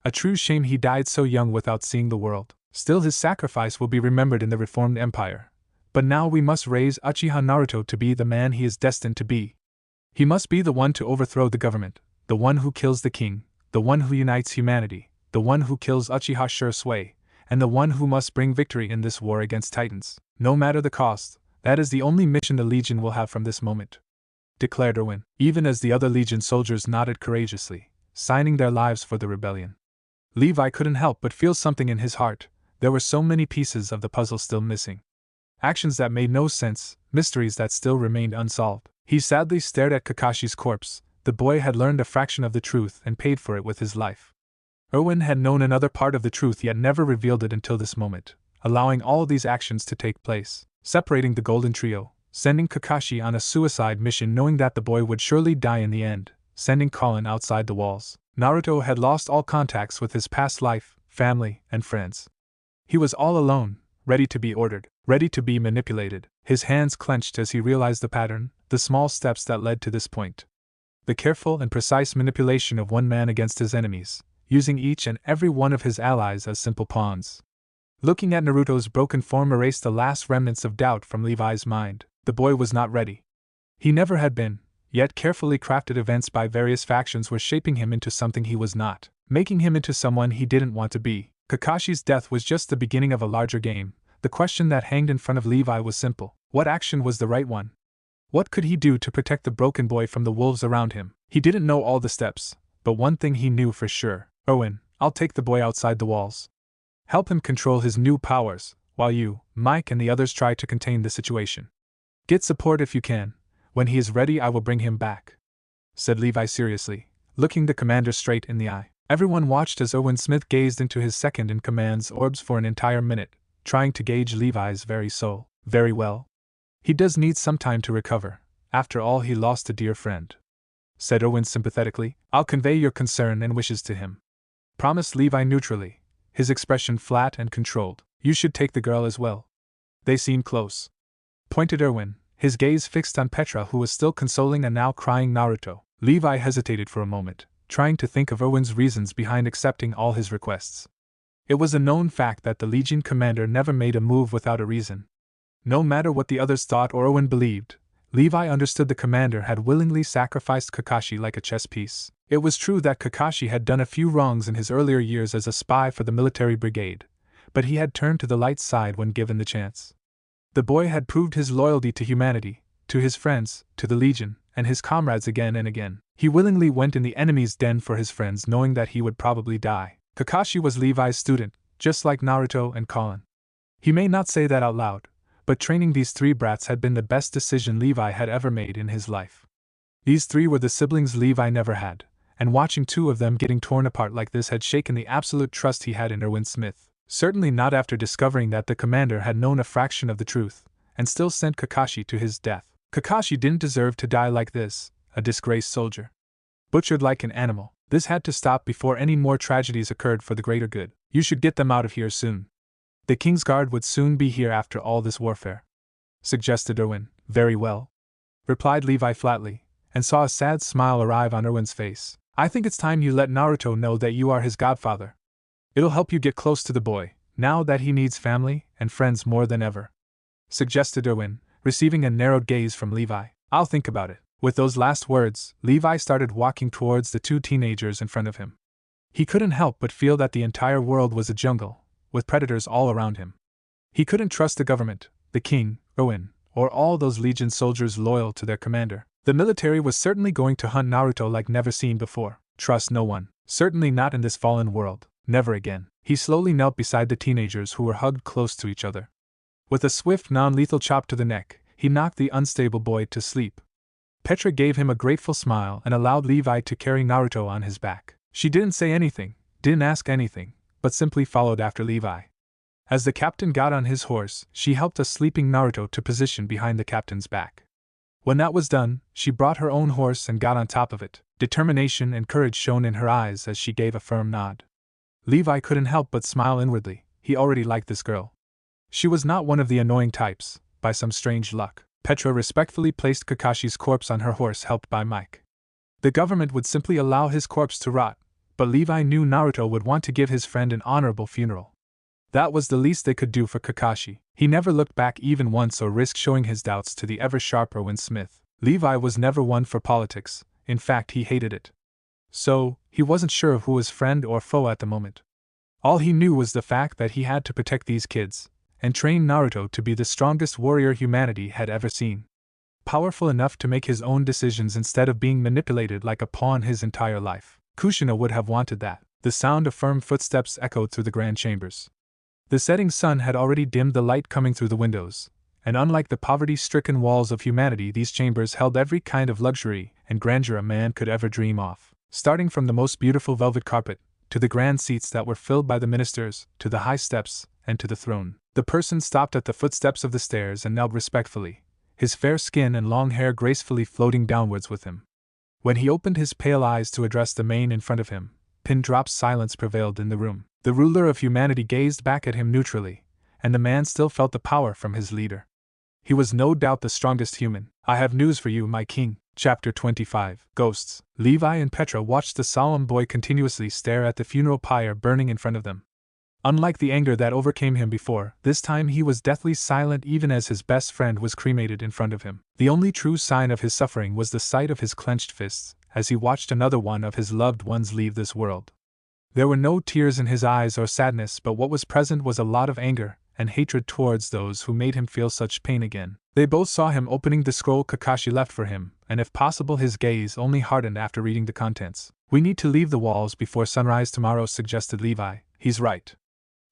A true shame he died so young without seeing the world. Still his sacrifice will be remembered in the reformed empire. But now we must raise Uchiha Naruto to be the man he is destined to be. He must be the one to overthrow the government, the one who kills the king, the one who unites humanity, the one who kills Uchiha Shui, and the one who must bring victory in this war against Titans. No matter the cost, that is the only mission the Legion will have from this moment," declared Erwin, even as the other Legion soldiers nodded courageously, signing their lives for the rebellion. Levi couldn't help but feel something in his heart. There were so many pieces of the puzzle still missing. Actions that made no sense, mysteries that still remained unsolved. He sadly stared at Kakashi's corpse. The boy had learned a fraction of the truth and paid for it with his life. Erwin had known another part of the truth yet never revealed it until this moment, allowing all these actions to take place, separating the Golden Trio, sending Kakashi on a suicide mission knowing that the boy would surely die in the end, sending Colin outside the walls. Naruto had lost all contacts with his past life, family, and friends. He was all alone, ready to be ordered, ready to be manipulated. His hands clenched as he realized the pattern, the small steps that led to this point. The careful and precise manipulation of one man against his enemies, using each and every one of his allies as simple pawns. Looking at Naruto's broken form erased the last remnants of doubt from Levi's mind. The boy was not ready. He never had been, yet carefully crafted events by various factions were shaping him into something he was not, making him into someone he didn't want to be. Kakashi's death was just the beginning of a larger game. The question that hanged in front of Levi was simple. What action was the right one? What could he do to protect the broken boy from the wolves around him? He didn't know all the steps, but one thing he knew for sure. "Erwin, I'll take the boy outside the walls. Help him control his new powers, while you, Mike and the others try to contain the situation. Get support if you can. When he is ready I will bring him back," said Levi seriously, looking the commander straight in the eye. Everyone watched as Erwin Smith gazed into his second-in-command's orbs for an entire minute, trying to gauge Levi's very soul. "Very well. He does need some time to recover. After all, he lost a dear friend," said Erwin sympathetically. "I'll convey your concern and wishes to him," promised Levi neutrally, his expression flat and controlled. "You should take the girl as well. They seem close," pointed Erwin, his gaze fixed on Petra who was still consoling a now crying Naruto. Levi hesitated for a moment, trying to think of Erwin's reasons behind accepting all his requests. It was a known fact that the Legion commander never made a move without a reason. No matter what the others thought or Erwin believed, Levi understood the commander had willingly sacrificed Kakashi like a chess piece. It was true that Kakashi had done a few wrongs in his earlier years as a spy for the military brigade, but he had turned to the light side when given the chance. The boy had proved his loyalty to humanity, to his friends, to the Legion, and his comrades again and again. He willingly went in the enemy's den for his friends knowing that he would probably die. Kakashi was Levi's student, just like Naruto and Colin. He may not say that out loud, but training these three brats had been the best decision Levi had ever made in his life. These three were the siblings Levi never had, and watching two of them getting torn apart like this had shaken the absolute trust he had in Erwin Smith. Certainly not after discovering that the commander had known a fraction of the truth, and still sent Kakashi to his death. Kakashi didn't deserve to die like this, a disgraced soldier. Butchered like an animal. This had to stop before any more tragedies occurred for the greater good. You should get them out of here soon. The King's Guard would soon be here after all this warfare, suggested Erwin. Very well, replied Levi flatly, and saw a sad smile arrive on Erwin's face. I think it's time you let Naruto know that you are his godfather. It'll help you get close to the boy, now that he needs family and friends more than ever, suggested Erwin, receiving a narrowed gaze from Levi. I'll think about it. With those last words, Levi started walking towards the two teenagers in front of him. He couldn't help but feel that the entire world was a jungle, with predators all around him. He couldn't trust the government, the king, Erwin, or all those Legion soldiers loyal to their commander. The military was certainly going to hunt Naruto like never seen before. Trust no one, certainly not in this fallen world, never again. He slowly knelt beside the teenagers who were hugged close to each other. With a swift, non-lethal chop to the neck, he knocked the unstable boy to sleep. Petra gave him a grateful smile and allowed Levi to carry Naruto on his back. She didn't say anything, didn't ask anything, but simply followed after Levi. As the captain got on his horse, she helped a sleeping Naruto to position behind the captain's back. When that was done, she brought her own horse and got on top of it. Determination and courage shone in her eyes as she gave a firm nod. Levi couldn't help but smile inwardly. He already liked this girl. She was not one of the annoying types, by some strange luck. Petra respectfully placed Kakashi's corpse on her horse, helped by Mike. The government would simply allow his corpse to rot, but Levi knew Naruto would want to give his friend an honorable funeral. That was the least they could do for Kakashi. He never looked back even once or risked showing his doubts to the ever-sharp Erwin Smith. Levi was never one for politics, in fact he hated it. So, he wasn't sure who was friend or foe at the moment. All he knew was the fact that he had to protect these kids, and train Naruto to be the strongest warrior humanity had ever seen. Powerful enough to make his own decisions instead of being manipulated like a pawn his entire life. Kushina would have wanted that. The sound of firm footsteps echoed through the grand chambers. The setting sun had already dimmed the light coming through the windows, and unlike the poverty-stricken walls of humanity, these chambers held every kind of luxury and grandeur a man could ever dream of. Starting from the most beautiful velvet carpet, to the grand seats that were filled by the ministers, to the high steps, and to the throne. The person stopped at the footsteps of the stairs and knelt respectfully, his fair skin and long hair gracefully floating downwards with him. When he opened his pale eyes to address the man in front of him, pin-drop silence prevailed in the room. The ruler of humanity gazed back at him neutrally, and the man still felt the power from his leader. He was no doubt the strongest human. I have news for you, my king. Chapter 25. Ghosts. Levi and Petra watched the solemn boy continuously stare at the funeral pyre burning in front of them. Unlike the anger that overcame him before, this time he was deathly silent even as his best friend was cremated in front of him. The only true sign of his suffering was the sight of his clenched fists, as he watched another one of his loved ones leave this world. There were no tears in his eyes or sadness, but what was present was a lot of anger and hatred towards those who made him feel such pain again. They both saw him opening the scroll Kakashi left for him, and if possible his gaze only hardened after reading the contents. We need to leave the walls before sunrise tomorrow, suggested Levi. He's right.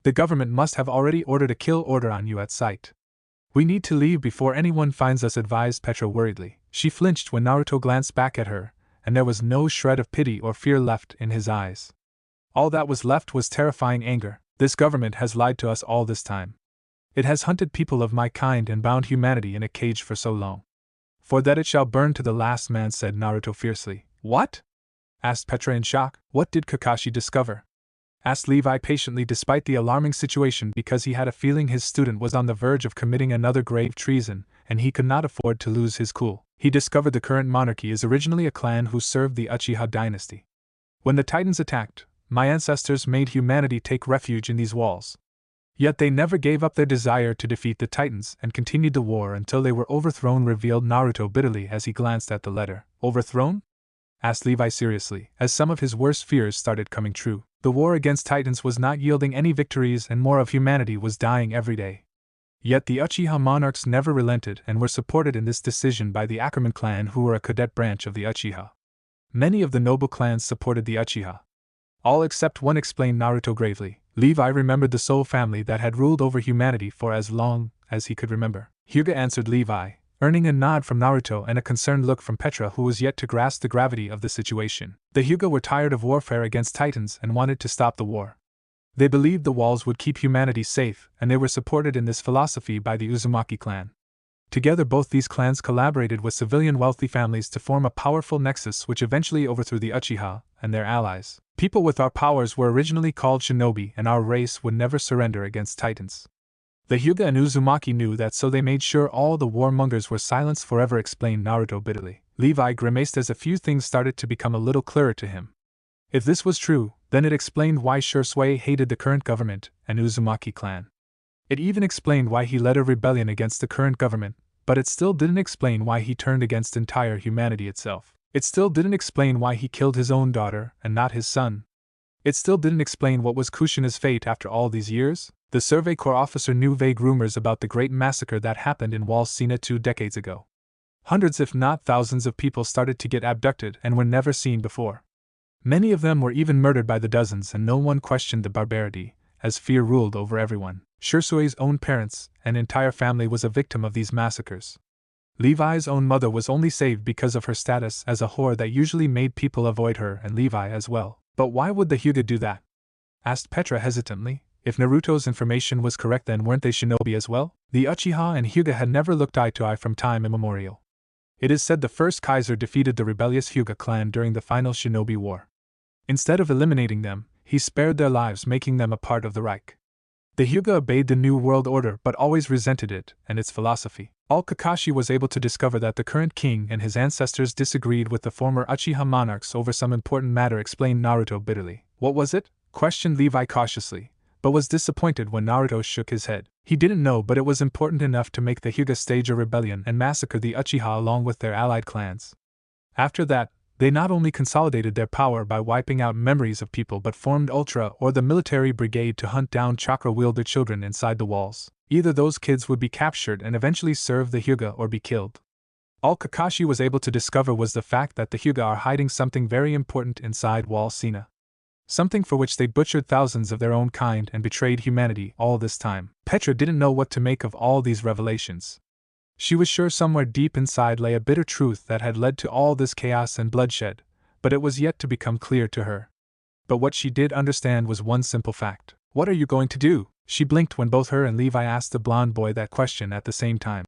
The government must have already ordered a kill order on you at sight. We need to leave before anyone finds us, advised Petra worriedly. She flinched when Naruto glanced back at her, and there was no shred of pity or fear left in his eyes. All that was left was terrifying anger. This government has lied to us all this time. It has hunted people of my kind and bound humanity in a cage for so long. For that it shall burn to the last man, said Naruto fiercely. What? Asked Petra in shock. What did Kakashi discover? Asked Levi patiently, despite the alarming situation, because he had a feeling his student was on the verge of committing another grave treason, and he could not afford to lose his cool. He discovered the current monarchy is originally a clan who served the Uchiha dynasty. When the Titans attacked, my ancestors made humanity take refuge in these walls. Yet they never gave up their desire to defeat the Titans and continued the war until they were overthrown, revealed Naruto bitterly as he glanced at the letter. Overthrown? Asked Levi seriously, as some of his worst fears started coming true. The war against Titans was not yielding any victories and more of humanity was dying every day. Yet the Uchiha monarchs never relented and were supported in this decision by the Ackerman clan, who were a cadet branch of the Uchiha. Many of the noble clans supported the Uchiha. All except one, explained Naruto gravely. Levi remembered the Soul family that had ruled over humanity for as long as he could remember. Hyuga, answered Levi, earning a nod from Naruto and a concerned look from Petra, who was yet to grasp the gravity of the situation. The Hyuga were tired of warfare against Titans and wanted to stop the war. They believed the walls would keep humanity safe, and they were supported in this philosophy by the Uzumaki clan. Together both these clans collaborated with civilian wealthy families to form a powerful nexus which eventually overthrew the Uchiha and their allies. People with our powers were originally called shinobi, and our race would never surrender against titans. The Hyuga and Uzumaki knew that, so they made sure all the warmongers were silenced forever, explained Naruto bitterly. Levi grimaced as a few things started to become a little clearer to him. If this was true, then it explained why Shursui hated the current government and Uzumaki clan. It even explained why he led a rebellion against the current government, but it still didn't explain why he turned against entire humanity itself. It still didn't explain why he killed his own daughter and not his son. It still didn't explain what was Kushina's fate after all these years. The Survey Corps officer knew vague rumors about the great massacre that happened in Wall Sina 2 decades ago. Hundreds if not thousands of people started to get abducted and were never seen before. Many of them were even murdered by the dozens, and no one questioned the barbarity, as fear ruled over everyone. Shursui's own parents and entire family was a victim of these massacres. Levi's own mother was only saved because of her status as a whore that usually made people avoid her and Levi as well. But why would the Hyuga do that? Asked Petra hesitantly. If Naruto's information was correct, then weren't they shinobi as well? The Uchiha and Hyuga had never looked eye to eye from time immemorial. It is said the first Kaiser defeated the rebellious Hyuga clan during the final shinobi war. Instead of eliminating them, he spared their lives, making them a part of the Reich. The Hyuga obeyed the New World Order but always resented it and its philosophy. All Kakashi was able to discover that the current king and his ancestors disagreed with the former Uchiha monarchs over some important matter, explained Naruto bitterly. What was it? Questioned Levi cautiously, but was disappointed when Naruto shook his head. He didn't know, but it was important enough to make the Hyuga stage a rebellion and massacre the Uchiha along with their allied clans. After that, they not only consolidated their power by wiping out memories of people but formed Ultra or the military brigade to hunt down chakra-wielder children inside the walls. Either those kids would be captured and eventually serve the Hyuga or be killed. All Kakashi was able to discover was the fact that the Hyuga are hiding something very important inside Wall Sina. Something for which they butchered thousands of their own kind and betrayed humanity all this time. Petra didn't know what to make of all these revelations. She was sure somewhere deep inside lay a bitter truth that had led to all this chaos and bloodshed, but it was yet to become clear to her. But what she did understand was one simple fact. What are you going to do? She blinked when both her and Levi asked the blonde boy that question at the same time.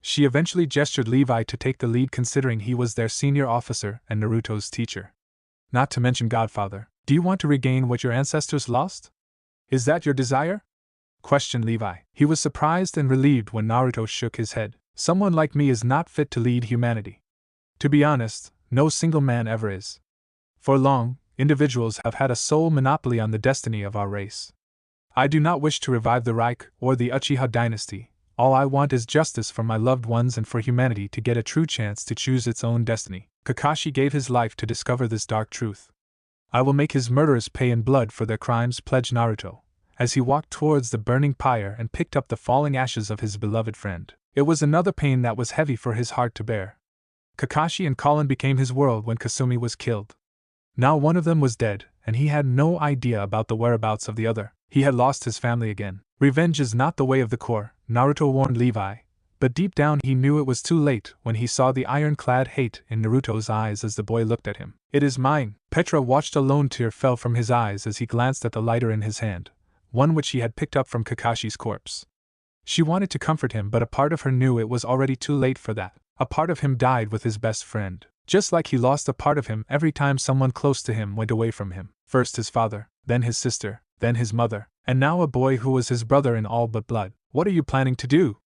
She eventually gestured Levi to take the lead, considering he was their senior officer and Naruto's teacher. Not to mention godfather. Do you want to regain what your ancestors lost? Is that your desire? Questioned Levi. He was surprised and relieved when Naruto shook his head. Someone like me is not fit to lead humanity. To be honest, no single man ever is. For long, individuals have had a sole monopoly on the destiny of our race. I do not wish to revive the Reich or the Uchiha dynasty. All I want is justice for my loved ones and for humanity to get a true chance to choose its own destiny. Kakashi gave his life to discover this dark truth. I will make his murderers pay in blood for their crimes, pledged Naruto, as he walked towards the burning pyre and picked up the falling ashes of his beloved friend. It was another pain that was heavy for his heart to bear. Kakashi and Colin became his world when Kasumi was killed. Now one of them was dead, and he had no idea about the whereabouts of the other. He had lost his family again. Revenge is not the way of the Corps, Naruto warned Levi, but deep down he knew it was too late when he saw the ironclad hate in Naruto's eyes as the boy looked at him. It is mine. Petra watched a lone tear fell from his eyes as he glanced at the lighter in his hand, one which he had picked up from Kakashi's corpse. She wanted to comfort him, but a part of her knew it was already too late for that. A part of him died with his best friend, just like he lost a part of him every time someone close to him went away from him. First his father, then his sister, then his mother, and now a boy who was his brother in all but blood. What are you planning to do?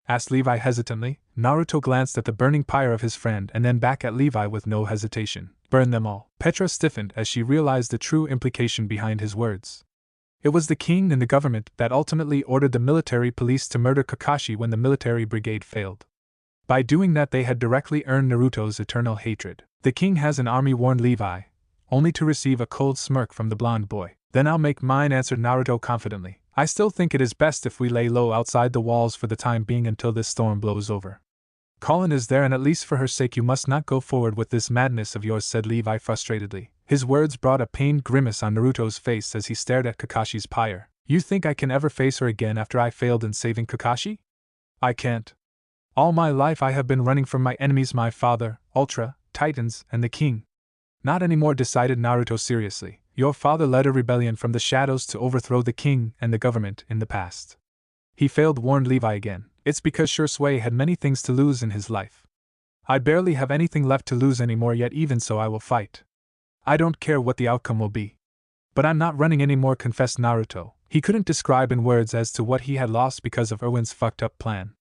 Asked Levi hesitantly. Naruto glanced at the burning pyre of his friend and then back at Levi with no hesitation. Burn them all. Petra stiffened as she realized the true implication behind his words. It was the king and the government that ultimately ordered the military police to murder Kakashi when the military brigade failed. By doing that they had directly earned Naruto's eternal hatred. The king has an army, warned Levi, only to receive a cold smirk from the blonde boy. Then I'll make mine, answered Naruto confidently. I still think it is best if we lay low outside the walls for the time being until this storm blows over. Colin is there, and at least for her sake you must not go forward with this madness of yours, said Levi frustratedly. His words brought a pained grimace on Naruto's face as he stared at Kakashi's pyre. You think I can ever face her again after I failed in saving Kakashi? I can't. All my life I have been running from my enemies, my father, Ultra, Titans, and the king. Not anymore, decided Naruto seriously. Your father led a rebellion from the shadows to overthrow the king and the government in the past. He failed, warned Levi again, It's because Shursui had many things to lose in his life. I barely have anything left to lose anymore, yet even so I will fight. I don't care what the outcome will be. But I'm not running anymore, confessed Naruto. He couldn't describe in words as to what he had lost because of Erwin's fucked up plan.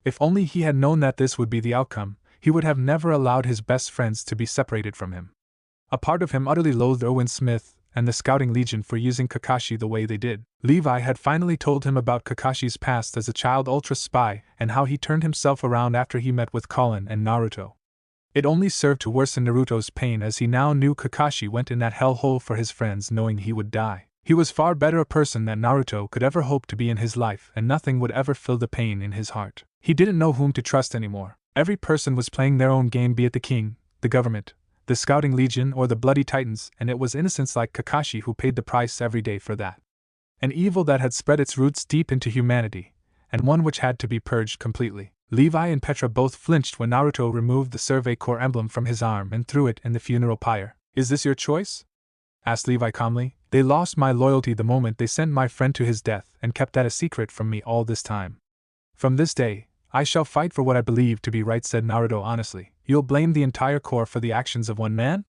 If only he had known that this would be the outcome, he would have never allowed his best friends to be separated from him. A part of him utterly loathed Erwin Smith and the Scouting Legion for using Kakashi the way they did. Levi had finally told him about Kakashi's past as a child ultra spy and how he turned himself around after he met with Colin and Naruto. It only served to worsen Naruto's pain, as he now knew Kakashi went in that hellhole for his friends knowing he would die. He was far better a person than Naruto could ever hope to be in his life, and nothing would ever fill the pain in his heart. He didn't know whom to trust anymore. Every person was playing their own game, be it the king, the government, the Scouting Legion, or the Bloody Titans, and it was innocents like Kakashi who paid the price every day for that. An evil that had spread its roots deep into humanity, and one which had to be purged completely. Levi and Petra both flinched when Naruto removed the Survey Corps emblem from his arm and threw it in the funeral pyre. Is this your choice? Asked Levi calmly. They lost my loyalty the moment they sent my friend to his death and kept that a secret from me all this time. From this day, I shall fight for what I believe to be right, said Naruto honestly. You'll blame the entire Corps for the actions of one man?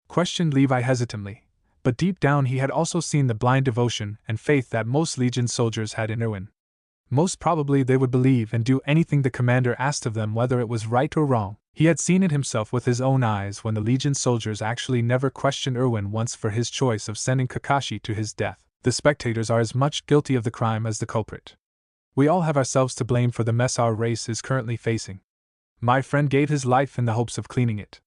Questioned Levi hesitantly, but deep down he had also seen the blind devotion and faith that most Legion soldiers had in Erwin. Most probably they would believe and do anything the commander asked of them, whether it was right or wrong. He had seen it himself with his own eyes when the Legion soldiers actually never questioned Erwin once for his choice of sending Kakashi to his death. The spectators are as much guilty of the crime as the culprit. We all have ourselves to blame for the mess our race is currently facing. My friend gave his life in the hopes of cleaning it.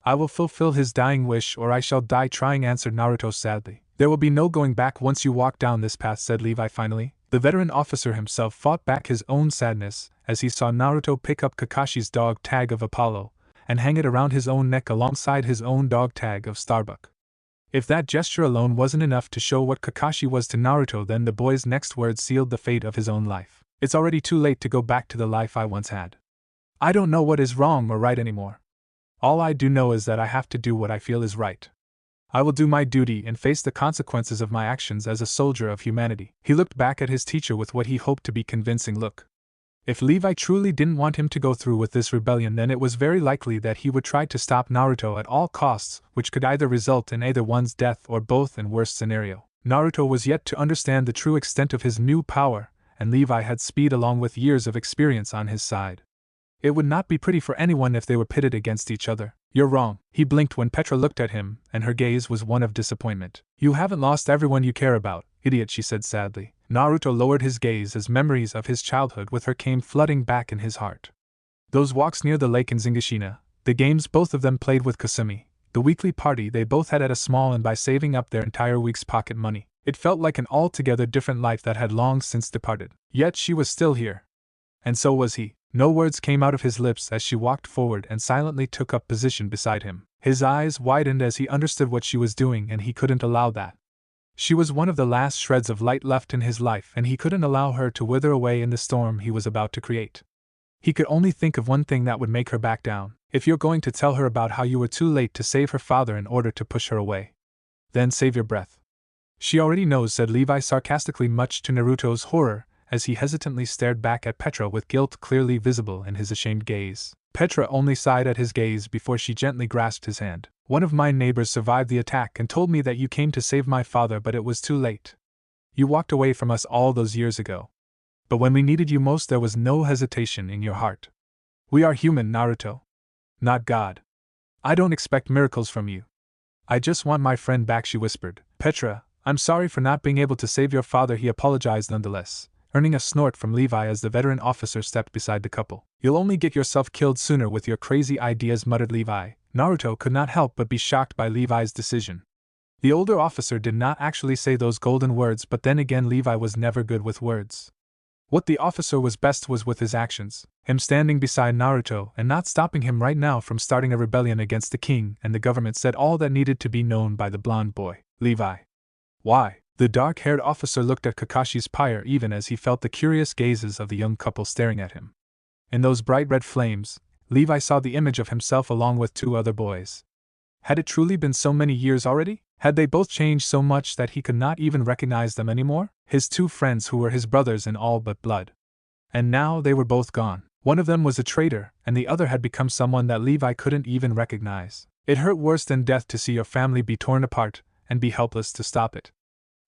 I will fulfill his dying wish, or I shall die trying, answered Naruto sadly. There will be no going back once you walk down this path, said Levi finally. The veteran officer himself fought back his own sadness as he saw Naruto pick up Kakashi's dog tag of Apollo and hang it around his own neck alongside his own dog tag of Starbuck. If that gesture alone wasn't enough to show what Kakashi was to Naruto, then the boy's next words sealed the fate of his own life. It's already too late to go back to the life I once had. I don't know what is wrong or right anymore. All I do know is that I have to do what I feel is right. I will do my duty and face the consequences of my actions as a soldier of humanity. He looked back at his teacher with what he hoped to be a convincing look. If Levi truly didn't want him to go through with this rebellion, then it was very likely that he would try to stop Naruto at all costs, which could either result in either one's death or both in worst scenario. Naruto was yet to understand the true extent of his new power, and Levi had speed along with years of experience on his side. It would not be pretty for anyone if they were pitted against each other. You're wrong. He blinked when Petra looked at him, and her gaze was one of disappointment. You haven't lost everyone you care about, idiot, she said sadly. Naruto lowered his gaze as memories of his childhood with her came flooding back in his heart. Those walks near the lake in Zingashina, the games both of them played with Kasumi, the weekly party they both had at a small inn by saving up their entire week's pocket money. It felt like an altogether different life that had long since departed. Yet she was still here. And so was he. No words came out of his lips as she walked forward and silently took up position beside him. His eyes widened as he understood what she was doing, and he couldn't allow that. She was one of the last shreds of light left in his life, and he couldn't allow her to wither away in the storm he was about to create. He could only think of one thing that would make her back down. If you're going to tell her about how you were too late to save her father in order to push her away, then save your breath. She already knows, said Levi sarcastically, much to Naruto's horror, as he hesitantly stared back at Petra with guilt clearly visible in his ashamed gaze. Petra only sighed at his gaze before she gently grasped his hand. One of my neighbors survived the attack and told me that you came to save my father, but it was too late. You walked away from us all those years ago. But when we needed you most, there was no hesitation in your heart. We are human, Naruto. Not God. I don't expect miracles from you. I just want my friend back, she whispered. Petra, I'm sorry for not being able to save your father, he apologized nonetheless, earning a snort from Levi as the veteran officer stepped beside the couple. You'll only get yourself killed sooner with your crazy ideas, muttered Levi. Naruto could not help but be shocked by Levi's decision. The older officer did not actually say those golden words, but then again Levi was never good with words. What the officer was best was with his actions. Him standing beside Naruto and not stopping him right now from starting a rebellion against the king and the government said all that needed to be known by the blonde boy. Levi. Why? The dark-haired officer looked at Kakashi's pyre even as he felt the curious gazes of the young couple staring at him. In those bright red flames, Levi saw the image of himself along with two other boys. Had it truly been so many years already? Had they both changed so much that he could not even recognize them anymore? His two friends who were his brothers in all but blood. And now they were both gone. One of them was a traitor, and the other had become someone that Levi couldn't even recognize. It hurt worse than death to see your family be torn apart, and be helpless to stop it.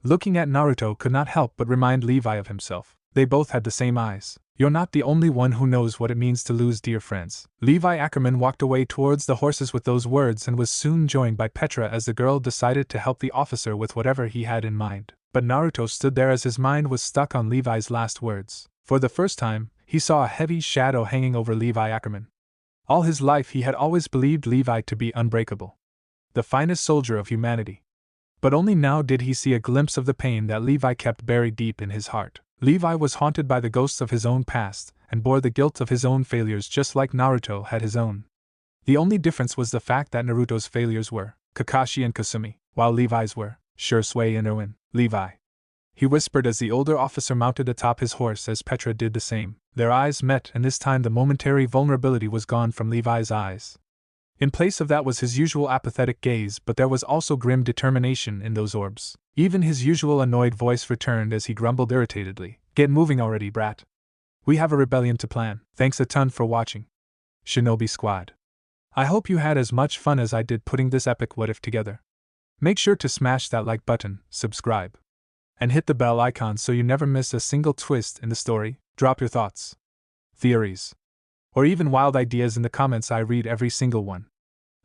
Looking at Naruto could not help but remind Levi of himself. They both had the same eyes. You're not the only one who knows what it means to lose dear friends. Levi Ackerman walked away towards the horses with those words and was soon joined by Petra as the girl decided to help the officer with whatever he had in mind. But Naruto stood there as his mind was stuck on Levi's last words. For the first time, he saw a heavy shadow hanging over Levi Ackerman. All his life he had always believed Levi to be unbreakable, the finest soldier of humanity. But only now did he see a glimpse of the pain that Levi kept buried deep in his heart. Levi was haunted by the ghosts of his own past, and bore the guilt of his own failures just like Naruto had his own. The only difference was the fact that Naruto's failures were Kakashi and Kasumi, while Levi's were Shursui and Erwin. Levi, he whispered as the older officer mounted atop his horse as Petra did the same. Their eyes met, and this time the momentary vulnerability was gone from Levi's eyes. In place of that was his usual apathetic gaze, but there was also grim determination in those orbs. Even his usual annoyed voice returned as he grumbled irritatedly. Get moving already, brat. We have a rebellion to plan. Thanks a ton for watching, Shinobi Squad. I hope you had as much fun as I did putting this epic what if together. Make sure to smash that like button, subscribe, and hit the bell icon so you never miss a single twist in the story. Drop your thoughts, theories, or even wild ideas in the comments. I read every single one.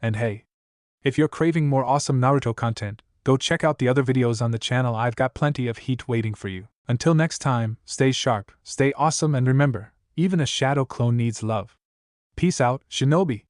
And hey, if you're craving more awesome Naruto content, go check out the other videos on the channel. I've got plenty of heat waiting for you. Until next time, stay sharp, stay awesome, and remember, even a shadow clone needs love. Peace out, Shinobi.